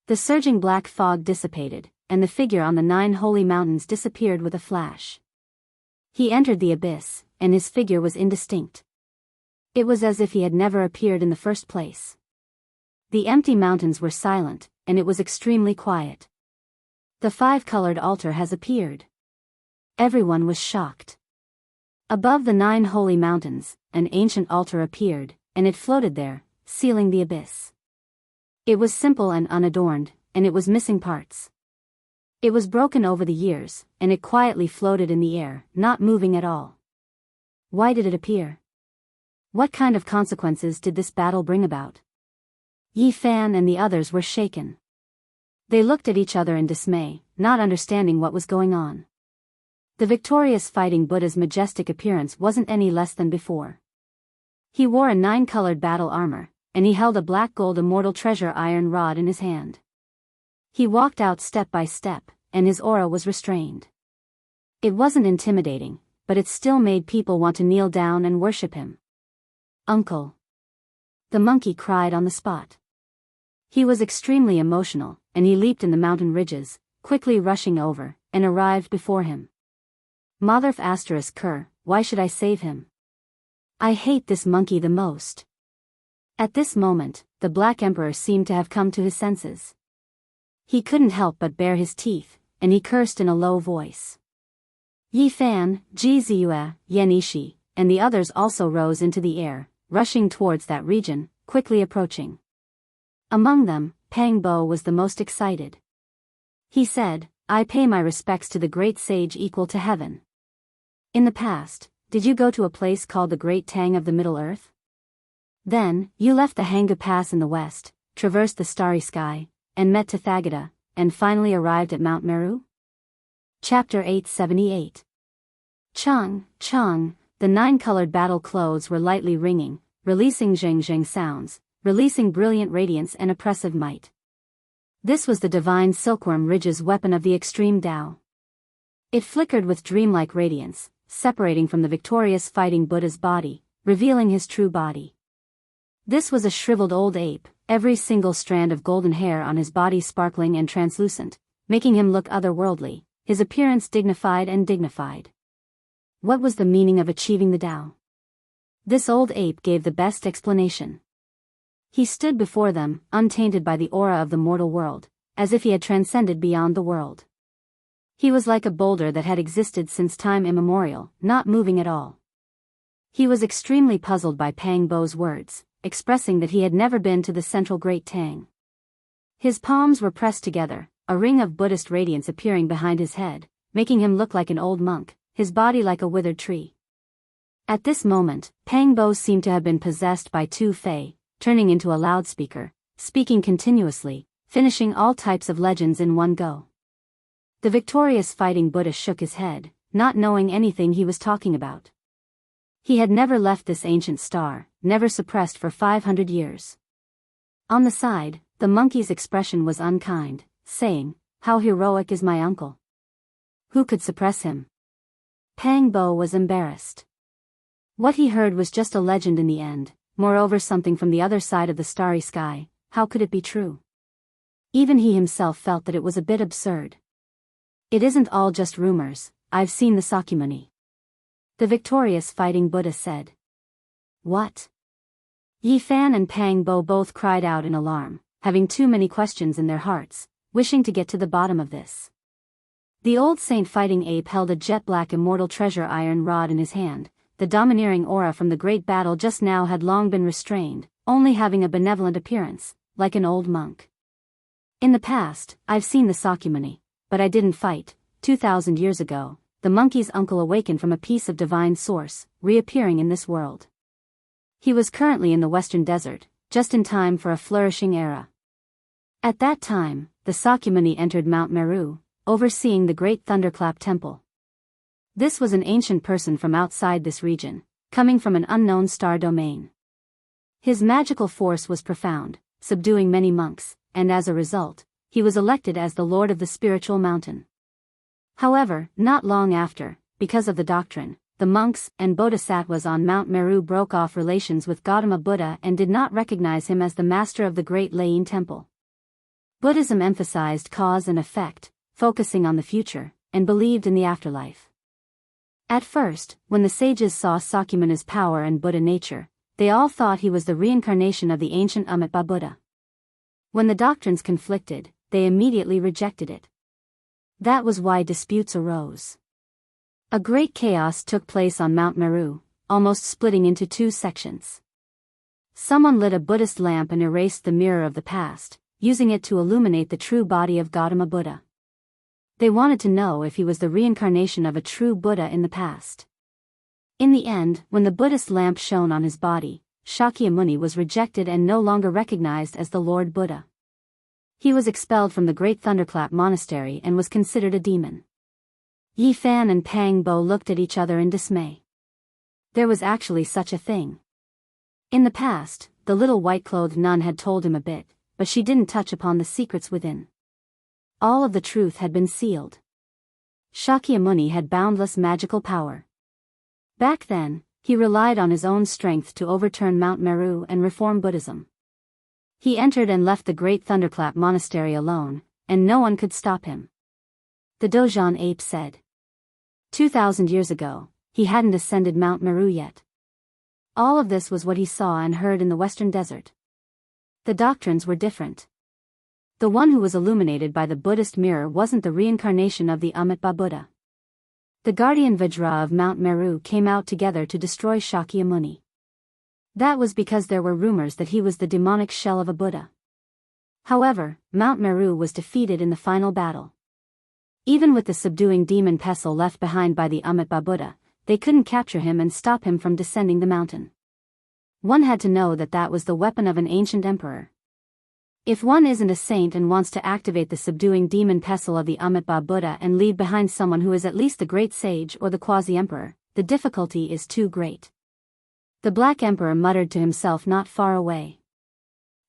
The surging black fog dissipated, and the figure on the 9 holy mountains disappeared with a flash. He entered the abyss, and his figure was indistinct. It was as if he had never appeared in the first place. The empty mountains were silent, and it was extremely quiet. The 5-colored altar has appeared. Everyone was shocked. Above the 9 holy mountains, an ancient altar appeared, and it floated there, sealing the abyss. It was simple and unadorned, and it was missing parts. It was broken over the years, and it quietly floated in the air, not moving at all. Why did it appear? What kind of consequences did this battle bring about? Yi Fan and the others were shaken. They looked at each other in dismay, not understanding what was going on. The victorious fighting Buddha's majestic appearance wasn't any less than before. He wore a 9-colored battle armor, and he held a black gold immortal treasure iron rod in his hand. He walked out step by step, and his aura was restrained. It wasn't intimidating, but it still made people want to kneel down and worship him. "Uncle!" The monkey cried on the spot. He was extremely emotional, and he leaped in the mountain ridges, quickly rushing over, and arrived before him. "Motherf asterisk Ker, why should I save him? I hate this monkey the most." At this moment, the Black Emperor seemed to have come to his senses. He couldn't help but bare his teeth, and he cursed in a low voice. Yi Fan, Ji Ziyue, Yan Ishi, and the others also rose into the air, rushing towards that region, quickly approaching. Among them, Pang Bo was the most excited. He said, "I pay my respects to the great sage equal to heaven. In the past, did you go to a place called the Great Tang of the Middle Earth? Then, you left the Hanga Pass in the west, traversed the starry sky, and met Tathagata, and finally arrived at Mount Meru?" Chapter 878. Chung, the 9-colored battle clothes were lightly ringing, releasing zheng sounds, releasing brilliant radiance and oppressive might. This was the divine silkworm ridge's weapon of the extreme Tao. It flickered with dreamlike radiance, separating from the victorious fighting Buddha's body, revealing his true body. This was a shriveled old ape, every single strand of golden hair on his body sparkling and translucent, making him look otherworldly, his appearance dignified. What was the meaning of achieving the Tao? This old ape gave the best explanation. He stood before them, untainted by the aura of the mortal world, as if he had transcended beyond the world. He was like a boulder that had existed since time immemorial, not moving at all. He was extremely puzzled by Pang Bo's words, expressing that he had never been to the central Great Tang. His palms were pressed together, a ring of Buddhist radiance appearing behind his head, making him look like an old monk, his body like a withered tree. At this moment, Pang Bo seemed to have been possessed by Tu Fei, turning into a loudspeaker, speaking continuously, finishing all types of legends in one go. The victorious fighting Buddha shook his head, not knowing anything he was talking about. He had never left this ancient star, never suppressed for 500 years. On the side, the monkey's expression was unkind, saying, "How heroic is my uncle? Who could suppress him?" Pang Bo was embarrassed. What he heard was just a legend in the end, moreover something from the other side of the starry sky. How could it be true? Even he himself felt that it was a bit absurd. It isn't all just rumors, I've seen the Sakyamuni. The victorious fighting Buddha said. What? Yi Fan and Pang Bo both cried out in alarm, having too many questions in their hearts, wishing to get to the bottom of this. The old saint fighting ape held a jet-black immortal treasure iron rod in his hand. The domineering aura from the great battle just now had long been restrained, only having a benevolent appearance, like an old monk. In the past, I've seen the Sakyamuni, but I didn't fight. 2,000 years ago, the monkey's uncle awakened from a piece of divine source, reappearing in this world. He was currently in the western desert, just in time for a flourishing era. At that time, the Sakyamuni entered Mount Meru, overseeing the great Thunderclap Temple. This was an ancient person from outside this region, coming from an unknown star domain. His magical force was profound, subduing many monks, and as a result, he was elected as the Lord of the Spiritual Mountain. However, not long after, because of the doctrine, the monks and bodhisattvas on Mount Meru broke off relations with Gautama Buddha and did not recognize him as the master of the great Lain Temple. Buddhism emphasized cause and effect, focusing on the future, and believed in the afterlife. At first, when the sages saw Sakyamuni's power and Buddha nature, they all thought he was the reincarnation of the ancient Amitabha Buddha. When the doctrines conflicted, they immediately rejected it. That was why disputes arose. A great chaos took place on Mount Meru, almost splitting into two sections. Someone lit a Buddhist lamp and erased the mirror of the past, using it to illuminate the true body of Gautama Buddha. They wanted to know if he was the reincarnation of a true Buddha in the past. In the end, when the Buddhist lamp shone on his body, Shakyamuni was rejected and no longer recognized as the Lord Buddha. He was expelled from the great Thunderclap Monastery and was considered a demon. Yi Fan and Pang Bo looked at each other in dismay. There was actually such a thing. In the past, the little white-clothed nun had told him a bit, but she didn't touch upon the secrets within. All of the truth had been sealed. Shakyamuni had boundless magical power. Back then, he relied on his own strength to overturn Mount Meru and reform Buddhism. He entered and left the great Thunderclap Monastery alone, and no one could stop him. The Dojan ape said. 2,000 years ago, he hadn't ascended Mount Meru yet. All of this was what he saw and heard in the western desert. The doctrines were different. The one who was illuminated by the Buddhist mirror wasn't the reincarnation of the Amitabha Buddha. The guardian Vajra of Mount Meru came out together to destroy Shakyamuni. That was because there were rumors that he was the demonic shell of a Buddha. However, Mount Meru was defeated in the final battle. Even with the subduing demon pestle left behind by the Amitabha Buddha, they couldn't capture him and stop him from descending the mountain. One had to know that that was the weapon of an ancient emperor. If one isn't a saint and wants to activate the subduing demon pestle of the Amitabha Buddha and leave behind someone who is at least the great sage or the quasi-emperor, the difficulty is too great. The Black Emperor muttered to himself not far away.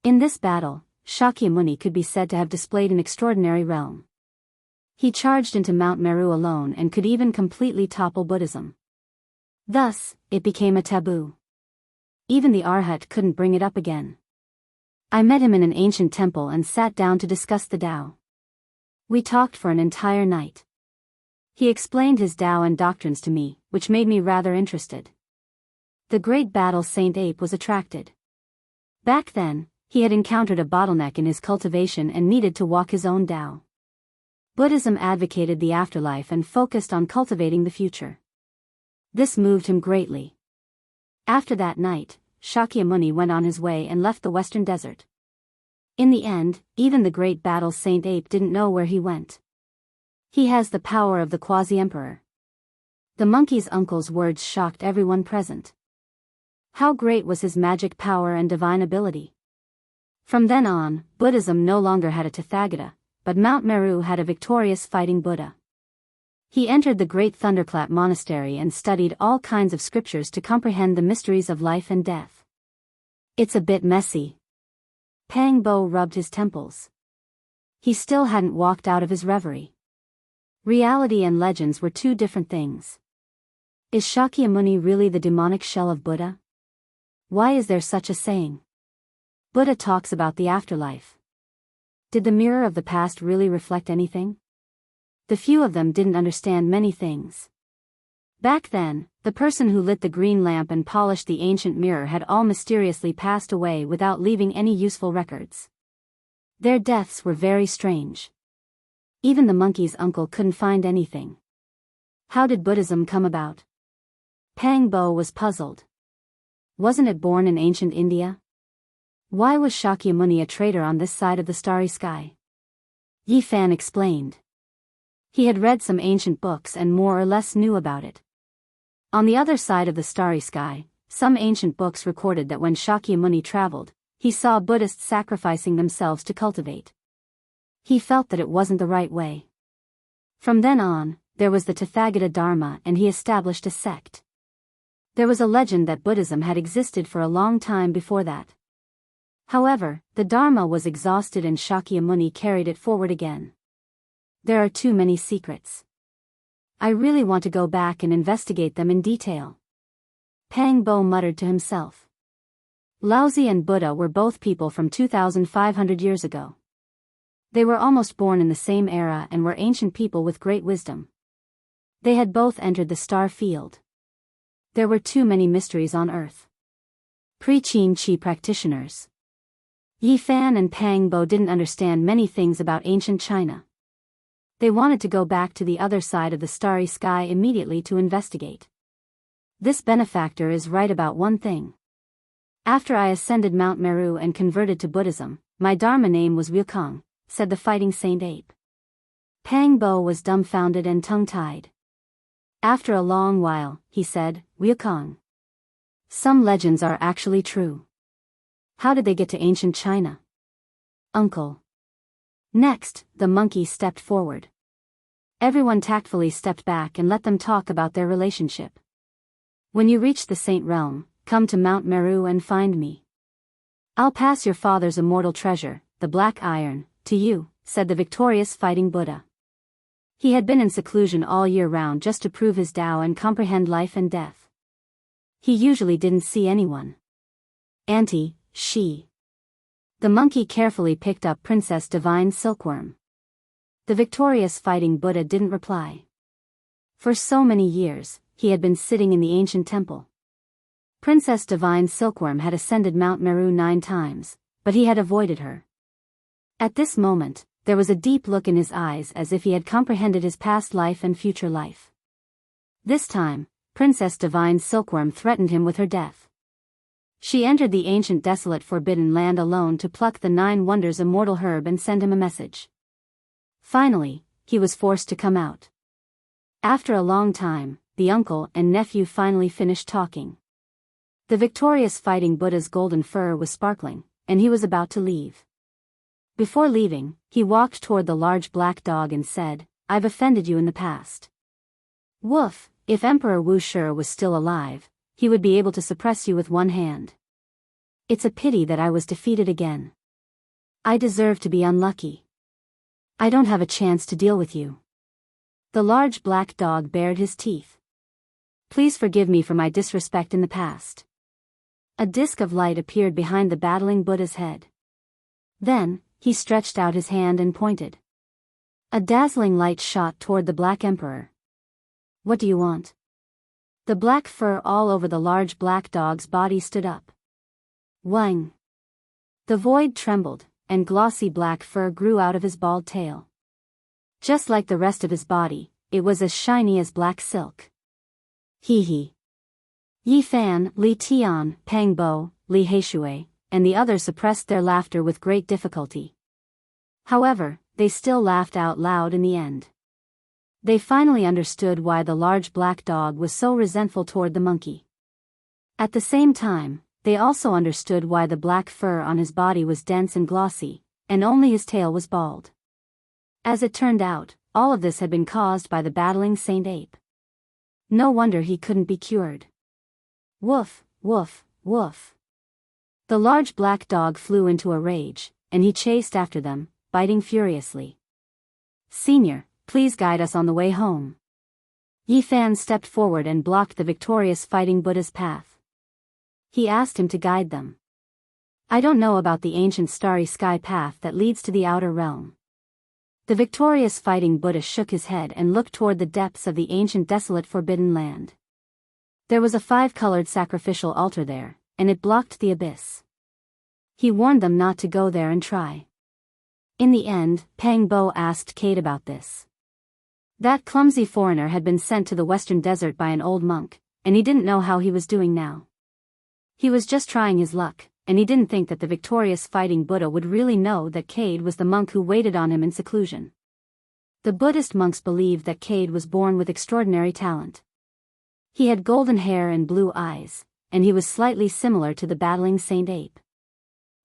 In this battle, Shakyamuni could be said to have displayed an extraordinary realm. He charged into Mount Meru alone and could even completely topple Buddhism. Thus, it became a taboo. Even the Arhat couldn't bring it up again. I met him in an ancient temple and sat down to discuss the Tao. We talked for an entire night. He explained his Tao and doctrines to me, which made me rather interested. The great battle Saint Ape was attracted. Back then, he had encountered a bottleneck in his cultivation and needed to walk his own Tao. Buddhism advocated the afterlife and focused on cultivating the future. This moved him greatly. After that night, Shakyamuni went on his way and left the western desert. In the end, even the great battle Saint Ape didn't know where he went. He has the power of the quasi-emperor. The monkey's uncle's words shocked everyone present. How great was his magic power and divine ability? From then on, Buddhism no longer had a Tathagata, but Mount Meru had a victorious fighting Buddha. He entered the great Thunderclap Monastery and studied all kinds of scriptures to comprehend the mysteries of life and death. It's a bit messy. Pang Bo rubbed his temples. He still hadn't walked out of his reverie. Reality and legends were two different things. Is Shakyamuni really the demonic shell of Buddha? Why is there such a saying? Buddha talks about the afterlife. Did the mirror of the past really reflect anything? The few of them didn't understand many things. Back then, the person who lit the green lamp and polished the ancient mirror had all mysteriously passed away without leaving any useful records. Their deaths were very strange. Even the monkey's uncle couldn't find anything. How did Buddhism come about? Pang Bo was puzzled. Wasn't it born in ancient India? Why was Shakyamuni a traitor on this side of the starry sky? Yi Fan explained. He had read some ancient books and more or less knew about it. On the other side of the starry sky, some ancient books recorded that when Shakyamuni traveled, he saw Buddhists sacrificing themselves to cultivate. He felt that it wasn't the right way. From then on, there was the Tathagata Dharma and he established a sect. There was a legend that Buddhism had existed for a long time before that. However, the Dharma was exhausted and Shakyamuni carried it forward again. There are too many secrets. I really want to go back and investigate them in detail. Pang Bo muttered to himself. Laozi and Buddha were both people from 2,500 years ago. They were almost born in the same era and were ancient people with great wisdom. They had both entered the star field. There were too many mysteries on Earth. Pre-Qin Chi practitioners. Yi Fan and Pang Bo didn't understand many things about ancient China. They wanted to go back to the other side of the starry sky immediately to investigate. This benefactor is right about one thing. After I ascended Mount Meru and converted to Buddhism, my Dharma name was Wukong, said the fighting saint ape. Pang Bo was dumbfounded and tongue-tied. After a long while, he said, Wukong. Some legends are actually true. How did they get to ancient China? Uncle. Next, the monkey stepped forward. Everyone tactfully stepped back and let them talk about their relationship. When you reach the saint realm, come to Mount Meru and find me. I'll pass your father's immortal treasure, the black iron, to you, said the victorious fighting Buddha. He had been in seclusion all year round just to prove his Tao and comprehend life and death. He usually didn't see anyone. Auntie, she. The monkey carefully picked up Princess Divine Silkworm. The victorious fighting Buddha didn't reply. For so many years, he had been sitting in the ancient temple. Princess Divine Silkworm had ascended Mount Meru 9 times, but he had avoided her. At this moment, there was a deep look in his eyes as if he had comprehended his past life and future life. This time, Princess Divine Silkworm threatened him with her death. She entered the ancient desolate forbidden land alone to pluck the 9 wonders immortal herb and send him a message. Finally, he was forced to come out. After a long time, the uncle and nephew finally finished talking. The victorious fighting Buddha's golden fur was sparkling, and he was about to leave. Before leaving, he walked toward the large black dog and said, I've offended you in the past. Woof, if Emperor Wu Shi was still alive, he would be able to suppress you with one hand. It's a pity that I was defeated again. I deserve to be unlucky. I don't have a chance to deal with you. The large black dog bared his teeth. Please forgive me for my disrespect in the past. A disk of light appeared behind the battling Buddha's head. Then, he stretched out his hand and pointed. A dazzling light shot toward the Black Emperor. What do you want? The black fur all over the large black dog's body stood up. Wang. The void trembled, and glossy black fur grew out of his bald tail. Just like the rest of his body, it was as shiny as black silk. Hee hee. Yi Fan, Li Tian, Pang Bo, Li Heishui, and the others suppressed their laughter with great difficulty. However, they still laughed out loud in the end. They finally understood why the large black dog was so resentful toward the monkey. At the same time, they also understood why the black fur on his body was dense and glossy, and only his tail was bald. As it turned out, all of this had been caused by the battling Saint Ape. No wonder he couldn't be cured. Woof, woof, woof. The large black dog flew into a rage, and he chased after them, biting furiously. Senior, please guide us on the way home. Yi Fan stepped forward and blocked the victorious fighting Buddha's path. He asked him to guide them. I don't know about the ancient starry sky path that leads to the outer realm. The victorious fighting Buddha shook his head and looked toward the depths of the ancient desolate forbidden land. There was a 5-colored sacrificial altar there, and it blocked the abyss. He warned them not to go there and try. In the end, Pang Bo asked Cade about this. That clumsy foreigner had been sent to the western desert by an old monk, and he didn't know how he was doing now. He was just trying his luck, and he didn't think that the victorious fighting Buddha would really know that Cade was the monk who waited on him in seclusion. The Buddhist monks believed that Cade was born with extraordinary talent. He had golden hair and blue eyes, and he was slightly similar to the battling Saint Ape.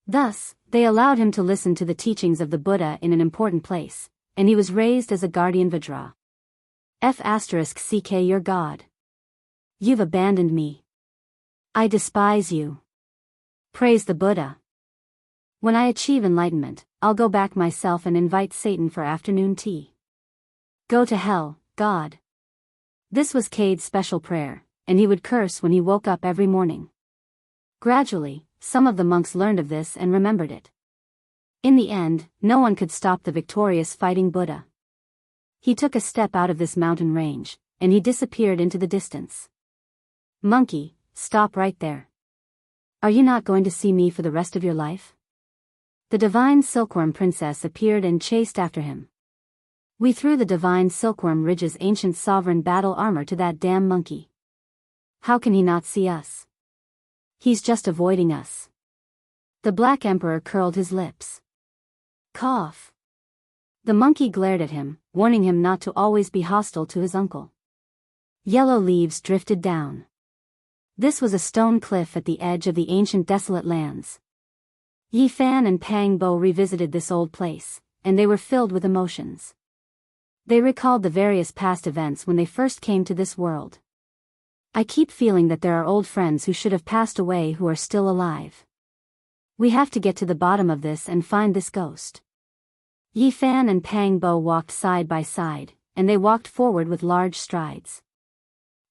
Thus, they allowed him to listen to the teachings of the Buddha in an important place, and he was raised as a guardian Vajra. F***ck your God. You've abandoned me. I despise you. Praise the Buddha. When I achieve enlightenment, I'll go back myself and invite Satan for afternoon tea. Go to hell, God. This was Cade's special prayer, and he would curse when he woke up every morning. Gradually, some of the monks learned of this and remembered it. In the end, no one could stop the victorious fighting Buddha. He took a step out of this mountain range, and he disappeared into the distance. Monkey, stop right there. Are you not going to see me for the rest of your life? The divine silkworm princess appeared and chased after him. We threw the divine silkworm Ridge's ancient sovereign battle armor to that damn monkey. How can he not see us? He's just avoiding us. The Black Emperor curled his lips. Cough. The monkey glared at him, warning him not to always be hostile to his uncle. Yellow leaves drifted down. This was a stone cliff at the edge of the ancient desolate lands. Yi Fan and Pang Bo revisited this old place, and they were filled with emotions. They recalled the various past events when they first came to this world. I keep feeling that there are old friends who should have passed away who are still alive. We have to get to the bottom of this and find this ghost. Yi Fan and Pang Bo walked side by side, and they walked forward with large strides.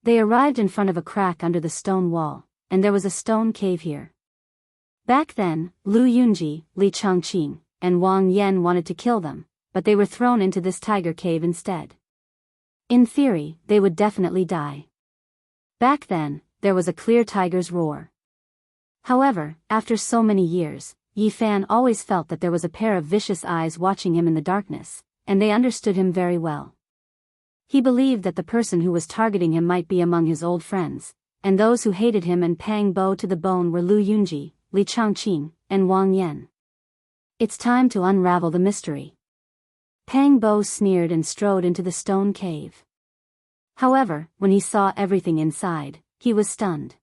They arrived in front of a crack under the stone wall, and there was a stone cave here. Back then, Lu Yunji, Li Changqing, and Wang Yan wanted to kill them, but they were thrown into this tiger cave instead. In theory, they would definitely die. Back then, there was a clear tiger's roar. However, after so many years, Yi Fan always felt that there was a pair of vicious eyes watching him in the darkness, and they understood him very well. He believed that the person who was targeting him might be among his old friends, and those who hated him and Pang Bo to the bone were Lu Yunji, Li Changqing, and Wang Yan. It's time to unravel the mystery. Pang Bo sneered and strode into the stone cave. However, when he saw everything inside, he was stunned.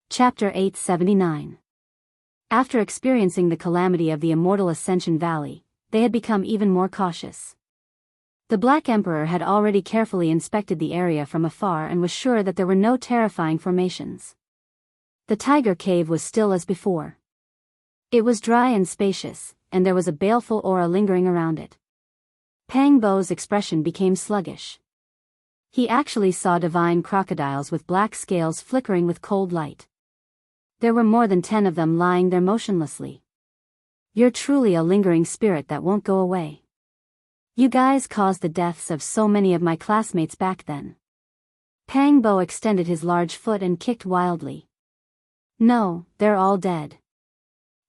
Chapter 879. After experiencing the calamity of the immortal Ascension Valley, they had become even more cautious. The Black Emperor had already carefully inspected the area from afar and was sure that there were no terrifying formations. The tiger cave was still as before. It was dry and spacious, and there was a baleful aura lingering around it. Pang Bo's expression became sluggish. He actually saw divine crocodiles with black scales flickering with cold light. There were more than 10 of them lying there motionlessly. You're truly a lingering spirit that won't go away. You guys caused the deaths of so many of my classmates back then. Pang Bo extended his large foot and kicked wildly. No, they're all dead.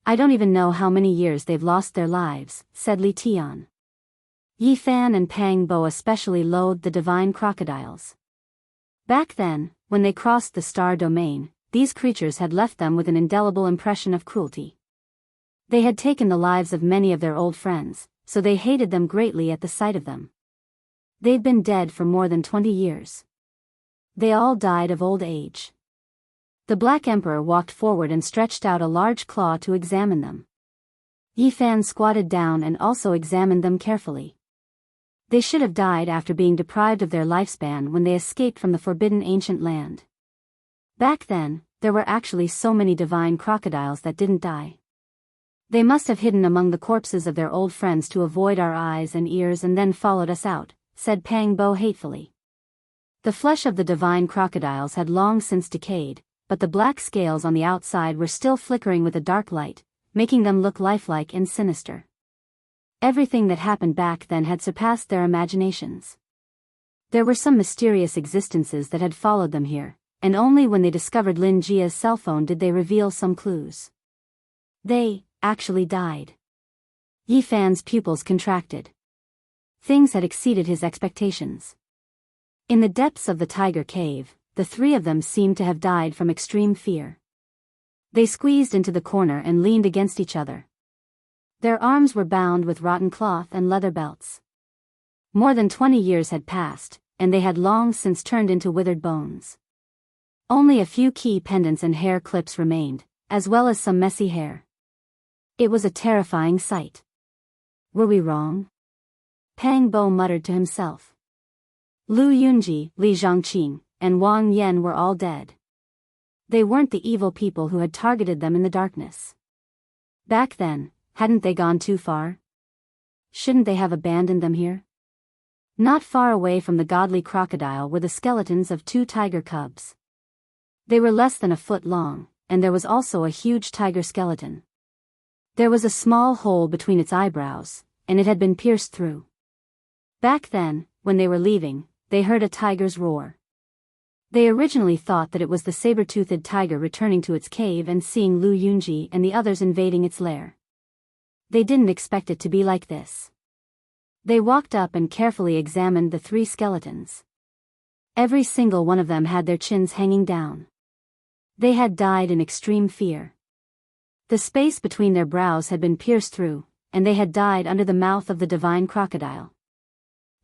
I don't even know how many years they've lost their lives, said Li Tian. Yi Fan and Pang Bo especially loathed the divine crocodiles. Back then, when they crossed the star domain, these creatures had left them with an indelible impression of cruelty. They had taken the lives of many of their old friends, so they hated them greatly at the sight of them. They'd been dead for more than 20 years. They all died of old age. The Black Emperor walked forward and stretched out a large claw to examine them. Yi Fan squatted down and also examined them carefully. They should have died after being deprived of their lifespan when they escaped from the forbidden ancient land. Back then, there were actually so many divine crocodiles that didn't die. They must have hidden among the corpses of their old friends to avoid our eyes and ears and then followed us out, said Pang Bo hatefully. The flesh of the divine crocodiles had long since decayed, but the black scales on the outside were still flickering with a dark light, making them look lifelike and sinister. Everything that happened back then had surpassed their imaginations. There were some mysterious existences that had followed them here, and only when they discovered Lin Jia's cell phone did they reveal some clues. They actually died. Yi Fan's pupils contracted. Things had exceeded his expectations. In the depths of the tiger cave, the three of them seemed to have died from extreme fear. They squeezed into the corner and leaned against each other. Their arms were bound with rotten cloth and leather belts. More than 20 years had passed, and they had long since turned into withered bones. Only a few key pendants and hair clips remained, as well as some messy hair. It was a terrifying sight. Were we wrong? Pang Bo muttered to himself. Lu Yunji, Li Zhangqing, and Wang Yan were all dead. They weren't the evil people who had targeted them in the darkness. Back then, hadn't they gone too far? Shouldn't they have abandoned them here? Not far away from the godly crocodile were the skeletons of 2 tiger cubs. They were less than a foot long, and there was also a huge tiger skeleton. There was a small hole between its eyebrows, and it had been pierced through. Back then, when they were leaving, they heard a tiger's roar. They originally thought that it was the saber-toothed tiger returning to its cave and seeing Lu Yunji and the others invading its lair. They didn't expect it to be like this. They walked up and carefully examined the 3 skeletons. Every single one of them had their chins hanging down. They had died in extreme fear. The space between their brows had been pierced through, and they had died under the mouth of the divine crocodile.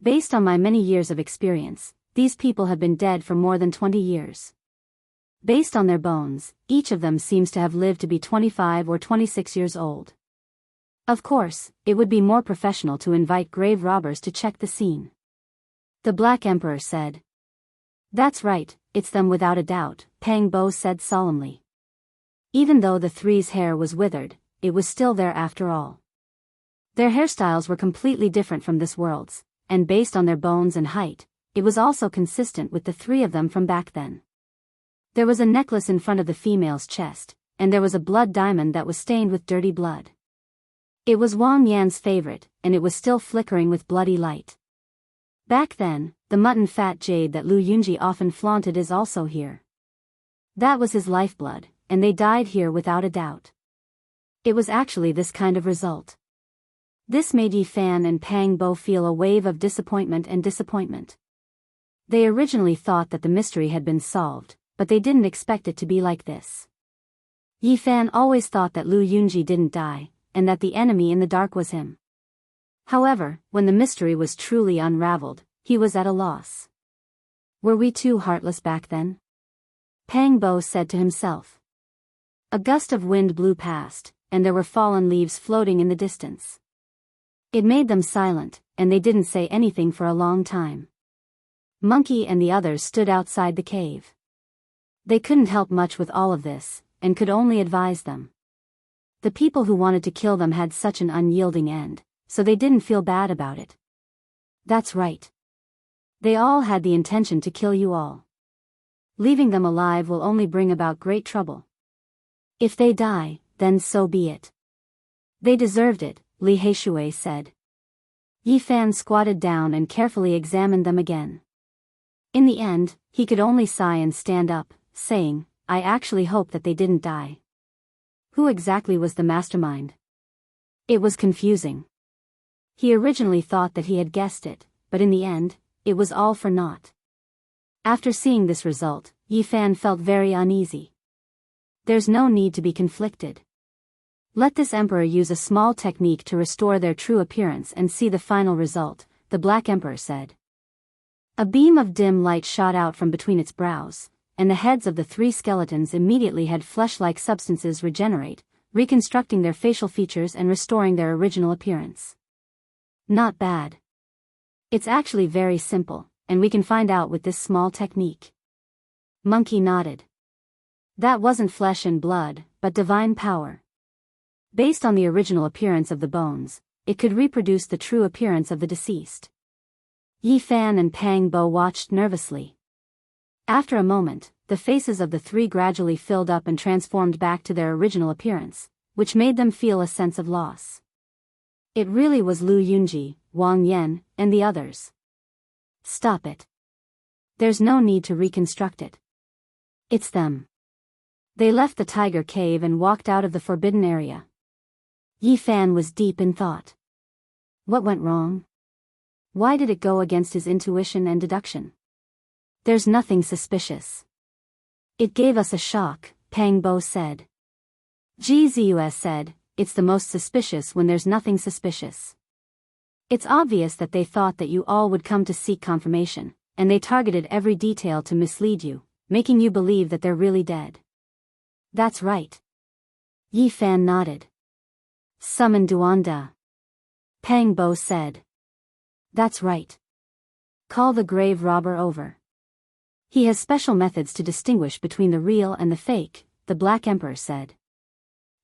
Based on my many years of experience, these people have been dead for more than 20 years. Based on their bones, each of them seems to have lived to be 25 or 26 years old. Of course, it would be more professional to invite grave robbers to check the scene. The Black Emperor said. That's right, it's them without a doubt, Pang Bo said solemnly. Even though the 3's hair was withered, it was still there after all. Their hairstyles were completely different from this world's, and based on their bones and height, it was also consistent with the 3 of them from back then. There was a necklace in front of the female's chest, and there was a blood diamond that was stained with dirty blood. It was Wang Yan's favorite, and it was still flickering with bloody light. Back then, the mutton fat jade that Lu Yunji often flaunted is also here. That was his lifeblood, and they died here without a doubt. It was actually this kind of result. This made Yi Fan and Pang Bo feel a wave of disappointment and disappointment. They originally thought that the mystery had been solved, but they didn't expect it to be like this. Yi Fan always thought that Lu Yunji didn't die, and that the enemy in the dark was him. However, when the mystery was truly unraveled, he was at a loss. Were we too heartless back then? Pang Bo said to himself. A gust of wind blew past, and there were fallen leaves floating in the distance. It made them silent, and they didn't say anything for a long time. Monkey and the others stood outside the cave. They couldn't help much with all of this, and could only advise them. The people who wanted to kill them had such an unyielding end, so they didn't feel bad about it. That's right. They all had the intention to kill you all. Leaving them alive will only bring about great trouble. If they die, then so be it. They deserved it, Li Heishui said. Yi Fan squatted down and carefully examined them again. In the end, he could only sigh and stand up, saying, I actually hope that they didn't die. Who exactly was the mastermind? It was confusing. He originally thought that he had guessed it, but in the end, it was all for naught. After seeing this result, Yi Fan felt very uneasy. There's no need to be conflicted. Let this emperor use a small technique to restore their true appearance and see the final result, the Black Emperor said. A beam of dim light shot out from between its brows, and the heads of the 3 skeletons immediately had flesh-like substances regenerate, reconstructing their facial features and restoring their original appearance. Not bad. It's actually very simple, and we can find out with this small technique. Monkey nodded. That wasn't flesh and blood, but divine power. Based on the original appearance of the bones, it could reproduce the true appearance of the deceased. Yi Fan and Pang Bo watched nervously. After a moment, the faces of the three gradually filled up and transformed back to their original appearance, which made them feel a sense of loss. It really was Lu Yunji, Wang Yan, and the others. Stop it. There's no need to reconstruct it. It's them. They left the tiger cave and walked out of the forbidden area. Yi Fan was deep in thought. What went wrong? Why did it go against his intuition and deduction? There's nothing suspicious. It gave us a shock, Pang Bo said. GZUS said, it's the most suspicious when there's nothing suspicious. It's obvious that they thought that you all would come to seek confirmation, and they targeted every detail to mislead you, making you believe that they're really dead. That's right. Yi Fan nodded. Summon Duanda. Pang Bo said. That's right. Call the grave robber over. He has special methods to distinguish between the real and the fake, the Black Emperor said.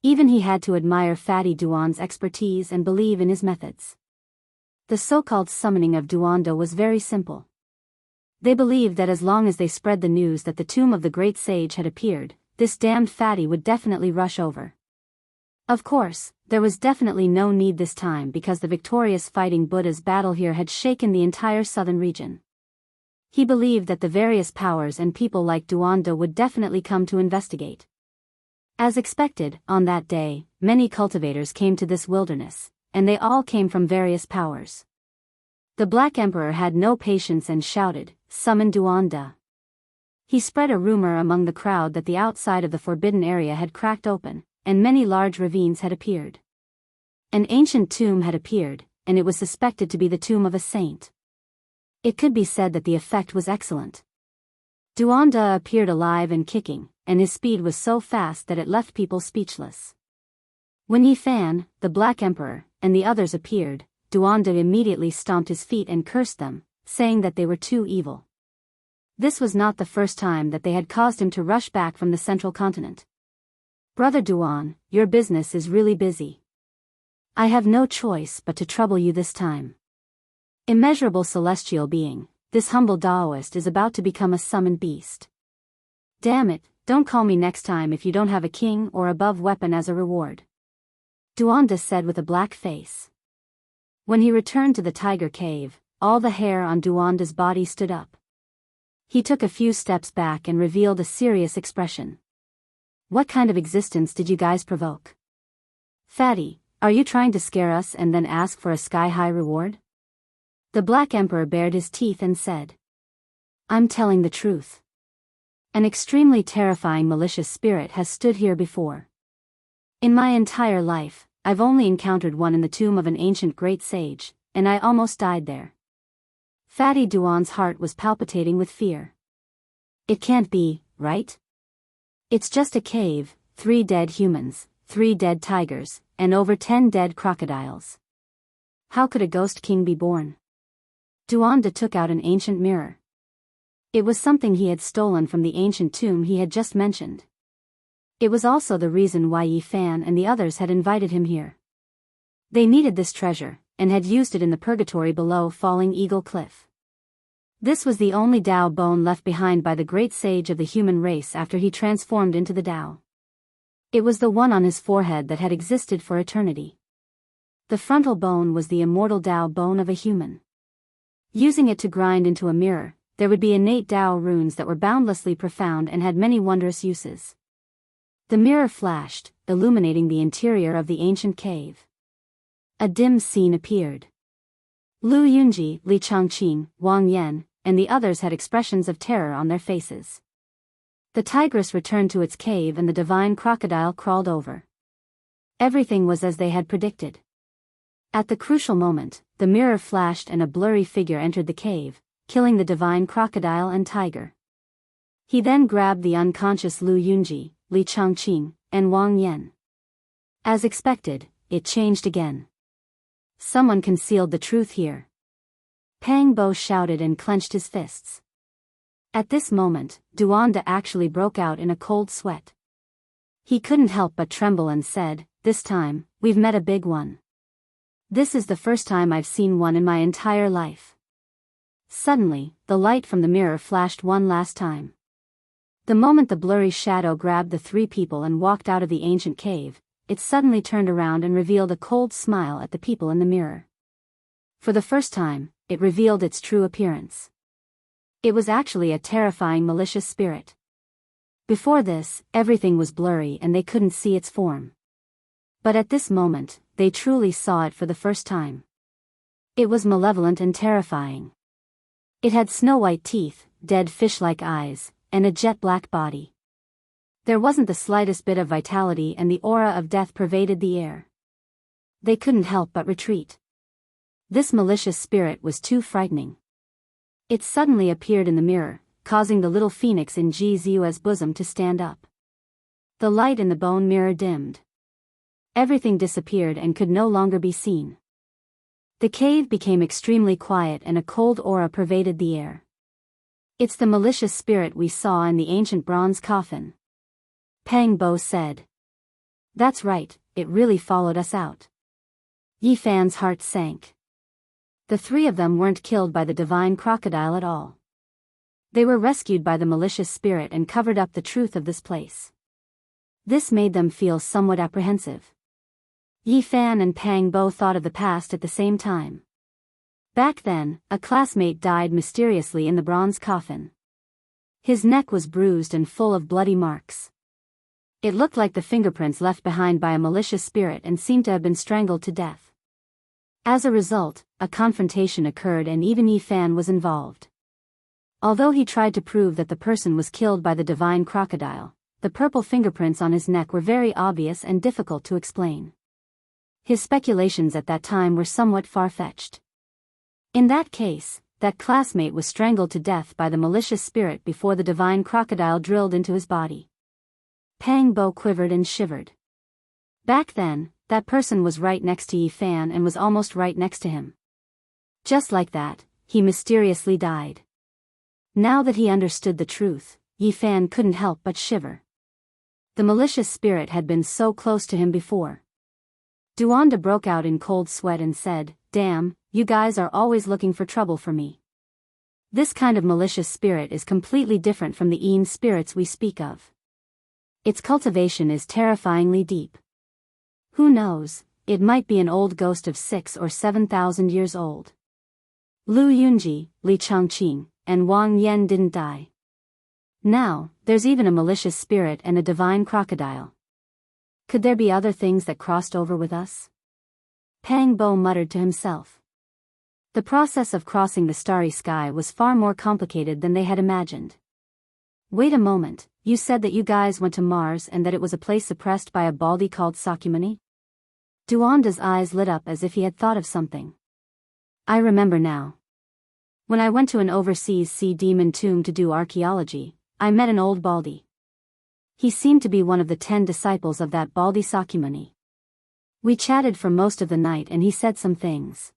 Even he had to admire Fatty Duan's expertise and believe in his methods. The so-called summoning of Duanda was very simple. They believed that as long as they spread the news that the tomb of the great sage had appeared, this damned Fatty would definitely rush over. Of course, there was definitely no need this time because the victorious fighting Buddha's battle here had shaken the entire southern region. He believed that the various powers and people like Duanda would definitely come to investigate. As expected, on that day, many cultivators came to this wilderness, and they all came from various powers. The Black Emperor had no patience and shouted, "Summon Duanda." He spread a rumor among the crowd that the outside of the forbidden area had cracked open, and many large ravines had appeared. An ancient tomb had appeared, and it was suspected to be the tomb of a saint. It could be said that the effect was excellent. Duanda appeared alive and kicking, and his speed was so fast that it left people speechless. When Yi Fan, the Black Emperor, and the others appeared, Duanda immediately stomped his feet and cursed them, saying that they were too evil. This was not the first time that they had caused him to rush back from the central continent. Brother Duan, your business is really busy. I have no choice but to trouble you this time. Immeasurable celestial being, this humble Taoist is about to become a summoned beast. Damn it, don't call me next time if you don't have a king or above weapon as a reward. Duanda said with a black face. When he returned to the tiger cave, all the hair on Duanda's body stood up. He took a few steps back and revealed a serious expression. What kind of existence did you guys provoke? Fatty, are you trying to scare us and then ask for a sky-high reward? The Black Emperor bared his teeth and said. I'm telling the truth. An extremely terrifying malicious spirit has stood here before. In my entire life, I've only encountered one in the tomb of an ancient great sage, and I almost died there. Fatty Duan's heart was palpitating with fear. It can't be, right? It's just a cave, 3 dead humans, 3 dead tigers, and over 10 dead crocodiles. How could a ghost king be born? Duanda took out an ancient mirror. It was something he had stolen from the ancient tomb he had just mentioned. It was also the reason why Yi Fan and the others had invited him here. They needed this treasure, and had used it in the purgatory below Falling Eagle Cliff. This was the only Tao bone left behind by the great sage of the human race after he transformed into the Tao. It was the one on his forehead that had existed for eternity. The frontal bone was the immortal Tao bone of a human. Using it to grind into a mirror, there would be innate Tao runes that were boundlessly profound and had many wondrous uses. The mirror flashed, illuminating the interior of the ancient cave. A dim scene appeared. Lu Yunji, Li Changqing, Wang Yan, and the others had expressions of terror on their faces. The tigress returned to its cave and the divine crocodile crawled over. Everything was as they had predicted. At the crucial moment, the mirror flashed and a blurry figure entered the cave, killing the divine crocodile and tiger. He then grabbed the unconscious Lu Yunji, Li Changqing, and Wang Yan. As expected, it changed again. Someone concealed the truth here. Pang Bo shouted and clenched his fists. At this moment, Duanda actually broke out in a cold sweat. He couldn't help but tremble and said, "This time, we've met a big one. This is the first time I've seen one in my entire life." Suddenly, the light from the mirror flashed one last time. The moment the blurry shadow grabbed the three people and walked out of the ancient cave, it suddenly turned around and revealed a cold smile at the people in the mirror. For the first time, it revealed its true appearance. It was actually a terrifying malicious spirit. Before this, everything was blurry and they couldn't see its form. But at this moment, they truly saw it for the first time. It was malevolent and terrifying. It had snow-white teeth, dead fish-like eyes, and a jet-black body. There wasn't the slightest bit of vitality and the aura of death pervaded the air. They couldn't help but retreat. This malicious spirit was too frightening. It suddenly appeared in the mirror, causing the little phoenix in Jizu's bosom to stand up. The light in the bone mirror dimmed. Everything disappeared and could no longer be seen. The cave became extremely quiet and a cold aura pervaded the air. "It's the malicious spirit we saw in the ancient bronze coffin," Pang Bo said. "That's right, it really followed us out." Yi Fan's heart sank. The three of them weren't killed by the divine crocodile at all. They were rescued by the malicious spirit and covered up the truth of this place. This made them feel somewhat apprehensive. Yi Fan and Pang Bo thought of the past at the same time. Back then, a classmate died mysteriously in the bronze coffin. His neck was bruised and full of bloody marks. It looked like the fingerprints left behind by a malicious spirit and seemed to have been strangled to death. As a result, a confrontation occurred and even Yi Fan was involved. Although he tried to prove that the person was killed by the divine crocodile, the purple fingerprints on his neck were very obvious and difficult to explain. His speculations at that time were somewhat far-fetched. In that case, that classmate was strangled to death by the malicious spirit before the divine crocodile drilled into his body. Pang Bo quivered and shivered. Back then, that person was right next to Yi Fan and was almost right next to him. Just like that, he mysteriously died. Now that he understood the truth, Yi Fan couldn't help but shiver. The malicious spirit had been so close to him before. Duanda broke out in cold sweat and said, "Damn, you guys are always looking for trouble for me. This kind of malicious spirit is completely different from the Een spirits we speak of. Its cultivation is terrifyingly deep. Who knows, it might be an old ghost of 6,000 or 7,000 years old." Lu Yunji, Li Changqing, and Wang Yan didn't die. Now, there's even a malicious spirit and a divine crocodile. Could there be other things that crossed over with us? Pang Bo muttered to himself. The process of crossing the starry sky was far more complicated than they had imagined. "Wait a moment, you said that you guys went to Mars and that it was a place suppressed by a baldy called Sakyamuni?" Duanda's eyes lit up as if he had thought of something. "I remember now. When I went to an overseas sea demon tomb to do archaeology, I met an old baldy. He seemed to be one of the 10 disciples of that baldy Sakyamuni. We chatted for most of the night and he said some things.